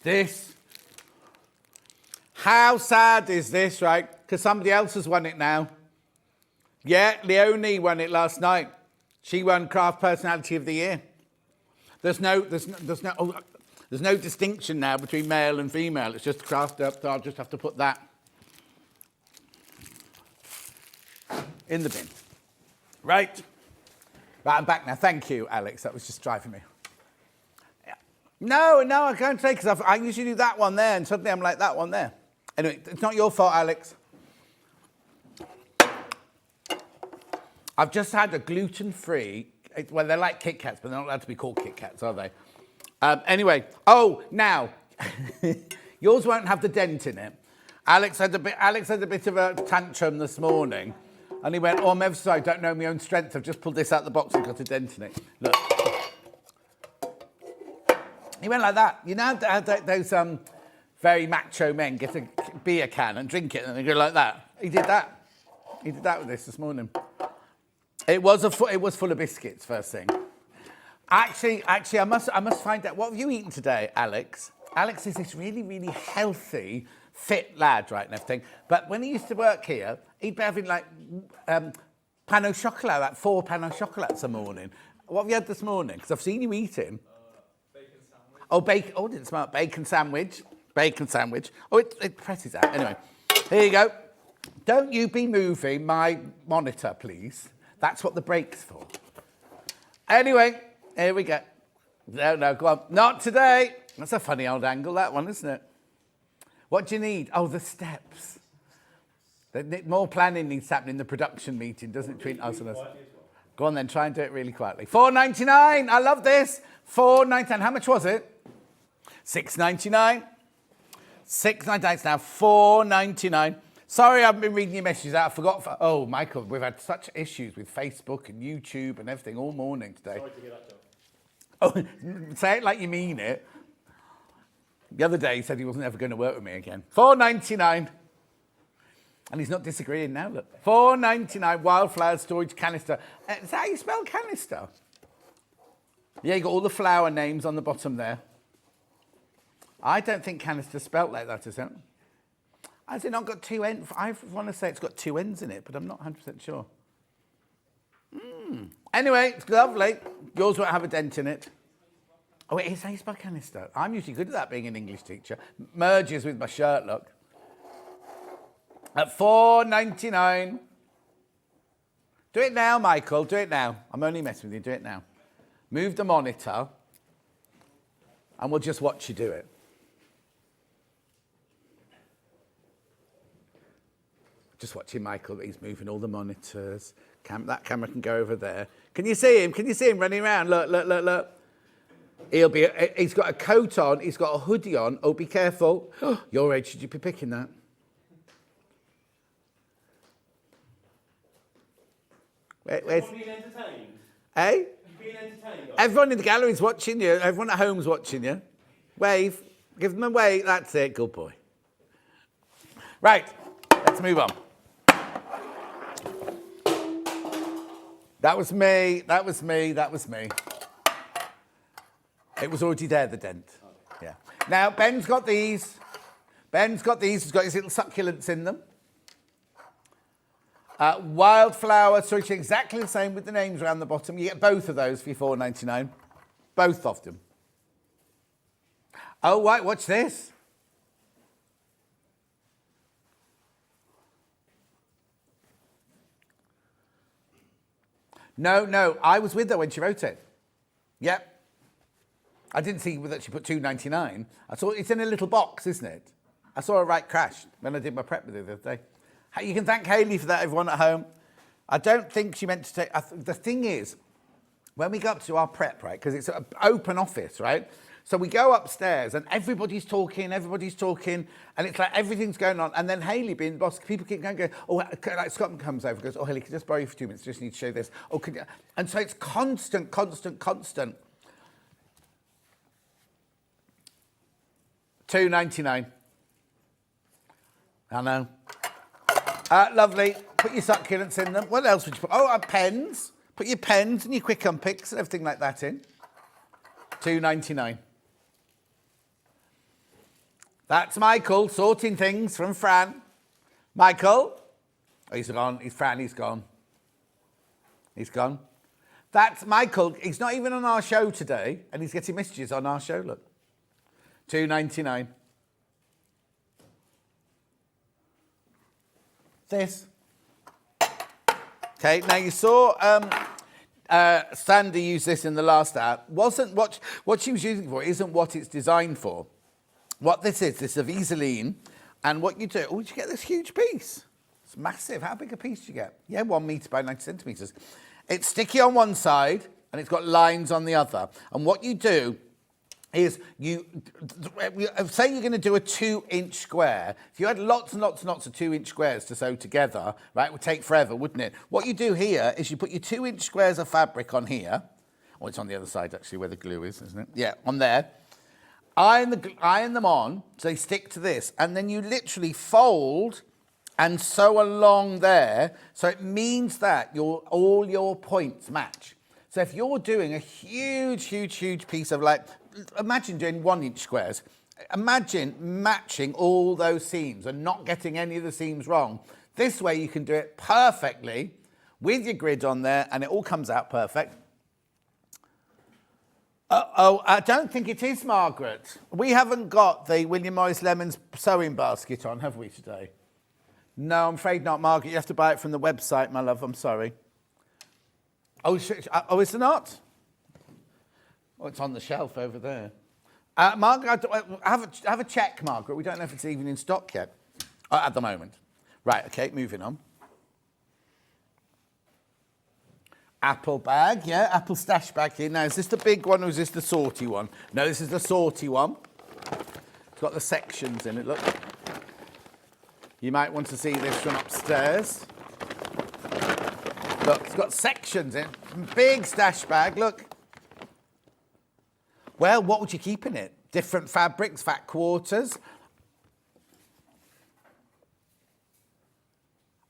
this. How sad is this, right? Because somebody else has won it now. Yeah, Leonie won it last night. She won Craft Personality of the Year. There's no distinction now between male and female. It's just craft up, so I'll just have to put that in the bin. Right, I'm back now. Thank you, Alex. That was just driving me. Yeah. No, I can't say, because I usually do that one there, and suddenly I'm like that one there. Anyway, it's not your fault, Alex. I've just had a gluten-free. Well, they're like Kit Kats, but they're not allowed to be called Kit Kats, are they? Anyway, now, yours won't have the dent in it. Alex had a bit of a tantrum this morning, and he went, I'm ever sorry, I don't know my own strength. I've just pulled this out of the box and got a dent in it. Look. He went like that. You know how those very macho men get a beer can and drink it, and they go like that? He did that. He did that with this morning. It was full of biscuits, first thing. Actually, I must find out, what have you eaten today, Alex? Alex is this really, really healthy, fit lad, right, and everything. But when he used to work here, he'd be having, like, pain au chocolat, like 4 pain au chocolats a morning. What have you had this morning? Because I've seen you eating. Bacon sandwich. Oh, bacon. Oh, didn't smell it. Bacon sandwich. Bacon sandwich. Oh, it presses out. Anyway, here you go. Don't you be moving my monitor, please. That's what the brake's for. Anyway, here we go. No, go on. Not today. That's a funny old angle, that one, isn't it? What do you need? Oh, the steps. More planning needs to happen in the production meeting, doesn't it, between us and us? Go on then, try and do it really quietly. $4.99. I love this. $4.99. How much was it? $6.99. $6.99. It's now $4.99. Sorry, I haven't been reading your messages out. I forgot. Oh, Michael, we've had such issues with Facebook and YouTube and everything all morning today. Sorry to hear that, Joe. Oh, say it like you mean it. The other day he said he wasn't ever going to work with me again. $4.99. And he's not disagreeing now, look. $4.99 wildflower storage canister. Is that how you spell canister? Yeah, you got all the flower names on the bottom there. I don't think canister's spelt like that, is it? Has it not got 2 ends? I want to say it's got 2 ends in it, but I'm not 100% sure. Anyway, it's lovely. Yours won't have a dent in it. Oh, it is how you spell canister. I'm usually good at that, being an English teacher. Merges with my shirt, look. At $4.99. Do it now, Michael. Do it now. I'm only messing with you. Do it now. Move the monitor, and we'll just watch you do it. Just watching Michael. He's moving all the monitors. That camera can go over there. Can you see him? Can you see him running around? Look, look, look, look. He's got a coat on, he's got a hoodie on. Oh, be careful. Your age, should you be picking that? Where's... being entertained? Eh? You being entertained? Everyone in the gallery's watching you. Everyone at home's watching you. Wave. Give them a wave. That's it. Good boy. Right. Let's move on. That was me. That was me. That was me. It was already there, the dent. Yeah. Now, Ben's got these. Ben's got these. He's got his little succulents in them. Wildflower, so it's exactly the same with the names around the bottom. You get both of those for your $4.99. Both of them. Oh, right, watch this. No, I was with her when she wrote it. Yep. I didn't see that she put $2.99. I saw it's in a little box, isn't it? I saw her right crash when I did my prep with her the other day. You can thank Hayley for that, everyone at home. I don't think she meant to take... the thing is, when we go up to our prep, right, because it's an open office, right? So we go upstairs and everybody's talking, and it's like everything's going on. And then Hayley, being the boss, people keep going, oh, like Scott comes over and goes, oh, Hayley, can I just borrow you for 2 minutes? Just need to show this. Oh, can you... And so it's constant. $2.99. I know. Lovely. Put your succulents in them. What else would you put? Oh, pens. Put your pens and your quick unpicks and everything like that in. $2.99. That's Michael sorting things from Fran. Michael. Oh, he's gone. He's gone. He's gone. That's Michael. He's not even on our show today, and he's getting messages on our show. Look. $2.99. This. Okay, now you saw Sandi use this in the last app. Wasn't what she was using for isn't what it's designed for. What this is a Visaline, and what you do, you get this huge piece. It's massive. How big a piece do you get? Yeah, 1 metre by 90 centimetres. It's sticky on one side, and it's got lines on the other. And what you do is say you're going to do a 2-inch square. If you had lots and lots of 2-inch squares to sew together, right, it would take forever, wouldn't it? What you do here is you put your 2-inch squares of fabric on here. Oh, it's on the other side, actually, where the glue is, isn't it? Yeah, on there. Iron them on, so they stick to this. And then you literally fold and sew along there. So it means that all your points match. So if you're doing a huge piece of, like, imagine doing 1-inch squares. Imagine matching all those seams and not getting any of the seams wrong. This way you can do it perfectly with your grid on there, and it all comes out perfect. I don't think it is, Margaret. We haven't got the William Morris Lemons sewing basket on, have we, today? No, I'm afraid not, Margaret. You have to buy it from the website, my love. I'm sorry. Oh, is it not? Oh, it's on the shelf over there. Margaret, have a check, Margaret. We don't know if it's even in stock yet at the moment. Right, okay, moving on. Apple bag, yeah, apple stash bag here. Now, is this the big one or is this the sorty one? No, this is the sorty one. It's got the sections in it, look. You might want to see this from upstairs. Look, it's got sections in it. Big stash bag, look. Well, what would you keep in it? Different fabrics, fat quarters.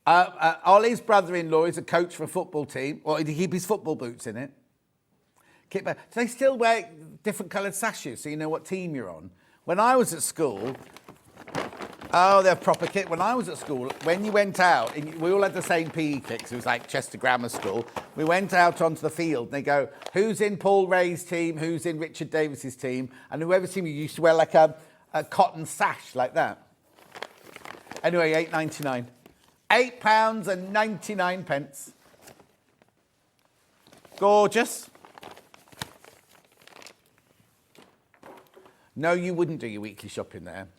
Ollie's brother-in-law is a coach for a football team. Or did he keep his football boots in it? Do they still wear different coloured sashes so you know what team you're on? When I was at school... Oh, they're proper kit. When I was at school, when you went out, we all had the same PE kit, 'cause it was like Chester Grammar School. We went out onto the field, and they go, who's in Paul Ray's team, who's in Richard Davis's team, and whoever's team you used to wear like a cotton sash like that. Anyway, £8.99. £8.99. Gorgeous. No, you wouldn't do your weekly shopping there.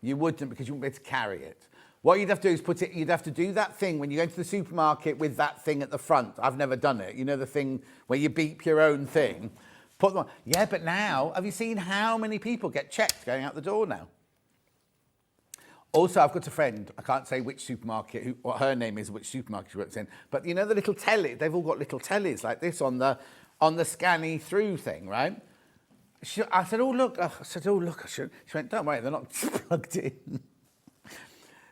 You wouldn't, because you wouldn't be able to carry it. What you'd have to do is you'd have to do that thing when you go to the supermarket with that thing at the front. I've never done it. You know, the thing where you beep your own thing. Put them on. Yeah, but now, have you seen how many people get checked going out the door now? Also, I've got a friend, I can't say which supermarket, what her name is, which supermarket she works in, but you know the little telly, they've all got little tellies like this on the scanny through thing, right? I said, oh, look. She went, don't worry, they're not plugged in.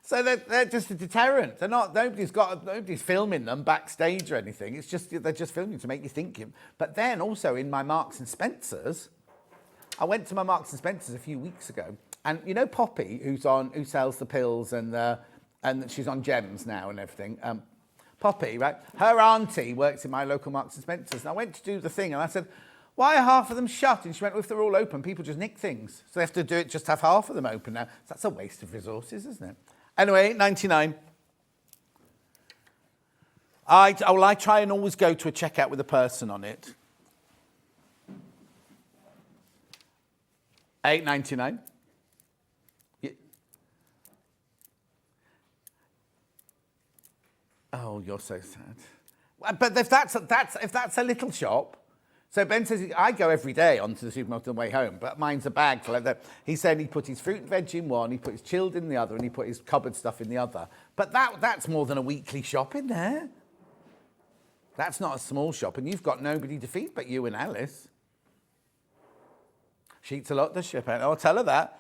So they're just a deterrent. They're not, nobody's filming them backstage or anything. It's just, they're just filming to make you think. But then also in my Marks and Spencer's, I went to my Marks and Spencer's a few weeks ago, and you know Poppy, who sells the pills and she's on Gems now and everything. Poppy, right? Her auntie works in my local Marks and Spencer's, and I went to do the thing, and I said, why are half of them shut? And she went, well, if they're all open, people just nick things. So they have to do it, just have half of them open now. So that's a waste of resources, isn't it? Anyway, $8.99. I try and always go to a checkout with a person on it. $8.99. Yeah. Oh, you're so sad. But if that's a little shop. So Ben says, I go every day onto the supermarket on the way home, but mine's a bag. So like that. He said he put his fruit and veg in one, he put his chilled in the other, and he put his cupboard stuff in the other. But that's more than a weekly shop in there. That's not a small shop, and you've got nobody to feed but you and Alice. She eats a lot, does she? I'll tell her that.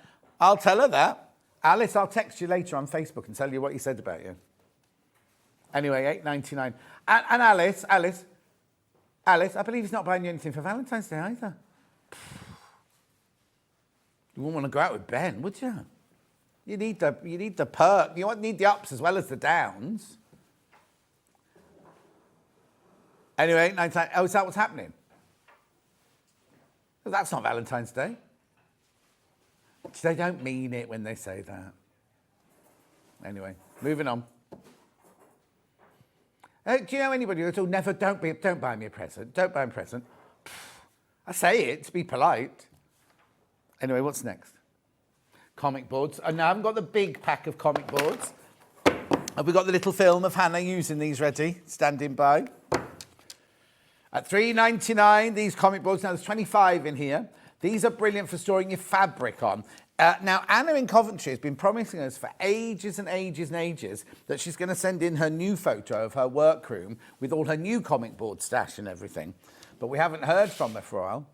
Alice, I'll text you later on Facebook and tell you what he said about you. Anyway, $8.99. And Alice, I believe he's not buying you anything for Valentine's Day either. You wouldn't want to go out with Ben, would you? You need the perk. You need the ups as well as the downs. Anyway, $8.99. Oh, is that what's happening? Well, that's not Valentine's Day. They don't mean it when they say that. Anyway, moving on. Do you know anybody who's all never, don't buy me a present, don't buy me a present? I say it to be polite. Anyway, what's next? Comic boards. And now I haven't got the big pack of comic boards. Have we got the little film of Hannah using these ready, standing by? At $3.99, these comic boards, now there's 25 in here. These are brilliant for storing your fabric on. Now, Anna in Coventry has been promising us for ages and ages and ages that she's going to send in her new photo of her workroom with all her new comic board stash and everything. But we haven't heard from her for a while.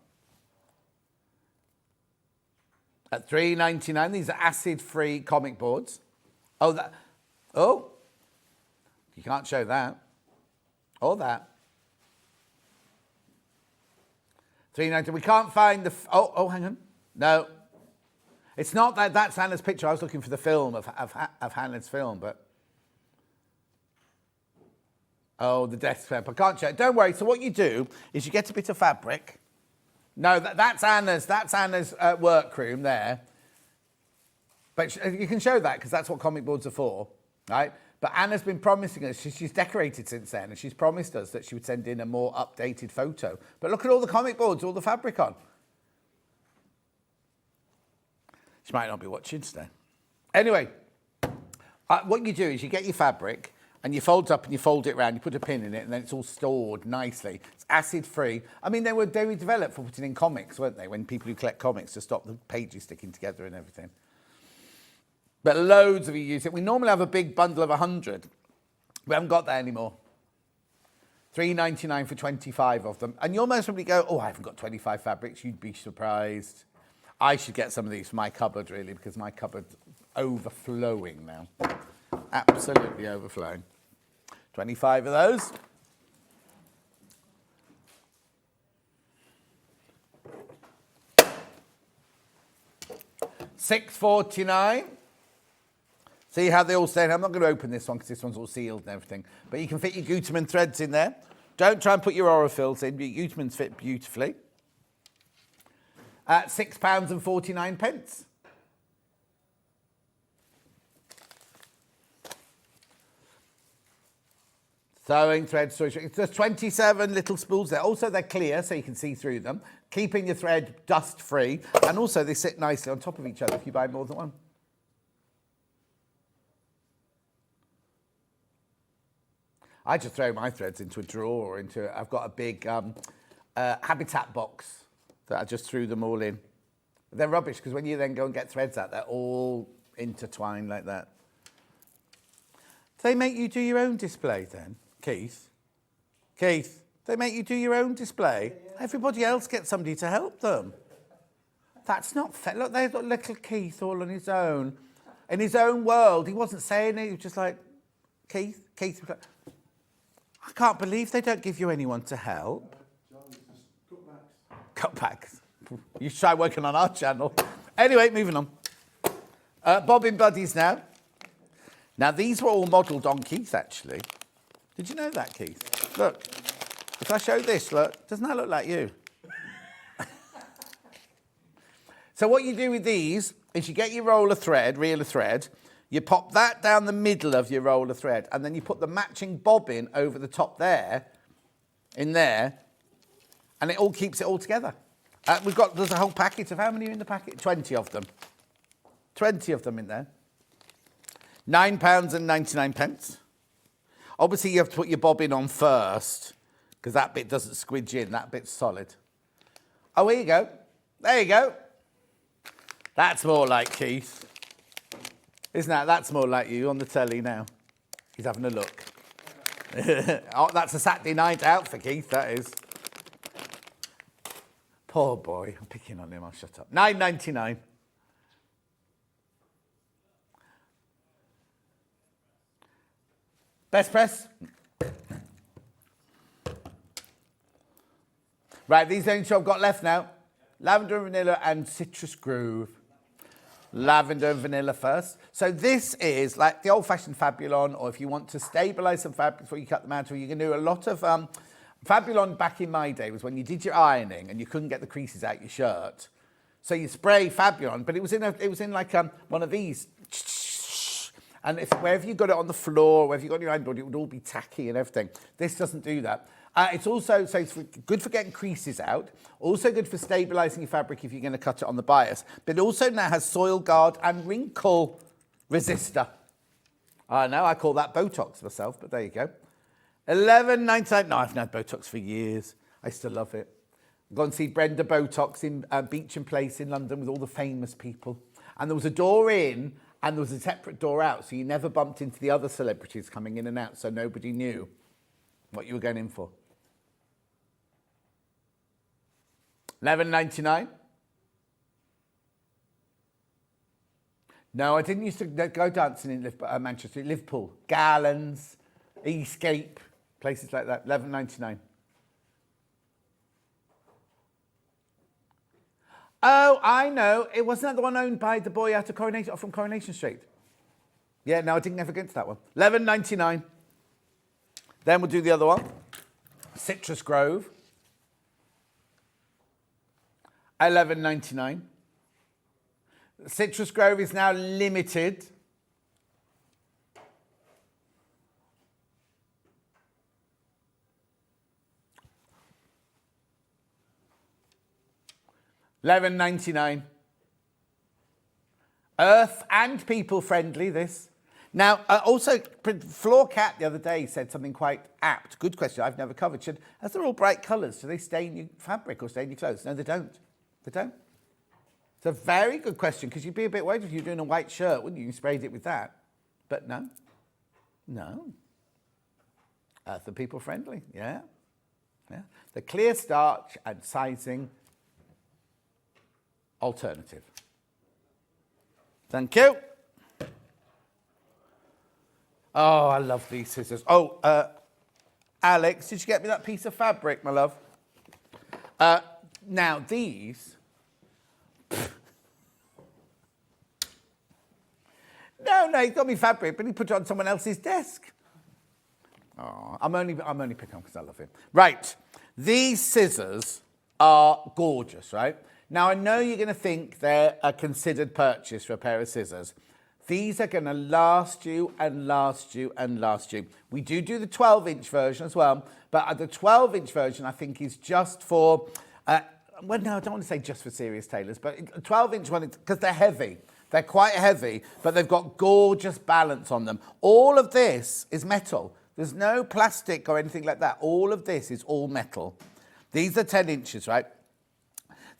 At $3.99, these are acid-free comic boards. Oh, you can't show that. Or that. $3.99. We can't find the... hang on. No. It's not that. That's Hannah's picture. I was looking for the film of Hannah's film, but... Oh, the desk lamp. I can't show it. Don't worry. So what you do is you get a bit of fabric. No, that's Anna's workroom there. But you can show that because that's what comic boards are for, right? But Anna's been promising us, she's decorated since then, and she's promised us that she would send in a more updated photo. But look at all the comic boards, all the fabric on. She might not be watching today. Anyway, what you do is you get your fabric and you fold it up and you fold it around, you put a pin in it, and then it's all stored nicely. It's acid-free. I mean, they were developed for putting in comics, weren't they, when people who collect comics to stop the pages sticking together and everything. But loads of you use it. We normally have a big bundle of 100. We haven't got that anymore. $3.99 for 25 of them. And you'll most probably go, oh, I haven't got 25 fabrics. You'd be surprised. I should get some of these for my cupboard, really, because my cupboard's overflowing now. Absolutely overflowing. 25 of those. $6.49. See how they all stay in. I'm not going to open this one because this one's all sealed and everything. But you can fit your Gutermann threads in there. Don't try and put your Orifils in. Your Gutermanns fit beautifully. At £6.49. Sewing thread storage. There's 27 little spools there. Also, they're clear, so you can see through them. Keeping your thread dust-free. And also, they sit nicely on top of each other if you buy more than one. I just throw my threads into a drawer or I've got a big Habitat box that I just threw them all in. They're rubbish because when you then go and get threads out, they're all intertwined like that. Do they make you do your own display then, Keith? Keith, they make you do your own display? Everybody else gets somebody to help them. That's not fair. Look, they've got little Keith all on his own. In his own world, he wasn't saying it. He was just like, Keith. Keith was like, I can't believe they don't give you anyone to help. Cutbacks. You should try working on our channel. Anyway, moving on. Bobbin Buddies now. Now, these were all modelled on Keith, actually. Did you know that, Keith? Look, if I show this, look, doesn't that look like you? So what you do with these is you get your roll of thread, reel of thread, you pop that down the middle of your roll of thread, and then you put the matching bobbin over the top there, in there, and it all keeps it all together. There's a whole packet of, how many are in the packet? 20 of them. 20 of them in there. £9.99. Obviously, you have to put your bobbin on first, because that bit doesn't squidge in, that bit's solid. Oh, here you go. There you go. That's more like Keith. Isn't that? That's more like you on the telly now. He's having a look. Oh, that's a Saturday night out for Keith, that is. Poor boy. I'm picking on him. I'll shut up. £9.99. Best press. Right, these are the only two I've got left now. Lavender and vanilla and citrus groove. Lavender and vanilla first. So this is like the old-fashioned Fabulon, or if you want to stabilise some fabric before you cut them out, or you can do a lot of... Fabulon back in my day was when you did your ironing and you couldn't get the creases out your shirt. So you spray Fabulon, but it was in like one of these. And wherever you got it on the floor, wherever you got your iron board, it would all be tacky and everything. This doesn't do that. It's also good for getting creases out, also good for stabilising your fabric if you're going to cut it on the bias, but it also now has soil guard and wrinkle resistor. I know, I call that Botox myself, but there you go. $11.99. No, I've had Botox for years. I still love it. I've gone and see Brenda Botox in Beecham Place in London with all the famous people. And there was a door in and there was a separate door out, so you never bumped into the other celebrities coming in and out, so nobody knew what you were going in for. $11.99. No, I didn't used to go dancing in Manchester, Liverpool, Gallons, Eastgate, places like that. $11.99. Oh, I know. It wasn't that the one owned by the boy out of Coronation, from Coronation Street. Yeah, no, I didn't ever get into that one. $11.99. Then we'll do the other one. Citrus Grove. $11.99. Citrus Grove is now limited. $11.99. Earth and people friendly, this. Now, also, Floor Cat the other day said something quite apt. Good question, I've never covered. As they're all bright colours, do they stain your fabric or stain your clothes? No, they don't. They don't. It's a very good question, because you'd be a bit worried if you were doing a white shirt, wouldn't you? You sprayed it with that. But no. No. Earth and people friendly, yeah. Yeah. The clear starch and sizing alternative. Thank you. Oh, I love these scissors. Oh, Alex, did you get me that piece of fabric, my love? Now, these... No, he got me fabric, but he put it on someone else's desk. Oh, I'm only picking on because I love him. Right, these scissors are gorgeous, right? Now, I know you're going to think they're a considered purchase for a pair of scissors. These are going to last you and last you and last you. We do the 12-inch version as well, but the 12-inch version, I think, is just for... well, no, I don't want to say just for serious tailors, but a 12-inch one, because they're heavy. They're quite heavy, but they've got gorgeous balance on them. All of this is metal. There's no plastic or anything like that. All of this is all metal. These are 10 inches, right?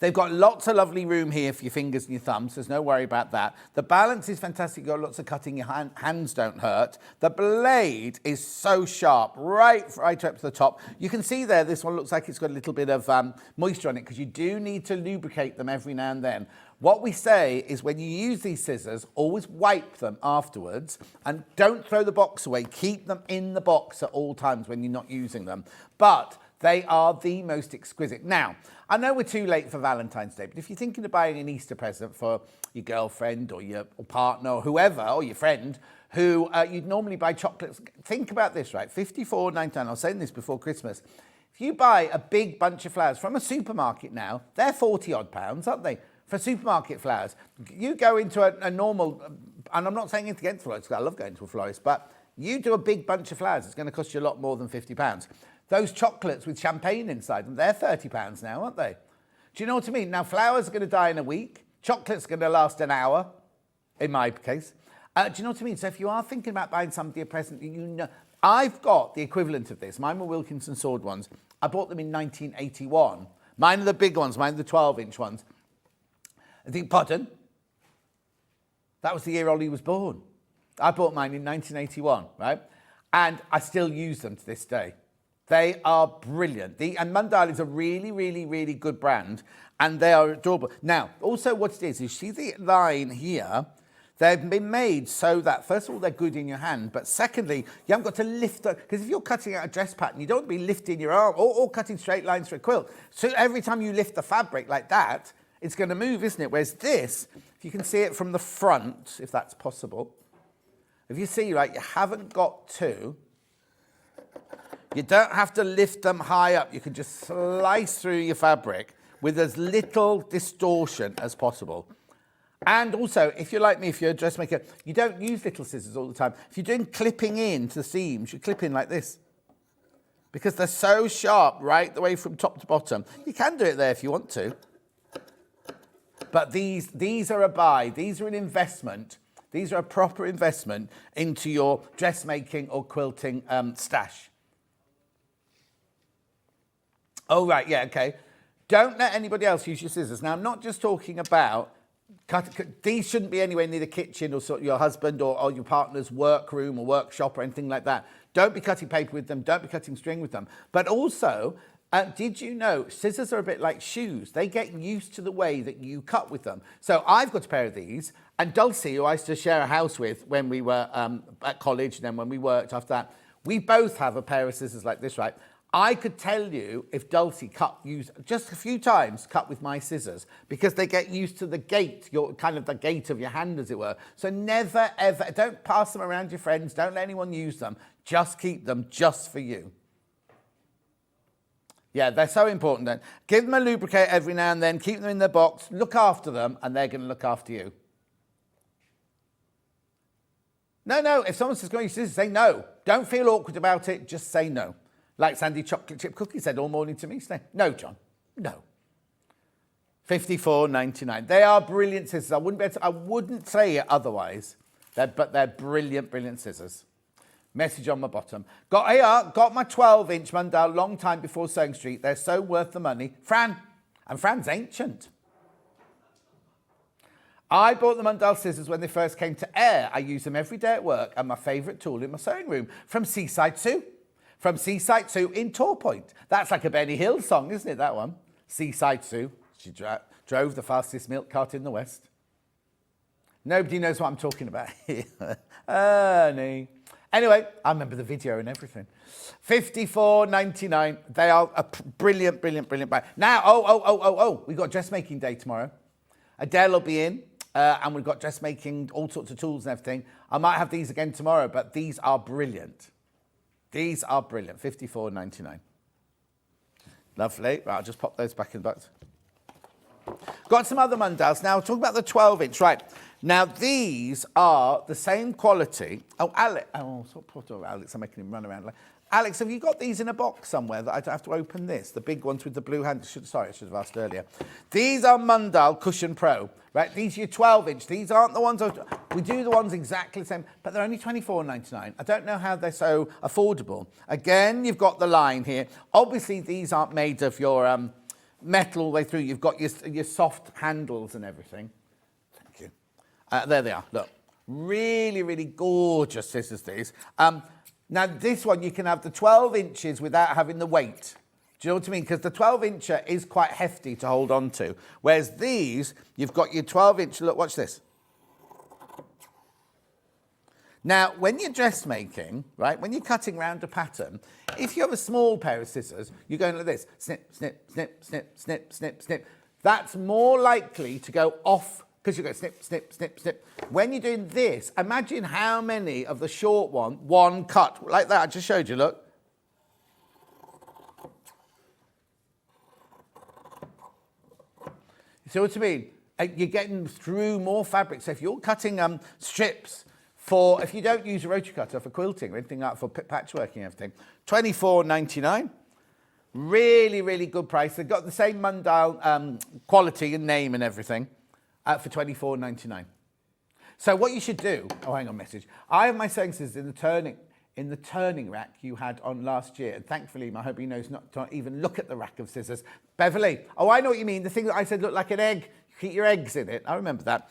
They've got lots of lovely room here for your fingers and your thumbs. There's no worry about that. The balance is fantastic. You've got lots of cutting. Your hands don't hurt. The blade is so sharp, right up to the top. You can see there, this one looks like it's got a little bit of moisture on it because you do need to lubricate them every now and then. What we say is when you use these scissors, always wipe them afterwards and don't throw the box away. Keep them in the box at all times when you're not using them. But they are the most exquisite. Now, I know we're too late for Valentine's Day, but if you're thinking of buying an Easter present for your girlfriend or your partner or whoever, or your friend, who you'd normally buy chocolates, think about this, right? $54.99. I was saying this before Christmas. If you buy a big bunch of flowers from a supermarket now, they're 40 odd pounds, aren't they? For supermarket flowers. You go into a normal, and I'm not saying anything against florists, because I love going to a florist, but you do a big bunch of flowers, it's going to cost you a lot more than £50. Those chocolates with champagne inside them, they're £30 now, aren't they? Do you know what I mean? Now, flowers are going to die in a week. Chocolate's going to last an hour, in my case. Do you know what I mean? So if you are thinking about buying somebody a present, you know, I've got the equivalent of this. Mine were Wilkinson sword ones. I bought them in 1981. Mine are the big ones. Mine are the 12-inch ones. I think, pardon? That was the year Ollie was born. I bought mine in 1981, right? And I still use them to this day. They are brilliant. And Mundal is a really, really, really good brand, and they are adorable. Now, also what it is you see the line here, they've been made so that, first of all, they're good in your hand, but secondly, you haven't got to lift them, because if you're cutting out a dress pattern, you don't want to be lifting your arm or cutting straight lines for a quilt. So every time you lift the fabric like that, it's going to move, isn't it? Whereas this, if you can see it from the front, if that's possible, if you see, right, you haven't got to, you don't have to lift them high up. You can just slice through your fabric with as little distortion as possible. And also, if you're like me, if you're a dressmaker, you don't use little scissors all the time. If you're doing clipping in to the seams, you clip in like this. Because they're so sharp right the way from top to bottom. You can do it there if you want to. But these are a buy. These are an investment. These are a proper investment into your dressmaking or quilting stash. Oh, right, yeah, okay. Don't let anybody else use your scissors. Now, I'm not just talking about... These shouldn't be anywhere near the kitchen or your husband or your partner's workroom or workshop or anything like that. Don't be cutting paper with them. Don't be cutting string with them. But also... did you know scissors are a bit like shoes? They get used to the way that you cut with them. So I've got a pair of these, and Dulcie, who I used to share a house with when we were at college, and then when we worked after that, we both have a pair of scissors like this, right? I could tell you if Dulcie used just a few times cut with my scissors, because they get used to the gait, the gait of your hand, as it were. So never, ever, don't pass them around your friends. Don't let anyone use them. Just keep them just for you. Yeah, they're so important then. Give them a lubricate every now and then, keep them in their box, look after them, and they're going to look after you. No, if someone says, go on your scissors, say no. Don't feel awkward about it, just say no. Like Sandy Chocolate Chip Cookie said all morning to me, say, no, John, no. $54.99. They are brilliant scissors. I wouldn't say it otherwise, but they're brilliant, brilliant scissors. Message on my bottom. Got my 12-inch Mundal long time before Sewing Street. They're so worth the money. Fran. And Fran's ancient. I bought the Mundal scissors when they first came to air. I use them every day at work and my favourite tool in my sewing room. From Seaside Sue. From Seaside Sue in Torpoint. That's like a Benny Hill song, isn't it, that one? Seaside Sue. She drove the fastest milk cart in the West. Nobody knows what I'm talking about here. Ernie. Anyway, I remember the video and everything. $54.99. They are a brilliant, brilliant, brilliant buy. Now, we've got dressmaking day tomorrow. Adele will be in, and we've got dressmaking, all sorts of tools and everything. I might have these again tomorrow, but these are brilliant. These are brilliant. $54.99. Lovely. Right, I'll just pop those back in the box. Got some other Mundals. Now, talking about the 12-inch, right. Now, these are the same quality. Oh, Alex. Oh, poor Alex. I'm making him run around. Alex, have you got these in a box somewhere that I don't have to open this? The big ones with the blue hand. Sorry, I should have asked earlier. These are Mundal Cushion Pro, right? These are your 12-inch. These aren't the ones... We do the ones exactly the same, but they're only $24.99. I don't know how they're so affordable. Again, you've got the line here. Obviously, these aren't made of your... metal all the way through. You've got your soft handles and everything. Thank you. There they are. Look, really, really gorgeous scissors, these. Now, this one, you can have the 12 inches without having the weight. Do you know what I mean? Because the 12-incher is quite hefty to hold on to. Whereas these, you've got your 12-inch. Look, watch this. Now, when you're dressmaking, right, when you're cutting round a pattern, if you have a small pair of scissors, you're going like this. Snip, snip, snip, snip, snip, snip, snip. That's more likely to go off because you go snip, snip, snip, snip. When you're doing this, imagine how many of the short one cut, like that I just showed you, look. You see what I mean? You're getting through more fabric. So if you're cutting strips if you don't use a rotary cutter for quilting or anything like that, for patchworking and everything, $24.99. Really, really good price. They've got the same Mundale quality and name and everything for $24.99. So what you should do, oh, hang on, message. I have my sewing scissors in the turning rack you had on last year. And thankfully, my hubby knows not to even look at the rack of scissors. Beverly, oh, I know what you mean. The thing that I said looked like an egg. You keep your eggs in it. I remember that.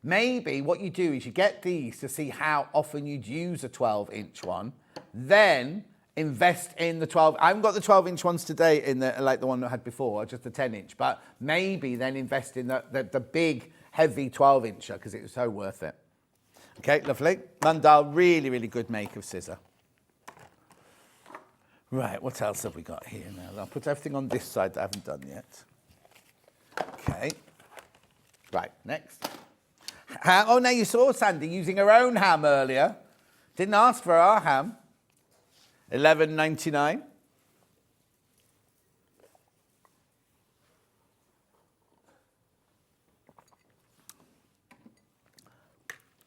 Maybe what you do is you get these to see how often you'd use a 12-inch one, then invest in the 12. I haven't got the 12-inch ones today in like the one that I had before, just the 10-inch, but maybe then invest in the big, heavy 12-incher because it was so worth it. Okay, lovely. Mundale, really, really good make of scissor. Right, what else have we got here now? I'll put everything on this side that I haven't done yet. Okay. Right, next. Oh, now you saw Sandi using her own ham earlier. Didn't ask for our ham. $11.99.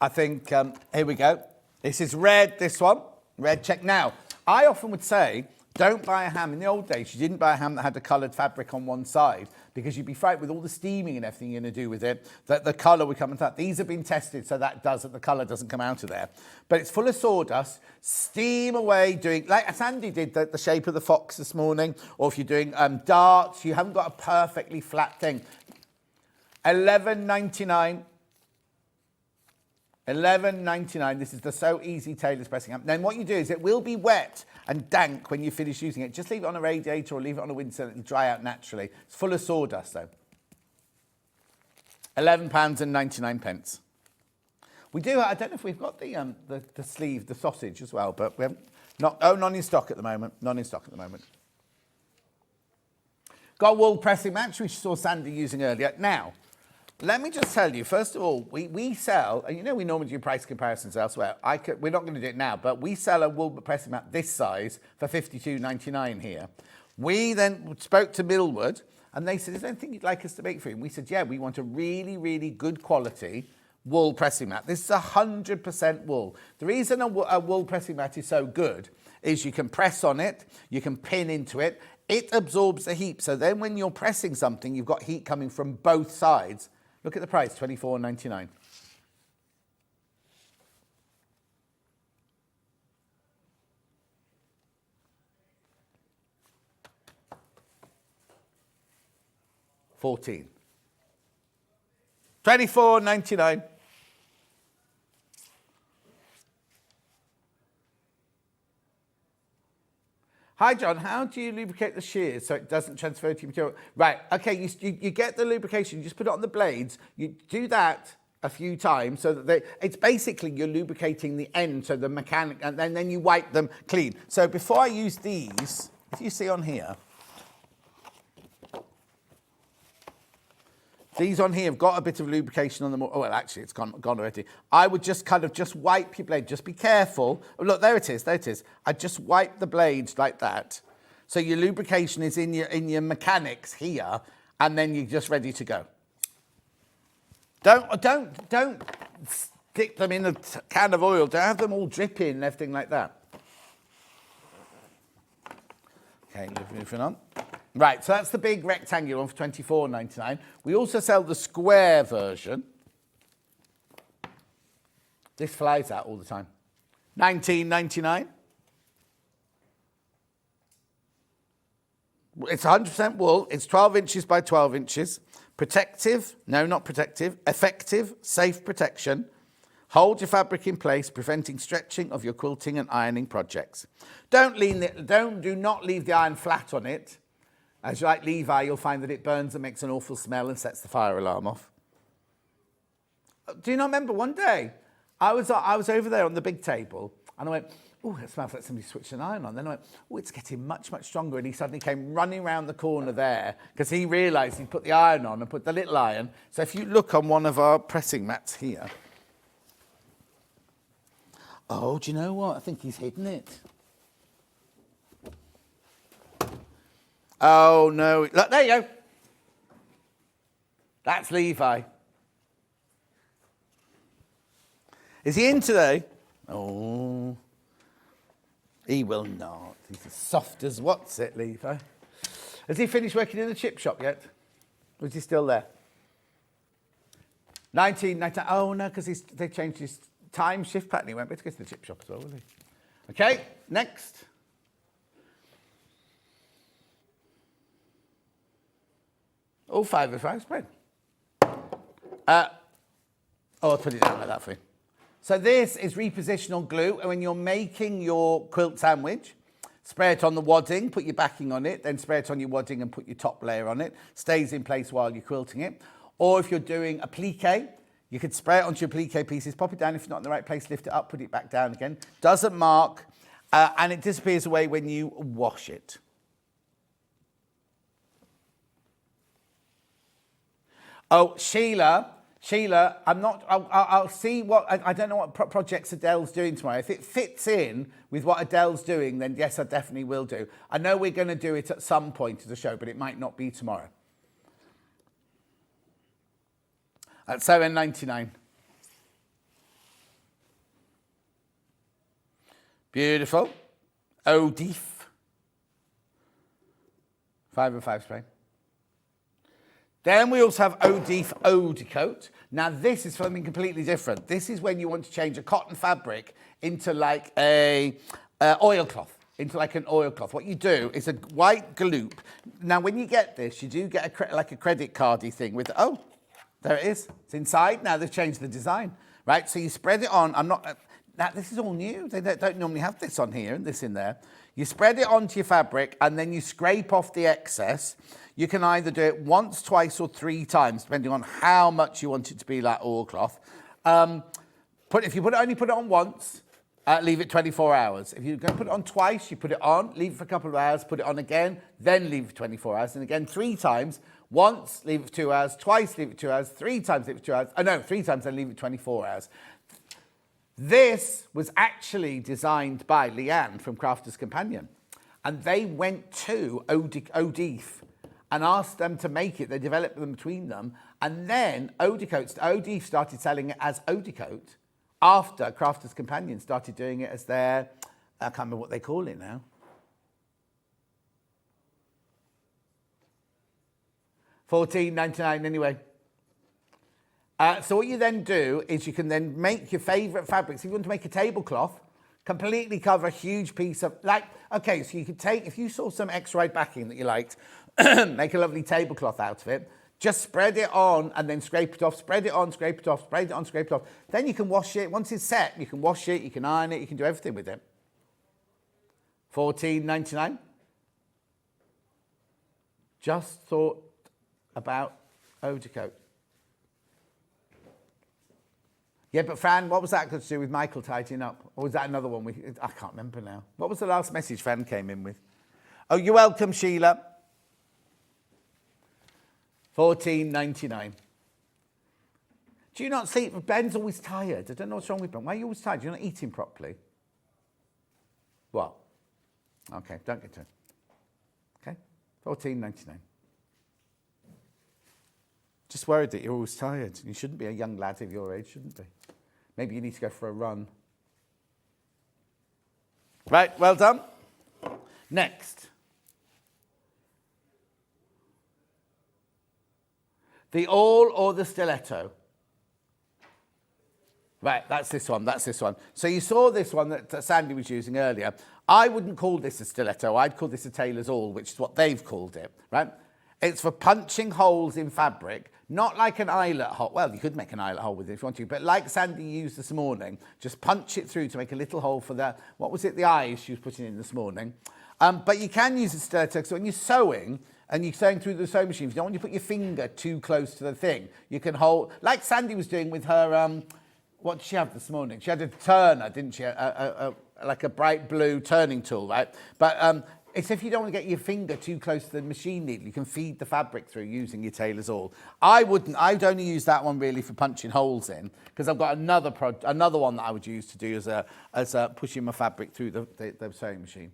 I think, here we go. This is red, this one. Red check. Now, I often would say, don't buy a ham. In the old days, you didn't buy a ham that had the coloured fabric on one side because you'd be frightened with all the steaming and everything you're going to do with it, that the colour would come into that. These have been tested so that the colour doesn't come out of there. But it's full of sawdust, steam away, doing, like Sandi did the shape of the fox this morning, or if you're doing darts, you haven't got a perfectly flat thing. $11.99. $11.99. This is the So Easy Tailor's Pressing Ham. Then what you do is it will be wet and dank when you finish using it. Just leave it on a radiator or leave it on a windowsill. It'll dry out naturally. It's full of sawdust, though. £11.99. We do. I don't know if we've got the sleeve, the sausage as well, but we haven't. Not in stock at the moment. Not in stock at the moment. Got wool pressing match, which you saw Sandi using earlier. Now, let me just tell you, first of all, we sell, and you know we normally do price comparisons elsewhere. We're not going to do it now, but we sell a wool pressing mat this size for $52.99 here. We then spoke to Millwood, and they said, is there anything you'd like us to make for you? And we said, yeah, we want a really, really good quality wool pressing mat. This is 100% wool. The reason a wool pressing mat is so good is you can press on it, you can pin into it, it absorbs the heat. So then when you're pressing something, you've got heat coming from both sides. Look at the price, $24.99. $14. $24.99. Hi, John. How do you lubricate the shears so it doesn't transfer to your material? Right. Okay. You get the lubrication. You just put it on the blades. You do that a few times so that it's basically you're lubricating the end, so the mechanic, and then you wipe them clean. So before I use these, if you see on here, these on here have got a bit of lubrication on them. Oh, well, actually, it's gone already. I would just kind of just wipe your blade. Just be careful. Oh, look, there it is. There it is. I just wipe the blades like that. So your lubrication is in your mechanics here, and then you're just ready to go. Don't stick them in a can of oil. Don't have them all dripping and everything like that. Okay, moving on. Right, so that's the big rectangular one for $24.99. We also sell the square version. This flies out all the time. $19.99. It's 100% wool. It's 12 inches by 12 inches. Protective, no, not protective. Effective, safe protection. Hold your fabric in place, preventing stretching of your quilting and ironing projects. Do not leave the iron flat on it. As you like Levi, you'll find that it burns and makes an awful smell and sets the fire alarm off. Do you not remember one day I was over there on the big table and I went, oh, it smells like somebody switched an iron on. Then I went, oh, it's getting much, much stronger. And he suddenly came running around the corner there because he realised he'd put the iron on and put the little iron. So if you look on one of our pressing mats here. Oh, do you know what? I think he's hidden it. Oh, no. Look, there you go. That's Levi. Is he in today? Oh. He will not. He's as soft as what's it, Levi? Has he finished working in the chip shop yet? Or is he still there? 1990. Oh, no, because they changed his time shift pattern. He won't be able to go to the chip shop as well, will he? Okay, next. All 5 of 5 spread. I'll put it down like that for you. So this is repositional glue, and when you're making your quilt sandwich, spray it on the wadding, put your backing on it, then spray it on your wadding and put your top layer on it. Stays in place while you're quilting it. Or if you're doing a plique, you could spray it onto your plique pieces, pop it down. If you're not in the right place, lift it up, put it back down again. Doesn't mark, and it disappears away when you wash it. Oh, Sheila, I'll see what, I don't know what projects Adele's doing tomorrow. If it fits in with what Adele's doing, then yes, I definitely will do. I know we're going to do it at some point of the show, but it might not be tomorrow. At $7.99. Beautiful. Odif. 5 and 5 spray. Then we also have Odif Odecoat. Now this is something completely different. This is when you want to change a cotton fabric into like a oilcloth, into like an oilcloth. What you do is a white gloop. Now when you get this, you do get like a credit cardy thing with, oh, there it is. It's inside. Now they've changed the design, right? So you spread it on. Now this is all new. They don't normally have this on here and this in there. You spread it onto your fabric and then you scrape off the excess. You can either do it once, twice, or 3 times, depending on how much you want it to be like oilcloth. If you only put it on once, leave it 24 hours. If you're going to put it on twice, you put it on, leave it for a couple of hours, put it on again, then leave it for 24 hours. And again, 3 times. Once, leave it for 2 hours. Twice, leave it 2 hours. 3 times, leave it 2 hours. Oh, no, 3 times, then leave it 24 hours. This was actually designed by Leanne from Crafter's Companion. And they went to Odif and asked them to make it. They developed them between them. And then Odif started selling it as Odecoat after Crafter's Companion started doing it as their, I can't remember what they call it now. $14.99 anyway. So what you then do is you can then make your favourite fabrics. If you want to make a tablecloth, completely cover a huge piece of, like, okay, so you could take, if you saw some X-ray backing that you liked, make a lovely tablecloth out of it, just spread it on and then scrape it off, spread it on, scrape it off, spread it on, scrape it off. Then you can wash it. Once it's set, you can wash it, you can iron it, you can do everything with it. $14.99. Just thought about Odecoat. Yeah, but Fran, what was that got to do with Michael tidying up? Or was that another one? I can't remember now. What was the last message Fran came in with? Oh, you're welcome, Sheila. $14.99. Do you not sleep? Ben's always tired. I don't know what's wrong with Ben. Why are you always tired? You're not eating properly. What? Okay, don't get to it. Okay, $14.99. Just worried that you're always tired. You shouldn't be a young lad of your age, shouldn't be. Maybe you need to go for a run. Right, well done. Next. The awl or the stiletto? Right, that's this one, that's this one. So you saw this one that Sandy was using earlier. I wouldn't call this a stiletto, I'd call this a tailor's awl, which is what they've called it, right? It's for punching holes in fabric, not like an eyelet hole. Well, you could make an eyelet hole with it if you want to, but like Sandy used this morning, just punch it through to make a little hole for the, what was it, the eyes she was putting in this morning. But you can use a stiletto, so when you're sewing, and you're sewing through the sewing machine, if you don't want to put your finger too close to the thing, you can hold, like Sandy was doing with her, what did she have this morning? She had a turner, didn't she? Like a bright blue turning tool, right? But it's if you don't want to get your finger too close to the machine needle, you can feed the fabric through using your tailor's awl. I'd only use that one really for punching holes in, because I've got another one that I would use to do as pushing my fabric through the sewing machine.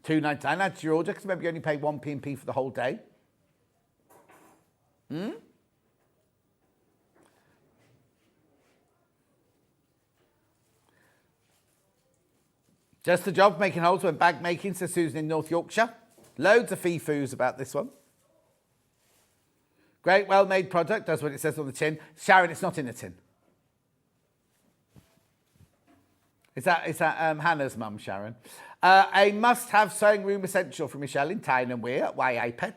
£2.99, that's your order, because remember you only pay 1p&p for the whole day. Just the job making holes when bag making, says Susan in North Yorkshire. Loads of fee-foos about this one. Great, well-made product, does what it says on the tin. Sharon, it's not in a tin. Is that Hannah's mum, Sharon? A must-have sewing room essential from Michelle in Tyne and Weir. Why iPad?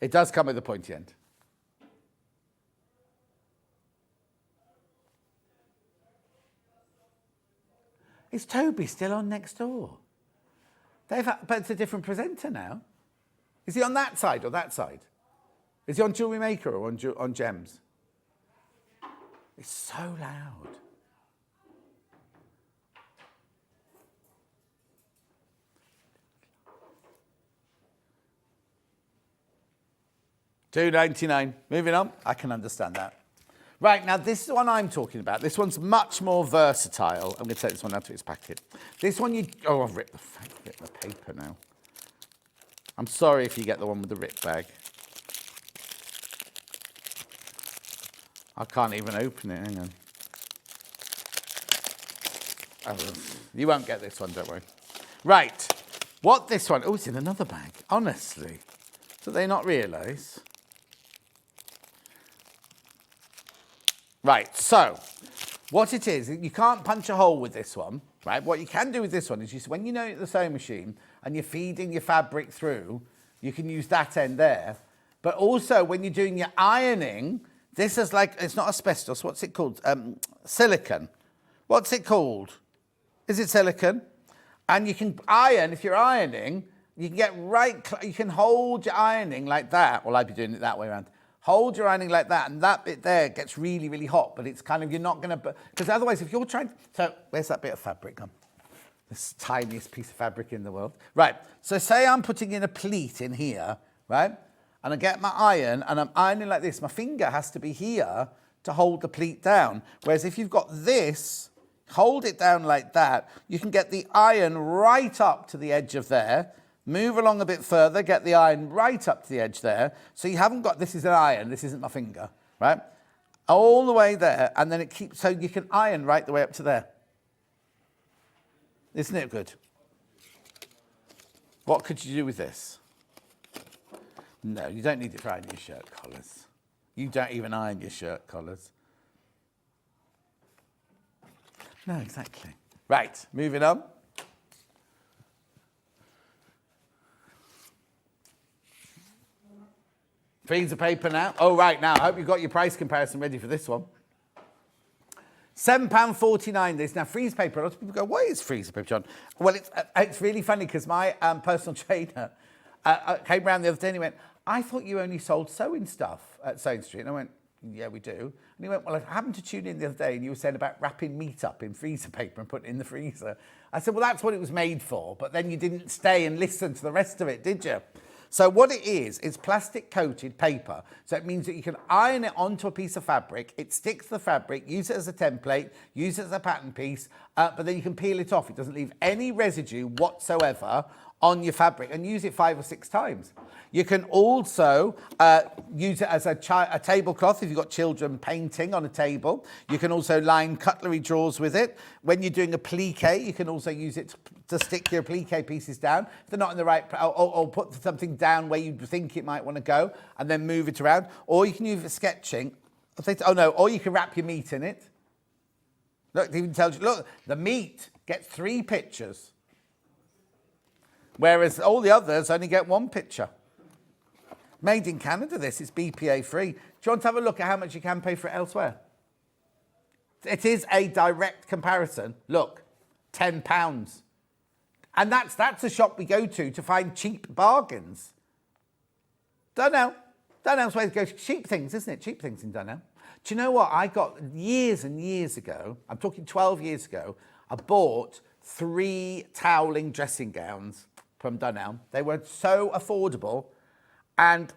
It does come with a pointy end. Is Toby still on next door? But it's a different presenter now. Is he on that side or that side? Is he on Jewellery Maker or on Gems? It's so loud. £2.99. Moving on. I can understand that. Right, now this is the one I'm talking about. This one's much more versatile. I'm going to take this one out of its packet. This one oh, I've ripped the paper now. I'm sorry if you get the one with the ripped bag. I can't even open it, hang on. Oh, you won't get this one, don't worry. Right, what this one, oh, it's in another bag, honestly. Do they not realise? Right, so what it is, you can't punch a hole with this one, right? What you can do with this one is when you know the sewing machine and you're feeding your fabric through, you can use that end there. But also when you're doing your ironing, this is like, it's not asbestos, what's it called? Silicon. What's it called? Is it silicon? And you can iron, if you're ironing, you can get you can hold your ironing like that. Well, I'd be doing it that way around. Hold your ironing like that, and that bit there gets really, really hot, but it's kind of, you're not going to, because otherwise if you're trying, so where's that bit of fabric gone? This tiniest piece of fabric in the world. Right, so say I'm putting in a pleat in here, right? And I get my iron, and I'm ironing like this. My finger has to be here to hold the pleat down. Whereas if you've got this, hold it down like that, you can get the iron right up to the edge of there, move along a bit further, get the iron right up to the edge there. So you haven't got, this is an iron, this isn't my finger, right? All the way there, and then it keeps, so you can iron right the way up to there. Isn't it good? What could you do with this? No, you don't need it for ironing your shirt collars. You don't even iron your shirt collars. No, exactly. Right, moving on. Freezer paper now. Oh, right, now, I hope you've got your price comparison ready for this one. £7.49 this. Now, freezer paper, a lot of people go, what is freezer paper, John? Well, it's really funny because my personal trainer came round the other day and he went, I thought you only sold sewing stuff at Sewing Street. And I went, yeah, we do. And he went, well, I happened to tune in the other day and you were saying about wrapping meat up in freezer paper and putting it in the freezer. I said, well, that's what it was made for, but then you didn't stay and listen to the rest of it, did you? So what it is plastic coated paper. So it means that you can iron it onto a piece of fabric, it sticks to the fabric, use it as a template, use it as a pattern piece, but then you can peel it off. It doesn't leave any residue whatsoever on your fabric, and use it 5 or 6 times. You can also use it as a tablecloth if you've got children painting on a table. You can also line cutlery drawers with it. When you're doing a plique, you can also use it to stick your plique pieces down. If they're not in the right, or put something down where you think it might want to go and then move it around. Or you can use it for sketching. Oh no, or you can wrap your meat in it. Look, it even tells you, look, the meat gets 3 pictures. Whereas all the others only get 1 picture. Made in Canada, this is BPA free. Do you want to have a look at how much you can pay for it elsewhere? It is a direct comparison. Look, £10. And that's a shop we go to find cheap bargains. Dunelm's way to go. Cheap things, isn't it? Cheap things in Dunelm. Do you know what? I got years and years ago, I'm talking 12 years ago, I bought 3 toweling dressing gowns from Dunelm. They were so affordable. And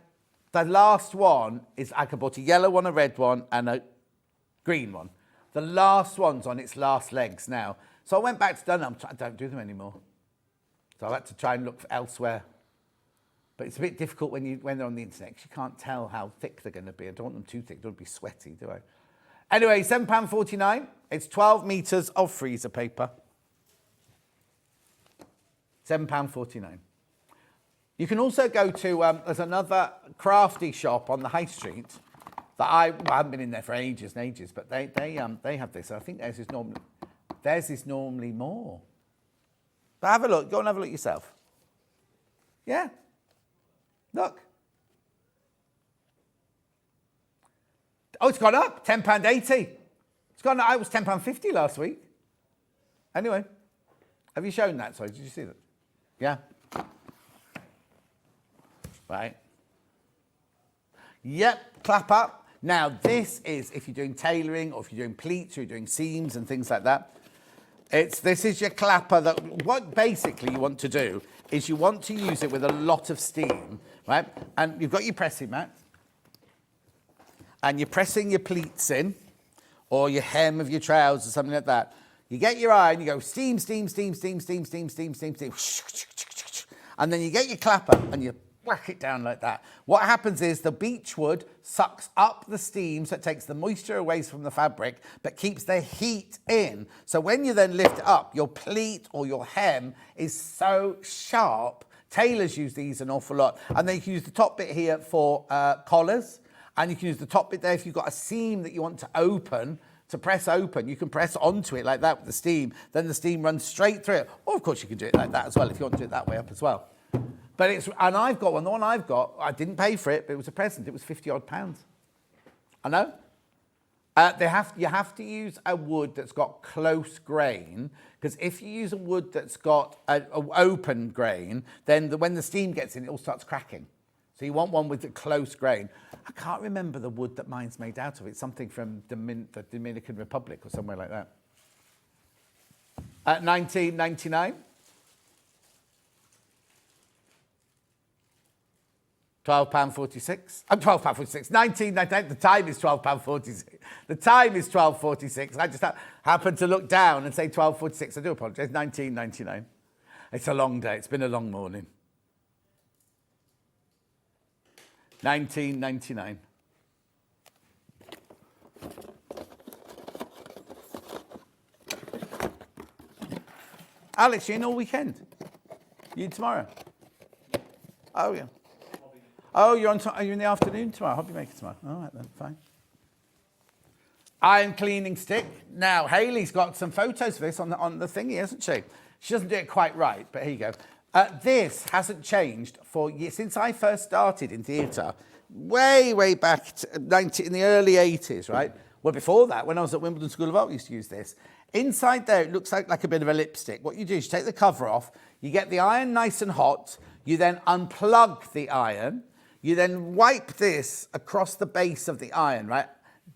the last one is, I bought a yellow one, a red one, and a green one. The last one's on its last legs now. So I went back to Dunelm. I don't do them anymore. So I had to try and look elsewhere. But it's a bit difficult when they're on the internet because you can't tell how thick they're going to be. I don't want them too thick. I don't want to be sweaty, do I? Anyway, £7.49. It's 12 metres of freezer paper. £7.49. You can also go to, there's another crafty shop on the high street that I haven't been in there for ages and ages, but they have this. I think theirs is normally more. But have a look. Go and have a look yourself. Yeah. Look. Oh, it's gone up. £10.80. It's gone up. I was £10.50 last week. Anyway. Have you shown that? Sorry, did you see that? Yeah. Right. Yep, clap up. Now, this is if you're doing tailoring or if you're doing pleats or you're doing seams and things like that. This is your clapper that what basically you want to do is you want to use it with a lot of steam, right? And you've got your pressing mat and you're pressing your pleats in or your hem of your trousers or something like that. You get your iron, you go steam, steam, steam, steam, steam, steam, steam, steam, steam, and then you get your clapper and you whack it down like that. What happens is the beechwood sucks up the steam, so it takes the moisture away from the fabric, but keeps the heat in. So when you then lift it up, your pleat or your hem is so sharp. Tailors use these an awful lot. And then you can use the top bit here for collars, and you can use the top bit there if you've got a seam that you want to open, to press open. You can press onto it like that with the steam. Then the steam runs straight through it. Or of course you can do it like that as well if you want to do it that way up as well. But and I've got one. The one I've got, I didn't pay for it, but it was a present. It was £50 odd. I know. You have to use a wood that's got close grain, because if you use a wood that's got an open grain, then when the steam gets in, it all starts cracking. So you want one with a close grain. I can't remember the wood that mine's made out of. It's something from the Dominican Republic or somewhere like that. At £19.99. £12.46. £12.46. £19.99. The time is £12.46. The time is £12.46. I just happened to look down and say £12.46. I do apologise. £19.99. It's a long day. It's been a long morning. £19.99. Alex, you in all weekend? You in tomorrow? Oh, yeah. Oh, are you in the afternoon tomorrow? Hobby maker tomorrow. All right then, fine. Iron cleaning stick. Now, Hayley's got some photos of this on the thingy, hasn't she? She doesn't do it quite right, but here you go. This hasn't changed for years. Since I first started in theatre, way back in the early 80s, right? Well, before that, when I was at Wimbledon School of Art, we used to use this. Inside there, it looks like a bit of a lipstick. What you do is you take the cover off, you get the iron nice and hot, you then unplug the iron, you then wipe this across the base of the iron, right?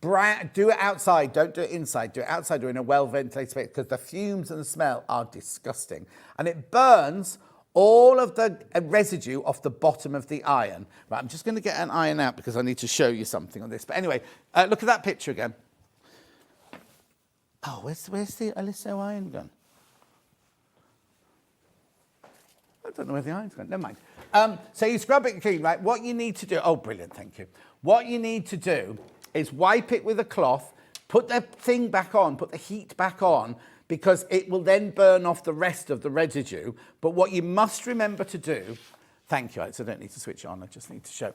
Do it outside, don't do it inside. Do it outside or in a well-ventilated space because the fumes and the smell are disgusting. And it burns all of the residue off the bottom of the iron. Right, I'm just going to get an iron out because I need to show you something on this. But anyway, look at that picture again. Oh, where's the Aliso iron gone? I don't know where the iron's gone. Never mind. So you scrub it clean, right? What you need to do... Oh, brilliant, thank you. What you need to do is wipe it with a cloth, put the thing back on, put the heat back on, because it will then burn off the rest of the residue. But what you must remember to do... Thank you, Alex, I don't need to switch it on, I just need to show.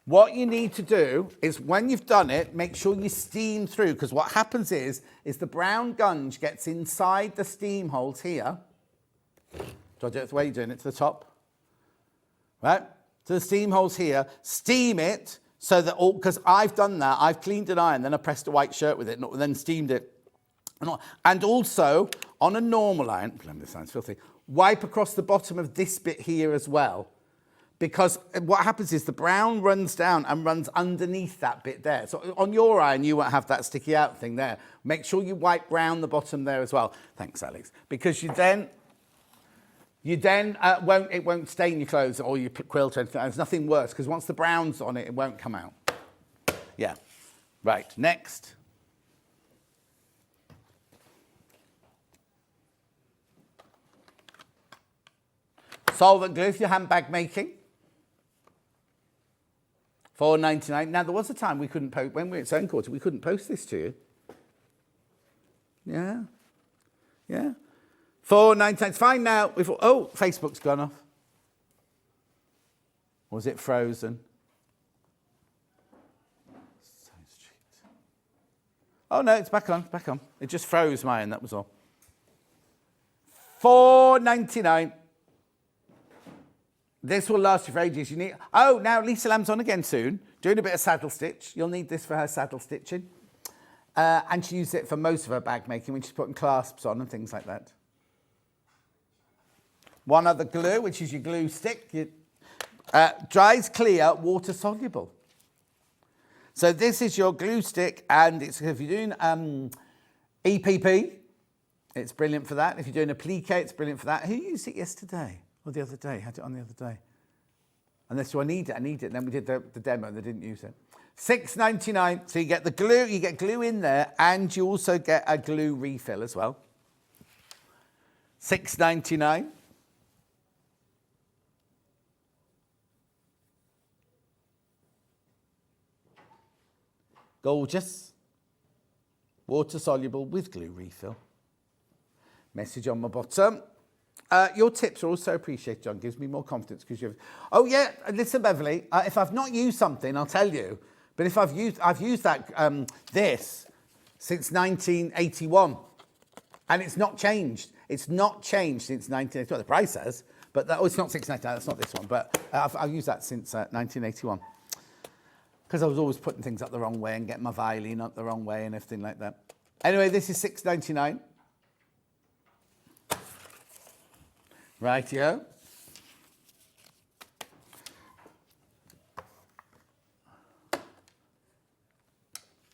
What you need to do is when you've done it, make sure you steam through, because what happens is the brown gunge gets inside the steam holes here. Do I do it the way you're doing it, to the top? Right? To the steam holes here. Steam it so that all, because I've done that, I've cleaned an iron, then I pressed a white shirt with it, and then steamed it. And also, on a normal iron, this sounds filthy, wipe across the bottom of this bit here as well. Because what happens is the brown runs down and runs underneath that bit there. So on your iron, you won't have that sticky out thing there. Make sure you wipe round the bottom there as well. Thanks, Alex. Because it won't stain your clothes or your quilt or anything. There's nothing worse, because once the brown's on it, it won't come out. Yeah. Right, next. Solvent glue for your handbag making. $4.99. Now, there was a time we couldn't post, when we were at Sewing Quarter, we couldn't post this to you. Yeah. Yeah. $4.99. It's fine now. Oh, Facebook's gone off. Was it frozen? Oh, no, it's back on. Back on. It just froze mine, that was all. $4.99. This will last you for ages. You need. Oh, now Lisa Lamb's on again soon, doing a bit of saddle stitch. You'll need this for her saddle stitching. And she uses it for most of her bag making when she's putting clasps on and things like that. One other glue, which is your glue stick. Dries clear, water soluble. So this is your glue stick, and it's, if you're doing EPP, it's brilliant for that. If you're doing applique, it's brilliant for that. Who used it yesterday? Or the other day, had it on the other day. And that's why I need it, and then we did the demo and they didn't use it. $6.99, so you get the glue, you get glue in there, and you also get a glue refill as well. $6.99. Gorgeous. Water soluble with glue refill. Message on my bottom. Your tips are also appreciated, John. Gives me more confidence because you've. Oh yeah, listen, Beverly. If I've not used something, I'll tell you. But if I've used that this since 1981, and it's not changed. It's not changed since 1981. The price says, but it's not $6.99. That's not this one. But I've used that since 1981 because I was always putting things up the wrong way and getting my violin up the wrong way and everything like that. Anyway, this is $6.99. Rightio.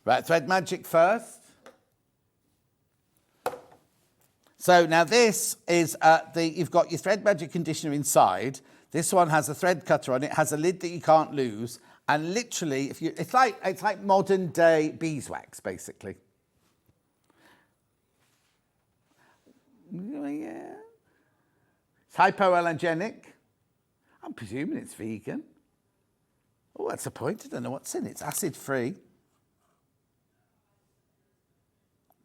Right, Thread Magic first. So now this is you've got your Thread Magic conditioner inside. This one has a thread cutter on it, has a lid that you can't lose, and literally, it's like modern day beeswax, basically. Yeah. It's hypoallergenic. I'm presuming it's vegan. Oh, that's a point. I don't know what's in it. It's acid-free.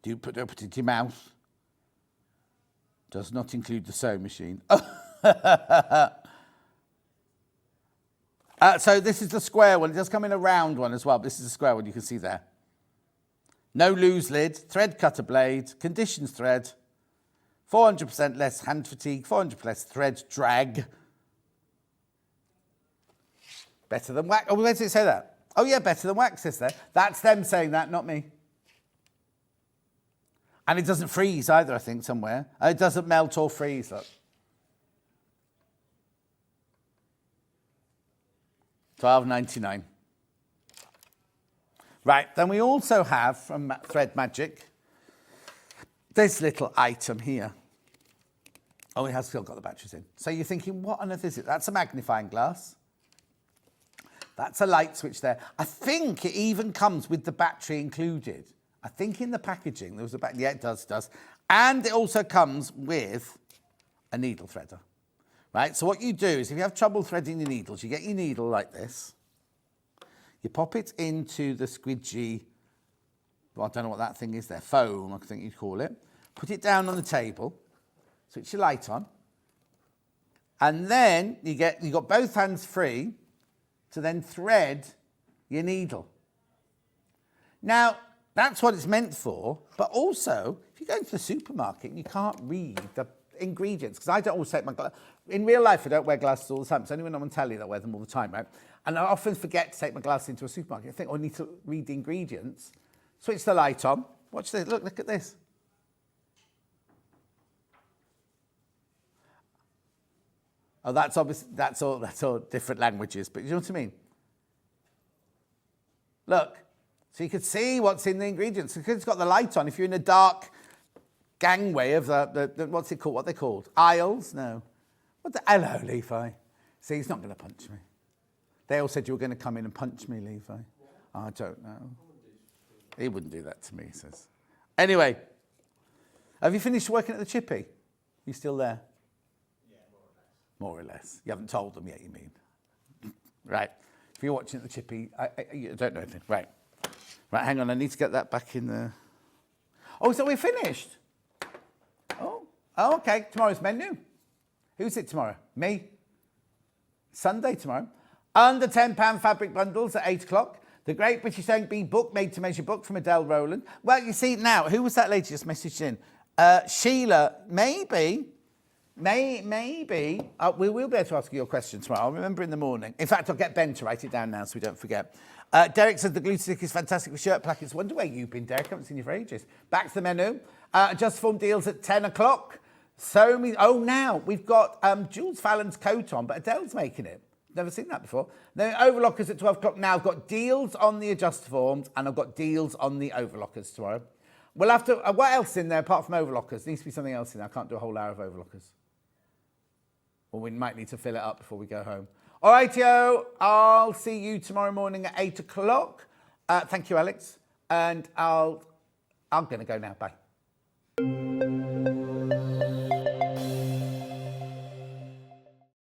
Don't put it in your mouth. Does not include the sewing machine. So this is the square one. It does come in a round one as well. But this is the square one you can see there. No loose lid. Thread cutter blade. Conditions thread. 400% less hand fatigue, 400% less thread drag. Better than wax. Oh, where does it say that? Oh, yeah, better than wax, is there? That's them saying that, not me. And it doesn't freeze either, I think, somewhere. It doesn't melt or freeze, look. $12.99. Right, then we also have, from Thread Magic, this little item here. Oh, it has still got the batteries in. So you're thinking, what on earth is it? That's a magnifying glass. That's a light switch there. I think it even comes with the battery included. I think in the packaging there was a battery. Yeah, it does. And it also comes with a needle threader. Right? So what you do is if you have trouble threading your needles, you get your needle like this. You pop it into the squidgy, well, I don't know what that thing is there, foam, I think you'd call it. Put it down on the table, switch your light on, and then you've got both hands free, to then thread your needle. Now, that's what it's meant for, but also, if you go into the supermarket and you can't read the ingredients, because I don't always take my glasses. In real life, I don't wear glasses all the time. It's only when I'm on telly that I wear them all the time, right? And I often forget to take my glasses into a supermarket. I think, oh, I need to read the ingredients. Switch the light on. Watch this. Look at this. Oh, that's obviously, that's all different languages, but you know what I mean? Look, so you could see what's in the ingredients. Because it's got the light on. If you're in a dark gangway of the what's it called? What are they called? Aisles? No. Hello, Levi. See, he's not going to punch me. They all said you were going to come in and punch me, Levi. I don't know. He wouldn't do that to me, he says. Anyway, have you finished working at the Chippy? You still there? Yeah, more or less. More or less. You haven't told them yet, you mean? Right. If you're watching at the Chippy, you don't know anything. Right. Right, hang on. I need to get that back in there. Oh, so we're finished? Oh, okay. Tomorrow's menu. Who's it tomorrow? Me? Sunday tomorrow. Under £10 fabric bundles at 8 o'clock. The Great British Sewing Bee book, made to measure book from Adele Rowland. Well, you see now, who was that lady just messaged in? Sheila, maybe, we will be able to ask you your question tomorrow. I'll remember in the morning. In fact, I'll get Ben to write it down now so we don't forget. Derek says the glue stick is fantastic for shirt plackets. Wonder where you've been, Derek. I haven't seen you for ages. Back to the menu. Just form deals at 10 o'clock. Now we've got Jules Fallon's coat on, but Adele's making it. Never seen that before. Then overlockers at 12 o'clock. Now I've got deals on the adjust forms and I've got deals on the overlockers tomorrow. We'll have to, what else in there apart from overlockers? There needs to be something else in there. I can't do a whole hour of overlockers. Well, we might need to fill it up before we go home. All rightio, I'll see you tomorrow morning at 8 o'clock. Thank you, Alex. And I'm going to go now. Bye.